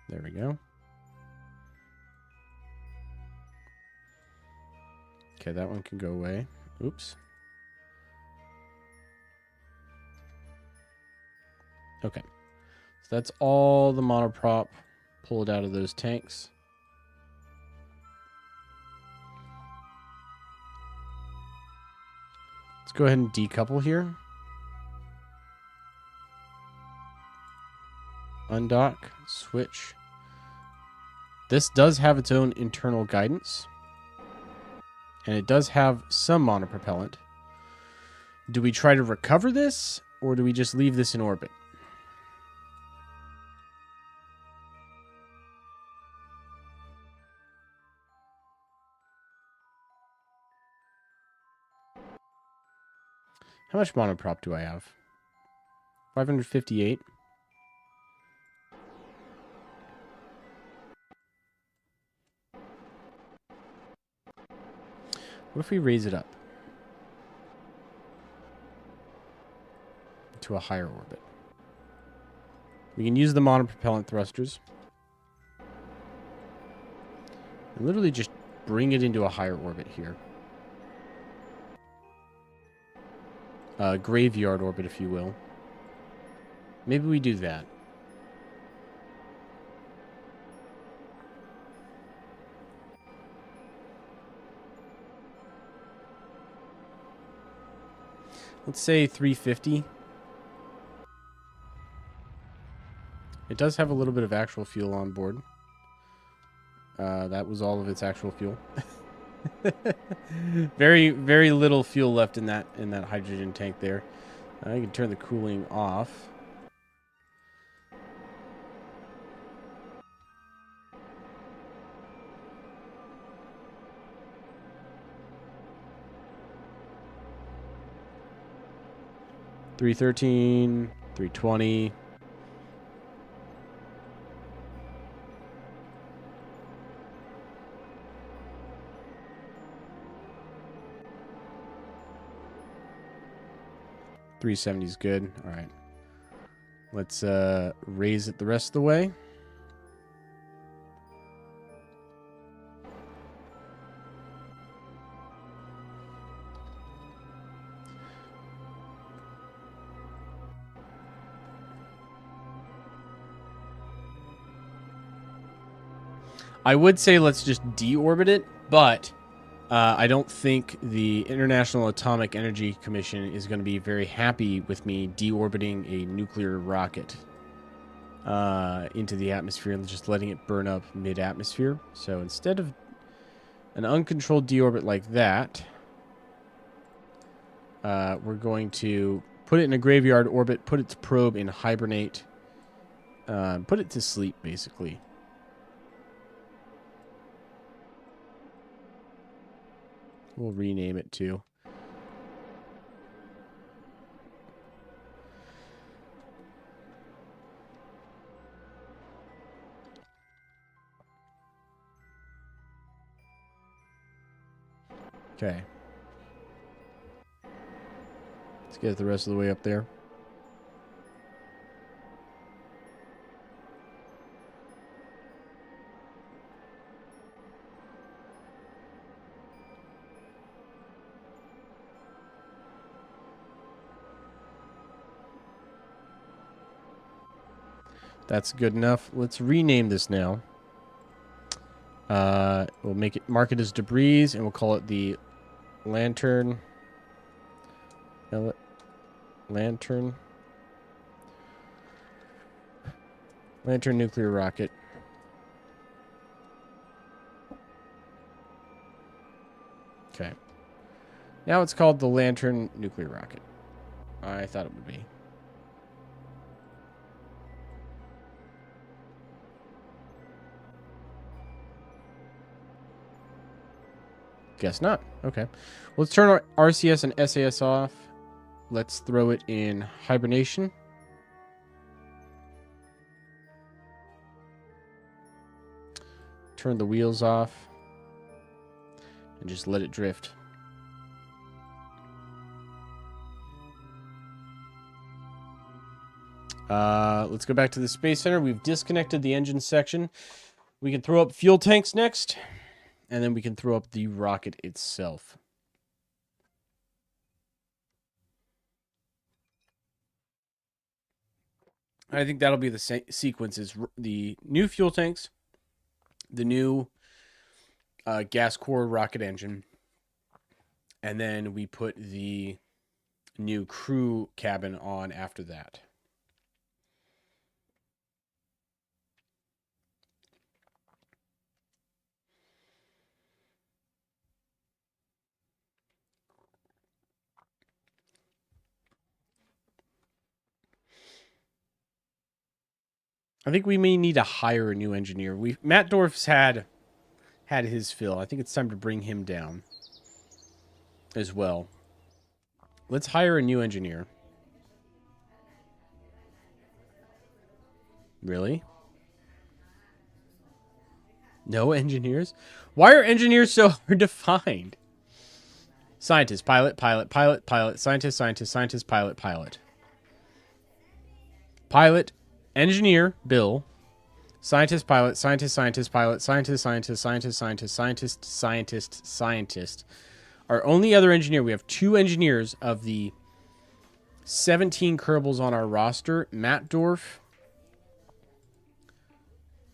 There we go. Okay, that one can go away. Oops. Okay. So that's all the monoprop pulled out of those tanks. Let's go ahead and decouple here. Undock, switch. This does have its own internal guidance. And it does have some monopropellant. Do we try to recover this, or do we just leave this in orbit? How much monoprop do I have? 558. What if we raise it up? to a higher orbit. We can use the monopropellant thrusters. And literally just bring it into a higher orbit here. Graveyard orbit, if you will. Maybe we do that. Let's say 350. It does have a little bit of actual fuel on board. That was all of its actual fuel. Very, very little fuel left in that hydrogen tank there. I can turn the cooling off. $313, $320. $370 is good. All right. Let's raise it the rest of the way. I would say let's just deorbit it, but I don't think the International Atomic Energy Commission is going to be very happy with me deorbiting a nuclear rocket into the atmosphere and just letting it burn up mid-atmosphere. So instead of an uncontrolled deorbit like that, we're going to put it in a graveyard orbit, put its probe in hibernate, put it to sleep, basically. We'll rename it too. Okay. Let's get it the rest of the way up there. That's good enough. Let's rename this now. We'll mark it as debris, and we'll call it the Lantern. Lantern nuclear rocket. Okay. Now it's called the Lantern nuclear rocket. I thought it would be. Guess not. Okay. Let's turn our RCS and SAS off. Let's throw it in hibernation. Turn the wheels off. And just let it drift. Let's go back to the Space Center. We've disconnected the engine section. We can throw up fuel tanks next. And then we can throw up the rocket itself. I think that'll be the sequence is the new fuel tanks, the new gas core rocket engine, and then we put the new crew cabin on after that. I think we may need to hire a new engineer. Matt Dorf's had his fill. I think it's time to bring him down as well. Let's hire a new engineer. Really? No engineers? Why are engineers so hard to find? Scientist, pilot, pilot, pilot, pilot, scientist, scientist, scientist, pilot, pilot. pilot, engineer, Bill, scientist, pilot, scientist, scientist, pilot, scientist, scientist, scientist, scientist, scientist, scientist, scientist. Our only other engineer, we have 2 engineers of the 17 Kerbals on our roster. Matt Dorf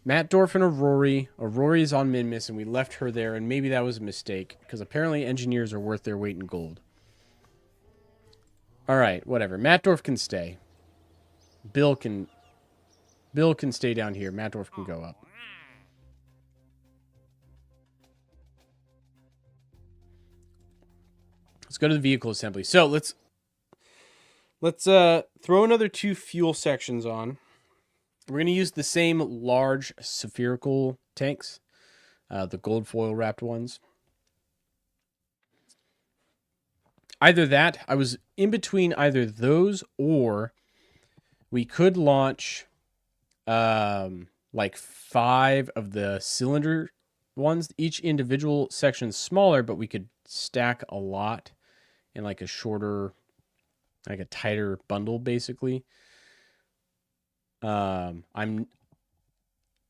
and Aurori. Aurori is on Minmus, and we left her there, and maybe that was a mistake, because apparently engineers are worth their weight in gold. All right, whatever. Matt Dorf can stay. Bill can stay down here. Matt Dorf can go up. Let's go to the vehicle assembly. So let's throw another 2 fuel sections on. We're going to use the same large spherical tanks, the gold foil wrapped ones. Either that, I was in between either those, or we could launch like 5 of the cylinder ones. Each individual section's smaller, but we could stack a lot in like a shorter, like a tighter bundle, basically. I'm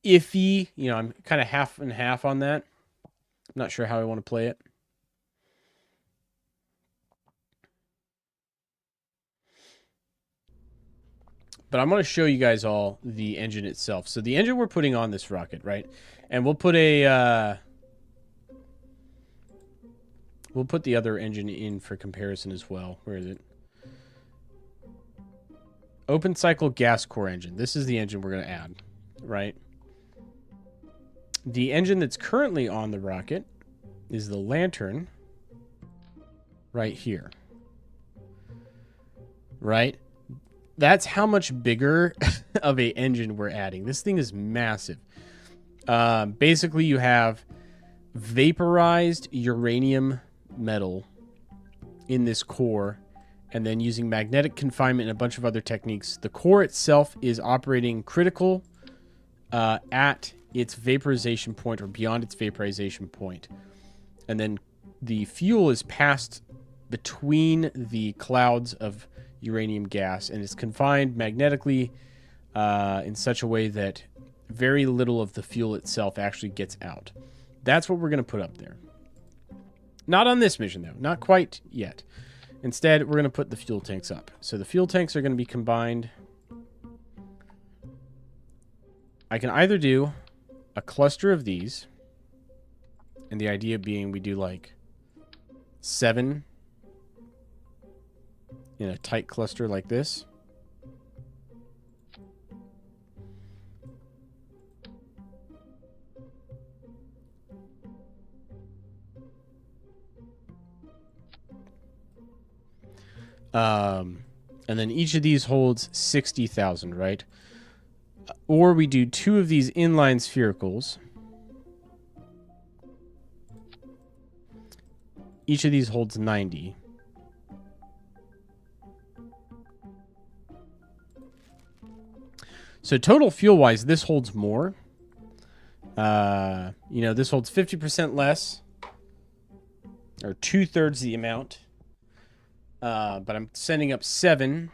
iffy, I'm kind of half and half on that. I'm not sure how I want to play it. But I'm going to show you guys all the engine itself. So the engine we're putting on this rocket, right? And we'll put the other engine in for comparison as well. Where is it? Open cycle gas core engine. This is the engine we're going to add, right? The engine that's currently on the rocket is the Lantern right here. Right? That's how much bigger of a engine we're adding. This thing is massive. Basically, you have vaporized uranium metal in this core, and then using magnetic confinement and a bunch of other techniques. The core itself is operating critical at its vaporization point or beyond its vaporization point. And then the fuel is passed between the clouds of uranium gas, and it's confined magnetically in such a way that very little of the fuel itself actually gets out. That's what we're going to put up there. Not on this mission, though. Not quite yet. Instead, we're going to put the fuel tanks up. So the fuel tanks are going to be combined. I can either do a cluster of these, and the idea being we do like 7 in a tight cluster like this. And then each of these holds 60,000, right? Or we do 2 of these inline sphericals. Each of these holds 90. So total fuel-wise, this holds more. This holds 50% less, or 2/3 the amount. But I'm sending up 7.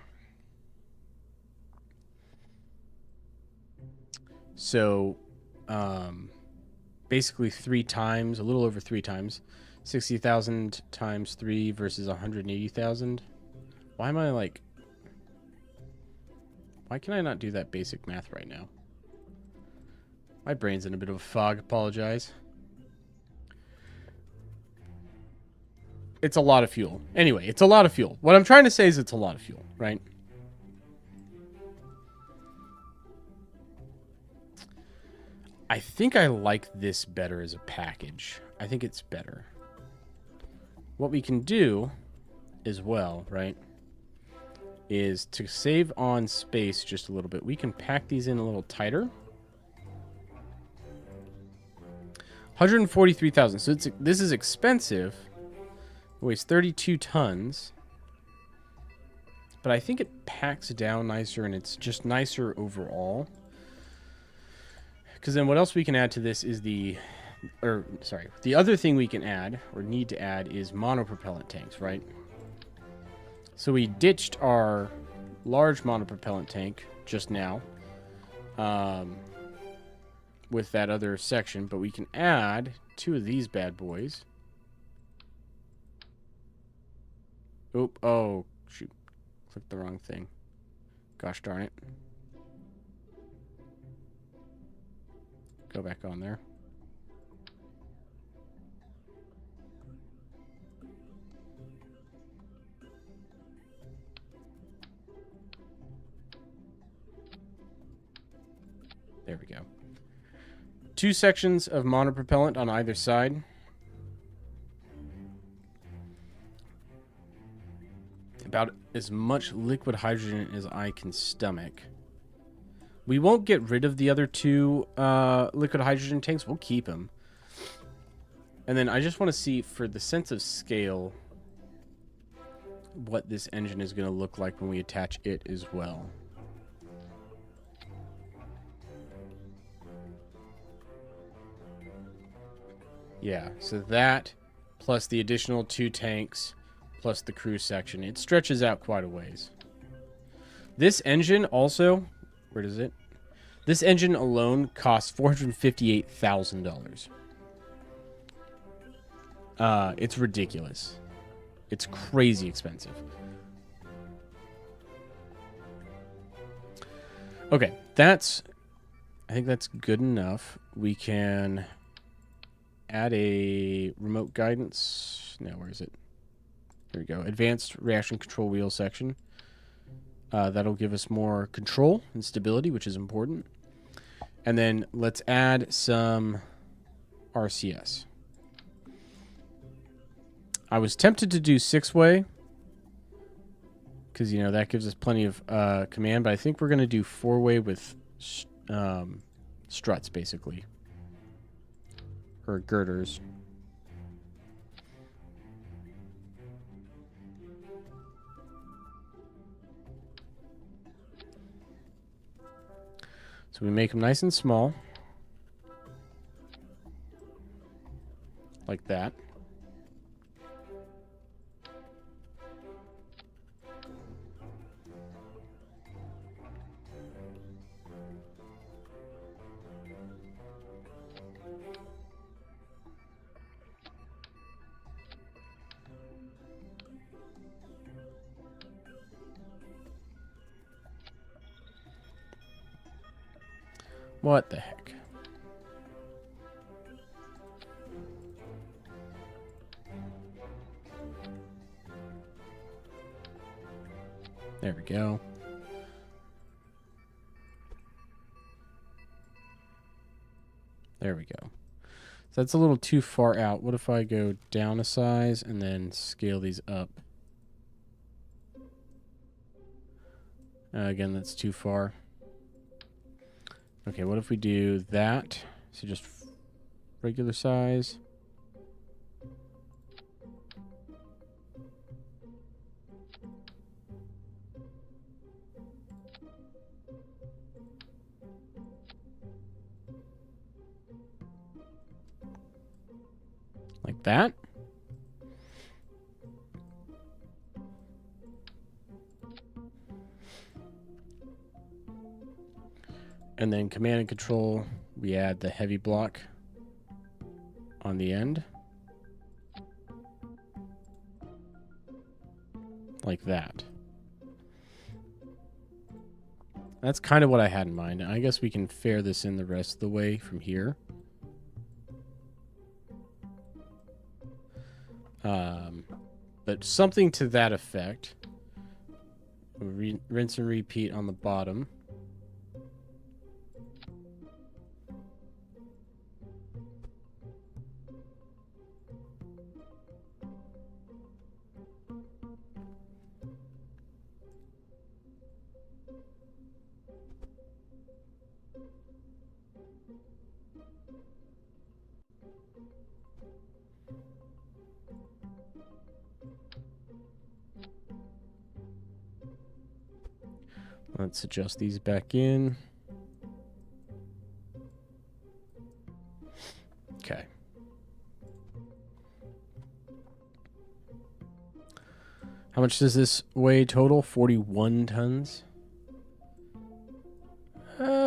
So, basically 3 times, a little over 3 times. 60,000 times 3 versus 180,000. Why am I like... Why can I not do that basic math right now? My brain's in a bit of a fog. Apologize. It's a lot of fuel. Anyway, it's a lot of fuel. What I'm trying to say is it's a lot of fuel, right? I think I like this better as a package. I think it's better. What we can do as well, right, is to save on space just a little bit. We can pack these in a little tighter. 143,000. So this is expensive. It weighs 32 tons. But I think it packs down nicer, and it's just nicer overall. Because then what else we can add to this is the other thing we can add, or need to add, is monopropellant tanks, right? So we ditched our large monopropellant tank just now with that other section, but we can add 2 of these bad boys. Oop, oh, shoot. Clicked the wrong thing. Gosh darn it. Go back on there. There we go. 2 sections of monopropellant on either side. About as much liquid hydrogen as I can stomach. We won't get rid of the other 2 liquid hydrogen tanks. We'll keep them. And then I just want to see, for the sense of scale, what this engine is going to look like when we attach it as well. Yeah, so that plus the additional 2 tanks plus the crew section. It stretches out quite a ways. This engine also, where does it? This engine alone costs $458,000. It's ridiculous. It's crazy expensive. Okay, I think that's good enough. We can add a remote guidance. No, where is it? There we go. Advanced reaction control wheel section. That'll give us more control and stability, which is important. And then let's add some RCS. I was tempted to do 6-way because, you know, that gives us plenty of command, but I think we're going to do 4-way with struts, basically. Or girders. So we make them nice and small. Like that. What the heck? There we go. There we go. So that's a little too far out. What if I go down a size and then scale these up? Again, that's too far. Okay, what if we do that? So just regular size. Like that. And then command and control, we add the heavy block on the end. Like that. That's kind of what I had in mind. I guess we can fare this in the rest of the way from here. But something to that effect. Rinse and repeat on the bottom. Let's adjust these back in. Okay. How much does this weigh total? 41 tons.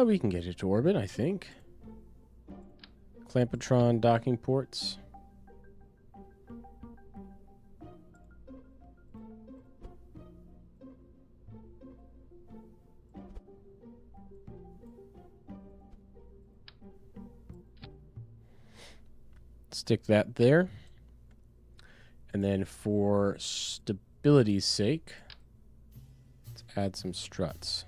We can get it to orbit, I think. Clampotron docking ports. Stick that there. And then for stability's sake, let's add some struts.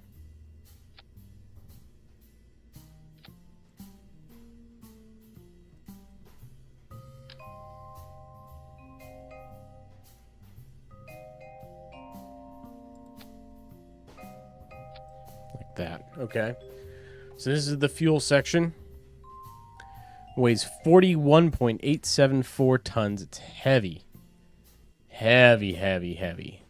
Like that. Okay. So this is the fuel section. Weighs 41.874 tons. It's heavy. Heavy, heavy, heavy.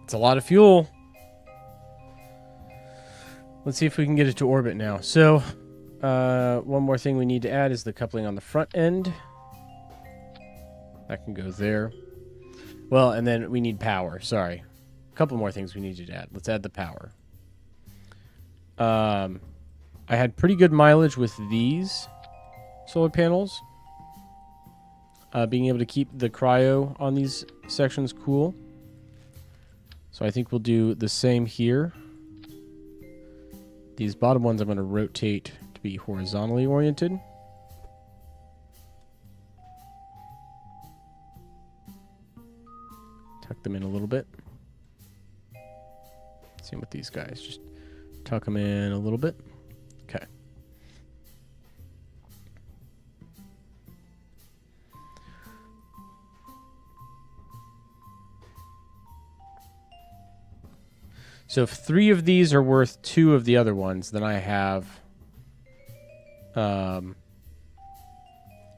It's a lot of fuel. Let's see if we can get it to orbit now. So, one more thing we need to add is the coupling on the front end. That can go there. Well, and then we need power. Sorry. A couple more things we need to add. Let's add the power. I had pretty good mileage with these solar panels. Being able to keep the cryo on these sections cool. So I think we'll do the same here. These bottom ones I'm going to rotate to be horizontally oriented. Tuck them in a little bit. Same with these guys. Just tuck them in a little bit. Okay. So if 3 of these are worth 2 of the other ones, then I have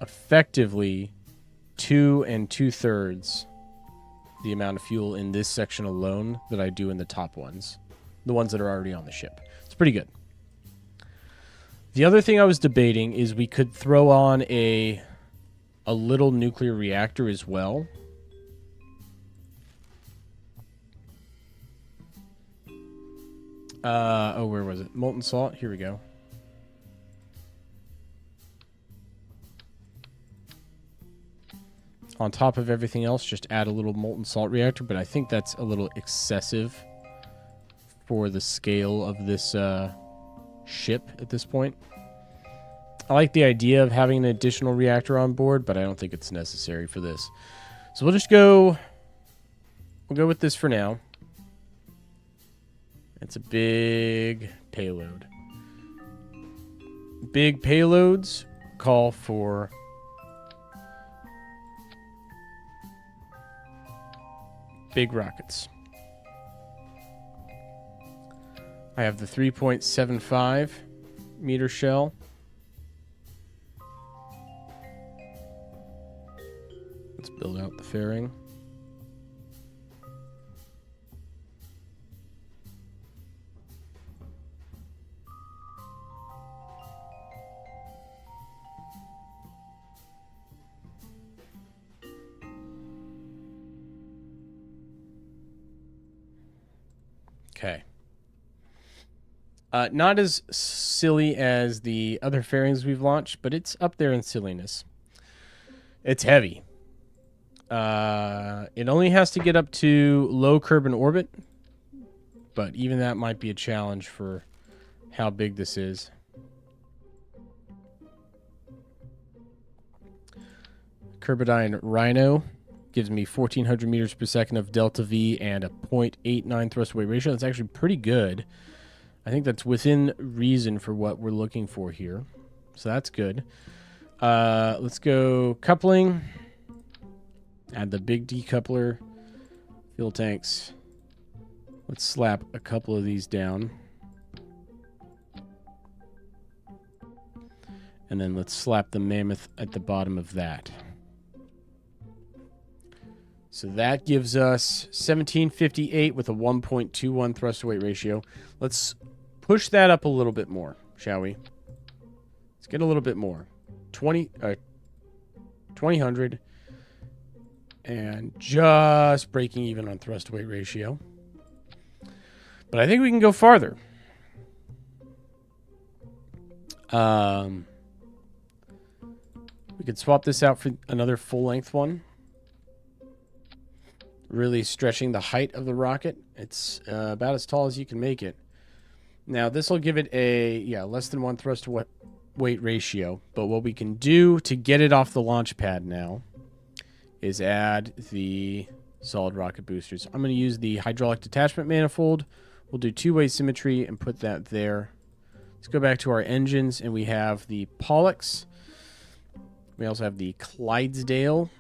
effectively 2 2/3 the amount of fuel in this section alone that I do in the top ones. The ones that are already on the ship. It's pretty good. The other thing I was debating is we could throw on a little nuclear reactor as well. Oh, where was it? Molten salt. Here we go. On top of everything else, just add a little molten salt reactor, but I think that's a little excessive for the scale of this ship at this point. I like the idea of having an additional reactor on board, but I don't think it's necessary for this. So we'll just go... We'll go with this for now. It's a big payload. Big payloads call for big rockets. I have the 3.75 meter shell. Let's build out the fairing. Okay. Not as silly as the other fairings we've launched, but it's up there in silliness. It's heavy. It only has to get up to low Kerbal orbit, but even that might be a challenge for how big this is. Kerbal Rhino gives me 1,400 meters per second of delta V and a 0.89 thrust to weight ratio. That's actually pretty good. I think that's within reason for what we're looking for here. So that's good. Let's go coupling. Add the big decoupler. Fuel tanks. Let's slap a couple of these down. And then let's slap the mammoth at the bottom of that. So that gives us 1758 with a 1.21 thrust to weight ratio. Let's push that up a little bit more, shall we? Let's get a little bit more. 2000. And just breaking even on thrust weight ratio. But I think we can go farther. We could swap this out for another full-length one. Really stretching the height of the rocket. It's about as tall as you can make it. Now, this will give it a, less than 1 thrust to weight ratio. But what we can do to get it off the launch pad now is add the solid rocket boosters. I'm going to use the hydraulic detachment manifold. We'll do two-way symmetry and put that there. Let's go back to our engines, and we have the Pollux. We also have the Clydesdale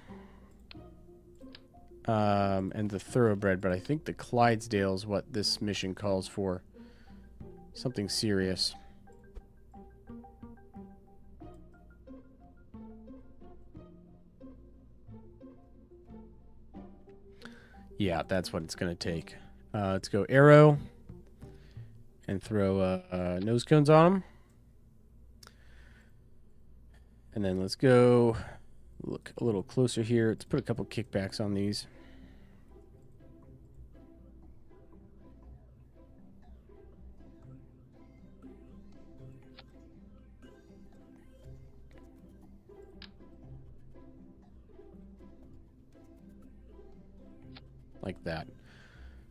and the Thoroughbred, but I think the Clydesdale is what this mission calls for. Something serious. Yeah, that's what it's going to take. Let's go arrow and throw nose cones on them. And then let's go look a little closer here. Let's put a couple kickbacks on these. Like that.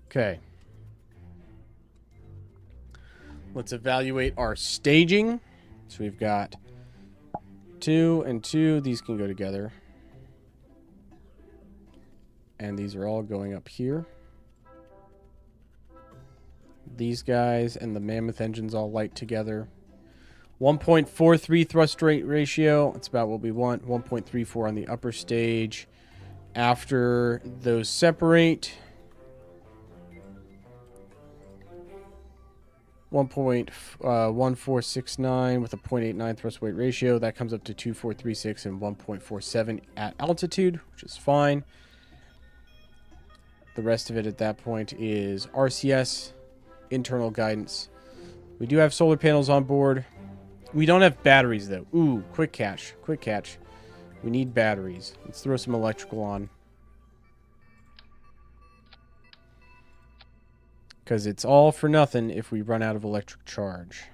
Okay. Let's evaluate our staging. So we've got 2 and 2. These can go together. And these are all going up here. These guys and the Mammoth engines all light together. 1.43 thrust rate ratio. That's about what we want. 1.34 on the upper stage. After those separate, 1.1469 with a 0.89 thrust weight ratio. That comes up to 2436 and 1.47 at altitude, which is fine. The rest of it at that point is RCS, internal guidance. We do have solar panels on board. We don't have batteries, though. Ooh, quick catch. Quick catch. We need batteries. Let's throw some electrical on. Because it's all for nothing if we run out of electric charge.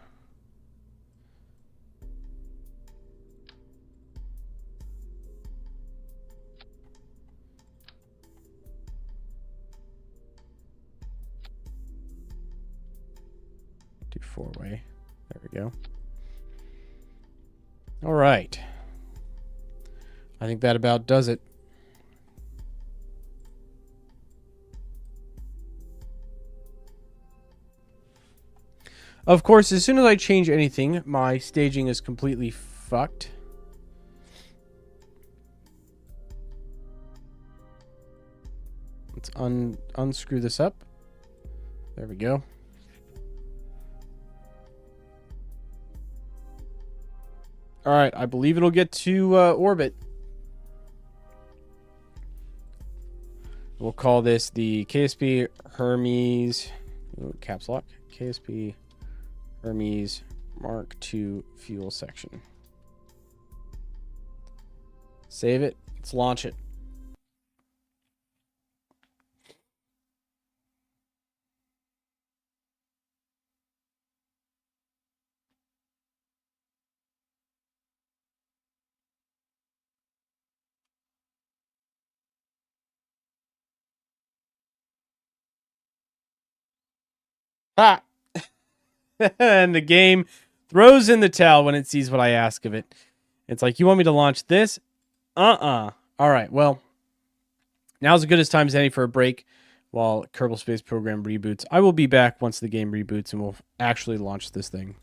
Do 4-way. There we go. All right. I think that about does it. Of course, as soon as I change anything, my staging is completely fucked. Let's unscrew this up. There we go. All right, I believe it'll get to orbit. We'll call this the KSP Hermes, caps lock, KSP Hermes Mark II fuel section. Save it. Let's launch it. Ah! And the game throws in the towel when it sees what I ask of it. It's like, you want me to launch this? All right, well, now's as good as time as any for a break while Kerbal Space Program reboots. I will be back once the game reboots and we'll actually launch this thing.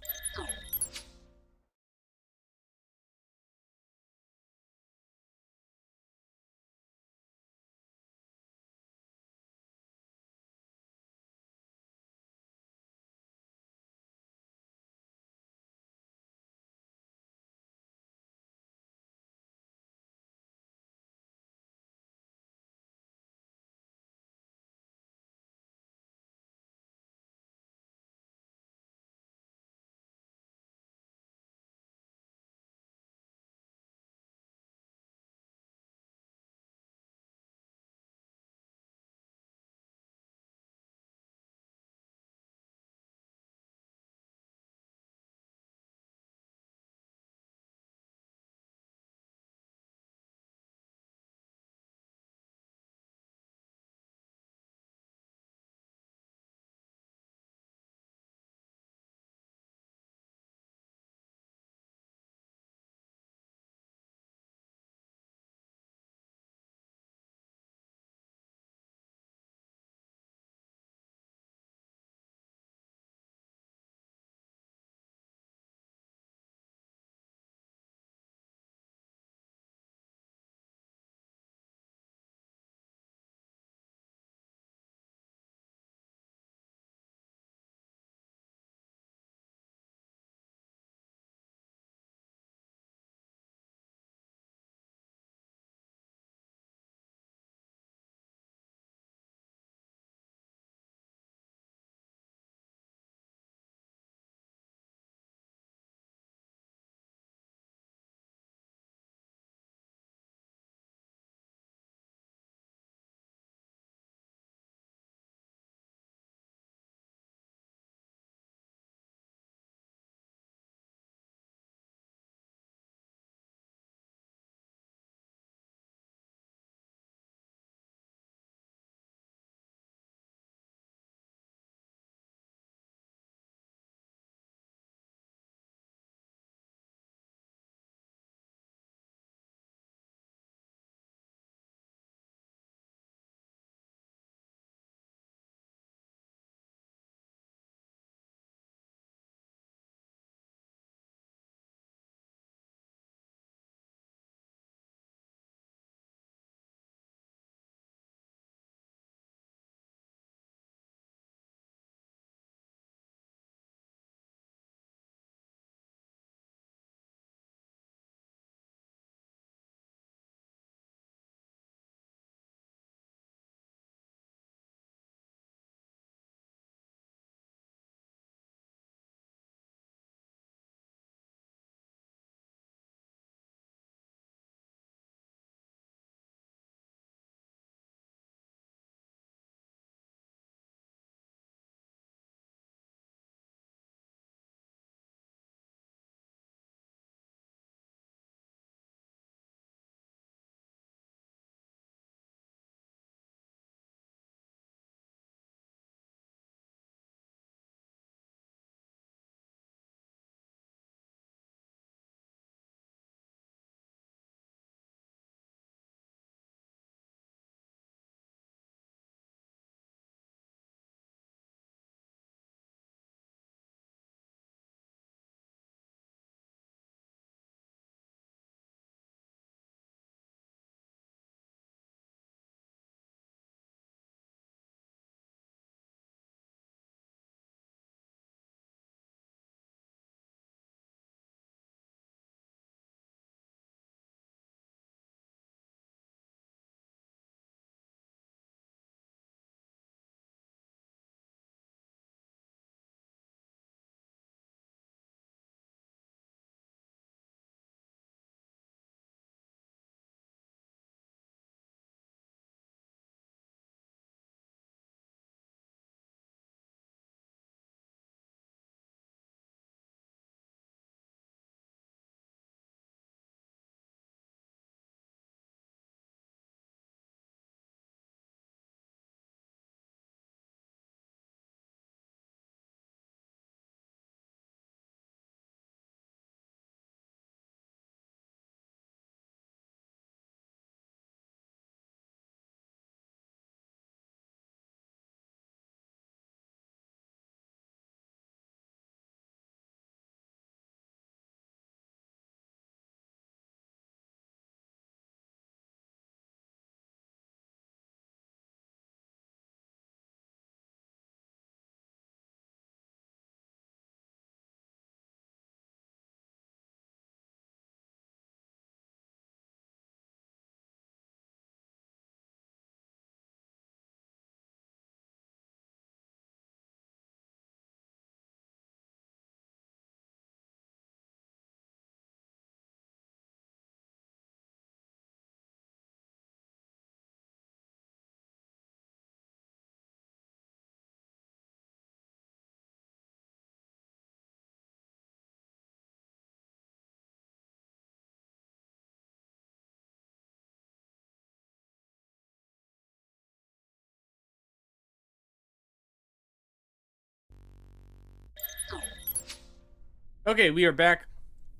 Okay, we are back.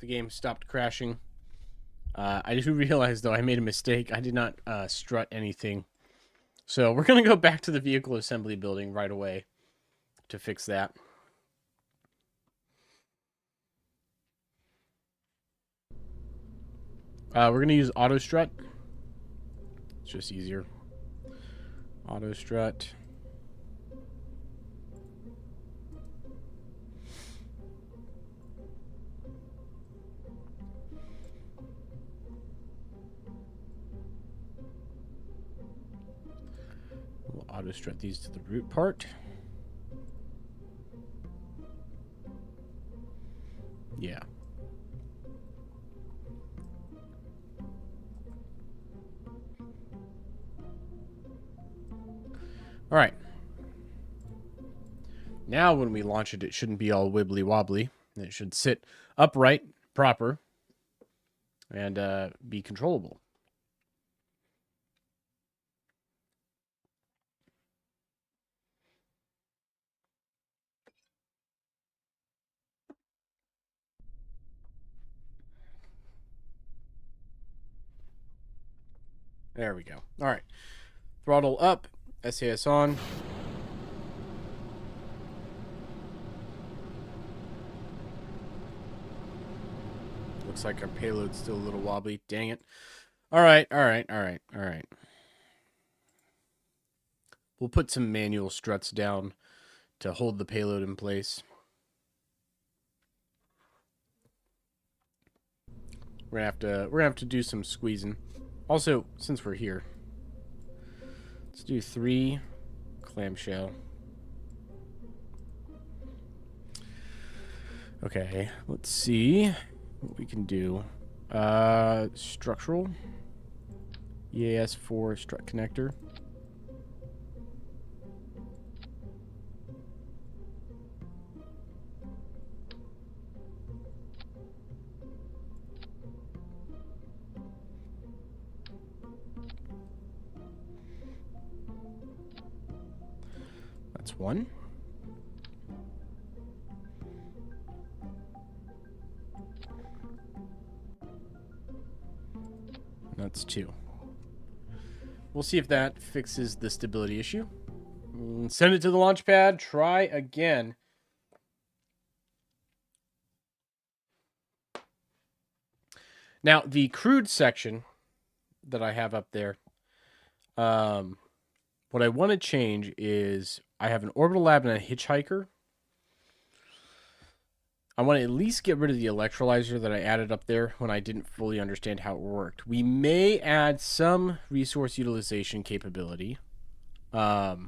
The game stopped crashing. I do realize, though, I made a mistake. I did not strut anything. So we're going to go back to the vehicle assembly building right away to fix that. We're going to use auto strut. It's just easier. Auto strut. We'll auto strut these to the root part. Yeah. All right. Now when we launch it, it shouldn't be all wibbly wobbly. It should sit upright, proper, and be controllable. There we go. All right. Throttle up, SAS on. Looks like our payload's still a little wobbly. Dang it. All right. We'll put some manual struts down to hold the payload in place. We're gonna have to do some squeezing. Also, since we're here, let's do 3 clamshell. Okay, let's see what we can do. Structural. EAS4 strut connector. That's 1. That's 2. We'll see if that fixes the stability issue. Send it to the launch pad. Try again. Now, the crude section that I have up there, what I want to change is I have an orbital lab and a hitchhiker. I want to at least get rid of the electrolyzer that I added up there when I didn't fully understand how it worked. We may add some resource utilization capability. But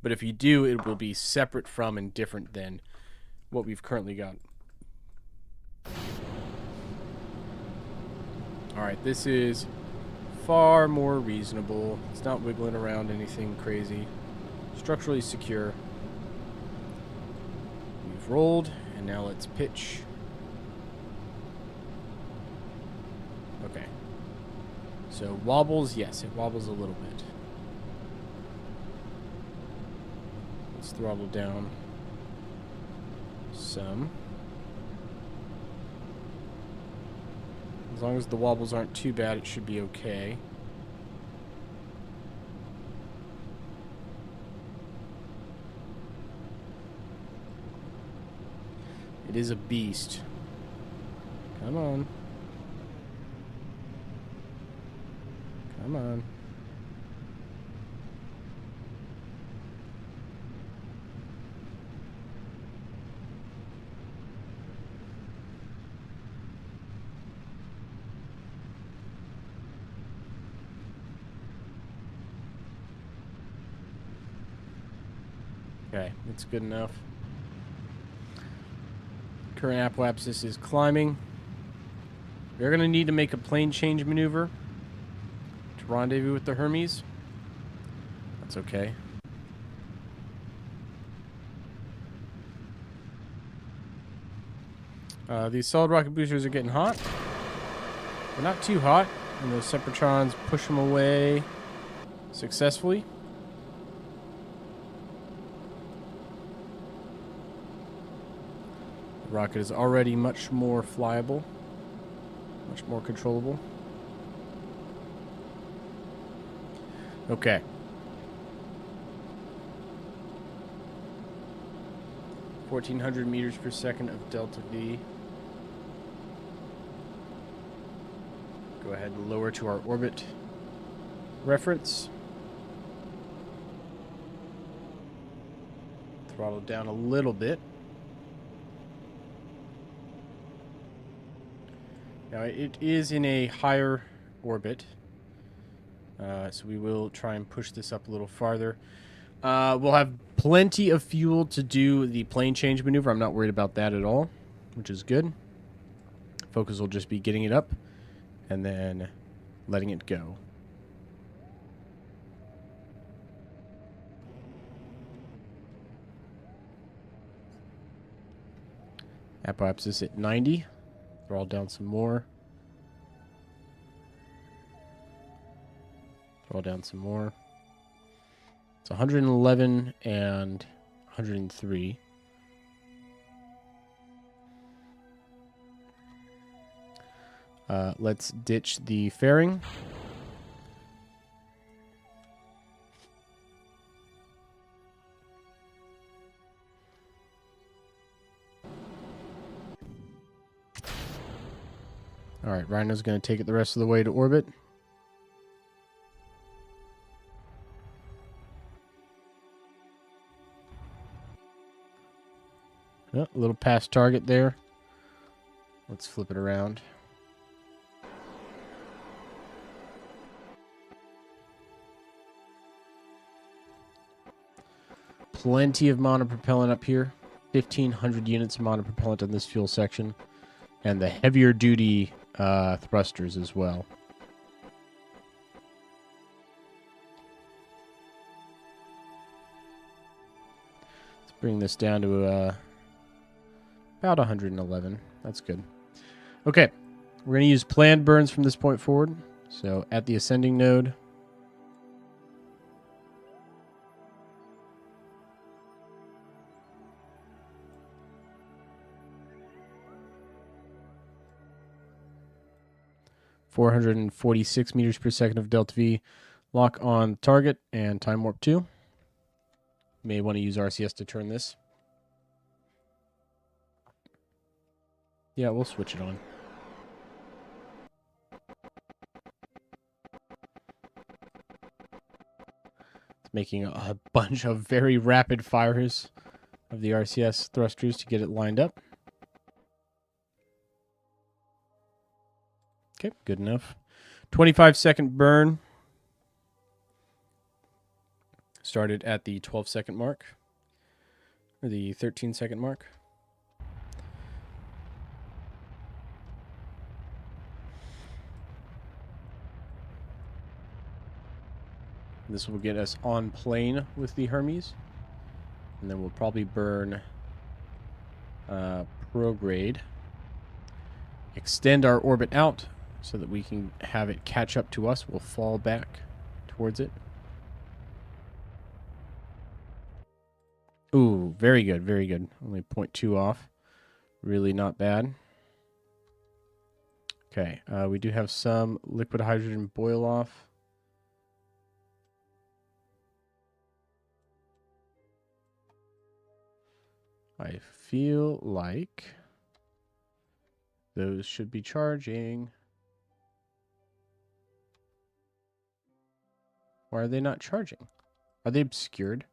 if you do, it will be separate from and different than what we've currently got. Alright, this is far more reasonable. It's not wiggling around anything crazy. Structurally secure. We've rolled, and now let's pitch. Okay. So wobbles, yes, it wobbles a little bit. Let's throttle down some. As long as the wobbles aren't too bad, it should be okay. It is a beast. Come on. Come on. Okay, that's good enough. Current apoapsis is climbing. We're going to need to make a plane change maneuver to rendezvous with the Hermes. That's okay. These solid rocket boosters are getting hot. They're not too hot, and those Separatrons push them away successfully. rocket is already much more flyable, much more controllable. Okay. (1400 meters per second of delta V. Go ahead and lower to our orbit reference. Throttle down a little bit. Now it is in a higher orbit, so we will try and push this up a little farther. We'll have plenty of fuel to do the plane change maneuver. I'm not worried about that at all, which is good. Focus will just be getting it up and then letting it go. Apoapsis at 90. Throttle down some more. Throttle down some more. It's 111 and 103. Let's ditch the fairing. All right, Rhino's going to take it the rest of the way to orbit. Oh, a little past target there. Let's flip it around. Plenty of monopropellant up here. 1,500 units of monopropellant in this fuel section. And the heavier duty thrusters as well. Let's bring this down to about 111. That's good. Okay, we're going to use planned burns from this point forward. So at the ascending node, (446 meters per second of delta V). Lock on target and time warp 2. You may want to use RCS to turn this. Yeah, we'll switch it on. It's making a bunch of very rapid fires of the RCS thrusters to get it lined up. Okay, good enough. 25-second burn. Started at the 12-second mark. Or the 13-second mark. This will get us on plane with the Hermes. And then we'll probably burn prograde. Extend our orbit out so that we can have it catch up to us. We'll fall back towards it. Ooh, very good, very good. Only 0.2 off. Really not bad. Okay, we do have some liquid hydrogen boil off. I feel like those should be charging. Why are they not charging? Are they obscured?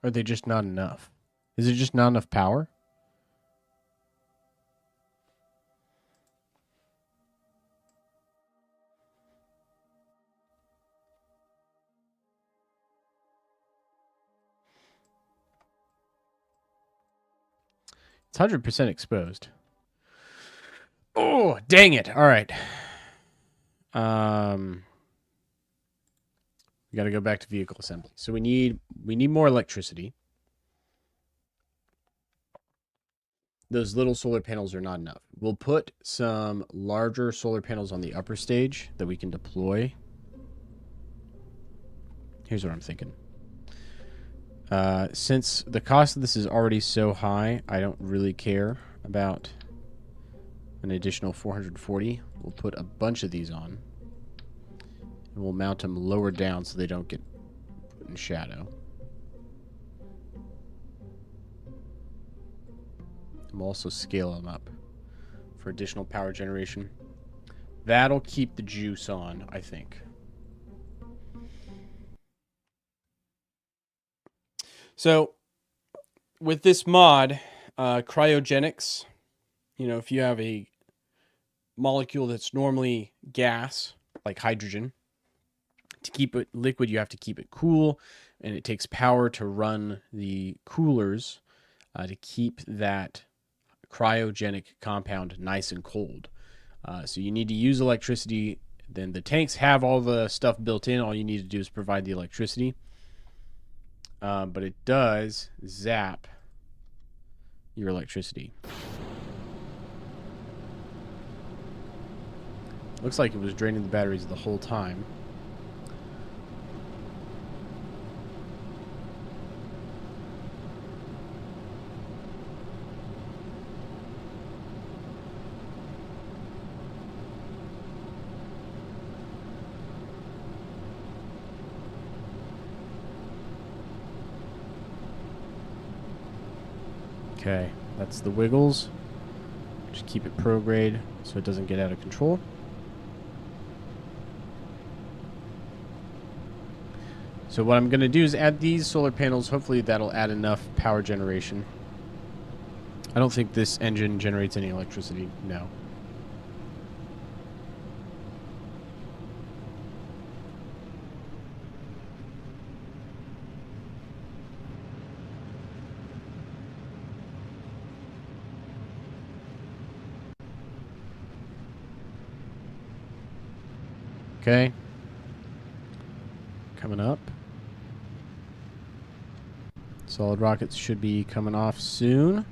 Or are they just not enough? Is it just not enough power? It's 100% exposed. Oh, dang it. All right. We got to go back to vehicle assembly. So we need more electricity. Those little solar panels are not enough. We'll put some larger solar panels on the upper stage that we can deploy. Here's what I'm thinking. Since the cost of this is already so high, I don't really care about an additional 440. We'll put a bunch of these on. And we'll mount them lower down so they don't get put in shadow. And we'll also scale them up for additional power generation. That'll keep the juice on, I think. So, with this mod, cryogenics, you know, if you have a molecule that's normally gas, like hydrogen, to keep it liquid, you have to keep it cool, and it takes power to run the coolers to keep that cryogenic compound nice and cold. So you need to use electricity. Then the tanks have all the stuff built in. All you need to do is provide the electricity. But it does zap your electricity. Looks like it was draining the batteries the whole time. Okay, that's the wiggles. Just keep it prograde so it doesn't get out of control. So what I'm going to do is add these solar panels. Hopefully that'll add enough power generation. I don't think this engine generates any electricity. No. Okay. Coming up. Solid rockets should be coming off soon.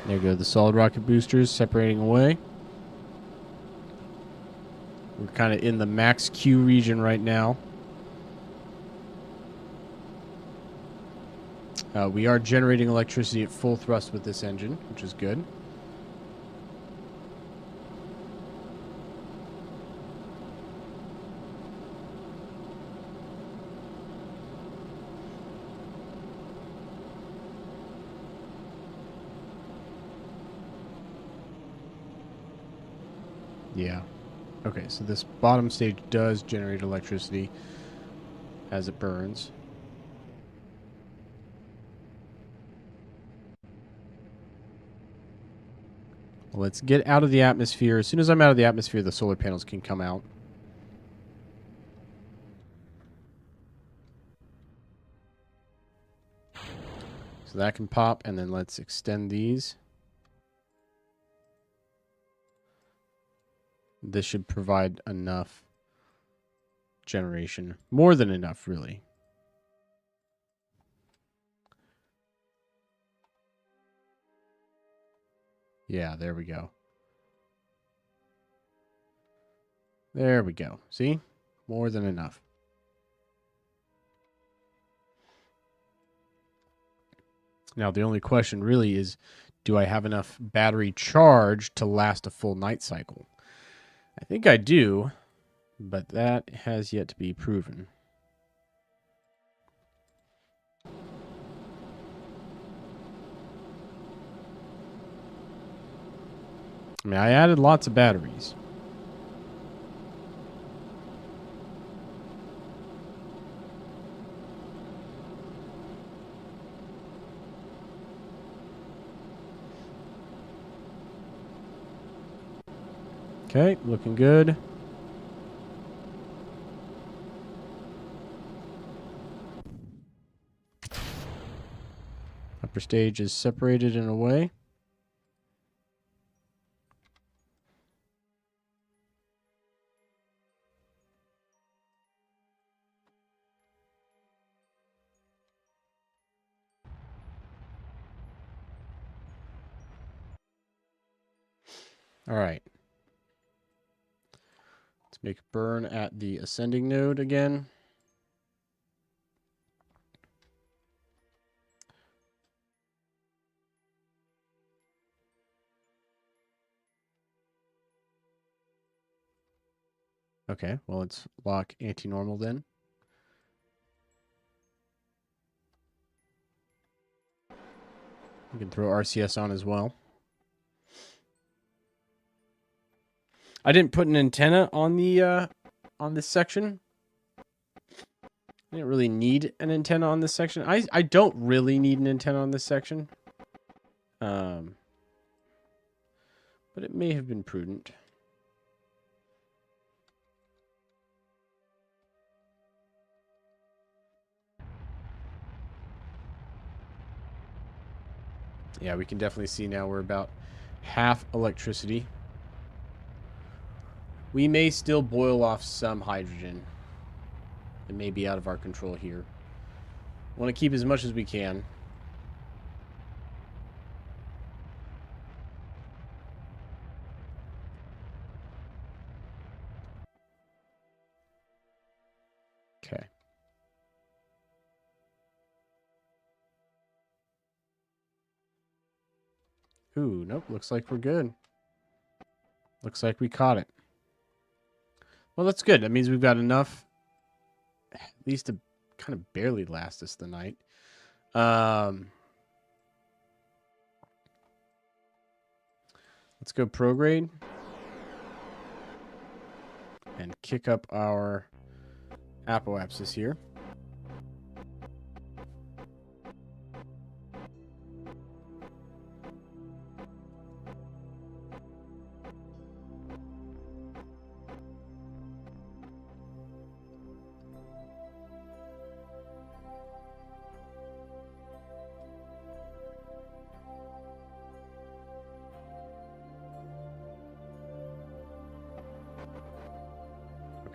There go the solid rocket boosters separating away. We're kind of in the max Q region right now. We are generating electricity at full thrust with this engine, which is good. Yeah. Okay, so this bottom stage does generate electricity as it burns. Well, let's get out of the atmosphere. As soon as I'm out of the atmosphere, the solar panels can come out. So that can pop, and then let's extend these. This should provide enough generation. More than enough, really. Yeah, there we go. There we go. See? More than enough. Now, the only question really is, do I have enough battery charge to last a full night cycle? I think I do, but that has yet to be proven. I mean, I added lots of batteries. Okay, looking good. Upper stage is separated in a way. All right. Let's make a burn at the ascending node again. Okay, well, let's lock anti-normal then. We can throw RCS on as well. I didn't put an antenna on the on this section. I didn't really need an antenna on this section. I don't really need an antenna on this section. But it may have been prudent. Yeah, we can definitely see now we're about half electricity. We may still boil off some hydrogen. It may be out of our control here. Want to keep as much as we can. Okay. Ooh, nope. Looks like we're good. Looks like we caught it. Well, that's good. That means we've got enough, at least to kind of barely last us the night. Let's go prograde. And kick up our apoapsis here.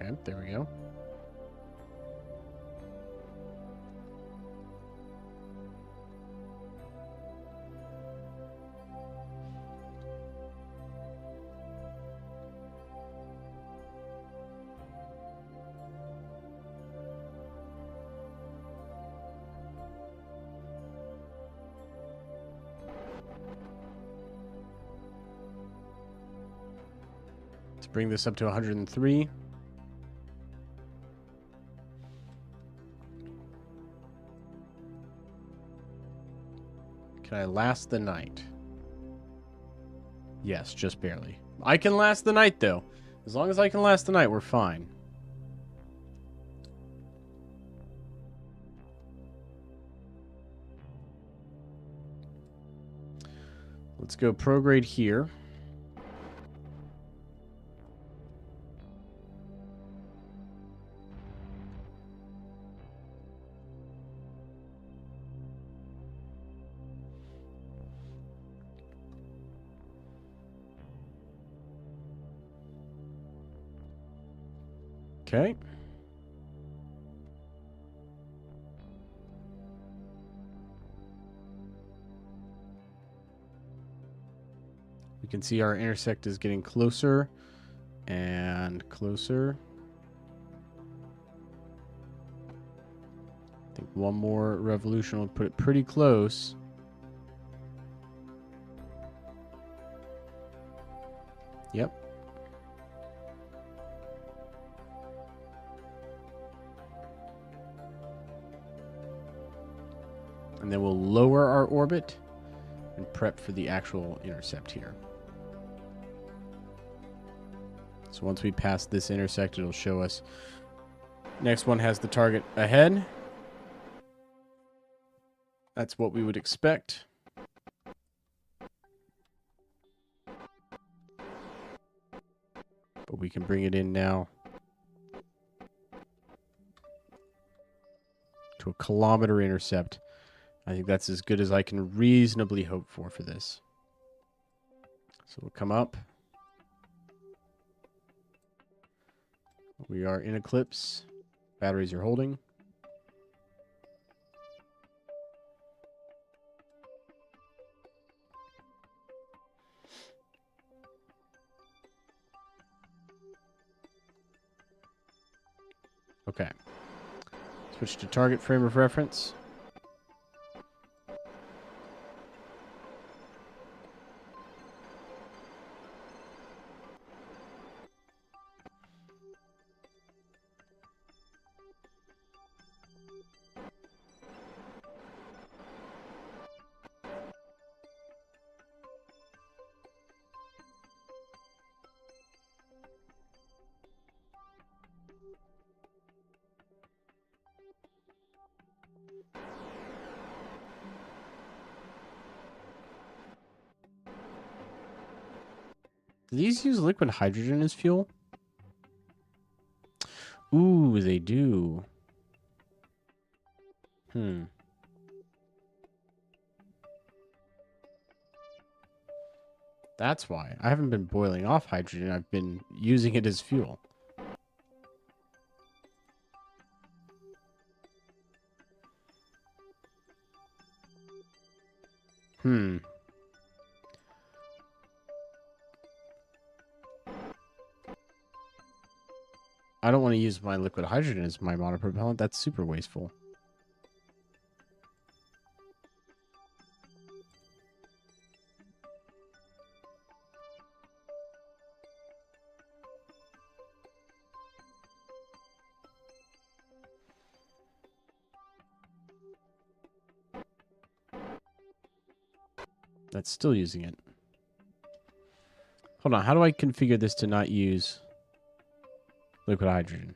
Okay, there we go. Let's bring this up to 103. Can I last the night? Yes, just barely. I can last the night, though. As long as I can last the night, we're fine. Let's go prograde here. Okay. We can see our intersect is getting closer and closer. I think one more revolution will put it pretty close. Yep. And then we'll lower our orbit and prep for the actual intercept here. So once we pass this intersect, it'll show us. Next one has the target ahead. That's what we would expect. But we can bring it in now to a kilometer intercept. I think that's as good as I can reasonably hope for this. So we'll come up. We are in eclipse. Batteries are holding. Okay. Switch to target frame of reference. Do these use liquid hydrogen as fuel? Ooh, they do. That's why. I haven't been boiling off hydrogen. I've been using it as fuel. I don't want to use my liquid hydrogen as my monopropellant. That's super wasteful. That's still using it. Hold on. How do I configure this to not use liquid hydrogen?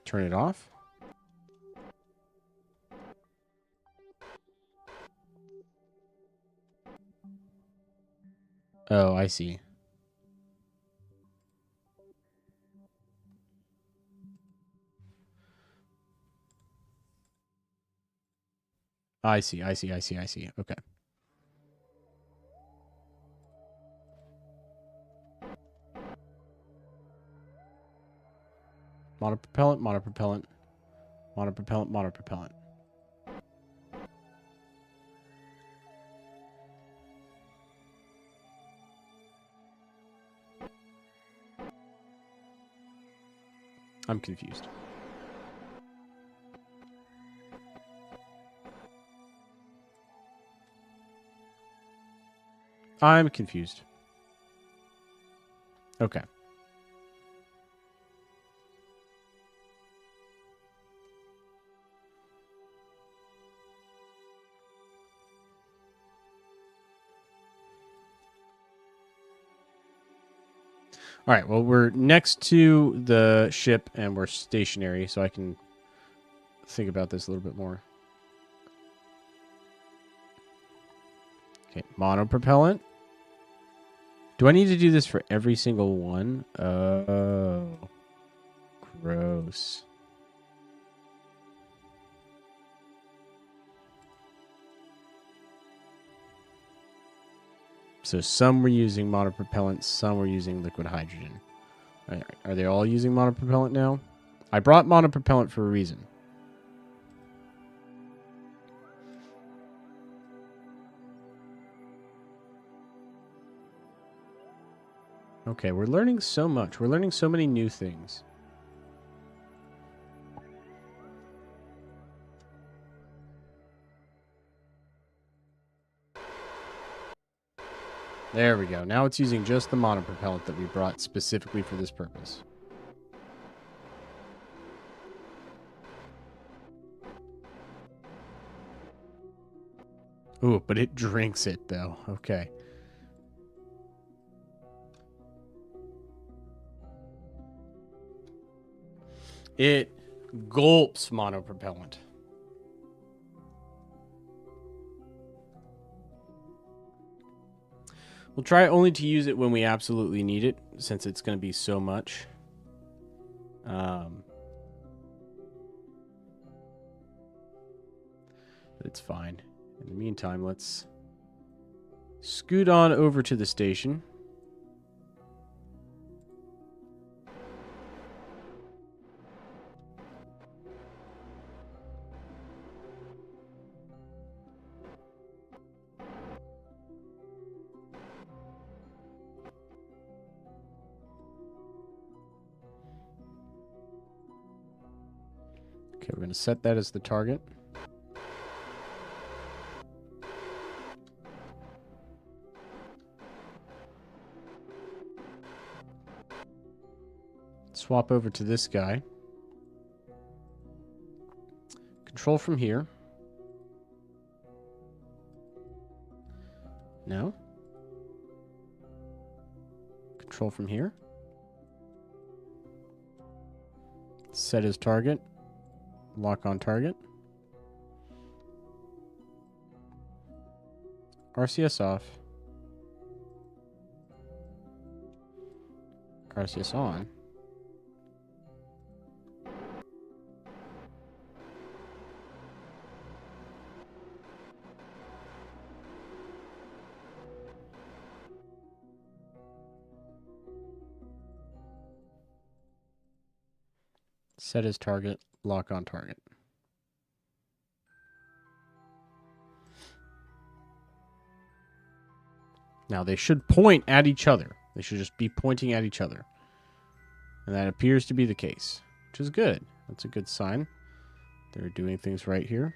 Turn it off? Oh, I see. I see. Okay. Monopropellant, monopropellant, monopropellant, monopropellant. I'm confused. I'm confused. Okay. All right, well, we're next to the ship and we're stationary, so I can think about this a little bit more. Okay, monopropellant. Do I need to do this for every single one? Oh, gross. So some were using monopropellant, some were using liquid hydrogen. Are they all using monopropellant now? I brought monopropellant for a reason. Okay, we're learning so much. We're learning so many new things. There we go. Now it's using just the monopropellant that we brought specifically for this purpose. Ooh, but it drinks it, though. Okay. It gulps monopropellant. We'll try only to use it when we absolutely need it, since it's going to be so much. But it's fine. In the meantime, let's scoot on over to the station. Okay, we're going to set that as the target. Swap over to this guy. Control from here. No. Control from here. Set as target. Lock on target. RCS off. RCS on. Set as target, lock on target. Now they should point at each other. They should just be pointing at each other. And that appears to be the case, which is good. That's a good sign. They're doing things right here.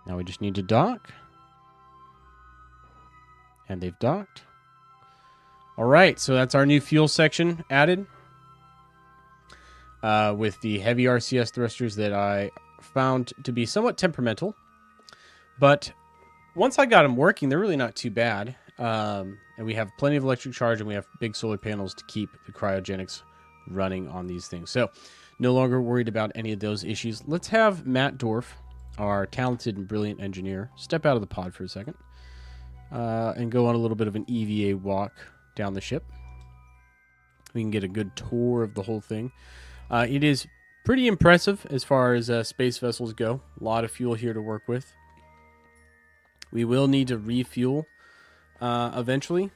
Now we just need to dock. And they've docked. All right, so that's our new fuel section added. With the heavy RCS thrusters that I found to be somewhat temperamental. But once I got them working, they're really not too bad. And we have plenty of electric charge, and we have big solar panels to keep the cryogenics running on these things. So no longer worried about any of those issues. Let's have Matt Dorf, our talented and brilliant engineer, step out of the pod for a second. And go on a little bit of an EVA walk down the ship. We can get a good tour of the whole thing. It is pretty impressive as far as space vessels go. A lot of fuel here to work with. We will need to refuel eventually.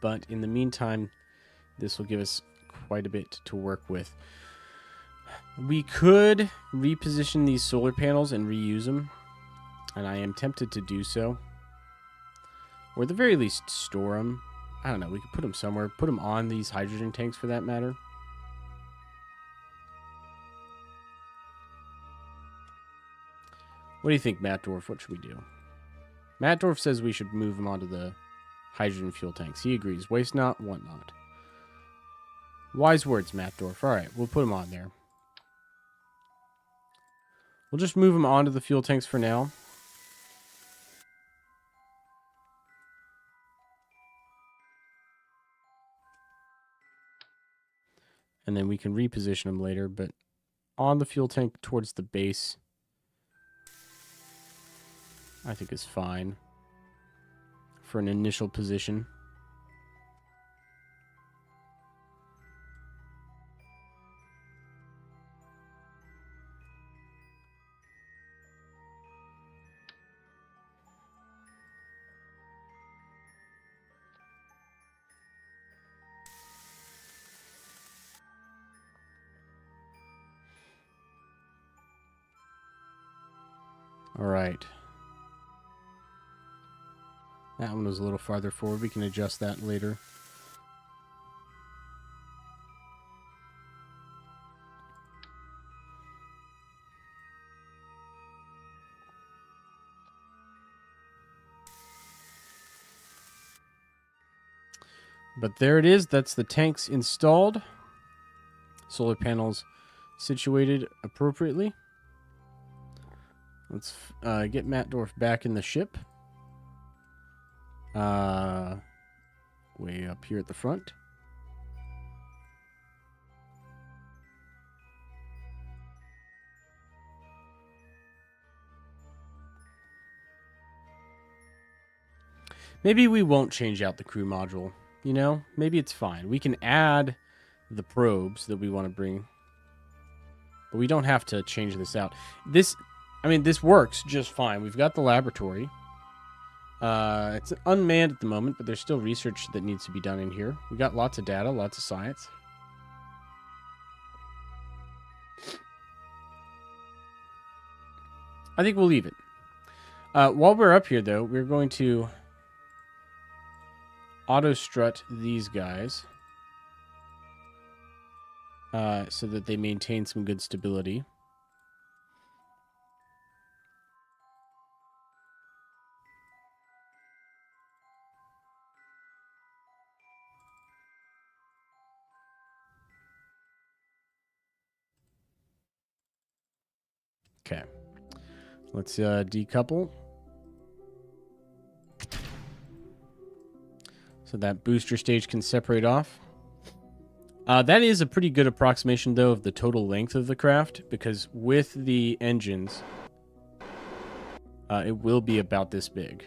But in the meantime, this will give us quite a bit to work with. We could reposition these solar panels and reuse them. And I am tempted to do so. Or at the very least, store them. I don't know. We could put them somewhere. Put them on these hydrogen tanks, for that matter. What do you think, Matt Dorf? What should we do? Matt Dorf says we should move them onto the hydrogen fuel tanks. He agrees. Waste not, want not. Wise words, Matt Dorf. All right, we'll put them on there. We'll just move them onto the fuel tanks for now. And then we can reposition them later, but on the fuel tank towards the base, I think is fine for an initial position. All right. That one was a little farther forward. We can adjust that later. But there it is. That's the tanks installed. Solar panels situated appropriately. Let's get Matt Dorf back in the ship. Way up here at the front. Maybe we won't change out the crew module. You know, maybe it's fine. We can add the probes that we want to bring. But we don't have to change this out. This works just fine. We've got the laboratory. It's unmanned at the moment, but there's still research that needs to be done in here. We got lots of data, lots of science. I think we'll leave it. While we're up here, though, we're going to auto-strut these guys so that they maintain some good stability. Okay. Let's decouple. So that booster stage can separate off. That is a pretty good approximation, though, of the total length of the craft, because with the engines, it will be about this big.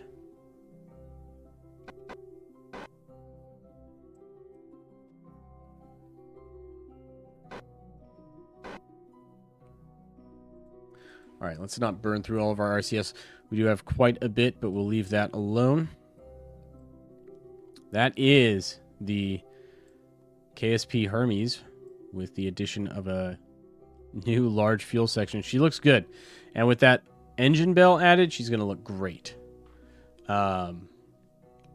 All right, let's not burn through all of our RCS. We do have quite a bit, but we'll leave that alone. That is the KSP Hermes with the addition of a new large fuel section. She looks good. And with that engine bell added, she's going to look great. But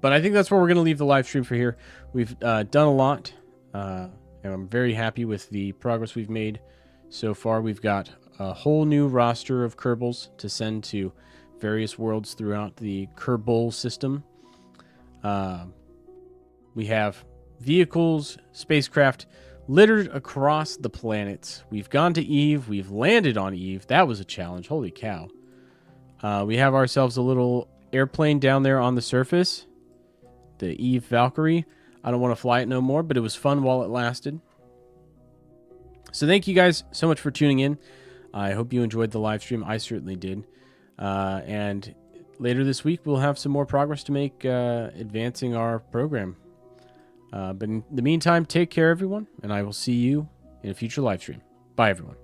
I think that's where we're going to leave the live stream for here. We've done a lot, and I'm very happy with the progress we've made so far. We've got a whole new roster of Kerbals to send to various worlds throughout the Kerbal system. We have vehicles, spacecraft littered across the planets. We've gone to Eve. We've landed on Eve. That was a challenge. Holy cow. We have ourselves a little airplane down there on the surface. The Eve Valkyrie. I don't want to fly it no more, but it was fun while it lasted. So thank you guys so much for tuning in. I hope you enjoyed the live stream. I certainly did. And later this week, we'll have some more progress to make advancing our program. But in the meantime, take care, everyone, and I will see you in a future live stream. Bye, everyone.